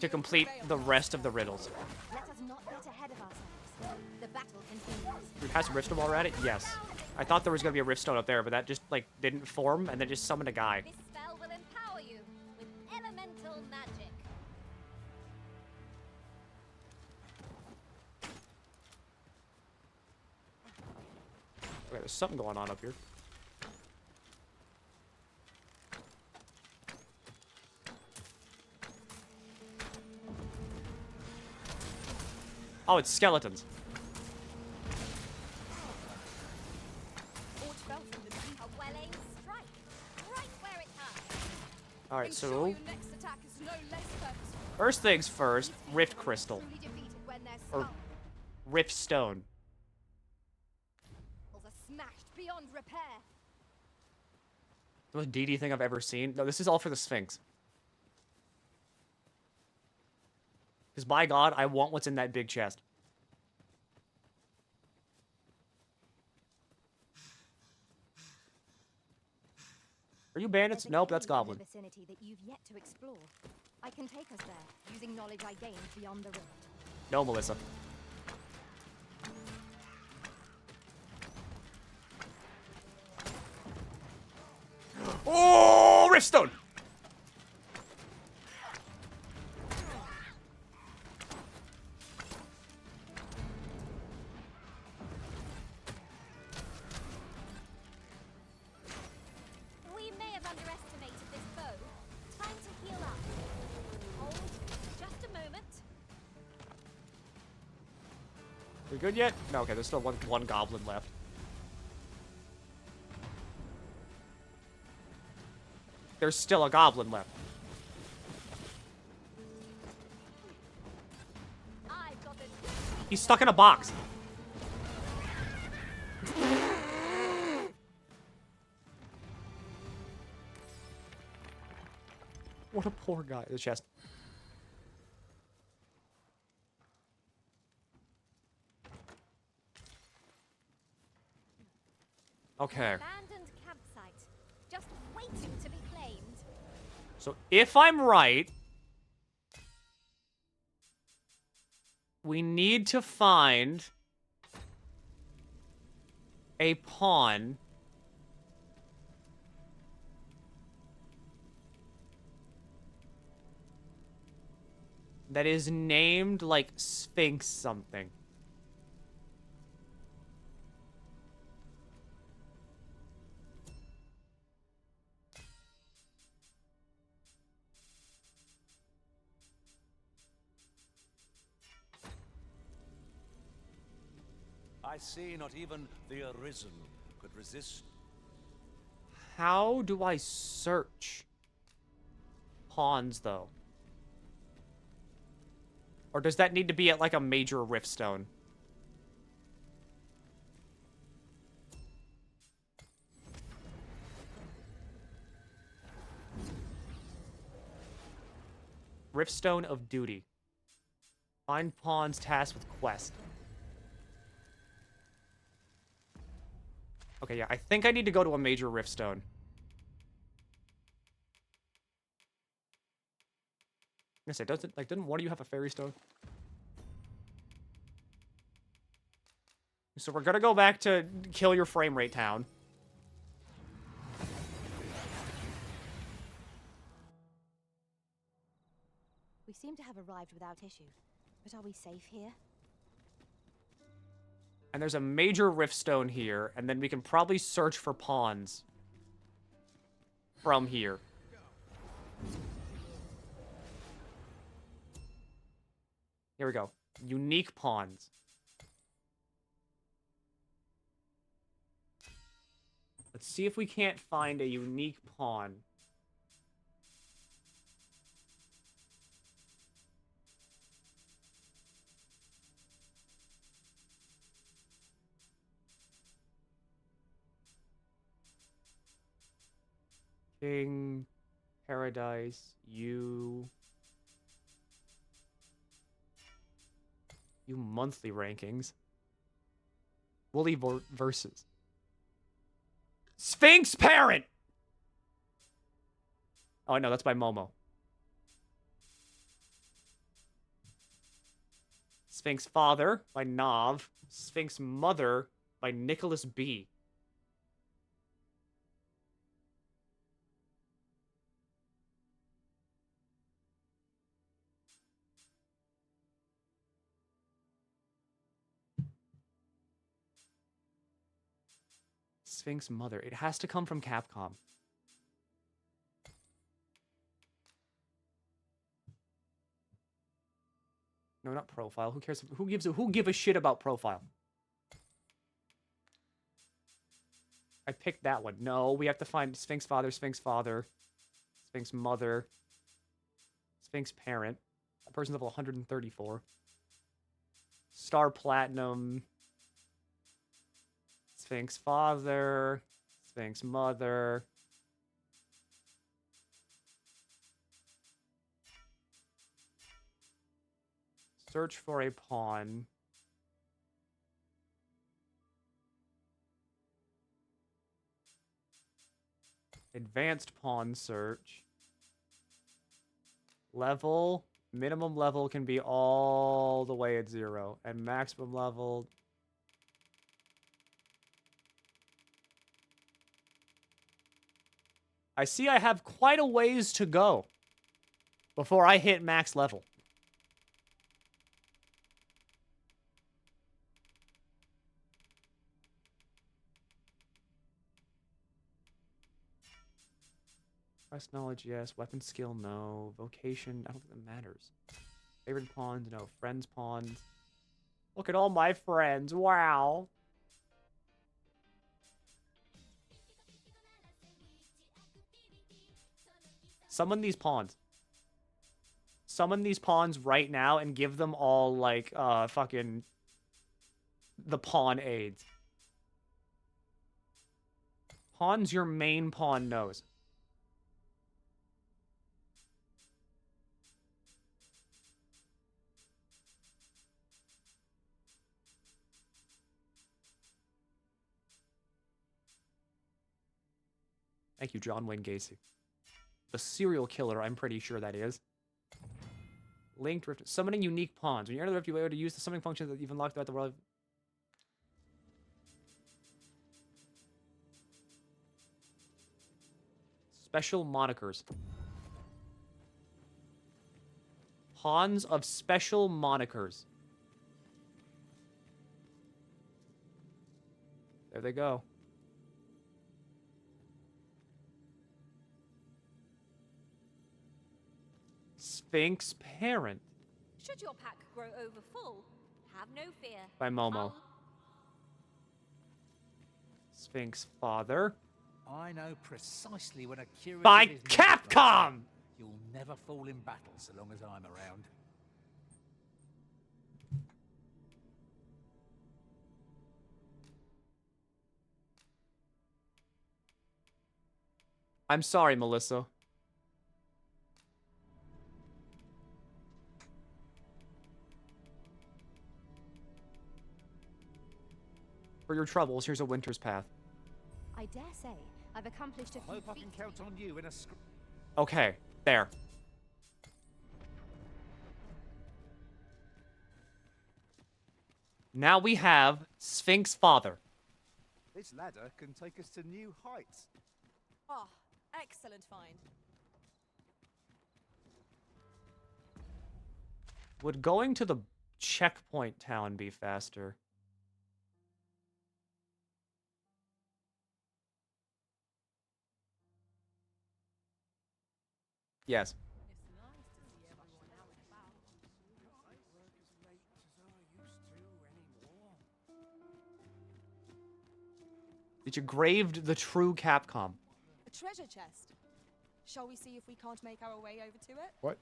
to complete the rest of the riddles. Let us not get ahead of ourselves. The battle continues. We passed Riftstone already? Yes. I thought there was going to be a Riftstone up there, but that just, like, didn't form, and then just summoned a guy. This spell will empower you with elemental magic. Okay, there's something going on up here. Oh, it's skeletons. A well-aimed strike, right where it hurts. Alright, Ensure so... your next attack is no less purposeful. First things first, Rift Crystal. Truly defeated when their Or skulls Rift Stone. are smashed beyond repair. The most DD thing I've ever seen. No, this is all for the Sphinx. Because by God, I want what's in that big chest. Are you bandits? There's a Nope, that's cave in the Goblin. vicinity that you've yet to explore. I can take us there, using knowledge I gained beyond the rift. No, Melissa. Oh, Riftstone! We may have underestimated this foe. Time to heal up. Hold just a moment. We good yet? No, okay, there's still one goblin left. There's still a goblin left. I've got this. He's stuck in a box. What a poor guy. The chest. Okay. Abandoned campsite. Just waiting to be claimed. So if I'm right, we need to find a pawn that is named like Sphinx something. I see not even the Arisen could resist. How do I search pawns, though? Or does that need to be at, like, a major riftstone? Riftstone of Duty. Find pawns tasked with quest. Okay, yeah, I think I need to go to a major riftstone. I say, didn't one of you have a fairy stone? So we're gonna go back to kill your frame rate town. We seem to have arrived without issue, but are we safe here? And there's a major riftstone here, and then we can probably search for pawns from here. Here we go. Unique pawns. Let's see if we can't find a unique pawn. King, Paradise, you monthly rankings. Woolly versus. Sphinx parent! Oh, no, that's by Momo. Sphinx father by Nav. Sphinx mother by Nicholas B. Sphinx mother. It has to come from Capcom. No, not profile. Who cares? Who give a shit about profile? I picked that one. No, we have to find Sphinx father, Sphinx mother, Sphinx parent. That person's level 134. Star platinum. Sphinx father, Sphinx mother. Search for a pawn. Advanced pawn search. Level. Minimum level can be all the way at 0. And maximum level... I see I have quite a ways to go before I hit max level. Quest knowledge, yes. Weapon skill, no. Vocation, I don't think that matters. Favorite pawns, no. Friends pawns. Look at all my friends. Wow. Summon these pawns. Summon these pawns right now and give them all, like, fucking... the pawn aids. Pawns your main pawn knows. Thank you, John Wayne Gacy. The serial killer, I'm pretty sure that is. Linked Rift. Summoning unique pawns. When you enter the Rift, you're able to use the summoning function that you've unlocked throughout the world. Special monikers. Pawns of special monikers. There they go. Sphinx parent. Should your pack grow over full, have no fear. By Momo. Sphinx father. I know precisely when a curative By is Capcom! You'll never fall in battle so long as I'm around. I'm sorry, Melissa. For your troubles, here's a winter's path. I dare say I've accomplished a few Hope I can feats. count on you in a Okay, there. Now we have Sphinx father. This ladder can take us to new heights. Ah, excellent find. Would going to the checkpoint town be faster? Yes. Did you graved the true Capcom? A treasure chest. Shall we see if we can't make our way over to it? What?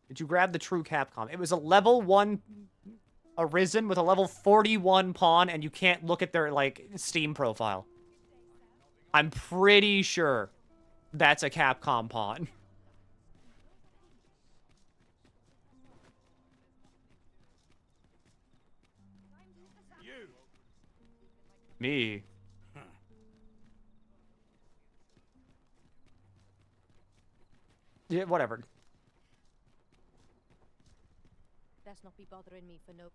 Did you grab the true Capcom? It was a level 1 Arisen with a level 41 pawn, and you can't look at their, like, Steam profile. I'm pretty sure that's a Capcom pawn. You. Me. Yeah, whatever. Best not be bothering me for no.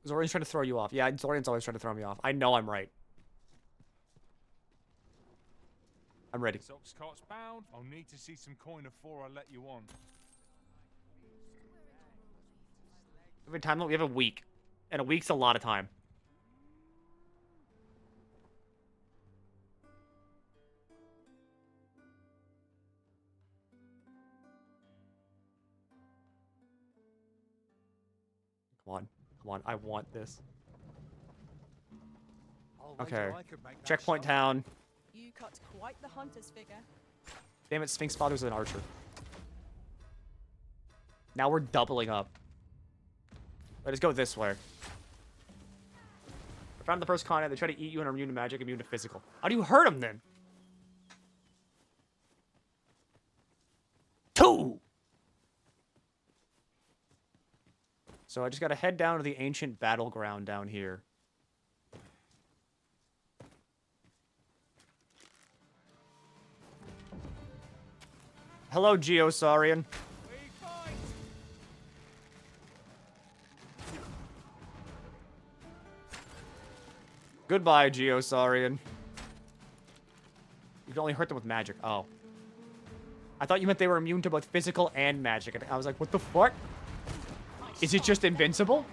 Zorian's trying to throw you off. Yeah, Zorian's always trying to throw me off. I know I'm right. I'm ready. Socks cart's bound. I'll need to see some coin before I let you on. Every time we have a week. And a week's a lot of time. Come on. Come on. I want this. Okay. Checkpoint town. You cut quite the hunter's figure. Damn it, Sphinx father's an archer. Now we're doubling up. Let us go this way. I found the first continent. They try to eat you and are immune to magic, immune to physical. How do you hurt them then? 2! So I just gotta head down to the ancient battleground down here. Hello, Geosaurian. Goodbye, Geosaurian. You can only hurt them with magic. Oh. I thought you meant they were immune to both physical and magic. And I was like, what the fuck? Is it just invincible?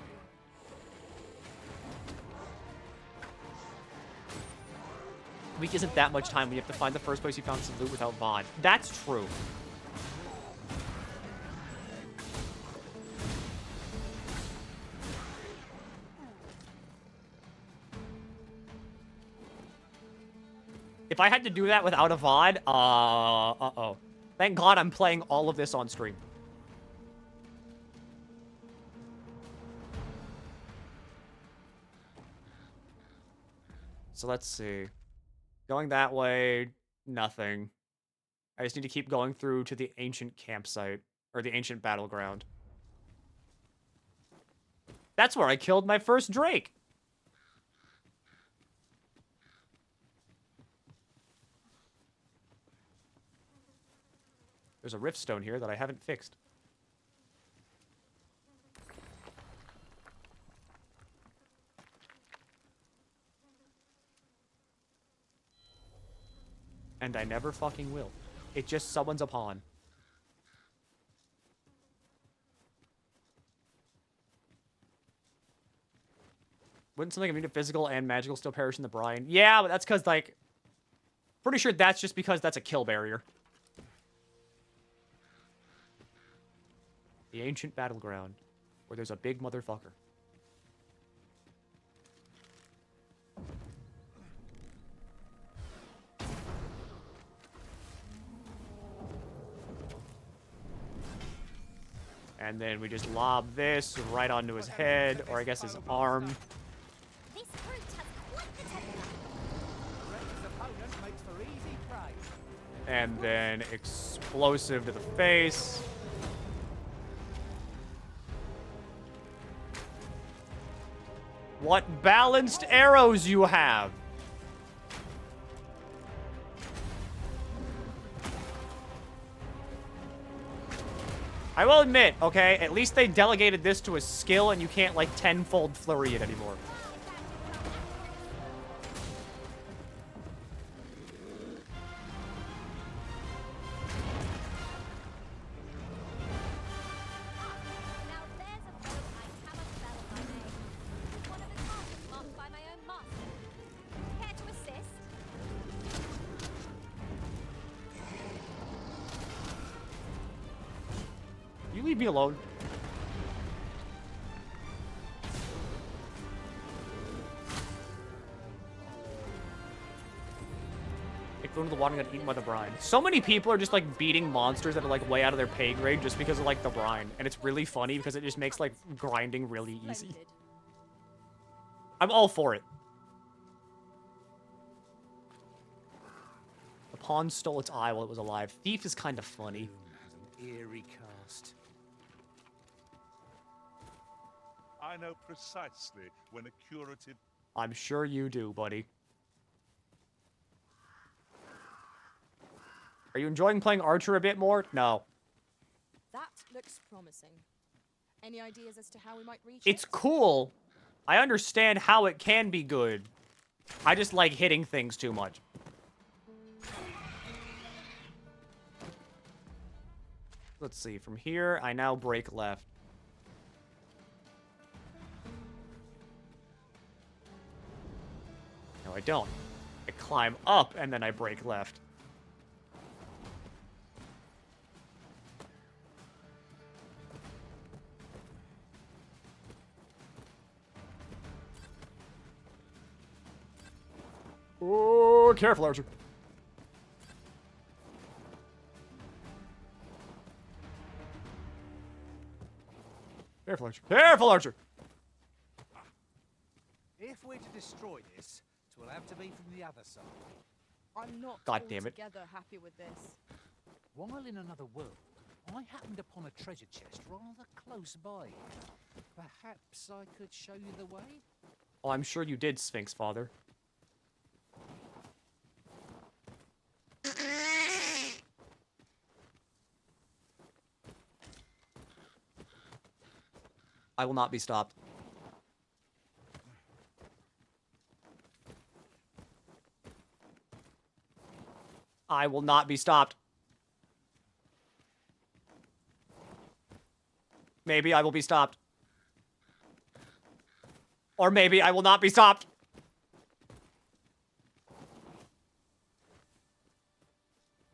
Week isn't that much time when you have to find the first place you found some loot without VOD. That's true. If I had to do that without a VOD, uh-oh. Thank God I'm playing all of this on stream. So let's see. Going that way, nothing. I just need to keep going through to the ancient campsite, or the ancient battleground. That's where I killed my first Drake. There's a rift stone here that I haven't fixed. And I never fucking will. It just summons a pawn. Wouldn't something immune to physical and magical still perish in the brine? Yeah, but that's because, like... Pretty sure that's just because that's a kill barrier. The ancient battleground. Where there's a big motherfucker. And then we just lob this right onto his head, or I guess his arm. This fruit has quite the temper. Opponent makes for easy prey. And then explosive to the face. What balanced arrows you have! I will admit, okay, at least they delegated this to a skill and you can't, like, tenfold flurry it anymore. Now there's a bow I cannot spell by name. One of the targets marked by my own master. Care to assist? You leave me alone. Like, go into the water and get eaten by the brine. So many people are just, like, beating monsters that are, like, way out of their pay grade just because of, like, the brine. And it's really funny because it just makes, like, grinding really easy. I'm all for it. The pawn stole its eye while it was alive. Thief is kind of funny. Eerie cast. I know precisely when a curative... I'm sure you do, buddy. Are you enjoying playing Archer a bit more? No. That looks promising. Any ideas as to how we might reach It's it? cool. I understand how it can be good. I just like hitting things too much. Let's see. From here, I now break left. No, I don't. I climb up, and then I break left. Oh, careful, Archer. Careful, Archer. Careful, Archer! If we're to destroy this, it will have to be from the other side. I'm not God damn it. altogether happy with this. While in another world, I happened upon a treasure chest rather close by. Perhaps I could show you the way? Oh, I'm sure you did, Sphinx Father. I will not be stopped. I will not be stopped. Maybe I will be stopped. Or maybe I will not be stopped.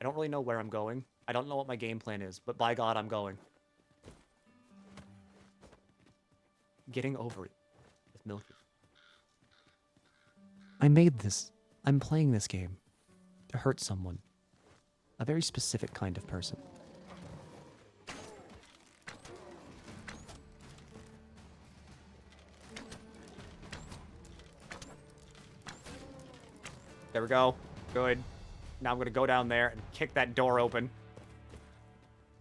I don't really know where I'm going. I don't know what my game plan is, but by God, I'm going. Getting over it with Milky. I made this. I'm playing this game to hurt someone. A very specific kind of person. There we go. Good. Now I'm gonna go down there and kick that door open.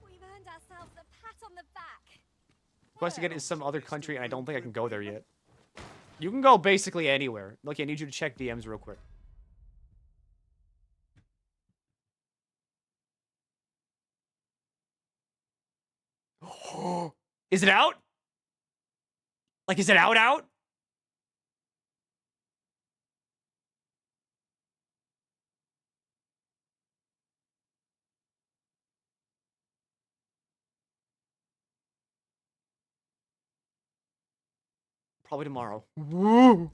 We've earned ourselves a pat on the back. Quest to get is some other country, and I don't think I can go there yet. You can go basically anywhere. Look, I need you to check DMs real quick. Is it out? Like, is it out? Probably tomorrow. Woo!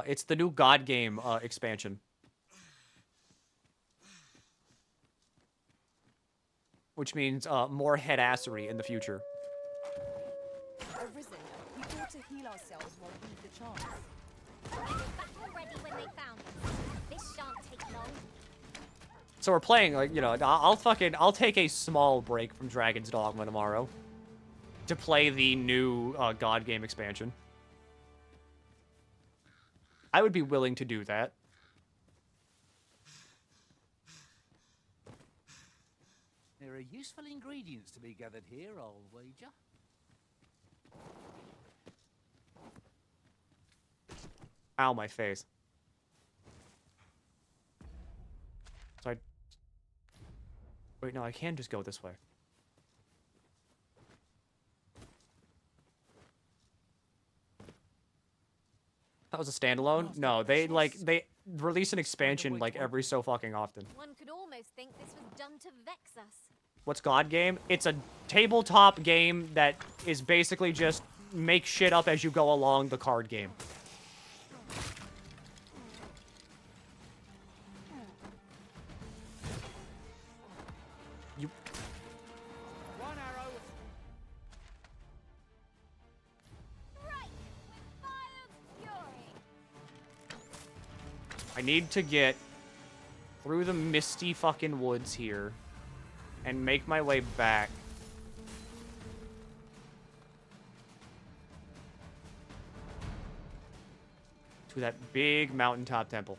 It's the new God game expansion. Which means more headassery in the future. Arisen, we ought to heal ourselves while we've the chance. They were back already when they found us. This shan't take long. So we're playing, like, you know, I'll take a small break from Dragon's Dogma tomorrow to play the new God game expansion. I would be willing to do that. There are useful ingredients to be gathered here, I'll wager. Ow, my face. So I... Wait, no, I can just go this way. That was a standalone? No, they release an expansion like every so fucking often. One could almost think this was done to vex us. What's God game? It's a tabletop game that is basically just make shit up as you go along the card game. One arrow. Right, with fire fury. I need to get through the misty fucking woods here and make my way back. To that big mountaintop temple.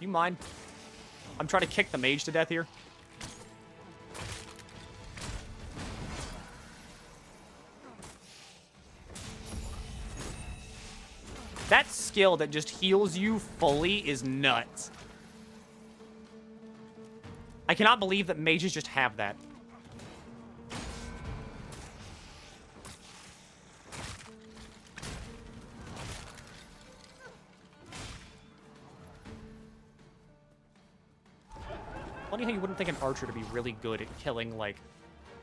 you mind? I'm trying to kick the mage to death here. That skill that just heals you fully is nuts. I cannot believe that mages just have that. Funny how you wouldn't think an archer to be really good at killing, like,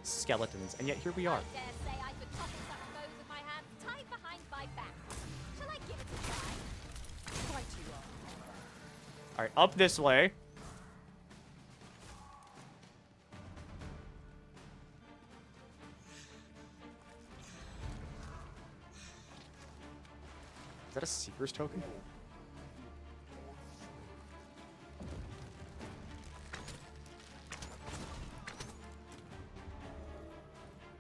skeletons, and yet here we are. I dare say I could topple some of those with my hands tied behind my back. Shall I give it a try? Quite you are. Alright, up this way. Is that a Seeker's token?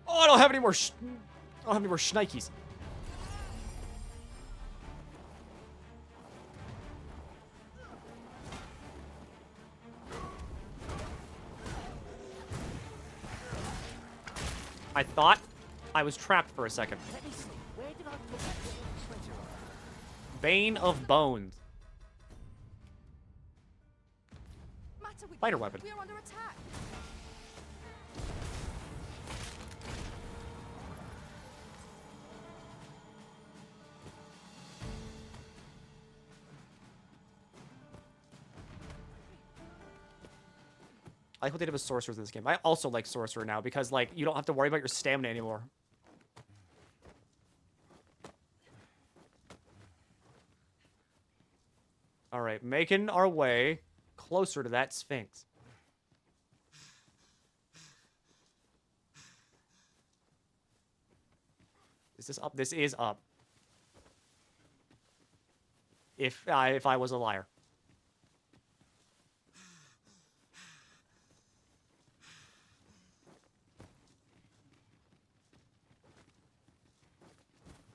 Oh, I don't have any more I don't have any more shnikes. I thought I was trapped for a second. Let me see. Where did I put that little treasure? Bane of Bones. Matter with Fighter you? weapon. We are under attack. I like what they did with sorcerers in this game. I also like sorcerer now because, like, you don't have to worry about your stamina anymore. All right, making our way closer to that Sphinx. Is this up? This is up. If I was a liar.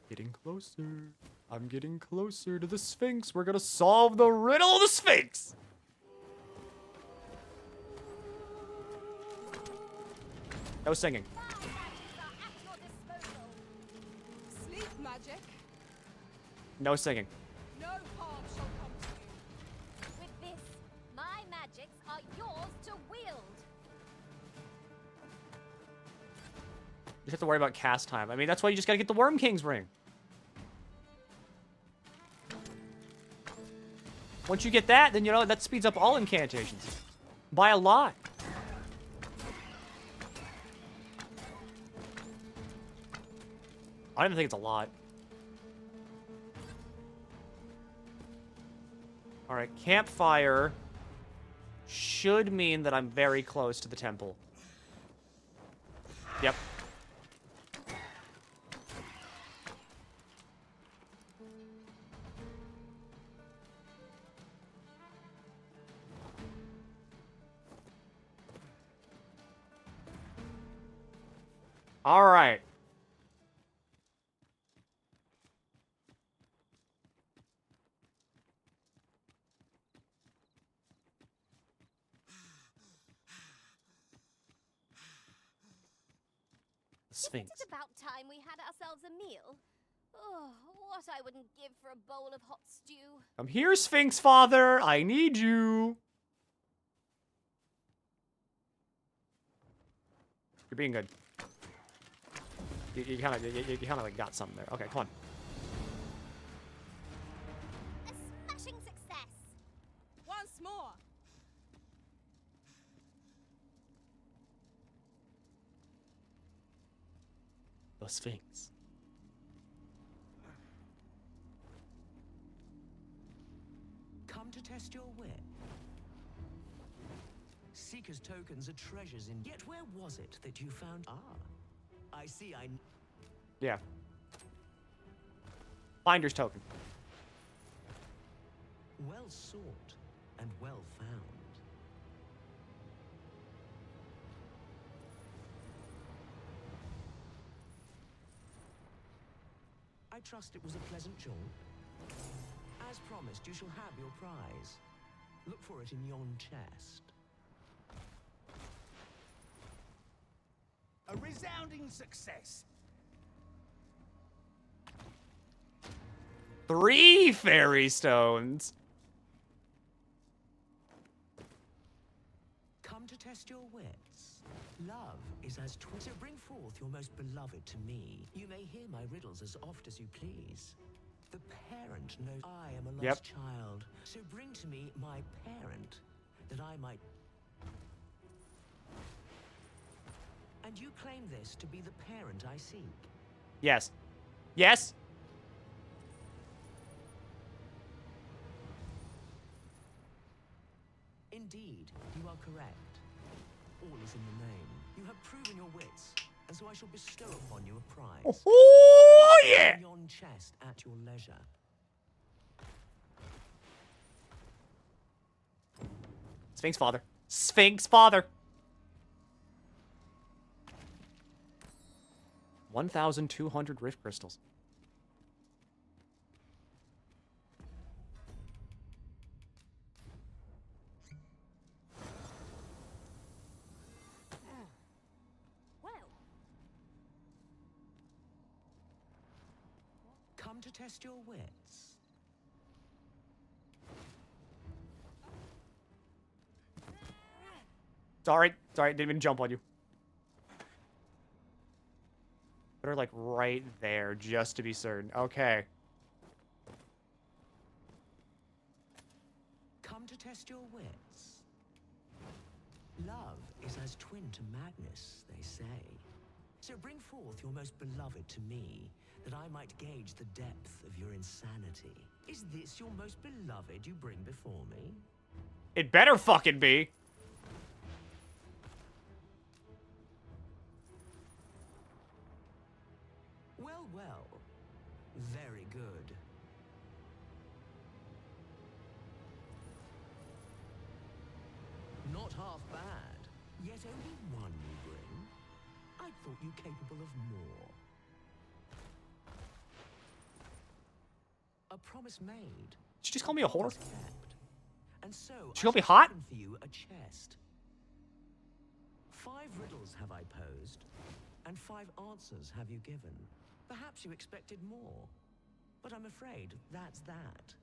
Getting closer. I'm getting closer to the Sphinx. We're gonna solve the riddle of the Sphinx. No singing. Sleep magic. No singing. No harm shall come to you. With this, my magics are yours to wield. You just have to worry about cast time. I mean, that's why you just gotta get the Worm King's ring. Once you get that, then, you know, that speeds up all incantations. By a lot. I don't even think it's a lot. Alright, campfire should mean that I'm very close to the temple. Yep. All right. Sphinx. Isn't it about time we had ourselves a meal? Oh, what I wouldn't give for a bowl of hot stew. I'm here, Sphinx Father. I need you. You're being good. You kind of like got something there. Okay, come on. A smashing success. Once more. The Sphinx. Come to test your wit. Seeker's tokens are treasures in. Yet where was it that you found? Ah, I see. Yeah. Finder's token. Well sought and well found. I trust it was a pleasant jaunt. As promised, you shall have your prize. Look for it in yon chest. A resounding success. 3 fairy stones. Come to test your wits. Love is as so bring forth your most beloved to me. You may hear my riddles as oft as you please. The parent knows I am a lost child, so bring to me my parent, that I might... And you claim this to be the parent I seek? Yes. Yes? Indeed, you are correct. All is in the name. You have proven your wits, and so I shall bestow upon you a prize. Oh, yeah! In yon chest at your leisure. Sphinx father. Sphinx father. 1,200 rift crystals. Come to test your wits. Sorry, didn't even jump on you. Put her like right there, just to be certain. Okay. Come to test your wits. Love is as twin to madness, they say. So bring forth your most beloved to me, that I might gauge the depth of your insanity. Is this your most beloved you bring before me? It better fucking be. Well, well. Very good. Not half bad. Yet only one you bring. I thought you capable of more. A promise made. Did you just call me a whore? Kept. And so She gonna be hot? for you a chest. 5 riddles have I posed, and 5 answers have you given. Perhaps you expected more, but I'm afraid that's that.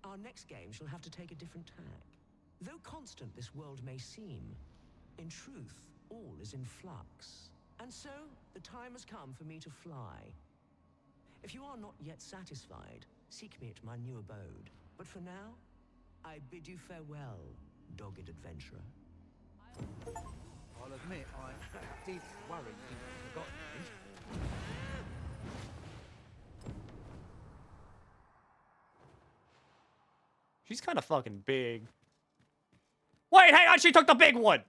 Our next game shall have to take a different tack. Though constant this world may seem, in truth, all is in flux. And so, the time has come for me to fly. If you are not yet satisfied, seek me at my new abode. But for now, I bid you farewell, dogged adventurer. I'll admit, I did worry you'd forgotten me. She's kind of fucking big. Wait, hang on, she took the big one!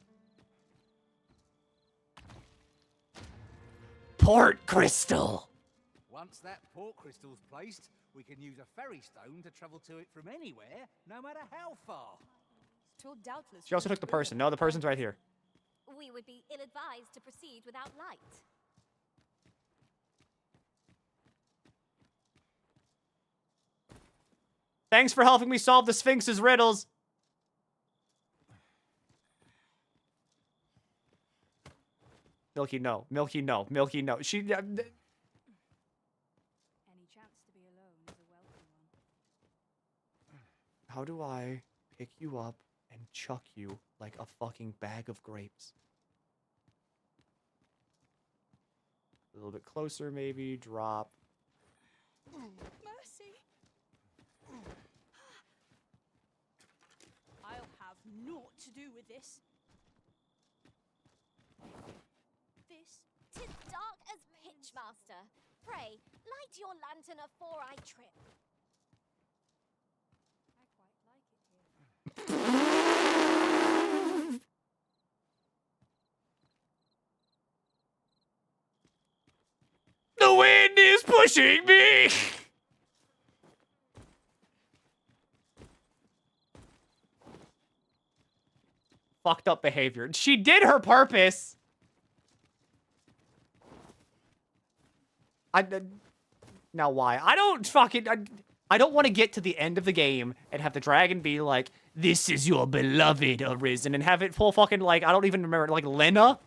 Port crystal! Once that port crystal's placed, we can use a ferry stone to travel to it from anywhere, no matter how far. Still doubtless. She also took the person. No, the person's right here. We would be ill-advised to proceed without light. Thanks for helping me solve the Sphinx's riddles. Milky, no. Milky, no. Milky, no. She... Any chance to be alone is a welcome one. How do I pick you up and chuck you like a fucking bag of grapes? A little bit closer, maybe. Drop. Mercy. I'll have naught to do with this. This? 'Tis dark as pitch, master. Pray, light your lantern afore I trip. I quite like it here. The wind is pushing me! Fucked up behavior. She did her purpose! Now why? I don't fucking... I don't want to get to the end of the game and have the dragon be like, This is your beloved Arisen, and have it pull fucking, like, I don't even remember, like, Lena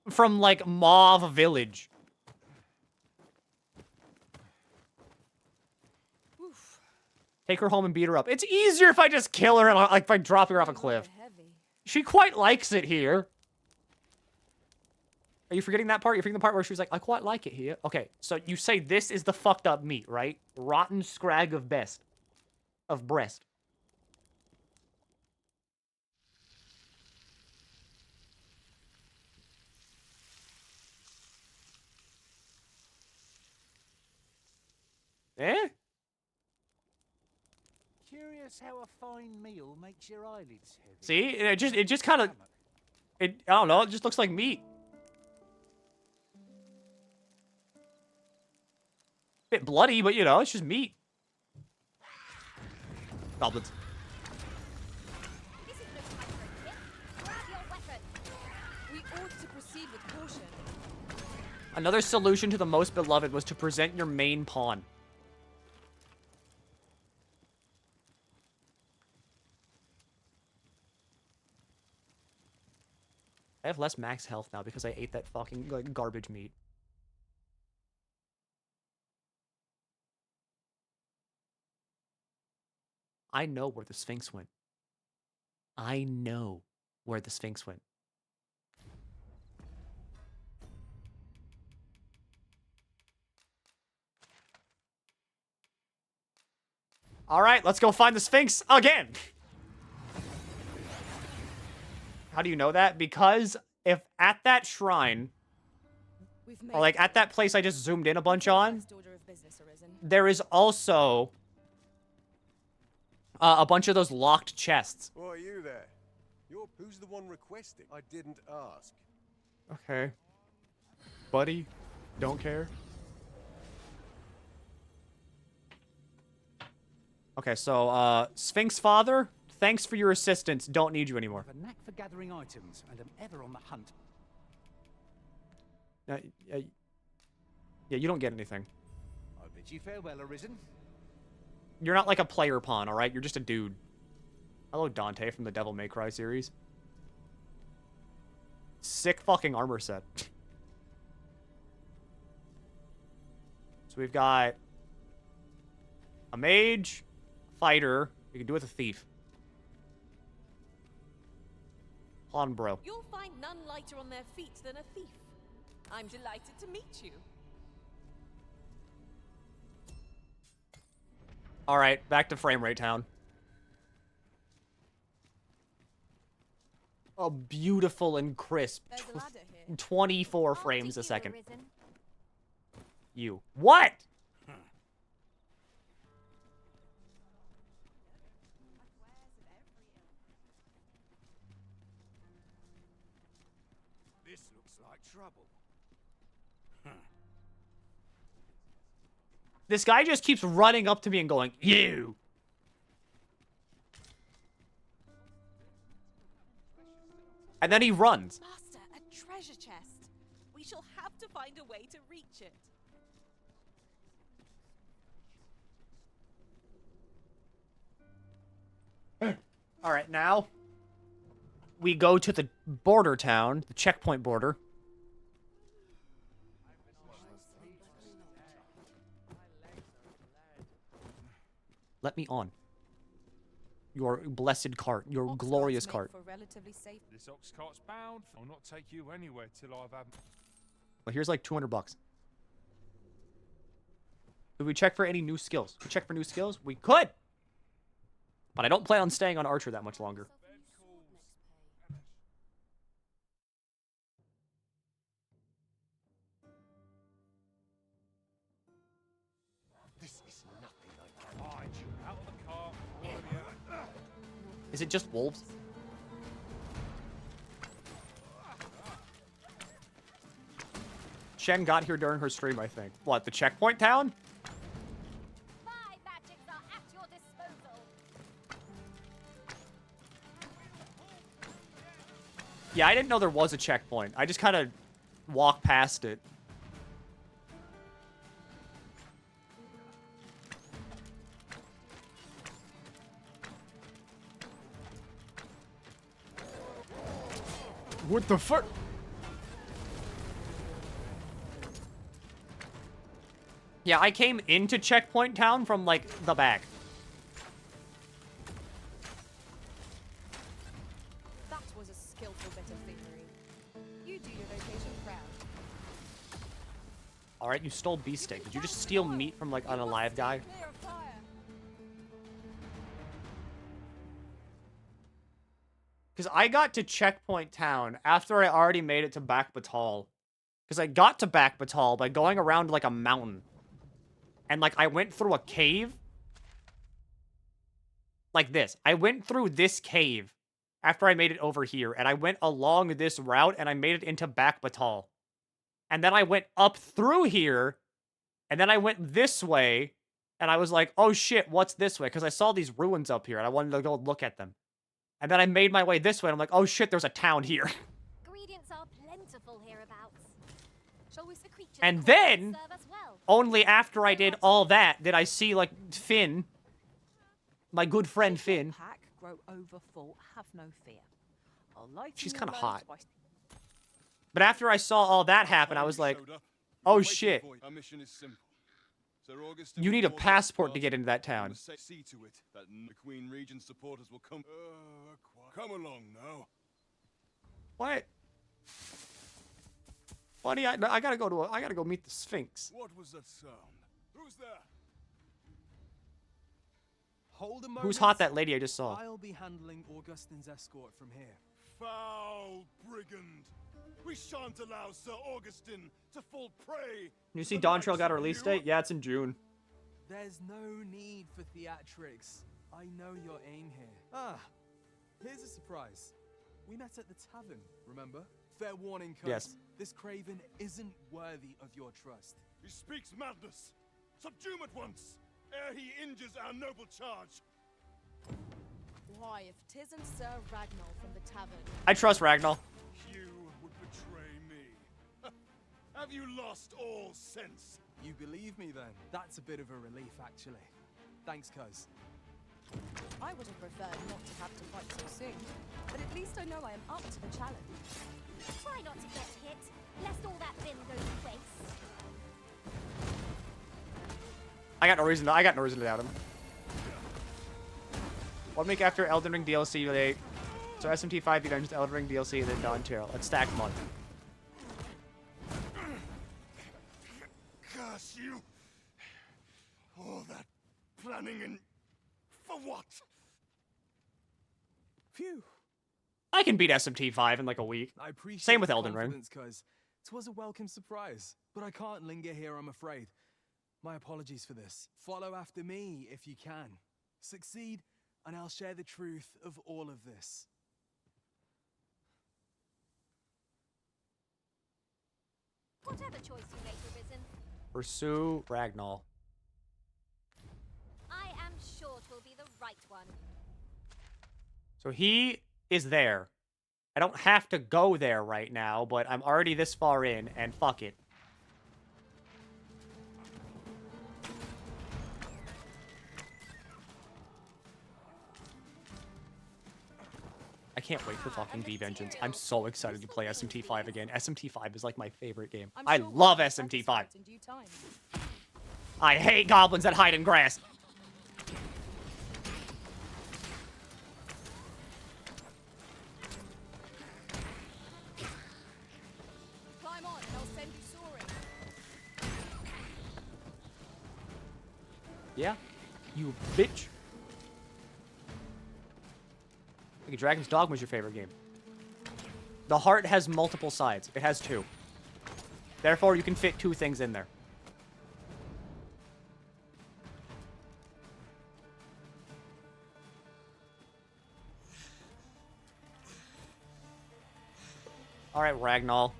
from, like, Mauve Village. Oof. Take her home and beat her up. It's easier if I just kill her and, like, if I drop her off a cliff. She quite likes it here. Are you forgetting that part? You're forgetting the part where she was like, I quite like it here. Okay, so you say this is the fucked up meat, right? Rotten scrag of best. Of breast. Eh? Curious how a fine meal makes your eyelids heavy. See? It just kind of... I don't know, it just looks like meat. Bit bloody, but you know, it's just meat. Goblins. We ought to proceed with caution. Another solution to the most beloved was to present your main pawn. I have less max health now because I ate that fucking, like, garbage meat. I know where the Sphinx went. I know where the Sphinx went. All right, let's go find the Sphinx again. How do you know that? Because if at that shrine, or like at that place I just zoomed in a bunch on, there is also a bunch of those locked chests. Why are you there? Who's the one requesting? I didn't ask. Okay. Buddy, don't care. Okay, so, Sphinx Father, thanks for your assistance. Don't need you anymore. I have a knack for gathering items, and am ever on the hunt. Yeah, you don't get anything. I bid you farewell, Arisen. You're not like a player pawn, alright? You're just a dude. Hello, Dante from the Devil May Cry series. Sick fucking armor set. So we've got a mage, fighter. We can do with a thief. Hold on, bro. You'll find none lighter on their feet than a thief. I'm delighted to meet you. Alright, back to frame rate town. Oh, beautiful and crisp. 24 frames a second. You. What? This looks like trouble. This guy just keeps running up to me and going, you. And then he runs. Master, a treasure chest. We shall have to find a way to reach it. All right, now we go to the border town, the checkpoint border. Let me on. Your blessed cart, your glorious cart. This ox cart's bound. I'll not take you anywhere till I've had. Well, here's like 200 bucks. Did we check for any new skills? We check for new skills? We could! But I don't plan on staying on Archer that much longer. This is nothing I can hide you out of the car. Is it just wolves? Shen got here during her stream, I think. What, the checkpoint town? My magics are at your disposal. Yeah, I didn't know there was a checkpoint. I just kind of walked past it. What the fuck? Yeah, I came into Checkpoint Town from, like, the back. That was a skillful bit of thievery. You do your vocation proud. Alright, you stole beefsteak. Did you just steal meat from, like, an alive guy? Because I got to Checkpoint Town after I already made it to Back Batal. Because I got to Back Batal by going around, like, a mountain. And, like, I went through a cave. Like this. I went through this cave after I made it over here. And I went along this route and I made it into Back Batal. And then I went up through here. And then I went this way. And I was like, oh shit, what's this way? Because I saw these ruins up here and I wanted to go look at them. And then I made my way this way and I'm like, oh shit, there's a town here. Ingredients are plentiful hereabouts. Shall we see creatures And then, serve us well? only after I did all that, did I see, like, Finn. My good friend Finn. Pack grow over full, have no fear. I'll lighten She's your kind of loads hot. by- But after I saw all that happen, I was like, oh shit. Our mission is simple. Sir Augustin You need a will order passport to us get into that town. to see to it that the Queen Regent's supporters will come. Come along now. What? Buddy, I gotta go meet the Sphinx. What was that sound? Who's there? Hold a moment. Who's hot, that lady I just saw? I'll be handling Augustin's escort from here. Foul brigand! We shan't allow Sir Augustin to fall prey. You see Dawntrail got a release date? Yeah, it's in June. There's no need for theatrics. I know your aim here. Ah, here's a surprise. We met at the tavern, remember? Fair warning, cuz. Yes. This craven isn't worthy of your trust. He speaks madness. Subdue him at once, ere he injures our noble charge. Why, if 'tisn't Sir Ragnall from the tavern. I trust Ragnall. You would betray me. Have you lost all sense? You believe me then? That's a bit of a relief, actually. Thanks, cuz. I would have preferred not to have to fight so soon, but at least I know I am up to the challenge. Try not to get hit, lest all that vim go to waste. I got no reason to doubt him. What make after Elden Ring DLC today? So SMT5 beat Dungeons, Elden Ring DLC, then Dawntrail. Let's stack them on. Curse you! All that planning and for what? Phew. I can beat SMT5 in like a week. I appreciate Same with the Elden Ring. confidence, cuz 'twas a welcome surprise, but I can't linger here, I'm afraid. My apologies for this. Follow after me if you can. Succeed, and I'll share the truth of all of this. Whatever choice you make, Arisen, Pursue Ragnall. I am sure 'twill be the right one. So he is there. I don't have to go there right now, but I'm already this far in, and fuck it. I can't wait for fucking V-Vengeance. I'm so excited to play SMT5 again. SMT5 is like my favorite game. I love SMT5. In due time. I hate goblins that hide in grass. Climb on, and I'll send you soaring. Yeah, you bitch. Okay, Dragon's Dogma is your favorite game. The heart has multiple sides. It has two. Therefore, you can fit two things in there. All right, Ragnall.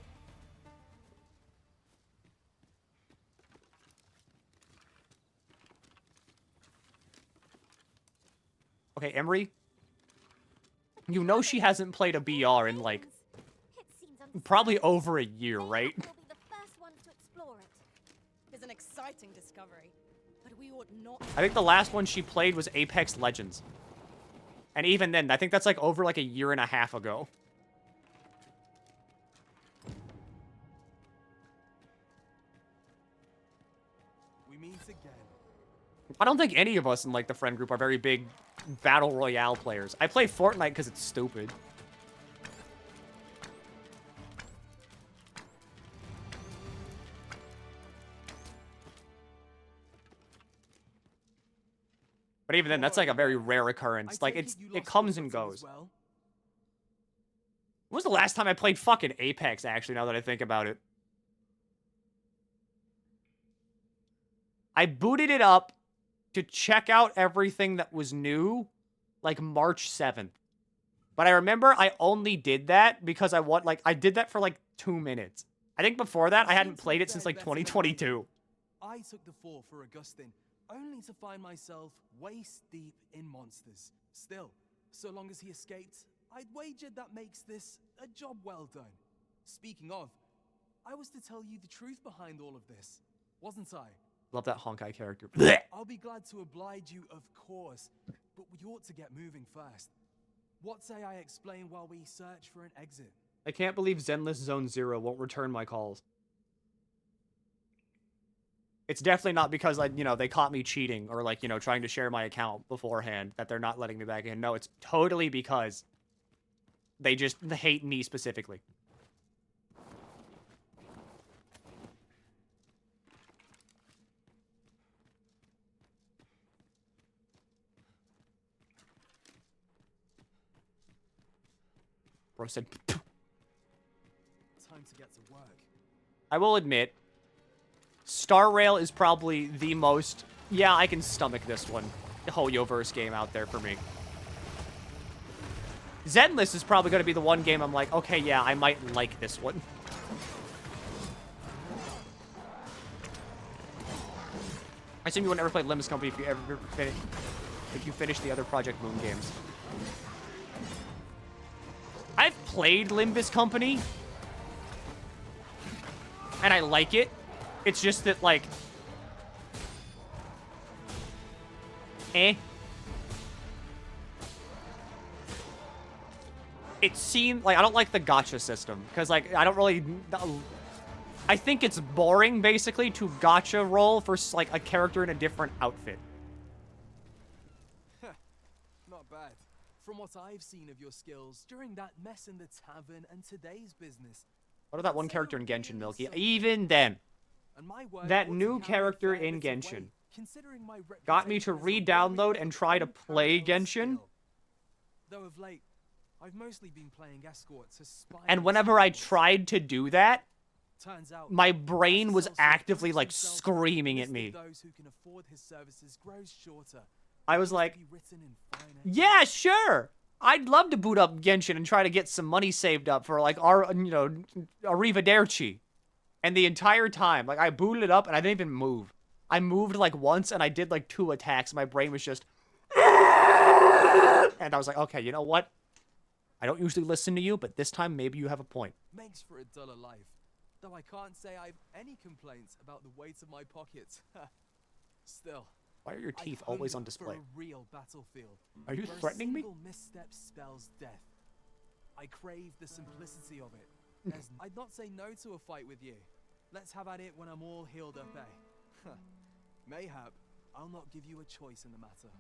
Okay, Emery. You know she hasn't played a BR in, like, probably over a year, right? We'll be the first ones to explore it. It's an exciting discovery, but we ought not. I think the last one she played was Apex Legends. And even then, I think that's, like, over, like, a year and a half ago. meet again. I don't think any of us in like the friend group are very big battle royale players. I play Fortnite because it's stupid. But even then, that's like a very rare occurrence. Like it comes and goes. When was the last time I played fucking Apex, actually, now that I think about it? I booted it up to check out everything that was new, like March 7th. But I remember I only did that because I did that for like 2 minutes. I think before that, I hadn't played it since like 2022. I took the fall for Augustine, only to find myself waist deep in monsters. Still, so long as he escaped, I'd wagered that makes this a job well done. Speaking of, I was to tell you the truth behind all of this, wasn't I? Love that Honkai character. I'll be glad to oblige you, of course, but we ought to get moving first. What say I explain while we search for an exit? I can't believe Zenless Zone Zero won't return my calls. It's definitely not because, like, you know, they caught me cheating or, like, you know, trying to share my account beforehand that they're not letting me back in. No, it's totally because they just hate me specifically. Bro said, time to get to work. I will admit, Star Rail is probably the most, yeah, I can stomach this one, Hoyoverse game out there for me. Zenless is probably going to be the one game I'm like, okay, yeah, I might like this one. I assume you would never play Limbus Company if you finish the other Project Moon games. I've played Limbus Company, and I like it. It's just that, like, it seemed like I don't like the gacha system because, like, I don't really. I think it's boring, basically, to gacha roll for like a character in a different outfit. Not bad. From what I've seen of your skills during that mess in the tavern and today's business. What about that one character in Genshin, Milky? Even then, that new character in Genshin got me to re-download and try to play Genshin. Though of late, I've mostly been playing escorts. And whenever I tried to do that, my brain was actively, like, screaming at me. I was like, yeah, sure. I'd love to boot up Genshin and try to get some money saved up for, like, our, you know, Arrivederci. And the entire time, like, I booted it up and I didn't even move. I moved, like, once and I did, like, 2 attacks. My brain was just... And I was like, okay, you know what? I don't usually listen to you, but this time maybe you have a point. Makes for a duller life. Though I can't say I've any complaints about the weight of my pockets. Still. Why are your teeth always on display? For a real battlefield. Are you threatening me? A single misstep spells death. I crave the simplicity of it. I'd not say no to a fight with you. Let's have at it when I'm all healed up, eh? Mayhap, I'll not give you a choice in the matter.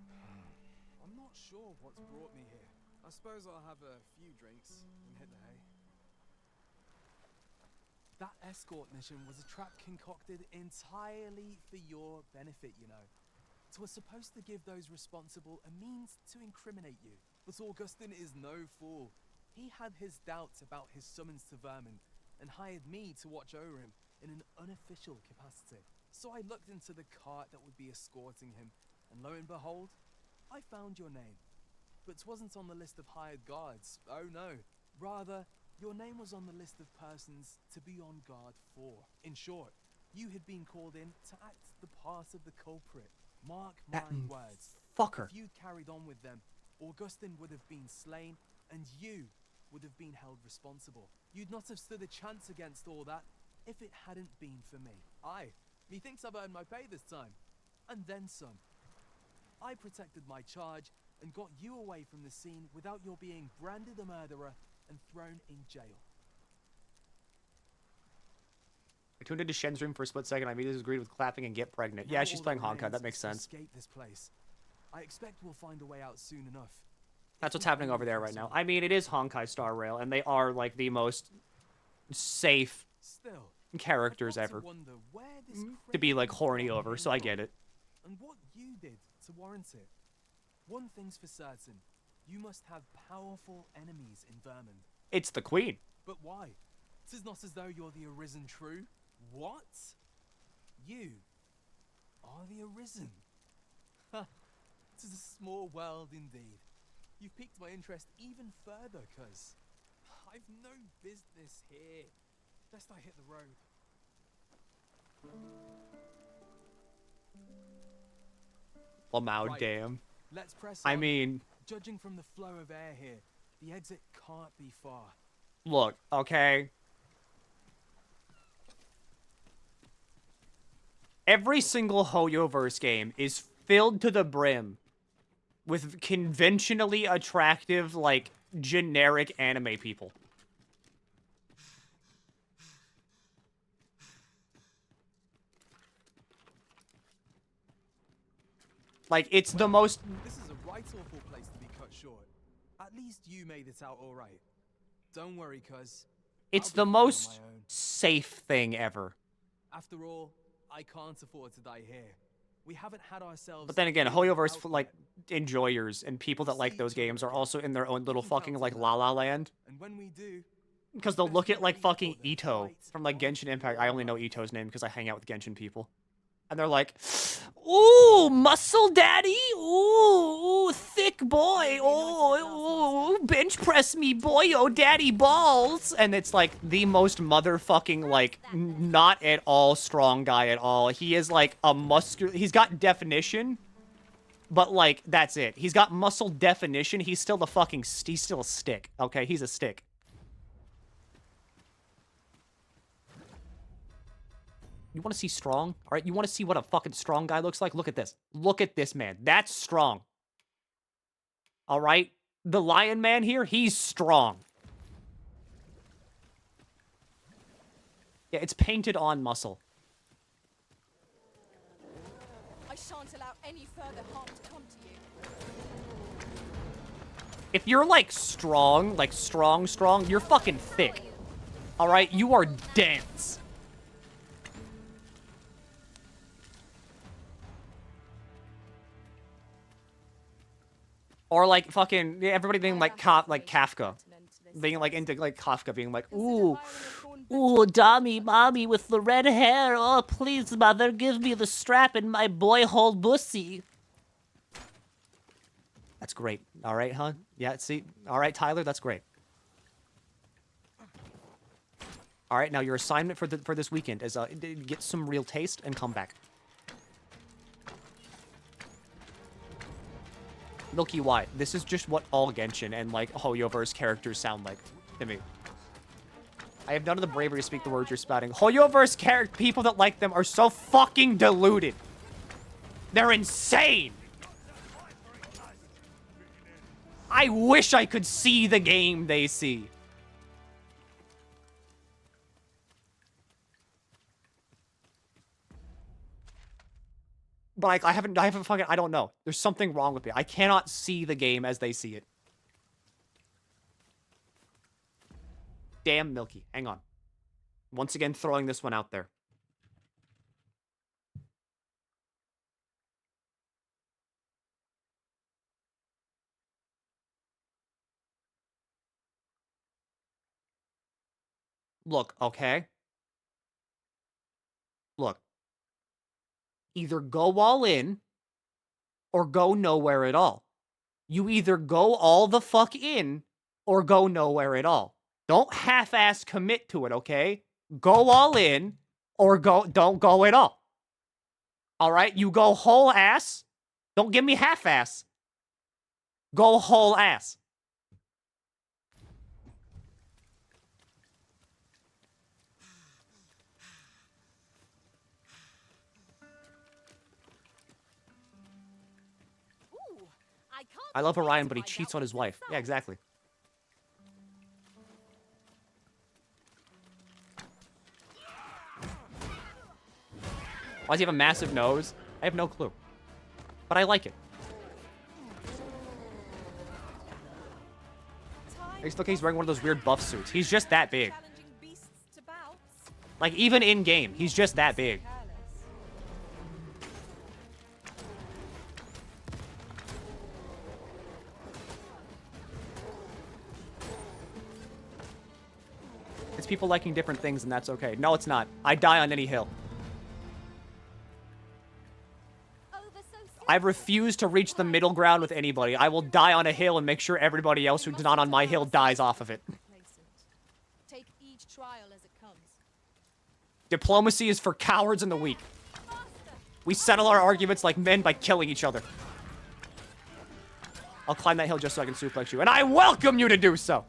I'm not sure what's brought me here. I suppose I'll have a few drinks and hit the hay. That escort mission was a trap concocted entirely for your benefit, you know. It was supposed to give those responsible a means to incriminate you. But Augustine is no fool. He had his doubts about his summons to Vermin and hired me to watch over him in an unofficial capacity. So I looked into the cart that would be escorting him, and lo and behold, I found your name. But it wasn't on the list of hired guards. Oh no. Rather, your name was on the list of persons to be on guard for. In short, you had been called in to act the part of the culprit. Mark my words. Fucker. If you'd carried on with them, Augustine would have been slain, and you would have been held responsible. You'd not have stood a chance against all that if it hadn't been for me. Aye, methinks I've earned my pay this time. And then some. I protected my charge and got you away from the scene without your being branded a murderer and thrown in jail. tuned into Shen's room for a split second. I immediately agreed with clapping and get pregnant. Yeah, she's playing Honkai. That makes sense. Escape this place. I expect we'll find a way out soon enough. That's what's happening over there right now. I mean, it is Honkai Star Rail, and they are, like, the most safe characters ever to be, like, horny over, so I get it. And what you did to warrant it. One thing's for certain. You must have powerful enemies in Vermund. It's the Queen. But why? 'Tis not as though you're the Arisen true. What? You are the Arisen. Ha! 'Tis a small world indeed. You've piqued my interest even further, cuz I've no business here. Lest I hit the road. Lamau, Right. damn. Let's press I on. mean, Judging from the flow of air here, the exit can't be far. look, okay? Every single Hoyoverse game is filled to the brim with conventionally attractive, like, generic anime people. Like, it's the most... This is a right awful place to be cut short. At least you made it out all right. Don't worry, cuz. It's the most safe thing ever. After all, I can't afford to die here. We haven't had ourselves... But then again, Hoyoverse, like, enjoyers and people that like those games are also in their own little fucking, like, La La Land. And when we do... Because they'll look at, like, fucking Ito from, like, Genshin Impact. I only know Ito's name because I hang out with Genshin people. And they're like, ooh, muscle daddy, ooh, thick boy, ooh, bench press me, boy, oh, daddy balls. And it's like the most motherfucking, like, not at all strong guy at all. He is like a muscular, he's got definition, but like, that's it. He's got muscle definition. He's still he's still a stick, okay? He's a stick. You want to see strong? All right, you want to see what a fucking strong guy looks like? Look at this. Look at this man. That's strong. All right? The lion man here, he's strong. Yeah, it's painted on muscle. I shan't allow any further harm to come to you. If you're, like, strong, you're fucking thick. All right? You are dense. Or like fucking everybody being like Kafka, being like into like Kafka, being like, ooh, Dami, mommy with the red hair. Oh, please, mother, give me the strap in my boy hole bussy. That's great. All right, huh? Yeah. See. All right, Tyler. That's great. All right. Now your assignment for this weekend is get some real taste and come back. Milky, why? This is just what all Genshin and, like, Hoyoverse characters sound like to me. I have none of the bravery to speak the words you're spouting. Hoyoverse people that like them are so fucking deluded. They're insane! I wish I could see the game they see. But I haven't fucking, I don't know. There's something wrong with me. I cannot see the game as they see it. Damn, Milky. Hang on. Once again, throwing this one out there. Look, okay? Look. Either go all in or go nowhere at all. You either go all the fuck in or go nowhere at all. Don't half-ass commit to it, okay? Go all in or don't go at all. All right? You go whole ass. Don't give me half-ass. Go whole ass. I love Orion, but he cheats on his wife. Yeah, exactly. Why does he have a massive nose? I have no clue. But I like it. Look, he's wearing one of those weird buff suits. He's just that big. Like, even in-game, he's just that big. It's people liking different things, and that's okay. No, it's not. I die on any hill. I refuse to reach the middle ground with anybody. I will die on a hill and make sure everybody else who's not on my hill dies off of it. Take each trial as it comes. Diplomacy is for cowards and the weak. We settle our arguments like men by killing each other. I'll climb that hill just so I can suplex you. And I welcome you to do so!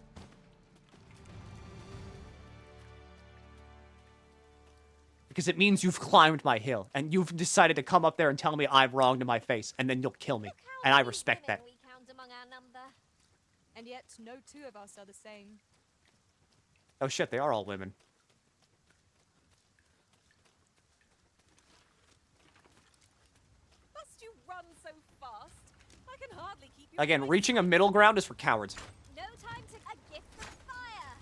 Because it means you've climbed my hill, and you've decided to come up there and tell me I'm wrong to my face, and then you'll kill me. And I respect that. We count among our number. And yet, no two of us are the same. Oh shit, they are all women. Must you run so fast? I can hardly keep you. Again, reaching a middle ground is for cowards. No time to a gift from fire.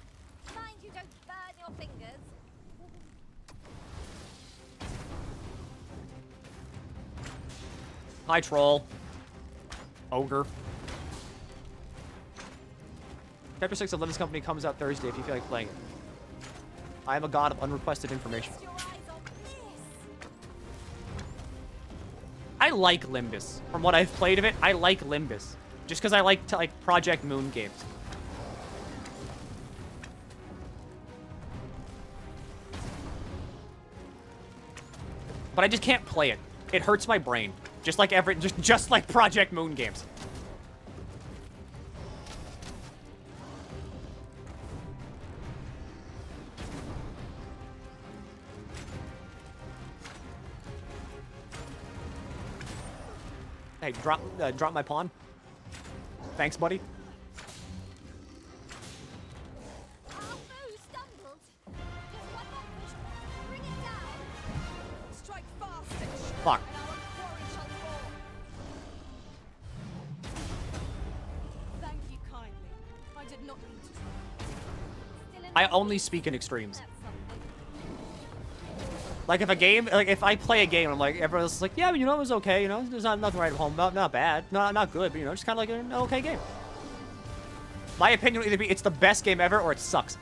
Mind you don't burn your fingers. Hi, troll. Ogre. Chapter 6 of Limbus Company comes out Thursday if you feel like playing it. I am a god of unrequested information. I like Limbus. From what I've played of it, I like Limbus. Just because I like Project Moon games. But I just can't play it. It hurts my brain. Just like just like Project Moon games. Hey, drop my pawn. Thanks, buddy. Fuck. Thank you kindly. I did not mean to. I only speak in extremes. Like if I play a game, I'm like, everyone else is like, yeah, but you know, it was okay, you know, there's nothing right at home, not bad, not good, but you know, just kind of like an okay game. My opinion will either be it's the best game ever or it sucks.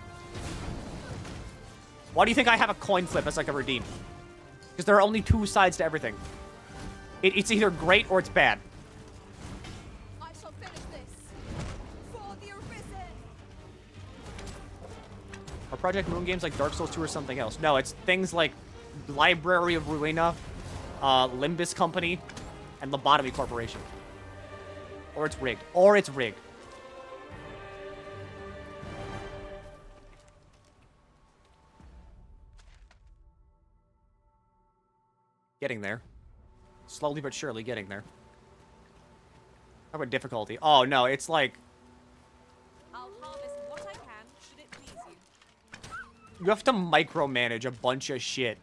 Why do you think I have a coin flip as like a redeem? Because there are only two sides to everything. It's either great or it's bad. I shall finish this for the arisen. Are Project Moon games like Dark Souls 2 or something else? No, it's things like Library of Ruina, Limbus Company, and Lobotomy Corporation. Or it's rigged. Or it's rigged. Getting there. Slowly but surely getting there. How about difficulty? Oh, no, it's like... I'll harvest what I can, should it please you. You have to micromanage a bunch of shit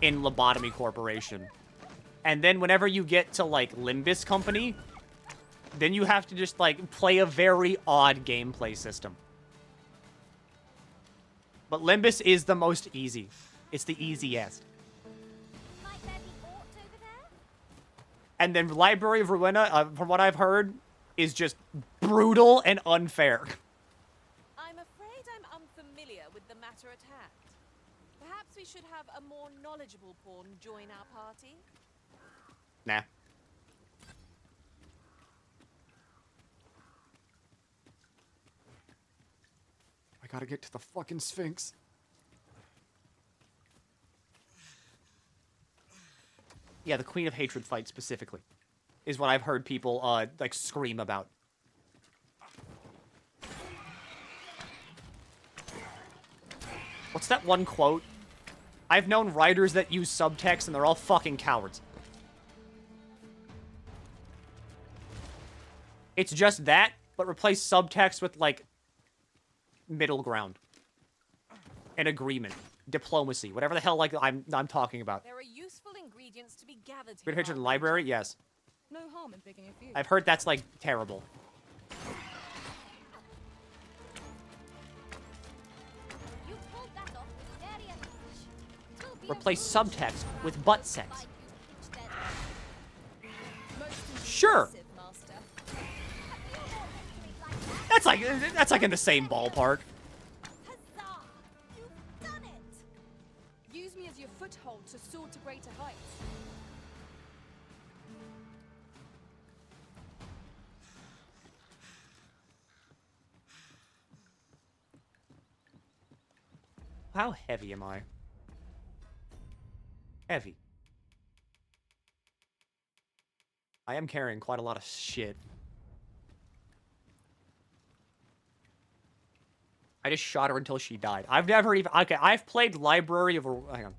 in Lobotomy Corporation. And then whenever you get to, like, Limbus Company, then you have to just, like, play a very odd gameplay system. But Limbus is the most easy. It's the easiest. And then Library of Ruina, from what I've heard, is just brutal and unfair. I'm afraid I'm unfamiliar with the matter at hand. Perhaps we should have a more knowledgeable pawn join our party? Nah. I gotta get to the fucking Sphinx. Yeah, the Queen of Hatred fight specifically is what I've heard people, like, scream about. What's that one quote? I've known writers that use subtext and they're all fucking cowards. It's just that, but replace subtext with, like, middle ground. An agreement. diplomacy, whatever the hell like I'm talking about. There are useful ingredients to be gathered Good here. picture in the library, yes. No harm in picking a few. I've heard that's like terrible. You pulled that off with very advantage. It will be Replace a subtext with butt sex. Most Sure. impressive, Master. That's like in the same ballpark. Huzzah! You've done it! Use me as your foothold to soar to greater heights. How heavy am I? Heavy. I am carrying quite a lot of shit. I just shot her until she died. I've never even... Okay, I've played Library of... Hang on.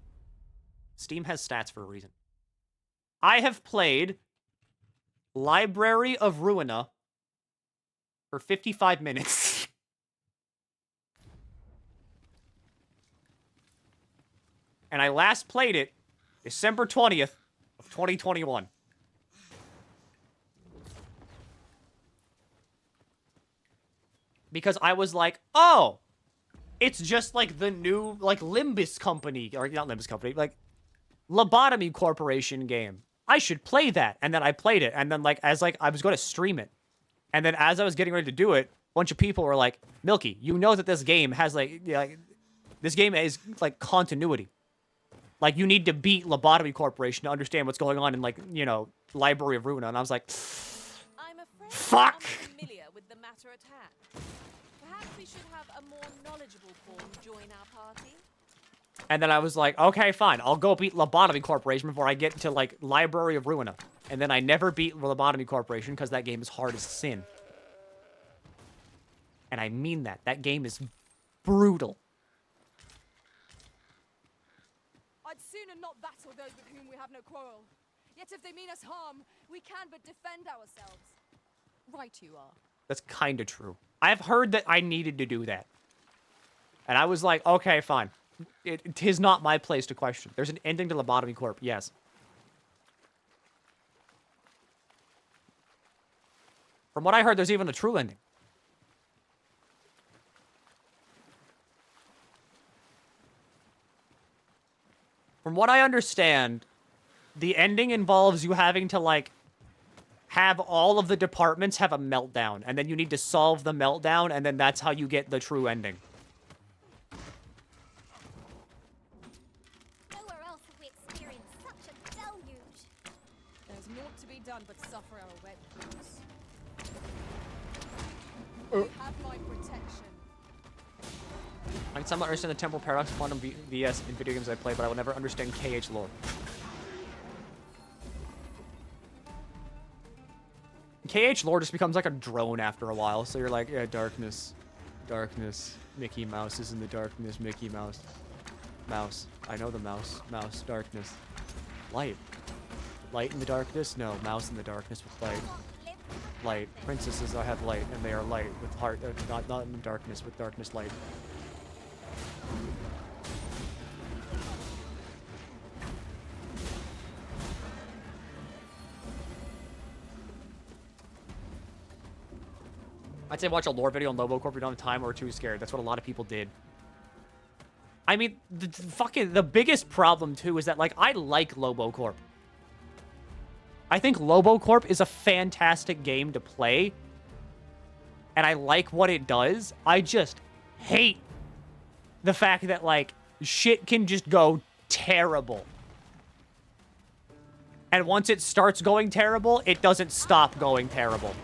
Steam has stats for a reason. I have played Library of Ruina for 55 minutes. And I last played it December 20th of 2021. Because I was like, oh, it's just like the new, like, Limbus Company, or not Limbus Company, like, Lobotomy Corporation game. I should play that. And then I played it. And then, like, as, like, I was going to stream it. And then as I was getting ready to do it, a bunch of people were like, Milky, you know that this game has, like this game is, like, continuity. Like, you need to beat Lobotomy Corporation to understand what's going on in, like, you know, Library of Ruina. And I was like, I'm afraid fuck! I'm familiar with the matter at hand. Perhaps we should have a more knowledgeable form join our party. And then I was like, okay, fine. I'll go beat Lobotomy Corporation before I get to, like, Library of Ruina. And then I never beat Lobotomy Corporation because that game is hard as sin. And I mean that. That game is brutal. I'd sooner not battle those with whom we have no quarrel. Yet if they mean us harm, we can but defend ourselves. Right you are. That's kind of true. I've heard that I needed to do that. And I was like, okay, fine. It is not my place to question. There's an ending to Lobotomy Corp, yes. From what I heard, there's even a true ending. From what I understand, the ending involves you having to, like, have all of the departments have a meltdown, and then you need to solve the meltdown, and then that's how you get the true ending. Nowhere else have we experienced such a deluge. There's naught to be done but suffer our wet boots. Uh. You have my protection. I can somewhat understand the temporal paradox of quantum VS in video games I play, but I will never understand KH lore. KH lore just becomes like a drone after a while, so you're like, yeah, darkness, darkness, Mickey Mouse is in the darkness, Mickey Mouse. Mouse, I know the mouse, mouse, darkness. Light. Light in the darkness? No, mouse in the darkness with light. Light. Princesses I have light, and they are light with heart, not in the darkness, with darkness light. I'd say watch a lore video on Lobocorp if you don't have time or too scared. That's what a lot of people did. I mean, the biggest problem, too, is that, like, I like Lobocorp. I think Lobocorp is a fantastic game to play. And I like what it does. I just hate the fact that, like, shit can just go terrible. And once it starts going terrible, it doesn't stop going terrible.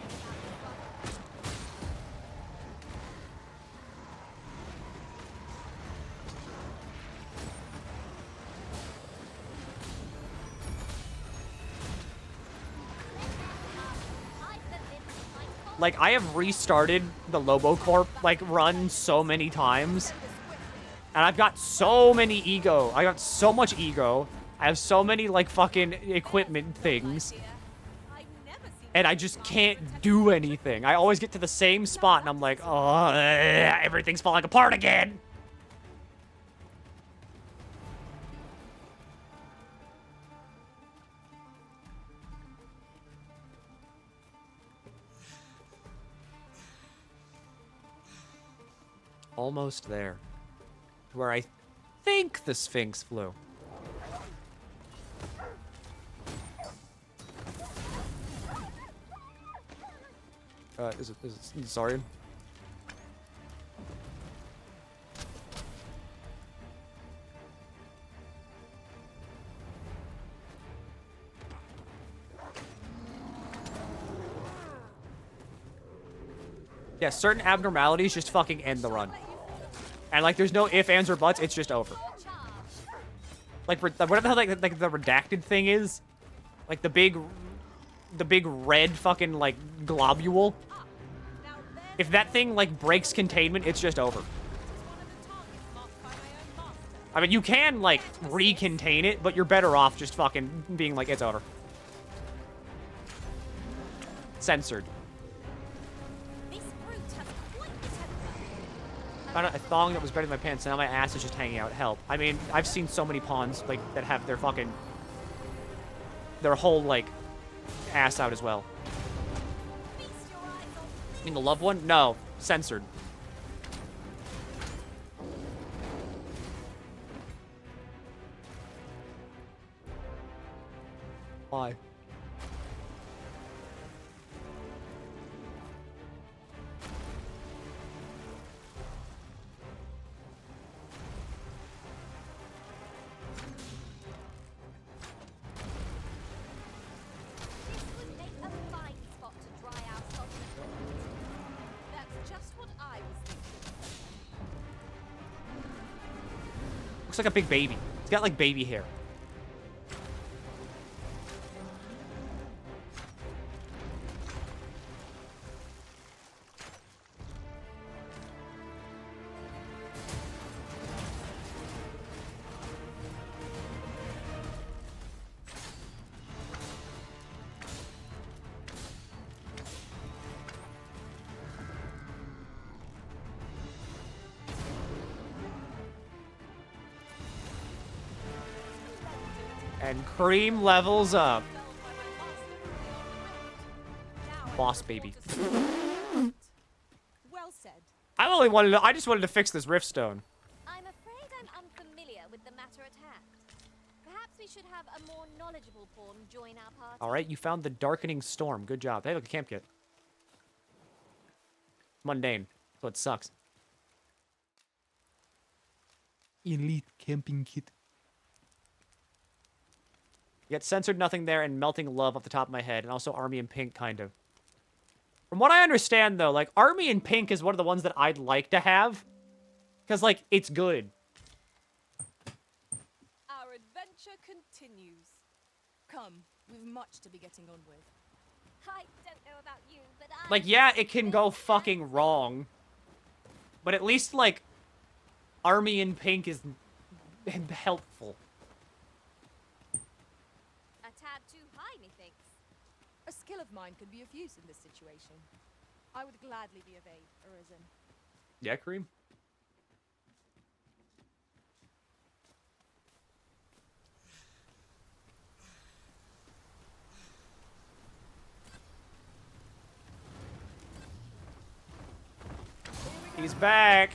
Like, I have restarted the Lobocorp, like, run so many times. And I've got so many ego. I got so much ego. I have so many, like, fucking equipment things. And I just can't do anything. I always get to the same spot, and I'm like, oh, everything's falling apart again. almost there. Where I think the Sphinx flew. Is it Zarian? Yeah, certain abnormalities just fucking end the run. And, like, there's no ifs, ands, or buts. It's just over. Like, whatever the hell, like the redacted thing is. Like, the big red fucking, like, globule. If that thing, like, breaks containment, it's just over. I mean, you can, like, recontain it, but you're better off just fucking being like, it's over. Censored. Found a thong that was better than my pants, and now my ass is just hanging out. Help. I mean, I've seen so many pawns, like, that have their fucking... their whole, like, ass out as well. You mean the love one? No. Censored. Why? Looks like a big baby. It's got, like, baby hair. And Cream levels up. Boss baby. Well said. I just wanted to fix this Riftstone. I'm afraid I'm unfamiliar with the matter at hand. Perhaps we should have a more knowledgeable pawn join our party. Alright, you found the Darkening Storm. Good job. Hey, look, a camp kit. Mundane. So it sucks. Elite camping kit. You got Censored Nothing there and Melting Love off the top of my head. And also Army in Pink, kind of. From what I understand, though, like, Army in Pink is one of the ones that I'd like to have. Because, like, it's good. Our adventure continues. Come, we've much to be getting on with. I don't know about you, but I... Like, yeah, it can go fucking wrong. But at least, like, Army in Pink is helpful. A tad too high, methinks. A skill of mine could be of use in this situation. I would gladly be of aid, Arisen. Yeah, Kareem? He's back!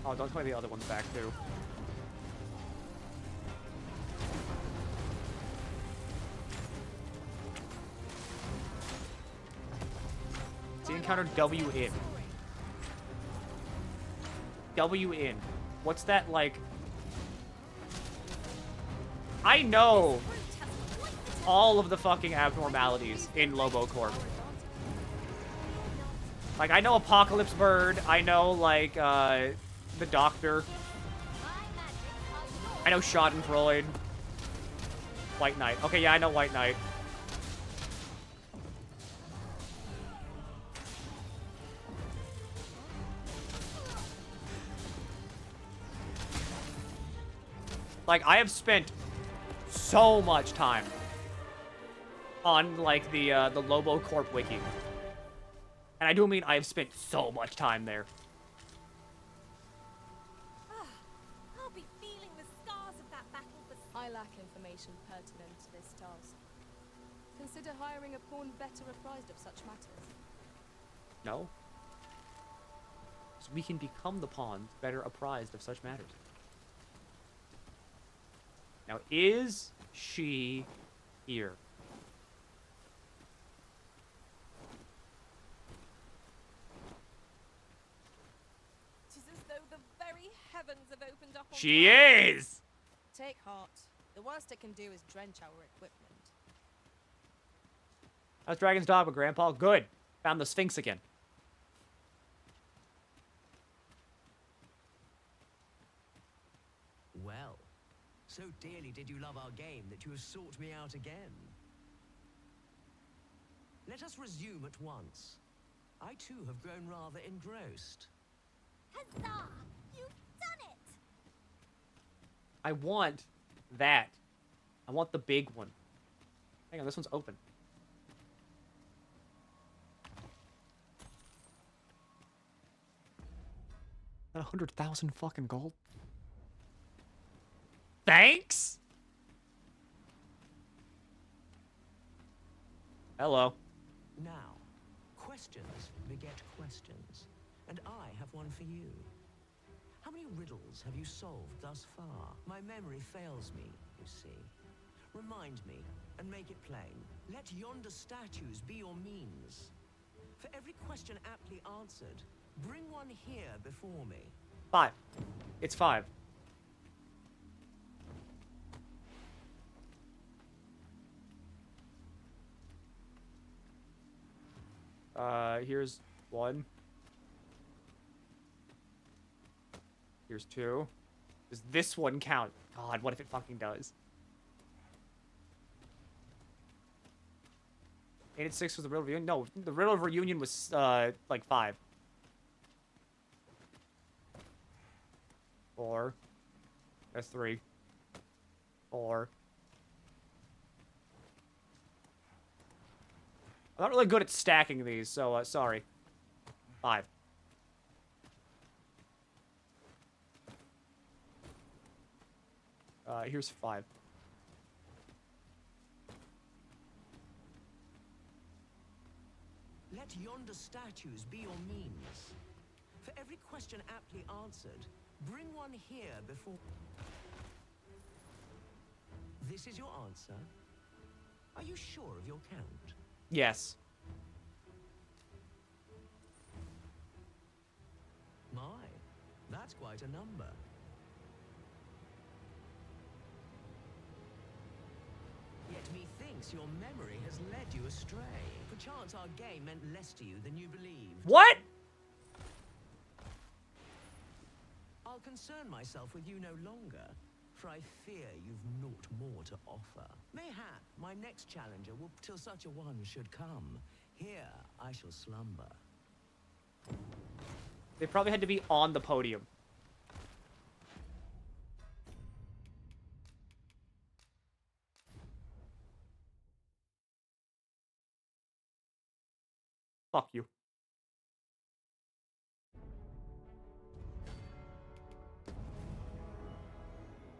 Oh, don't tell me the other one's back, too. See, encounter W in. W in. What's that, like... I know all of the fucking abnormalities in Lobo Corp. Like, I know Apocalypse Bird, I know, like, the Doctor. I know Schadenfreude. White Knight. Okay, yeah, I know White Knight. Like, I have spent so much time on, like, the Lobo Corp wiki. And I do mean I have spent so much time there. I'll be feeling the scars of that battle, but I lack information pertinent to this task. Consider hiring a pawn better apprised of such matters. No. So we can become the pawns better apprised of such matters. Now, is she here? Tis as though the very heavens have opened up on She us. is! Take heart. The worst it can do is drench our equipment. How's Dragon's Dogma, Grandpa? Good. Found the Sphinx again. Well, so dearly did you love our game that you have sought me out again. Let us resume at once. I too have grown rather engrossed. Huzzah! You've done it! I want that. I want the big one. Hang on, this one's open. Not 100,000 fucking gold. Thanks. Hello. Now, questions beget questions, and I have one for you. How many riddles have you solved thus far? My memory fails me, you see. Remind me, and make it plain. Let yonder statues be your means. For every question aptly answered, bring one here before me. 5. It's 5. Here's 1. Here's 2. Does this one count? God, what if it fucking does? 8 and 6 was the Riddle of Reunion? No, the Riddle of Reunion was, like 5. 4. That's 3. 4. I'm not really good at stacking these, so, sorry. 5. Here's 5. Let yonder statues be your means. For every question aptly answered, bring one here before... This is your answer? Are you sure of your count? Yes. My, that's quite a number. Yet methinks your memory has led you astray. Perchance our game meant less to you than you believed. What? I'll concern myself with you no longer, for I fear you've naught more to offer. Mayhap my next challenger will, till such a one should come. Here I shall slumber. They probably had to be on the podium. Fuck you.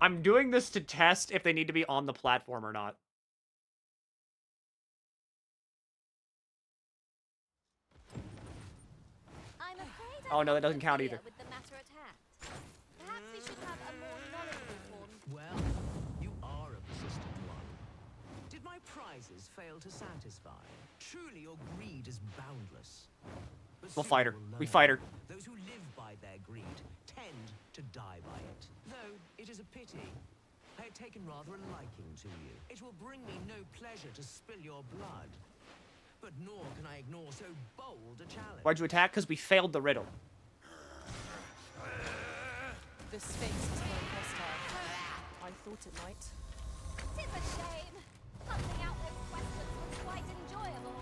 I'm doing this to test if they need to be on the platform or not. I'm afraid Oh no, that doesn't count either. with the matter at hand. Perhaps we should have a more knowledgeable pawn. Well, you are a persistent one. Did my prizes fail to satisfy? Truly your greed is boundless. But We'll soon fight her. you will We learn. fight her. Those who live by their greed tend to die by it. Though it is a pity. I had taken rather a liking to you. It will bring me no pleasure to spill your blood. But nor can I ignore so bold a challenge. Why'd you attack? Because we failed the riddle. The Sphinx is very hostile. I thought it might. Tis a shame. Hunting out those questions was quite enjoyable.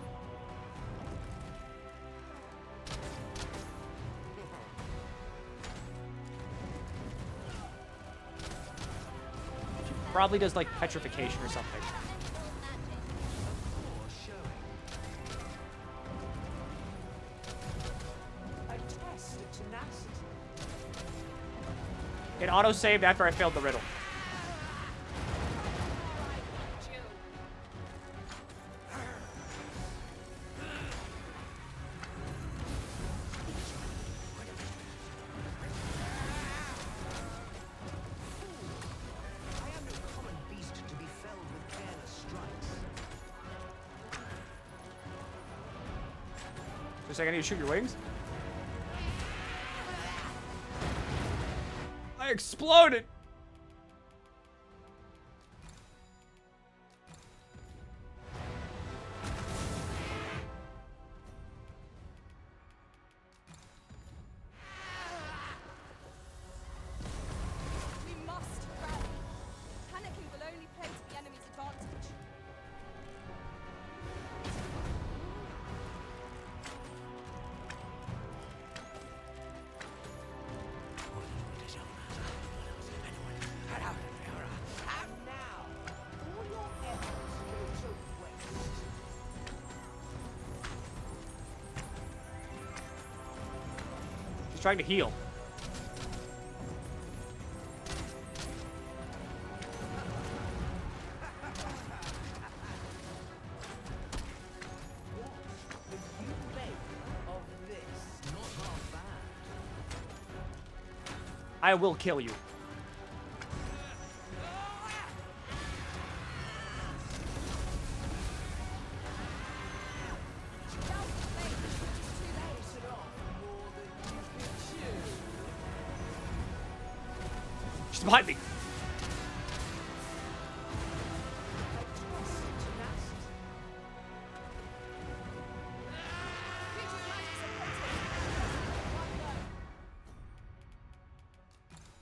Probably does like petrification or something. A test of tenacity. It auto-saved after I failed the riddle. You're saying I need to shoot your wings? I exploded! We must rally. Panicking will only play to the enemy's advantage. And now, all your efforts go to waste. She's trying to heal. I will kill you. She's behind me.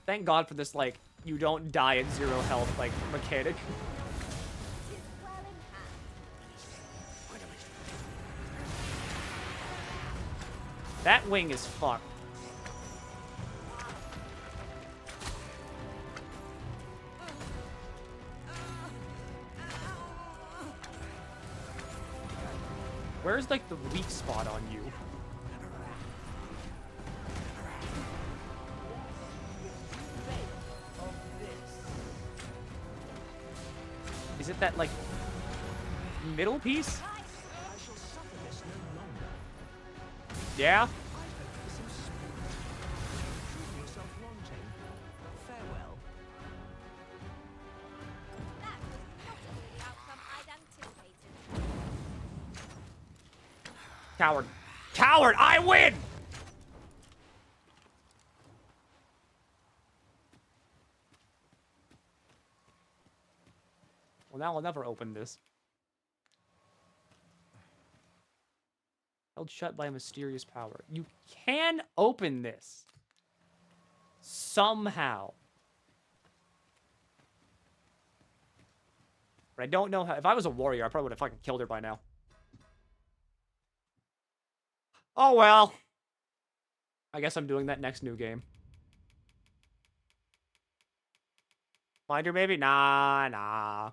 Thank God for this, like, you don't die at 0 health, like, mechanic. That wing is fucked. Where's, like, the weak spot on you? Is it that, like, middle piece? Yeah? Farewell. That was not at all the outcome I'd anticipated. Coward. Coward! I win! Well, now I'll never open this. Held shut by a mysterious power. You can open this. Somehow. But I don't know how. If I was a warrior, I probably would have fucking killed her by now. Oh well. I guess I'm doing that next new game. Find her, maybe? Nah.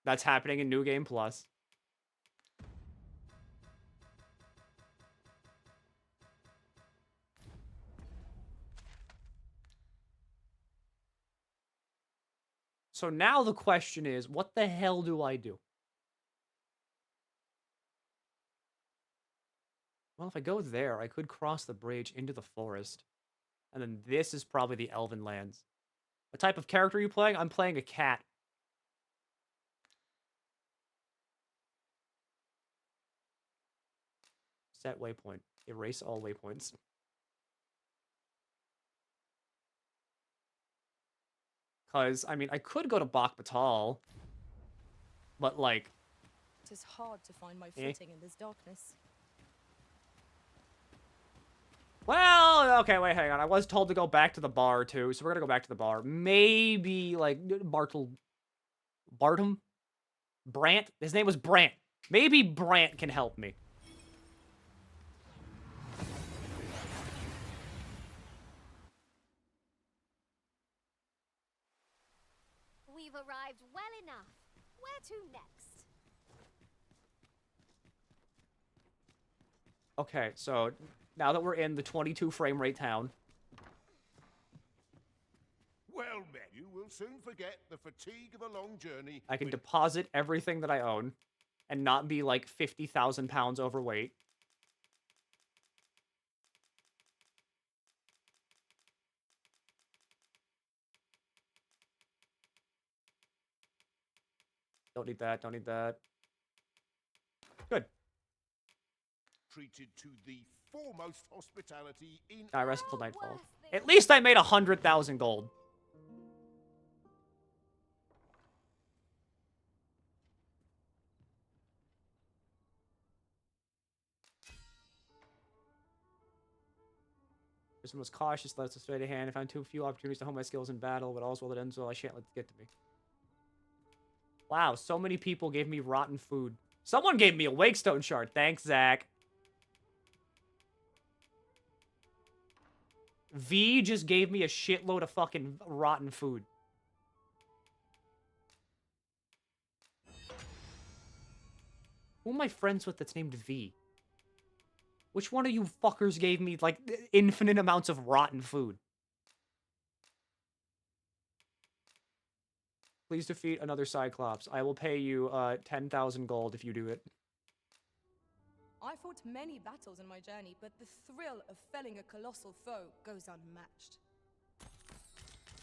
That's happening in New Game Plus. So now the question is, what the hell do I do? Well, if I go there, I could cross the bridge into the forest. And then this is probably the Elven Lands. What type of character are you playing? I'm playing a cat. Set waypoint. Erase all waypoints. Because, I mean, I could go to Bak Batal. But, like... It is hard to find my footing in this darkness. Well, okay, wait, hang on. I was told to go back to the bar, too, so we're gonna go back to the bar. Maybe, like, Bartum? Brant? His name was Brant. Maybe Brant can help me. We've arrived well enough. Where to next? Okay, so now that we're in the 22 frame rate town. Well met. You will soon forget the fatigue of a long journey. I can deposit everything that I own and not be like 50,000 pounds overweight. Don't need that, don't need that. Good. treated to the foremost hospitality in... I rest until nightfall. At least I made 100,000 gold. This one was cautious, let us straight ahead. I found too few opportunities to hone my skills in battle, but all's well that ends well. I shan't let it get to me. Wow, so many people gave me rotten food. Someone gave me a Wakestone shard. Thanks, Zach. V just gave me a shitload of fucking rotten food. Who am I friends with that's named V? Which one of you fuckers gave me, like, infinite amounts of rotten food? Please defeat another Cyclops. I will pay you 10,000 gold if you do it. I fought many battles in my journey, but the thrill of felling a colossal foe goes unmatched.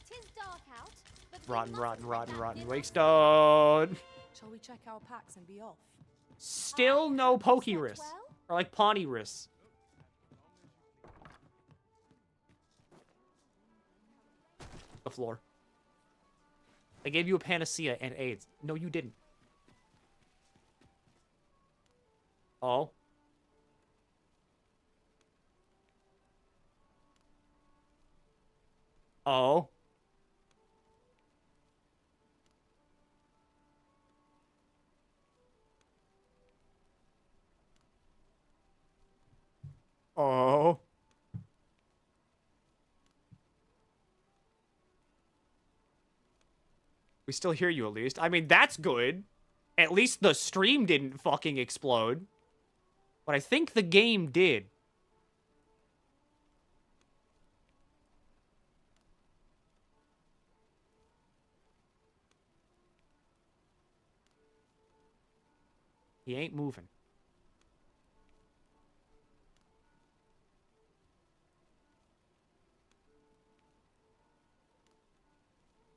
'Tis dark out, but Rotten, Wakestone! Shall we check our packs and be off? Still no Pokerus. Or like Ponyrus. The floor. I gave you a panacea and AIDS. No, you didn't. Oh. Oh. Oh. We still hear you, at least. I mean, that's good. At least the stream didn't fucking explode. But I think the game did. He ain't moving.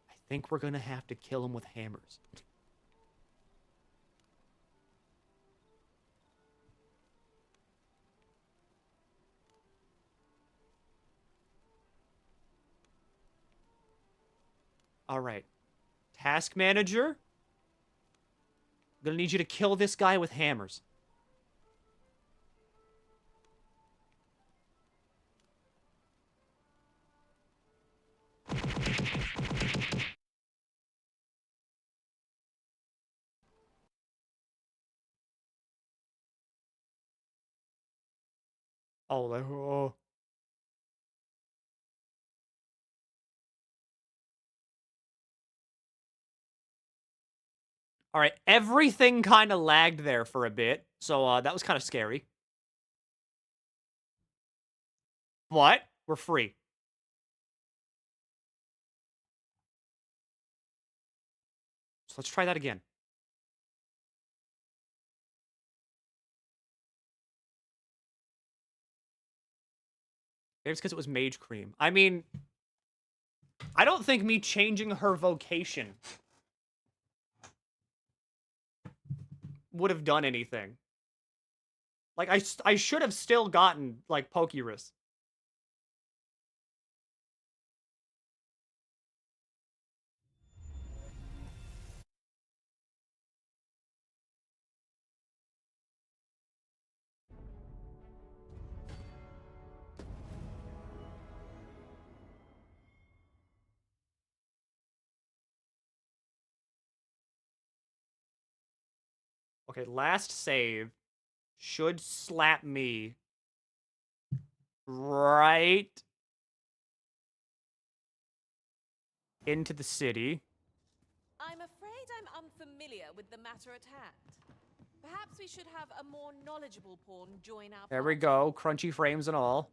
I think we're gonna have to kill him with hammers. Alright. Task manager. Gonna need you to kill this guy with hammers. Oh. Alright, everything kind of lagged there for a bit, so that was kind of scary. But, we're free. So let's try that again. Maybe it's because it was Mage Cream. I mean, I don't think me changing her vocation would have done anything. Like, I should have still gotten, like, Pokerus. Okay, last save should slap me right into the city. I'm afraid I'm unfamiliar with the matter at hand. Perhaps we should have a more knowledgeable pawn join our There we go, crunchy frames and all.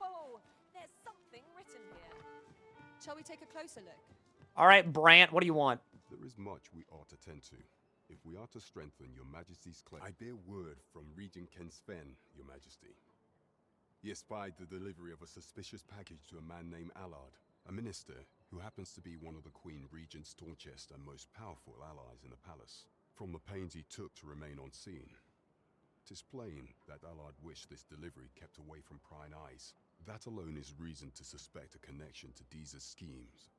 Oh, there's something written here. Shall we take a closer look? All right, Brant, what do you want? There is much we ought to tend to. If we are to strengthen your majesty's claim, I bear word from Regent Ken Sven, your majesty. He espied the delivery of a suspicious package to a man named Allard, a minister who happens to be one of the Queen Regent's staunchest and most powerful allies in the palace. From the pains he took to remain on scene, 'tis plain that Allard wished this delivery kept away from prying eyes. That alone is reason to suspect a connection to Deeza's schemes.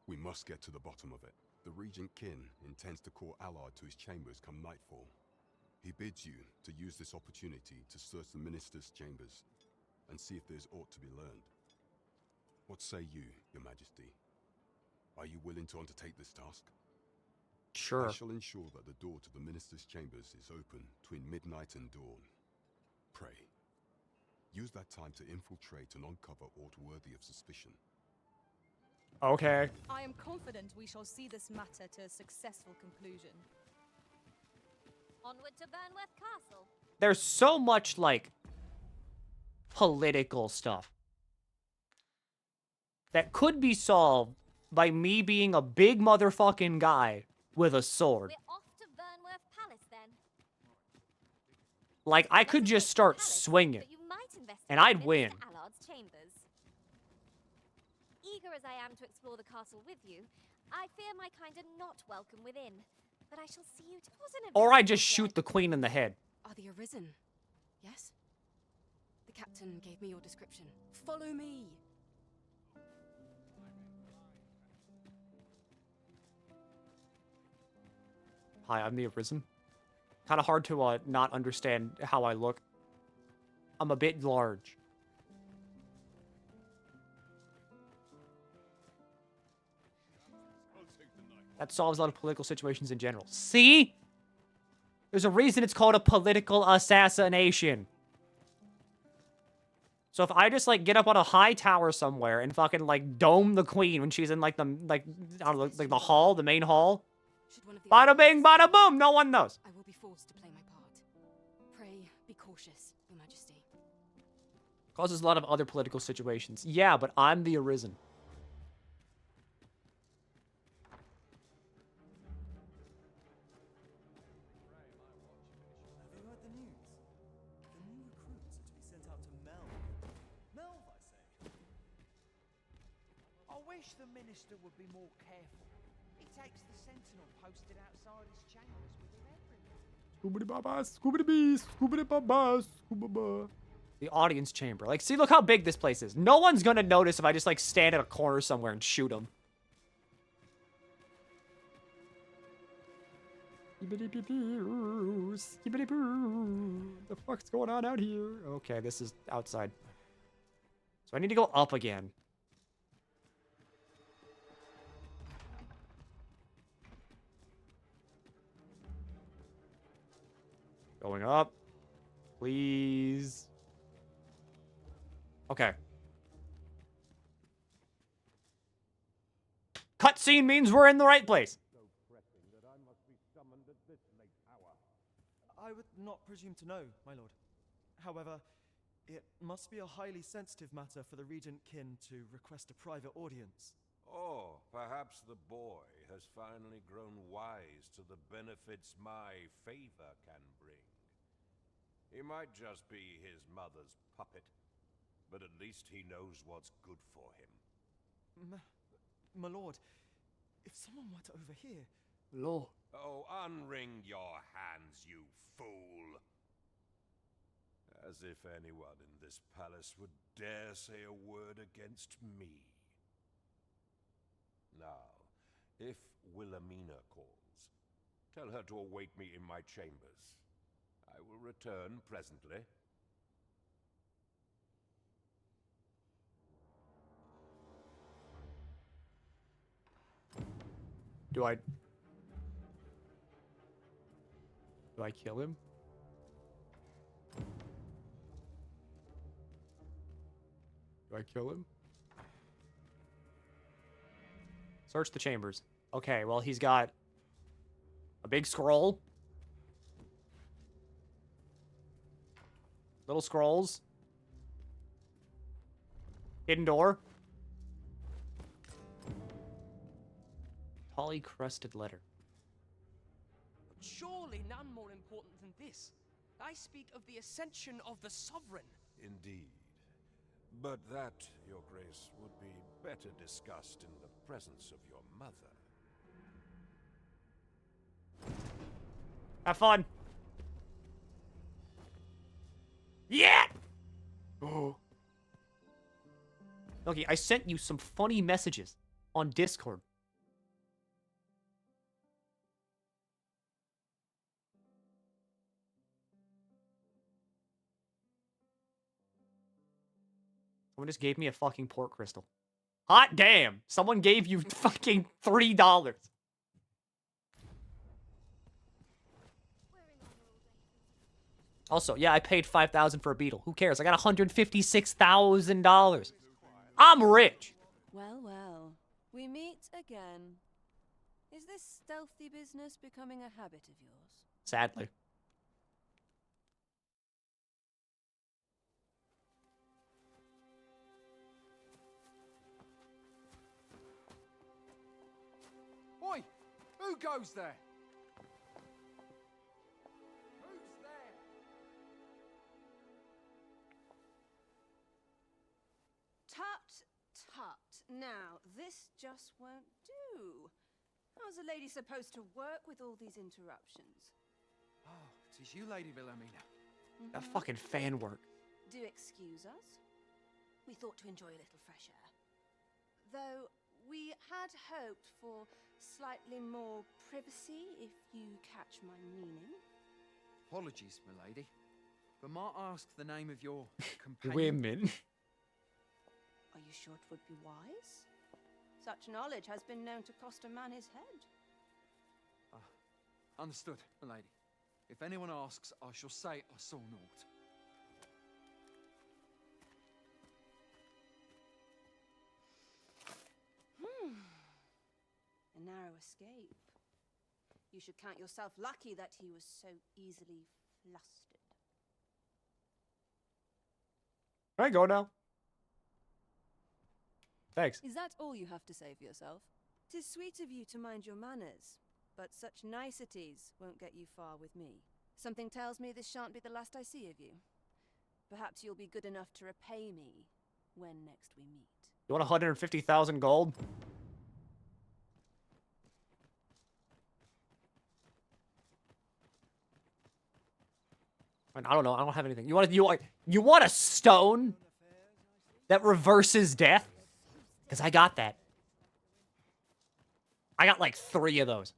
We must get to the bottom of it. The Regent Kin intends to call Allard to his chambers come nightfall. He bids you to use this opportunity to search the Minister's chambers and see if there's aught to be learned. What say you, Your Majesty? Are you willing to undertake this task? Sure. I shall ensure that the door to the Minister's chambers is open between midnight and dawn. Pray, use that time to infiltrate and uncover aught worthy of suspicion. Okay. I am confident we shall see this matter to a successful conclusion. Onward to Burnworth Castle. There's so much, like, political stuff that could be solved by me being a big motherfucking guy with a sword. We're off to Burnworth Palace then. Like, I could just start swinging, But you might investigate and I'd Mr. win. Allard's chambers. Eager as I am to explore the castle with you, I fear my kind are not welcome within. But I shall see you to Or I just shoot the queen in the head. Are the Arisen? Yes? The captain gave me your description. Follow me! Hi, I'm the Arisen. Kind of hard to not understand how I look. I'm a bit large. That solves a lot of political situations in general. See? There's a reason it's called a political assassination. So if I just, like, get up on a high tower somewhere and fucking, like, dome the queen when she's in, like, the, like, I don't know, like, the hall, the main hall. Bada bing, bada boom, no one knows. I will be forced to play my part. Pray, be cautious, Your Majesty. Causes a lot of other political situations. Yeah, but I'm the Arisen. Have you heard the news? The new recruits are to be sent out to Melv. Melv, I say. I wish the minister would be more careful. He takes the sentinel posted outside his chambers with him everywhere. Scoobity-baba, scoobity-bee, scoobity-baba, scoobaba. The audience chamber. Like, see, look how big this place is. No one's gonna notice if I just, like, stand at a corner somewhere and shoot them. The fuck's going on out here? Okay, this is outside. So I need to go up again. Going up. Please. Okay. Cutscene means we're in the right place. I would not presume to know, my lord. However, it must be a highly sensitive matter for the Regent Kin to request a private audience. Or perhaps the boy has finally grown wise to the benefits my favor can bring. He might just be his mother's puppet, but at least he knows what's good for him. My lord, if someone were to overhear... Lord. Oh, unring your hands, you fool! As if anyone in this palace would dare say a word against me. Now, if Wilhelmina calls, tell her to await me in my chambers. I will return presently. Do I kill him? Do I kill him? Search the chambers. Okay, well, he's got a big scroll. Little scrolls. Hidden door. Holly-crusted letter. Surely none more important than this. I speak of the ascension of the sovereign. Indeed. But that, Your Grace, would be better discussed in the presence of your mother. Have fun. Yeah! Oh. Okay, I sent you some funny messages on Discord. Someone just gave me a fucking port crystal. Hot damn! Someone gave you fucking $3. Also, yeah, I paid $5,000 for a beetle. Who cares? I got $156,000. I'm rich. Well, well. We meet again. Is this stealthy business becoming a habit of yours? Sadly. Oi! Who goes there? Who's there? Tut, tut. Now, this just won't do. How's a lady supposed to work with all these interruptions? Oh, it is you, Lady Wilhelmina. That fucking fan work. Do excuse us. We thought to enjoy a little fresh air. Though we had hoped for slightly more privacy, if you catch my meaning. Apologies, milady. But might I ask the name of your companion? Women. Are you sure it would be wise? Such knowledge has been known to cost a man his head. Understood, milady. If anyone asks, I shall say I saw naught. A narrow escape. You should count yourself lucky that he was so easily flustered. Can I go now? Thanks. Is that all you have to say for yourself? 'Tis sweet of you to mind your manners, but such niceties won't get you far with me. Something tells me this shan't be the last I see of you. Perhaps you'll be good enough to repay me when next we meet. You want 150,000 gold? I don't know. I don't have anything. You want a stone that reverses death? Because I got that. I got like 3 of those.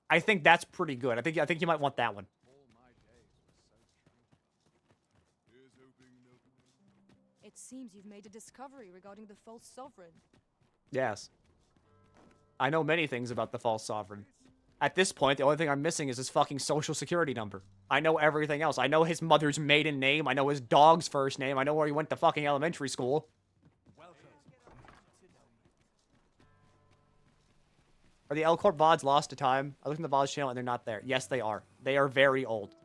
I think that's pretty good. I think you might want that one. It seems you've made a discovery regarding the false sovereign. Yes. I know many things about the false sovereign. At this point, the only thing I'm missing is his fucking social security number. I know everything else. I know his mother's maiden name. I know his dog's first name. I know where he went to fucking elementary school. Are the L Corp VODs lost to time? I looked in the VODs channel and they're not there. Yes, they are. They are very old.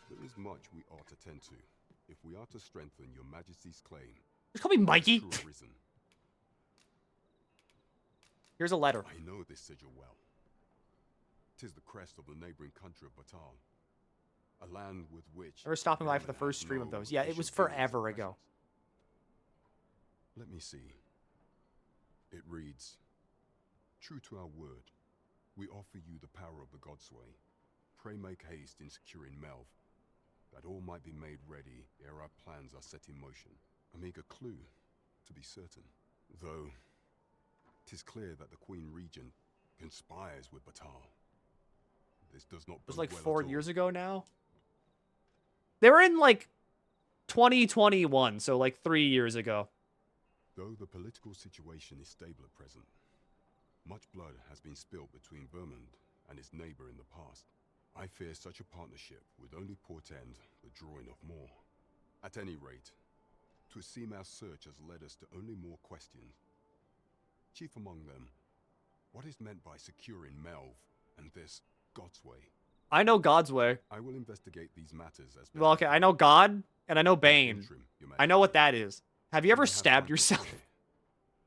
There is much we ought to tend to, if we are to strengthen your Majesty's claim. Just call me Mikey. True arisen. Here's a letter. I know this sigil well. 'Tis the crest of the neighboring country of Batal, a land with which... I remember stopping by for the first stream of those. Yeah, it was forever ago. Let me see. It reads, "True to our word, we offer you the power of the Godsway. Pray make haste in securing Melv, that all might be made ready ere our plans are set in motion. A meager clue, to be certain. Though, 'tis clear that the Queen Regent conspires with Batal. This does not It was bode like well 4 at all. years ago now. They were in like 2021, so like 3 years ago. Though the political situation is stable at present, much blood has been spilled between Vermund and its neighbor in the past. I fear such a partnership would only portend the drawing of more. At any rate, 'twould seem our search has led us to only more questions. Chief among them, what is meant by securing Melv and this Godsway? I know God's way. I will investigate these matters as best Well, okay, I know God, and I know Bane. I know what that is. Have you ever stabbed yourself?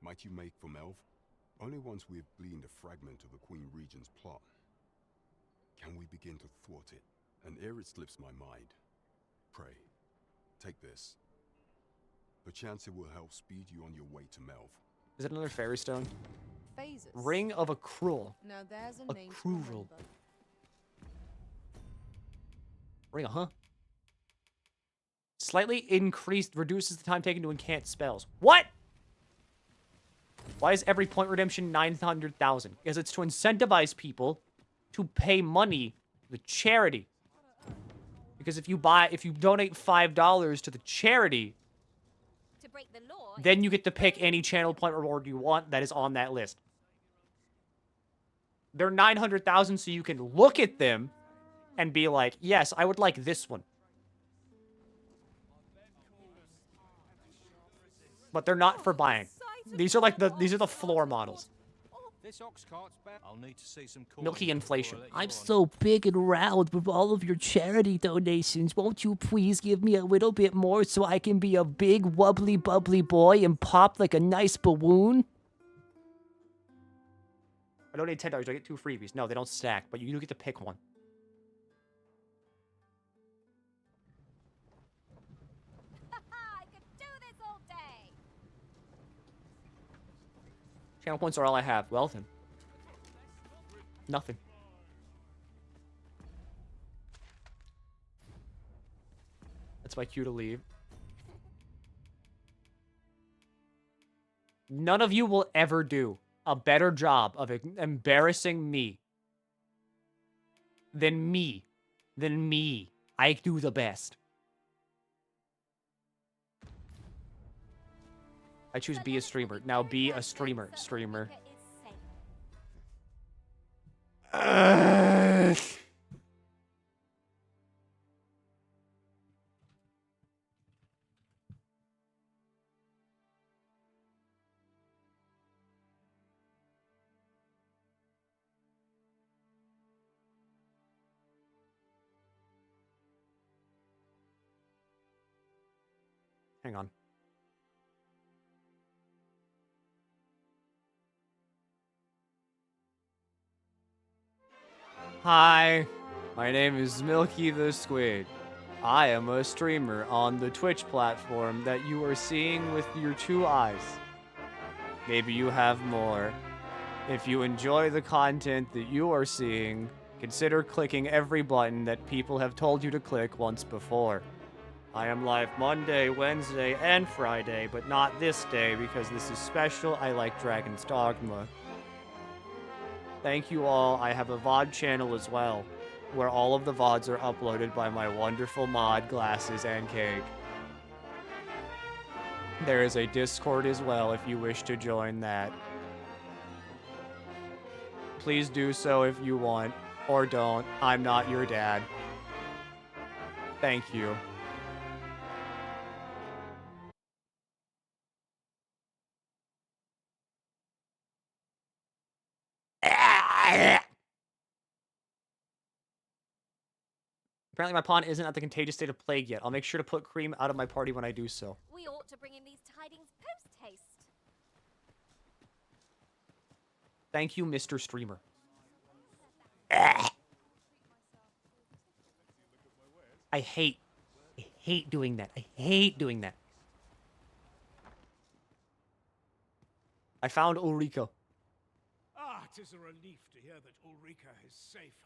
Might you make for Melv? Only once we have gleaned a fragment of the Queen Regent's plot can we begin to thwart it and ere it slips my mind, pray, take this. Perchance it will help speed you on your way to Melv. Is it another fairy stone? Phases. Ring of Accrual. Now there's a name to Accrual. remember. Ring, huh? Slightly increased, reduces the time taken to incant spells. What? Why is every point redemption 900,000? Because it's to incentivize people to pay money to the charity. Because if you donate $5 to the charity, To break the law, then you get to pick any channel point reward you want that is on that list. They're 900,000 so you can look at them and be like, yes, I would like this one. But they're not for buying. These are like these are the floor models. This ox cart's back. I'll need to see some Milky inflation. I'm so big and round with all of your charity donations. Won't you please give me a little bit more so I can be a big, wubbly, bubbly boy and pop like a nice balloon? I don't need $10. I get 2 freebies. No, they don't stack, but you do get to pick one. I could do this all day. Channel points are all I have. Well then. Nothing. That's my cue to leave. None of you will ever do a better job of embarrassing me than me. I do the best. I choose be a streamer. Now be a streamer. Hang on. Hi, my name is MilkyTheSquid. I am a streamer on the Twitch platform that you are seeing with your 2 eyes. Maybe you have more. If you enjoy the content that you are seeing, consider clicking every button that people have told you to click once before. I am live Monday, Wednesday, and Friday, but not this day because this is special. I like Dragon's Dogma. Thank you all. I have a VOD channel as well, where all of the VODs are uploaded by my wonderful mod, Glasses, and Cake. There is a Discord as well if you wish to join that. Please do so if you want, or don't. I'm not your dad. Thank you. Apparently my pawn isn't at the contagious state of plague yet. I'll make sure to put Cream out of my party when I do so. We ought to bring in these tidings post-haste. Thank you, Mr. Streamer. I hate doing that. I hate doing that. I found Ulrika. Ah, 'tis a relief to hear that Ulrika is safe.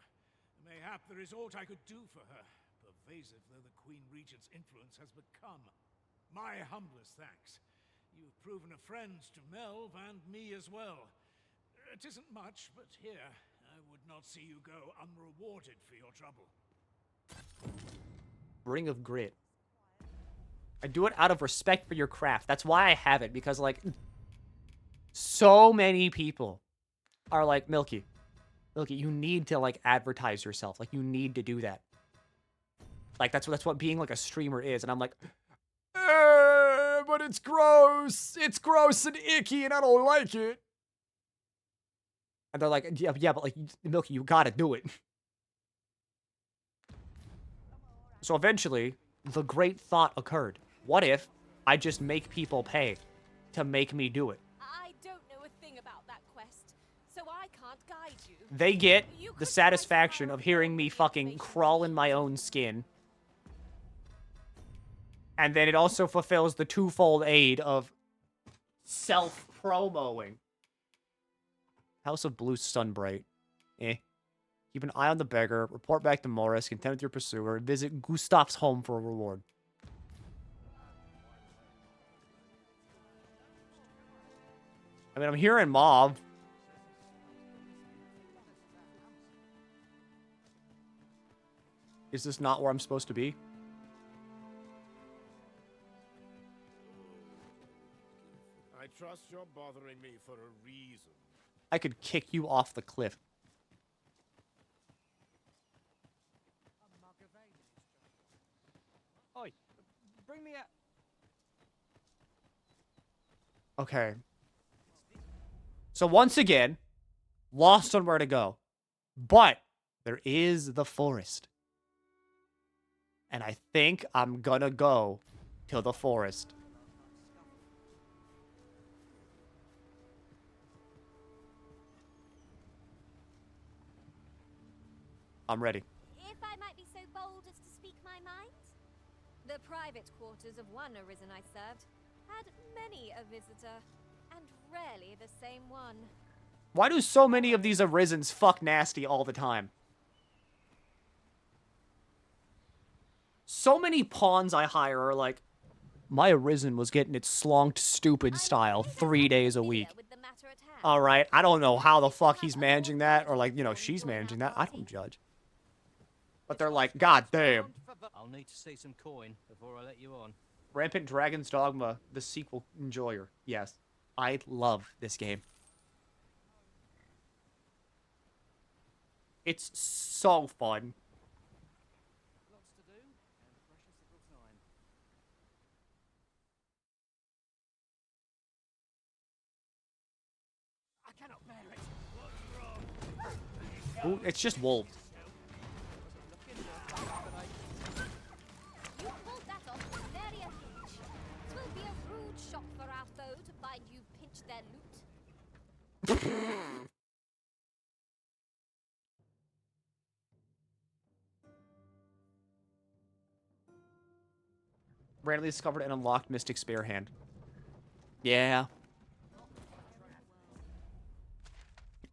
Mayhap there is aught I could do for her, pervasive though the Queen Regent's influence has become. My humblest thanks. You've proven a friend to Melv and me as well. It isn't much, but here, I would not see you go unrewarded for your trouble. Ring of Grit. I do it out of respect for your craft. That's why I have it, because, like, so many people are like, Milky, you need to, like, advertise yourself. Like, you need to do that. Like, that's what being, like, a streamer is. And I'm like, but it's gross. It's gross and icky, and I don't like it. And they're like, yeah, but, like, Milky, you gotta do it. So eventually, the great thought occurred. What if I just make people pay to make me do it? I don't know a thing about that quest, so I can't can't guide you. They get the satisfaction of hearing me fucking crawl in my own skin. And then it also fulfills the twofold aid of self-promoing. House of Blue Sunbright. Eh. Keep an eye on the beggar, report back to Morris, contend with your pursuer, and visit Gustav's home for a reward. I mean, I'm hearing Mauve. Is this not where I'm supposed to be? I trust you're bothering me for a reason. I could kick you off the cliff. Oi, bring me a... Okay. So once again, lost on where to go. But there is the forest. And I think I'm gonna go to the forest. I'm ready. If I might be so bold as to speak my mind? The private quarters of one Arisen I served had many a visitor, and rarely the same one. Why do so many of these Arisens fuck nasty all the time? So many pawns I hire are like, my Arisen was getting its slonked stupid style 3 days a week. Alright, I don't know how the fuck he's managing that, or like, you know, she's managing that. I don't judge. But they're like, god damn. I'll need to see some coin before I let you on. Rampant Dragon's Dogma, the sequel enjoyer. Yes, I love this game. It's so fun. Lots to do, and precious little time. I cannot bear it. What's wrong? Ooh, it's just wolves. You pulled that off with very a hitch. 'Twill be a rude shock for our foe to find you've pinched their loot. Randomly discovered an unlocked Mystic Spear Hand. Yeah.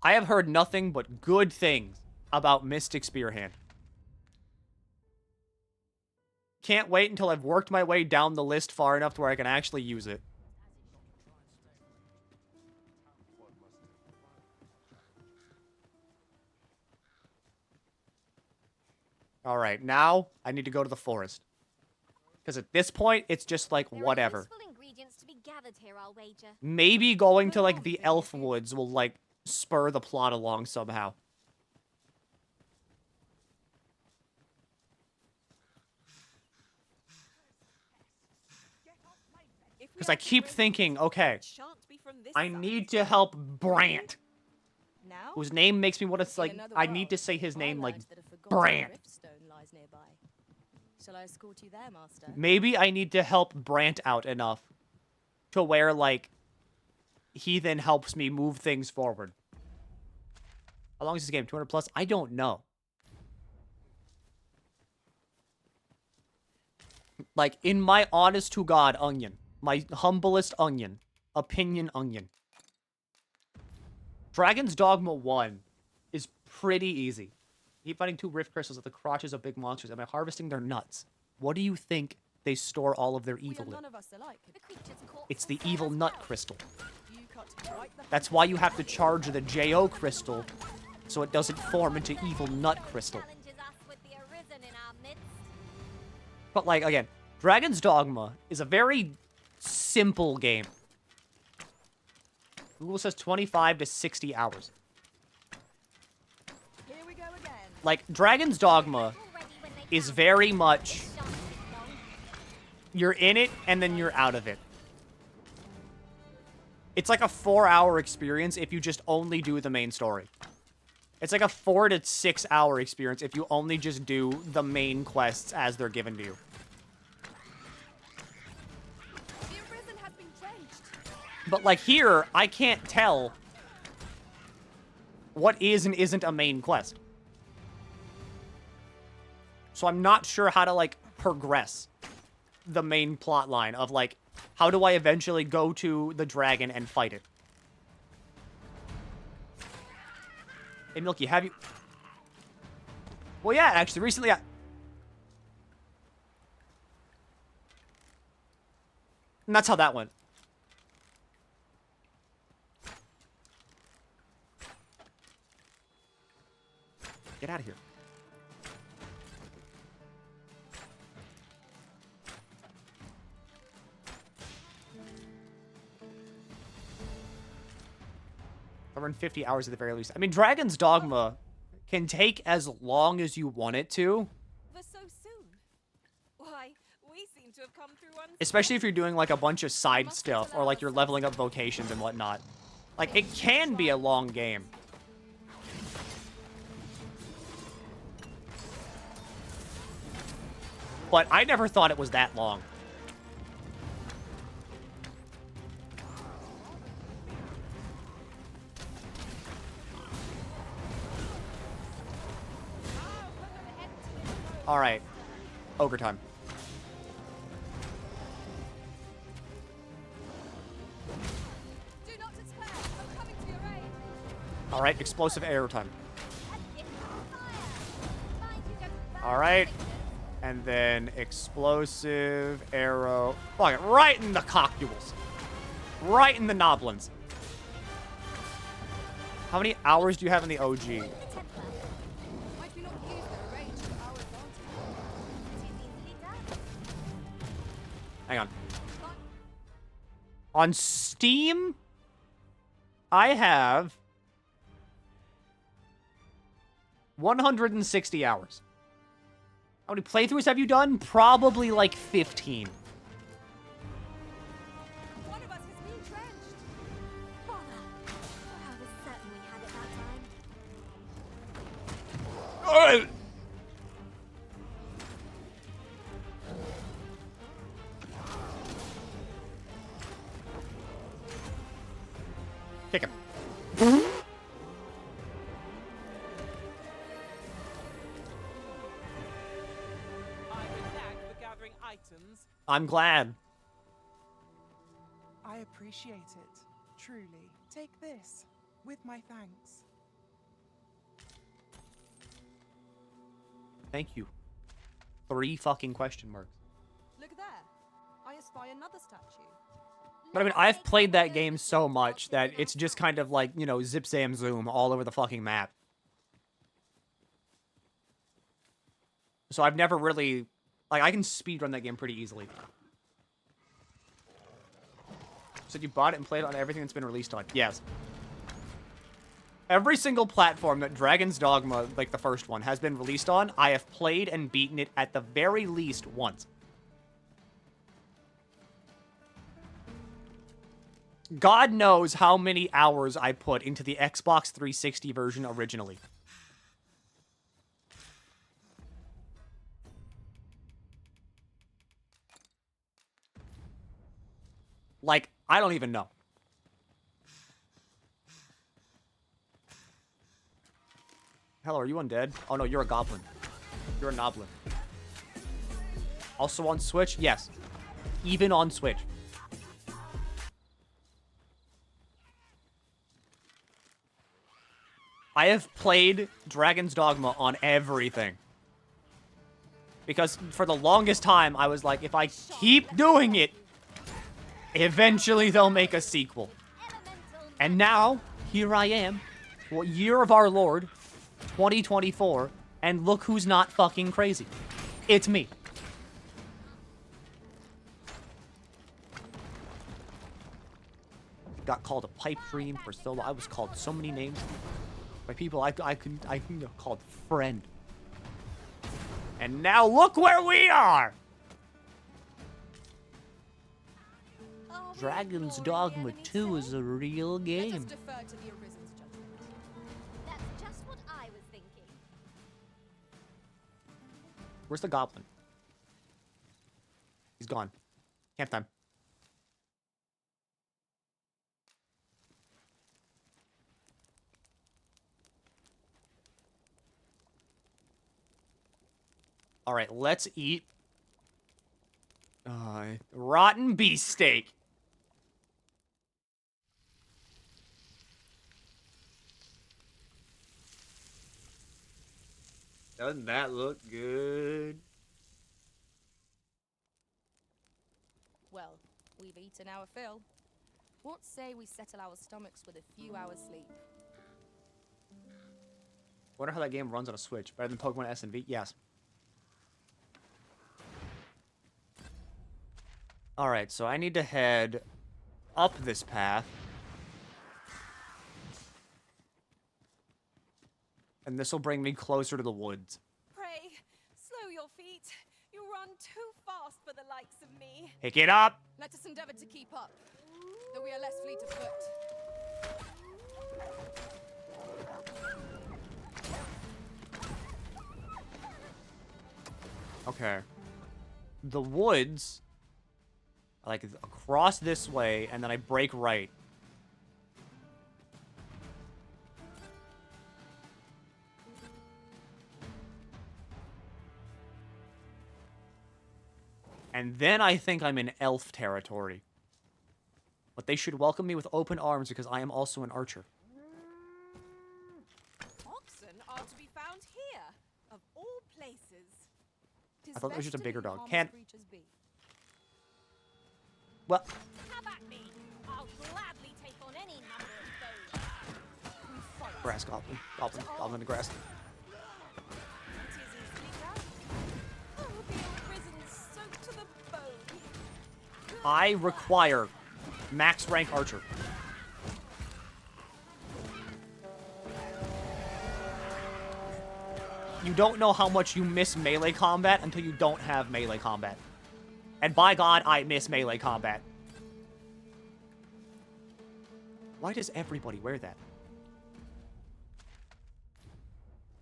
I have heard nothing but good things about Mystic Spear Hand. Can't wait until I've worked my way down the list far enough to where I can actually use it. Alright, now I need to go to the forest. Because at this point, it's just like, whatever. Useful ingredients to be gathered here, I'll wager. Maybe going to, like, the elf woods will, like, spur the plot along somehow. Because I keep thinking, okay, I need to help Brant. Whose name makes me want to, like, I need to say his name, like, Brant. Shall I escort you there, Master? Maybe I need to help Brant out enough to where, like, he then helps me move things forward. How long is this game? 200 plus? I don't know. Like, in my honest to God onion, my humblest onion, opinion onion, Dragon's Dogma 1 is pretty easy. Keep finding 2 rift crystals at the crotches of big monsters. Am I harvesting their nuts? What do you think they store all of their evil in? It's the evil nut crystal. That's why you have to charge the JO crystal so it doesn't form into evil nut crystal. But like, again, Dragon's Dogma is a very simple game. Google says 25 to 60 hours. Like, Dragon's Dogma is very much, you're in it, and then you're out of it. It's like a 4-hour experience if you just only do the main story. It's like a 4 to 6 hour experience if you only just do the main quests as they're given to you. But like here, I can't tell what is and isn't a main quest. So I'm not sure how to, like, progress the main plot line of, like, how do I eventually go to the dragon and fight it? Hey, Milky, have you... Well, yeah, actually, recently I... And that's how that went. Get out of here. Around 50 hours at the very least. I mean, Dragon's Dogma can take as long as you want it to. For so soon. Why, we seem to have come through one. Especially if you're doing, like, a bunch of side stuff, or, like, you're leveling up vocations and whatnot. Like, it can be a long game. But I never thought it was that long. Alright. Ogre time. Alright, explosive arrow time. Alright. And then explosive arrow. Fuck it, right in the cockules. Right in the noblins. How many hours do you have in the OG? Hang on. On Steam, I have 160 hours. How many playthroughs have you done? Probably like 15. One of us has been drenched. Bother. I was certain we had it that time. Kick him. I'm glad. I appreciate it, truly. Take this, with my thanks. Thank you. 3 fucking question marks. Look there. I spy another statue. But I mean, I've played that game so much that it's just kind of like, you know, zip, zam, zoom all over the fucking map. So I've never really... Like, I can speedrun that game pretty easily. So you bought it and played it on everything that's been released on? Yes. Every single platform that Dragon's Dogma, like the first one, has been released on, I have played and beaten it at the very least once. God knows how many hours I put into the Xbox 360 version originally. Like, I don't even know. Hello, are you undead? Oh no, you're a goblin. You're a noblin. Also on Switch? Yes. Even on Switch. I have played Dragon's Dogma on everything. Because for the longest time, I was like, if I keep doing it, eventually they'll make a sequel. And now, here I am. What year of our Lord, 2024, and look who's not fucking crazy. It's me. Got called a pipe dream for so long. I was called so many names. By people I can called friend. And now look where we are! Dragon's Dogma 2 is a real game. Let us defer to the Arisen's judgment. That's just what I was thinking. Where's the goblin? He's gone. Camp time. All right, let's eat rotten beefsteak. Doesn't that look good? Well, we've eaten our fill. What say we settle our stomachs with a few hours sleep? Wonder how that game runs on a Switch. Better than Pokemon S and V? Yes. Alright, so I need to head up this path. And this will bring me closer to the woods. Pray, slow your feet. You run too fast for the likes of me. Pick it up! Let us endeavor to keep up, though we are less fleet of foot. Okay. The woods, like, across this way, and then I break right. And then I think I'm in elf territory. But they should welcome me with open arms because I am also an archer. Oxen are to be found here, of all places. I thought it was just a bigger dog. Harmless Can't... creatures be. Well... Have at me. I'll gladly take on any number of those. Grass goblin. Goblin in the grass. I require max rank archer. You don't know how much you miss melee combat until you don't have melee combat. And by God, I miss melee combat. Why does everybody wear that?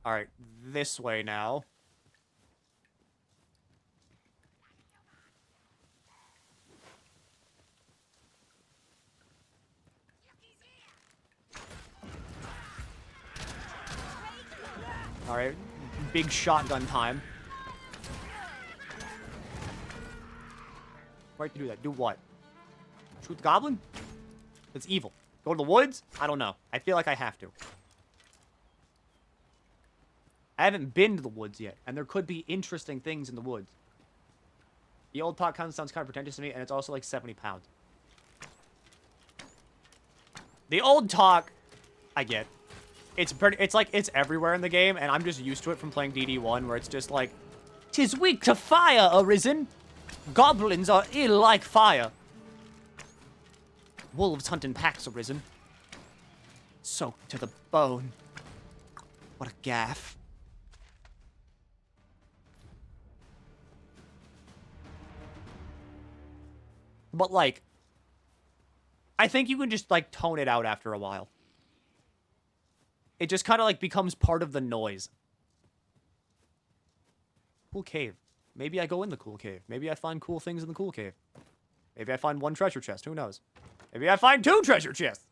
Alright, this way now. Alright, big shotgun time. Why'd you do that? Do what? Shoot the goblin? That's evil. Go to the woods? I don't know. I feel like I have to. I haven't been to the woods yet, and there could be interesting things in the woods. The old talk sounds kind of pretentious to me, and it's also like 70 pounds. The old talk, I get. It's like it's everywhere in the game, and I'm just used to it from playing DD1, where it's just like, "'Tis weak to fire, Arisen. Goblins are ill like fire. Wolves hunt in packs, Arisen. Soaked to the bone. What a gaff." But, like, I think you can just, like, tone it out after a while. It just kind of, like, becomes part of the noise. Cool cave. Maybe I go in the cool cave. Maybe I find cool things in the cool cave. Maybe I find one treasure chest. Who knows? Maybe I find 2 treasure chests.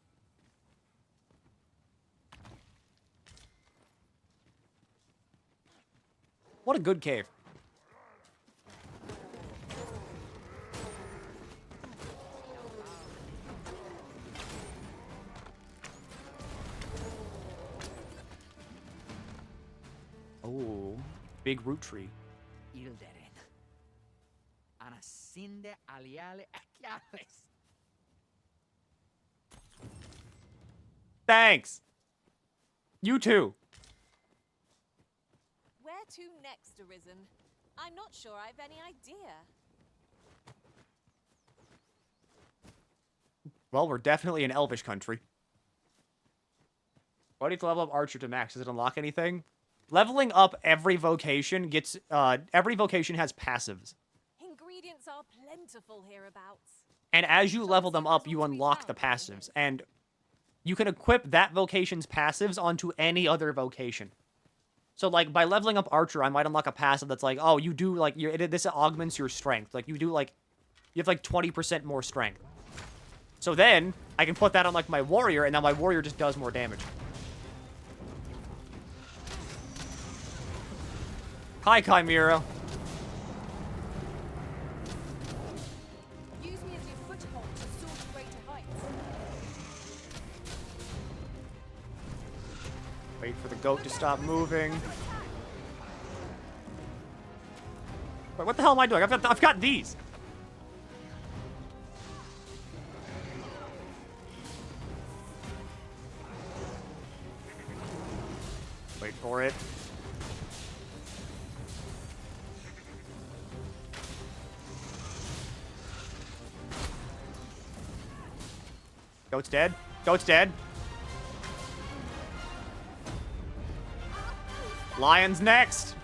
What a good cave. Oh, big root tree. Ilderen. Anasinde aliale akiales. Thanks. You too. Where to next, Arisen? I'm not sure I've any idea. Well, we're definitely in Elvish country. Why do you have to level up Archer to max? Does it unlock anything? Leveling up every vocation gets, every vocation has passives. Ingredients are plentiful hereabouts. And as you level them up, you unlock the passives. And you can equip that vocation's passives onto any other vocation. So, like, by leveling up Archer, I might unlock a passive that's like, oh, you do, like, this augments your strength. Like, you do, like, you have, like, 20% more strength. So then, I can put that on, like, my warrior, and now my warrior just does more damage. Hi, Chimera. Wait for the goat to stop moving. Wait, what the hell am I doing? I've got these. Wait for it. Goat's dead. Goat's dead. Lion's next.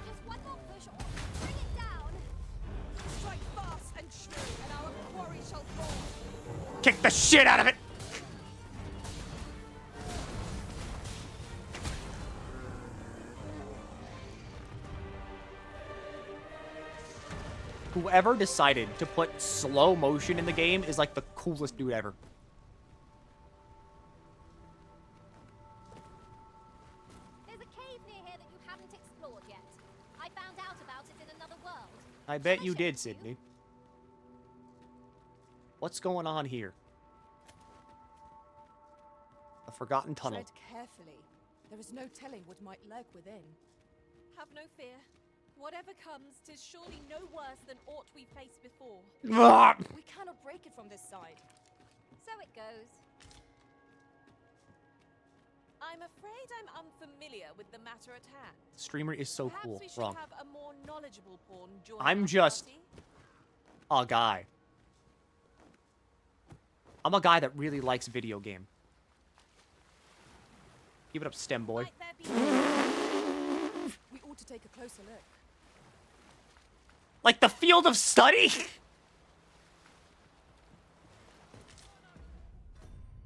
Kick the shit out of it. Whoever decided to put slow motion in the game is like the coolest dude ever. There's a cave near here that you haven't explored yet. I found out about it in another world. I bet you did, Sydney. What's going on here? A forgotten tunnel. Tread carefully. There is no telling what might lurk within. Have no fear. Whatever comes, 'tis surely no worse than aught we faced before. We cannot break it from this side. So it goes. I'm afraid I'm unfamiliar with the matter at hand. Streamer is so Perhaps cool. we should Wrong. have a more knowledgeable pawn join I'm our just party. a guy. I'm a guy that really likes video game. Keep it up, STEM boy. We ought to take a closer look. Like the field of study?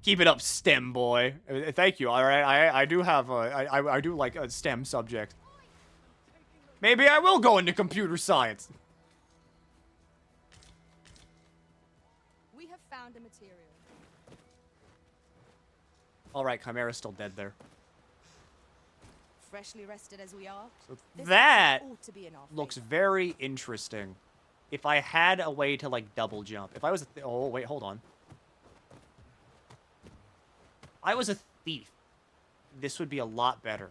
Keep it up, STEM boy. Thank you. All right, I do have I do like a STEM subject. Maybe I will go into computer science. We have found a material. All right, Chimera's still dead there. Freshly rested as we are. So this that ought to be in our looks favor. very interesting. If I had a way to like double jump, if I was oh wait, hold on. I was a thief. This would be a lot better.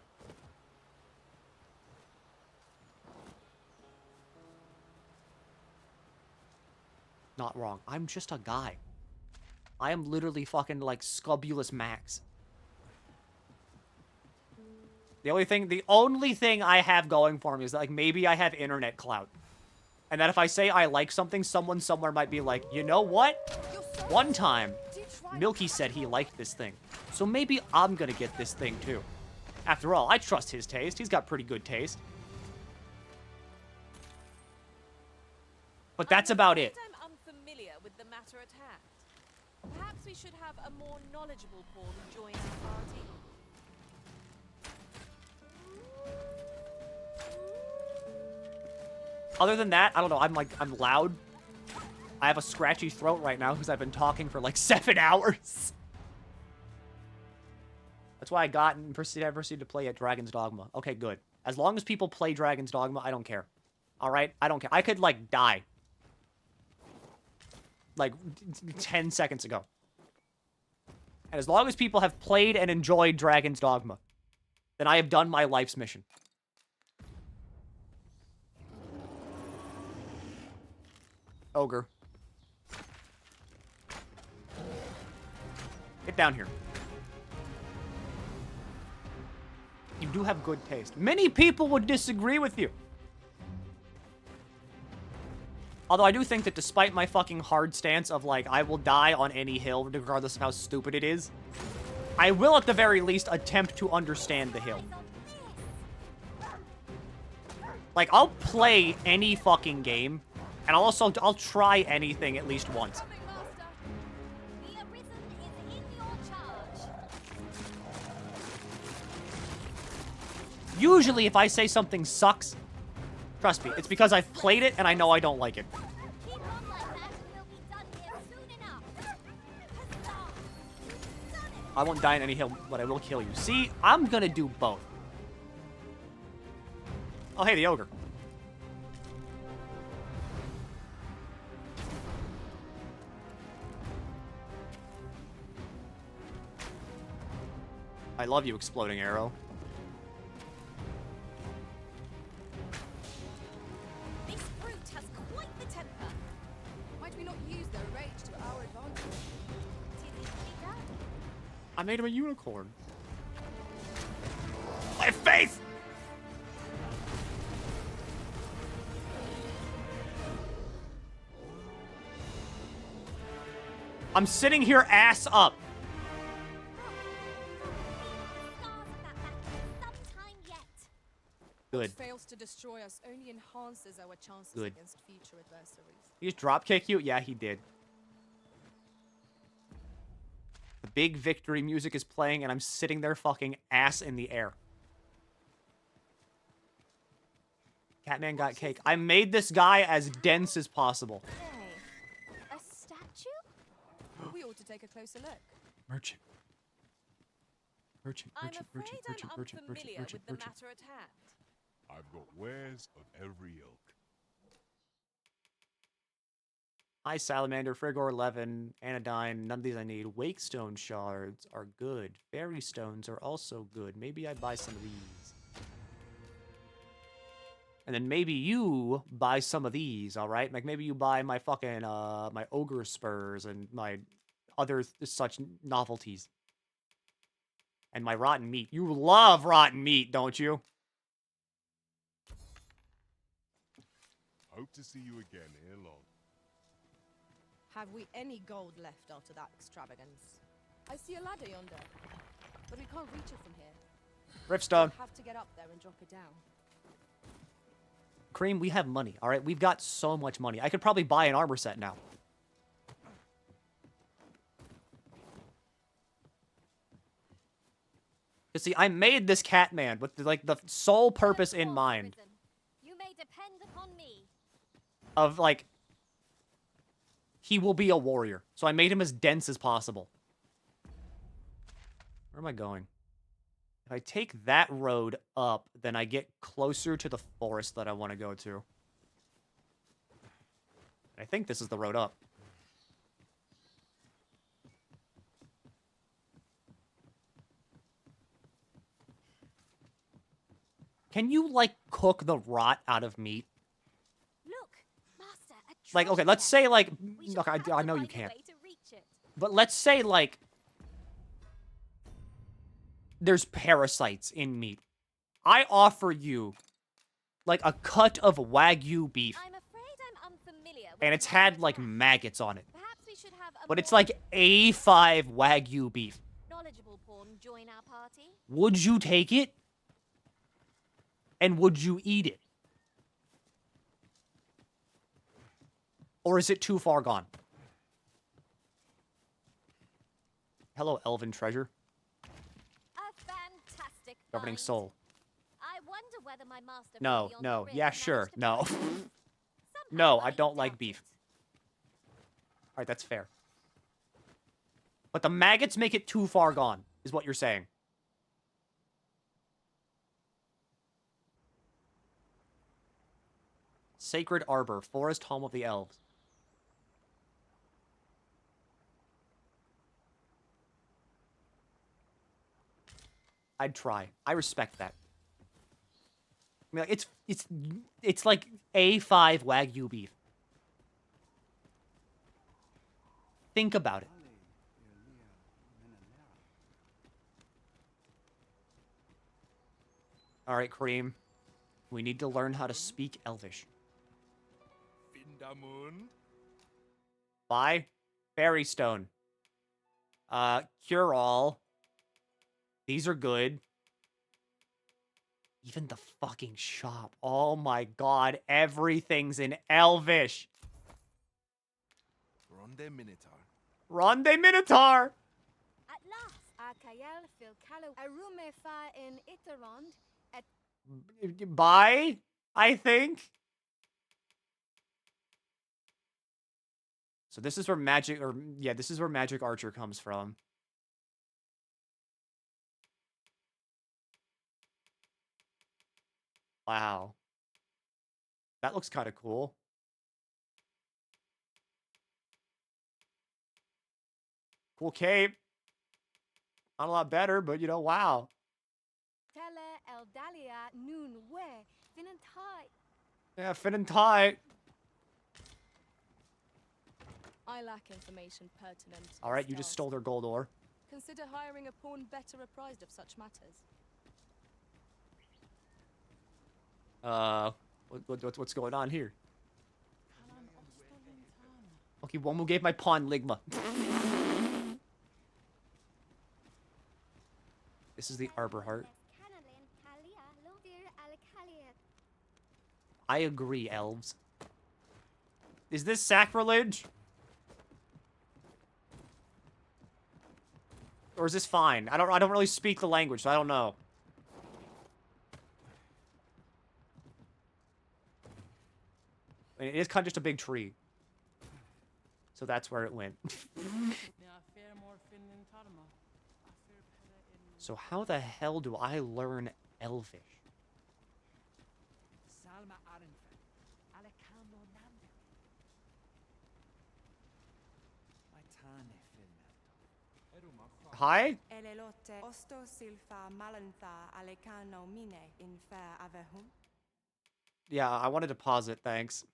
Not wrong. I'm just a guy. I am literally fucking like Scubulus Max. The only thing I have going for me is that like maybe I have internet clout. And that if I say I like something, someone somewhere might be like, you know what? One time, Milky said he liked this thing. So maybe I'm gonna get this thing too. After all, I trust his taste. He's got pretty good taste. But that's about it. I'm unfamiliar with the matter at hand. Perhaps we should have a more knowledgeable pawn join our party. Other than that, I don't know. I'm loud. I have a scratchy throat right now because I've been talking for like 7 hours. That's why I got and proceeded to play at Dragon's Dogma. Okay, good. As long as people play Dragon's Dogma, I don't care. All right? I don't care. I could like die. Like 10 seconds ago. And as long as people have played and enjoyed Dragon's Dogma, then I have done my life's mission. Ogre. Get down here. You do have good taste. Many people would disagree with you. Although I do think that despite my fucking hard stance of like, I will die on any hill regardless of how stupid it is, I will at the very least attempt to understand the hill. Like, I'll play any fucking game, and I'll try anything at least once. Usually, if I say something sucks, trust me, it's because I've played it and I know I don't like it. I won't die in any hill, but I will kill you. See, I'm gonna do both. Oh, hey, the ogre. I love you, exploding arrow. I made him a unicorn. My face! I'm sitting here ass up. Good. What fails to destroy us only enhances our chances Good. against future adversaries. He just dropkick you? Yeah, he did. The big victory music is playing, and I'm sitting there fucking ass in the air. Catman got cake. I made this guy as dense as possible. Hey, a statue? We ought to take a closer look. Merchant. Merchant, I'm merchant, afraid merchant, I'm merchant, merchant, unfamiliar merchant, with the merchant. matter at hand. I've got wares of every ilk. Ice Salamander, Frigor 11, Anodyne, none of these I need. Wakestone shards are good. Fairy stones are also good. Maybe I buy some of these. And then maybe you buy some of these, alright? Like maybe you buy my fucking, my ogre spurs and my other such novelties. And my rotten meat. You love rotten meat, don't you? Hope to see you again ere long. Have we any gold left after that extravagance? I see a ladder yonder, but we can't reach it from here. Riftstone. We'll have to get up there and drop it down. Cream, we have money, alright? We've got so much money. I could probably buy an armor set now. You see, I made this Catman with like the sole purpose in mind You may depend upon me. of like he will be a warrior. So I made him as dense as possible. Where am I going? If I take that road up, then I get closer to the forest that I want to go to. I think this is the road up. Can you, like, cook the rot out of meat? Look, Master, a Like, okay, let's say, like, look, I know you can't. But let's say, like, there's parasites in meat. I offer you, like, a cut of Wagyu beef. I'm afraid I'm unfamiliar with And it's had, like, maggots on it. Perhaps we should have a But it's more like A5 Wagyu beef. knowledgeable pawn join our party. Would you take it? And would you eat it? Or is it too far gone? Hello, Elven Treasure. A fantastic Governing find. Soul. I wonder whether my master No, from beyond no, the rift yeah, managed sure, to no. find it. No, I don't like beef. Alright, that's fair. But the maggots make it too far gone, is what you're saying. Sacred Arbor, Forest Home of the Elves. I'd try. I respect that. I mean, like, it's like A5 Wagyu beef. Think about it. Alright, Kareem. We need to learn how to speak Elvish. Findamun. Buy Fairy Stone. Cure All. These are good. Even the fucking shop. Oh my god, everything's in Elvish. Ronde Minotaur. Ronde Minotaur! At last, Akael fil Calo Arume fa in Iterond et Buy, I think. So this is where magic, or yeah, this is where Magic Archer comes from. Wow. That looks kind of cool. Cool cape. Not a lot better, but you know, wow. Tele Eldalia Noon We Finantai. Yeah, fit and tight. I lack information pertinent. to All right, this you just task. stole their gold ore. Consider hiring a pawn better apprised of such matters. What's going on here? Okay, Womu gave my pawn Ligma. This is the Arbor Heart. I agree, elves. Is this sacrilege? Or is this fine? I don't really speak the language, so I don't know. I mean, it is kind of just a big tree. So that's where it went. So how the hell do I learn Elvish? Hi? Yeah, I wanted to pause it, thanks.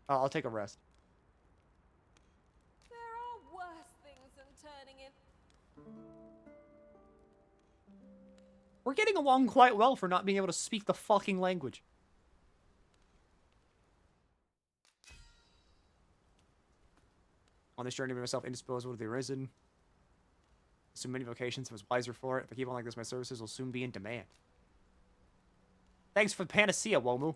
I'll take a rest. There are worse things than turning in. We're getting along quite well for not being able to speak the fucking language. On this journey, I made myself indisposable to the Arisen. So many vocations, I was wiser for it. If I keep on like this, my services will soon be in demand. Thanks for the panacea, Womu.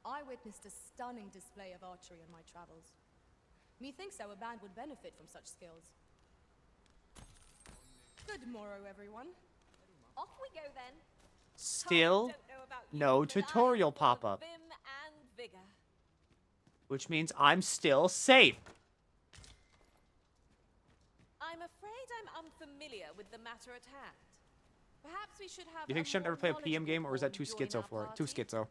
I witnessed a stunning display of archery on my travels. Methinks our band would benefit from such skills. Good morrow, everyone. Off we go then. Still, no tutorial pop-up. Vim and vigor. Which means I'm still safe. I'm afraid I'm unfamiliar with the matter at hand. Perhaps we should have. You think she should ever play a PM game, or is that too schizo for it? Too schizo.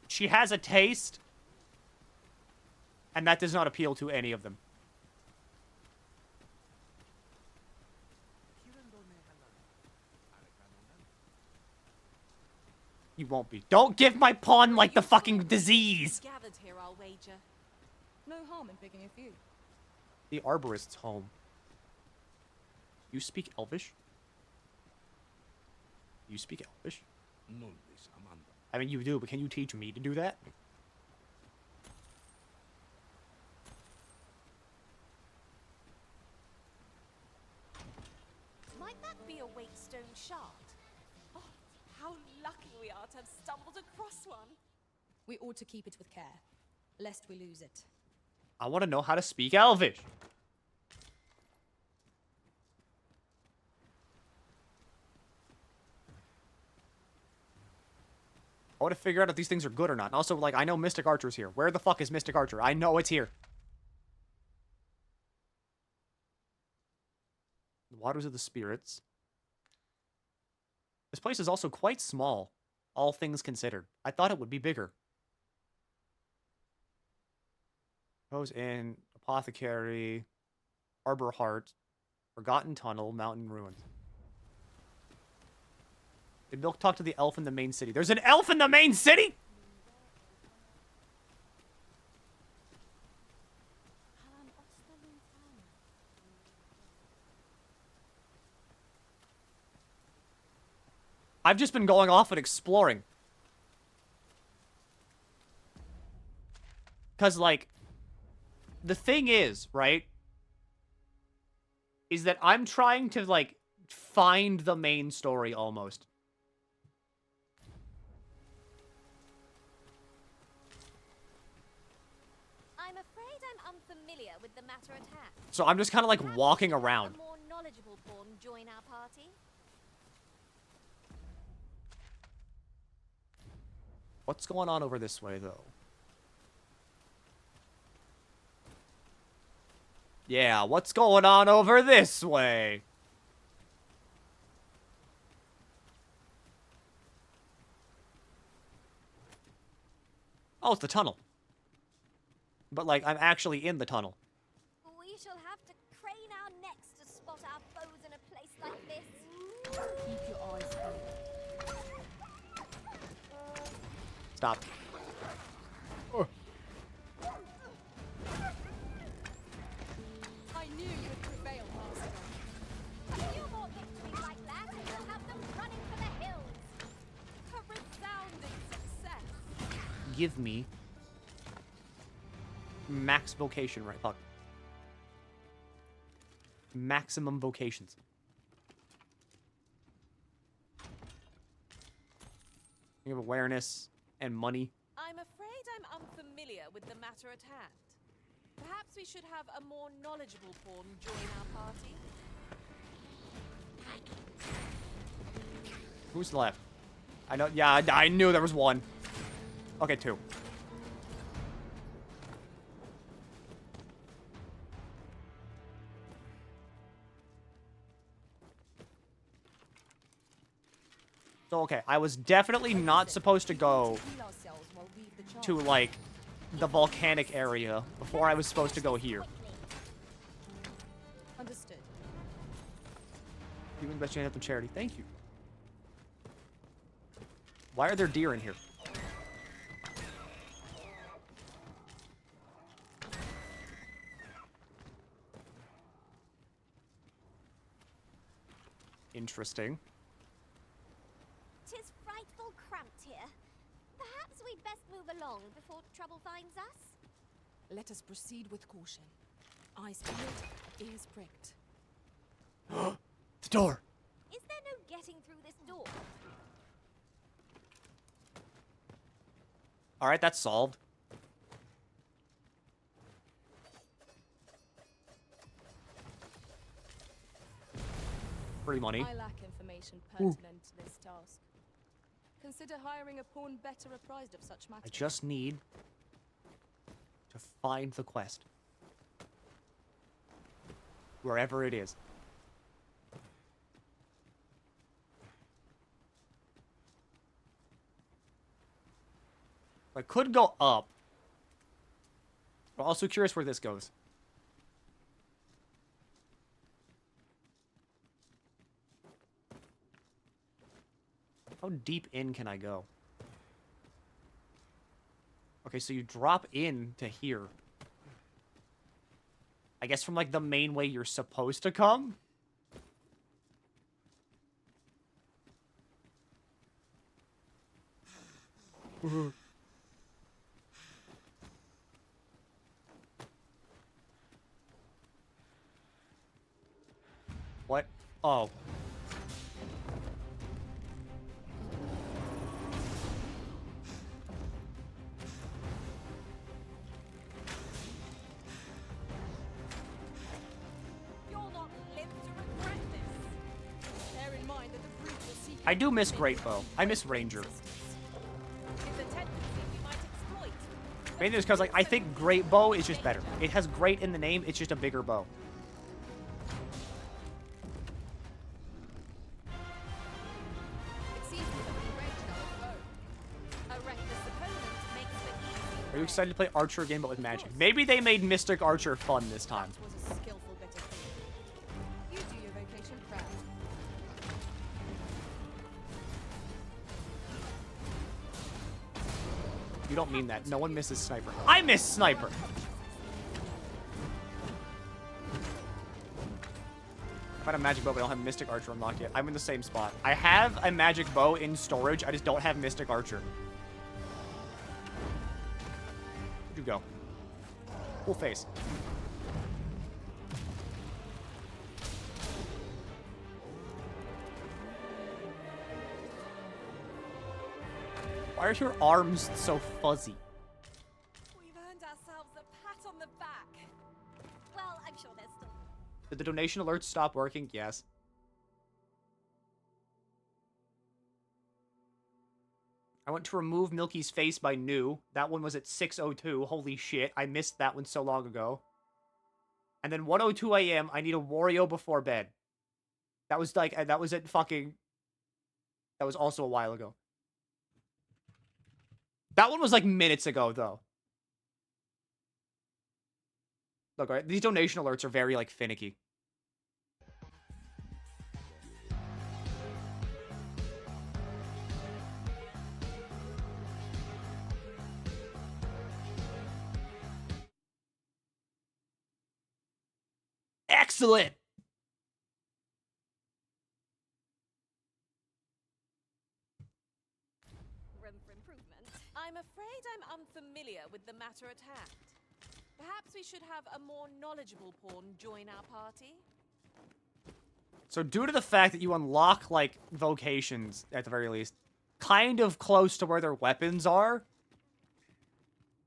She has a taste, and that does not appeal to any of them. You won't be. Don't give my pawn like the fucking disease. Gathered here, I'll wager. No harm in picking a few. The arborist's home. You speak Elvish? You speak Elvish? I mean, you do, but can you teach me to do that? Might that be a Waitstone shard? Oh, how lucky we are to have stumbled across one. We ought to keep it with care, lest we lose it. I want to know how to speak Elvish. I want to figure out if these things are good or not. And also, like, I know Mystic Archer's here. Where the fuck is Mystic Archer? I know it's here. The Waters of the Spirits. This place is also quite small, all things considered. I thought it would be bigger. Goes in Apothecary, Arbor Heart, Forgotten Tunnel, Mountain Ruins. Did Milk talk to the elf in the main city? There's an elf in the main city?! I've just been going off and exploring. Because, like, the thing is, right, is that I'm trying to, like, find the main story almost. I'm afraid I'm unfamiliar with the matter at hand. So I'm just kind of, like, walking around. A more knowledgeable pawn join our party. What's going on over this way, though? Yeah, what's going on over this way? Oh, it's the tunnel. But, like, I'm actually in the tunnel. We shall have to crane our necks to spot our foes in a place like this. Keep your eyes peeled. Stop. I knew you would prevail, Master. A few more victories like that, and we'll have them running for the hills. A resounding success. Give me max vocation, right? Fuck. Maximum vocations. You have awareness and money. I'm afraid I'm unfamiliar with the matter at hand. Perhaps we should have a more knowledgeable pawn join our party. Who's left? I know. Yeah, I knew there was one. Okay, two. So, okay, I was definitely not supposed to go to, like, the volcanic area before I was supposed to go here. Understood. Even best chance of charity. Thank you. Why are there deer in here? Interesting. 'Tis frightful cramped here. Perhaps we'd best move along before trouble finds us. Let us proceed with caution. Eyes peeled, ears pricked. The door. Is there no getting through this door? Alright, that's solved. Free money. I lack information pertinent to this task. Consider hiring a pawn better apprised of such matters. I just need to find the quest. Wherever it is. I could go up. But also curious where this goes. How deep in can I go? Okay, so you drop in to here. I guess from, like, the main way you're supposed to come? What? Oh. I do miss Great Bow. I miss Ranger. Mainly just because, like, I think Great Bow is just better. It has great in the name, it's just a bigger bow. Are you excited to play Archer again, but with magic? Maybe they made Mystic Archer fun this time. You don't mean that. No one misses Sniper. I miss Sniper! I've had a magic bow, but I don't have Mystic Archer unlocked yet. I'm in the same spot. I have a magic bow in storage, I just don't have Mystic Archer. Where'd you go? Full face. Why are your arms so fuzzy? We've earned ourselves a pat on the back. Well, I'm sure there's still... Did the donation alerts stop working? Yes. I went to remove Milky's face by new. That one was at 6:02. Holy shit, I missed that one so long ago. And then 1:02 a.m. I need a Wario before bed. That was like, that was at fucking... That was also a while ago. That one was like minutes ago, though. Look, alright, these donation alerts are very, like, finicky. Excellent! Room for improvement. I'm afraid I'm unfamiliar with the matter at hand. Perhaps we should have a more knowledgeable pawn join our party? So due to the fact that you unlock, like, vocations, at the very least, kind of close to where their weapons are,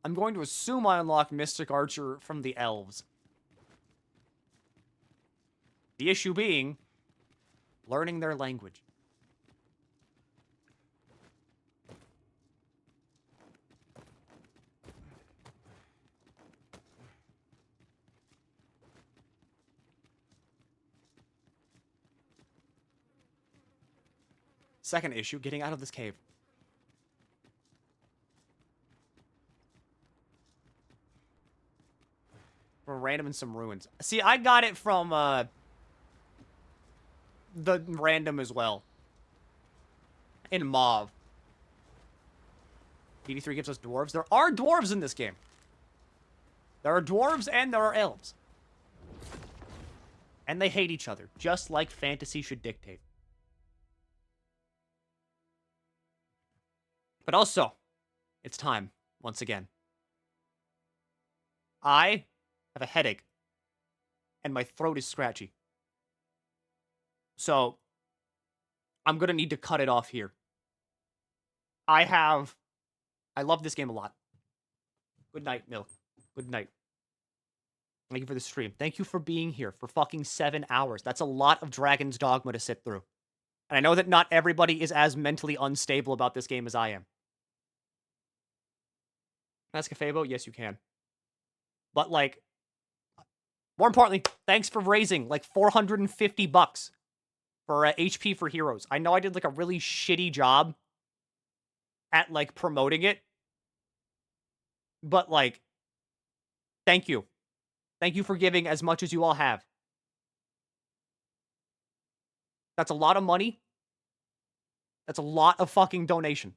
I'm going to assume I unlock Mystic Archer from the elves. The issue being, learning their language. Second issue, getting out of this cave. We're random in some ruins. See, I got it from, the random as well. In Mauve. 83 gives us dwarves. There are dwarves in this game. There are dwarves and there are elves. And they hate each other, just like fantasy should dictate. But also, it's time, once again. I have a headache, and my throat is scratchy. So, I'm gonna need to cut it off here. I love this game a lot. Good night, Milk. Good night. Thank you for the stream. Thank you for being here for fucking 7 hours. That's a lot of Dragon's Dogma to sit through. And I know that not everybody is as mentally unstable about this game as I am. Ask a Fabo? Yes, you can. But, like, more importantly, thanks for raising, like, $450 for HP for Heroes. I know I did, like, a really shitty job at, like, promoting it. But, like, thank you. Thank you for giving as much as you all have. That's a lot of money. That's a lot of fucking donation.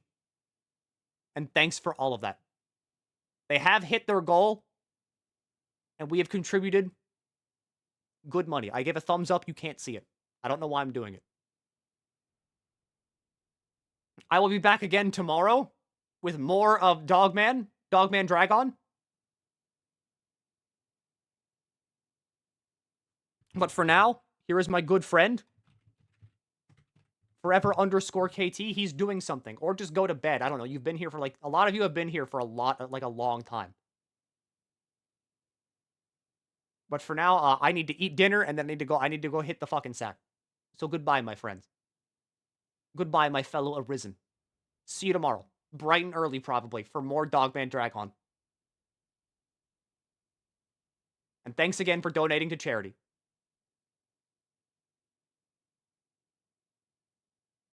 And thanks for all of that. They have hit their goal. And we have contributed good money. I gave a thumbs up. You can't see it. I don't know why I'm doing it. I will be back again tomorrow with more of Dogman Dragon. But for now, here is my good friend, forever_KT. He's doing something. Or just go to bed. I don't know. You've been here for, like, a lot of you have been here for a long time. But for now, I need to eat dinner, and then I need to go hit the fucking sack. So goodbye, my friends. Goodbye, my fellow Arisen. See you tomorrow. Bright and early, probably, for more Dogman Dragon. And thanks again for donating to charity.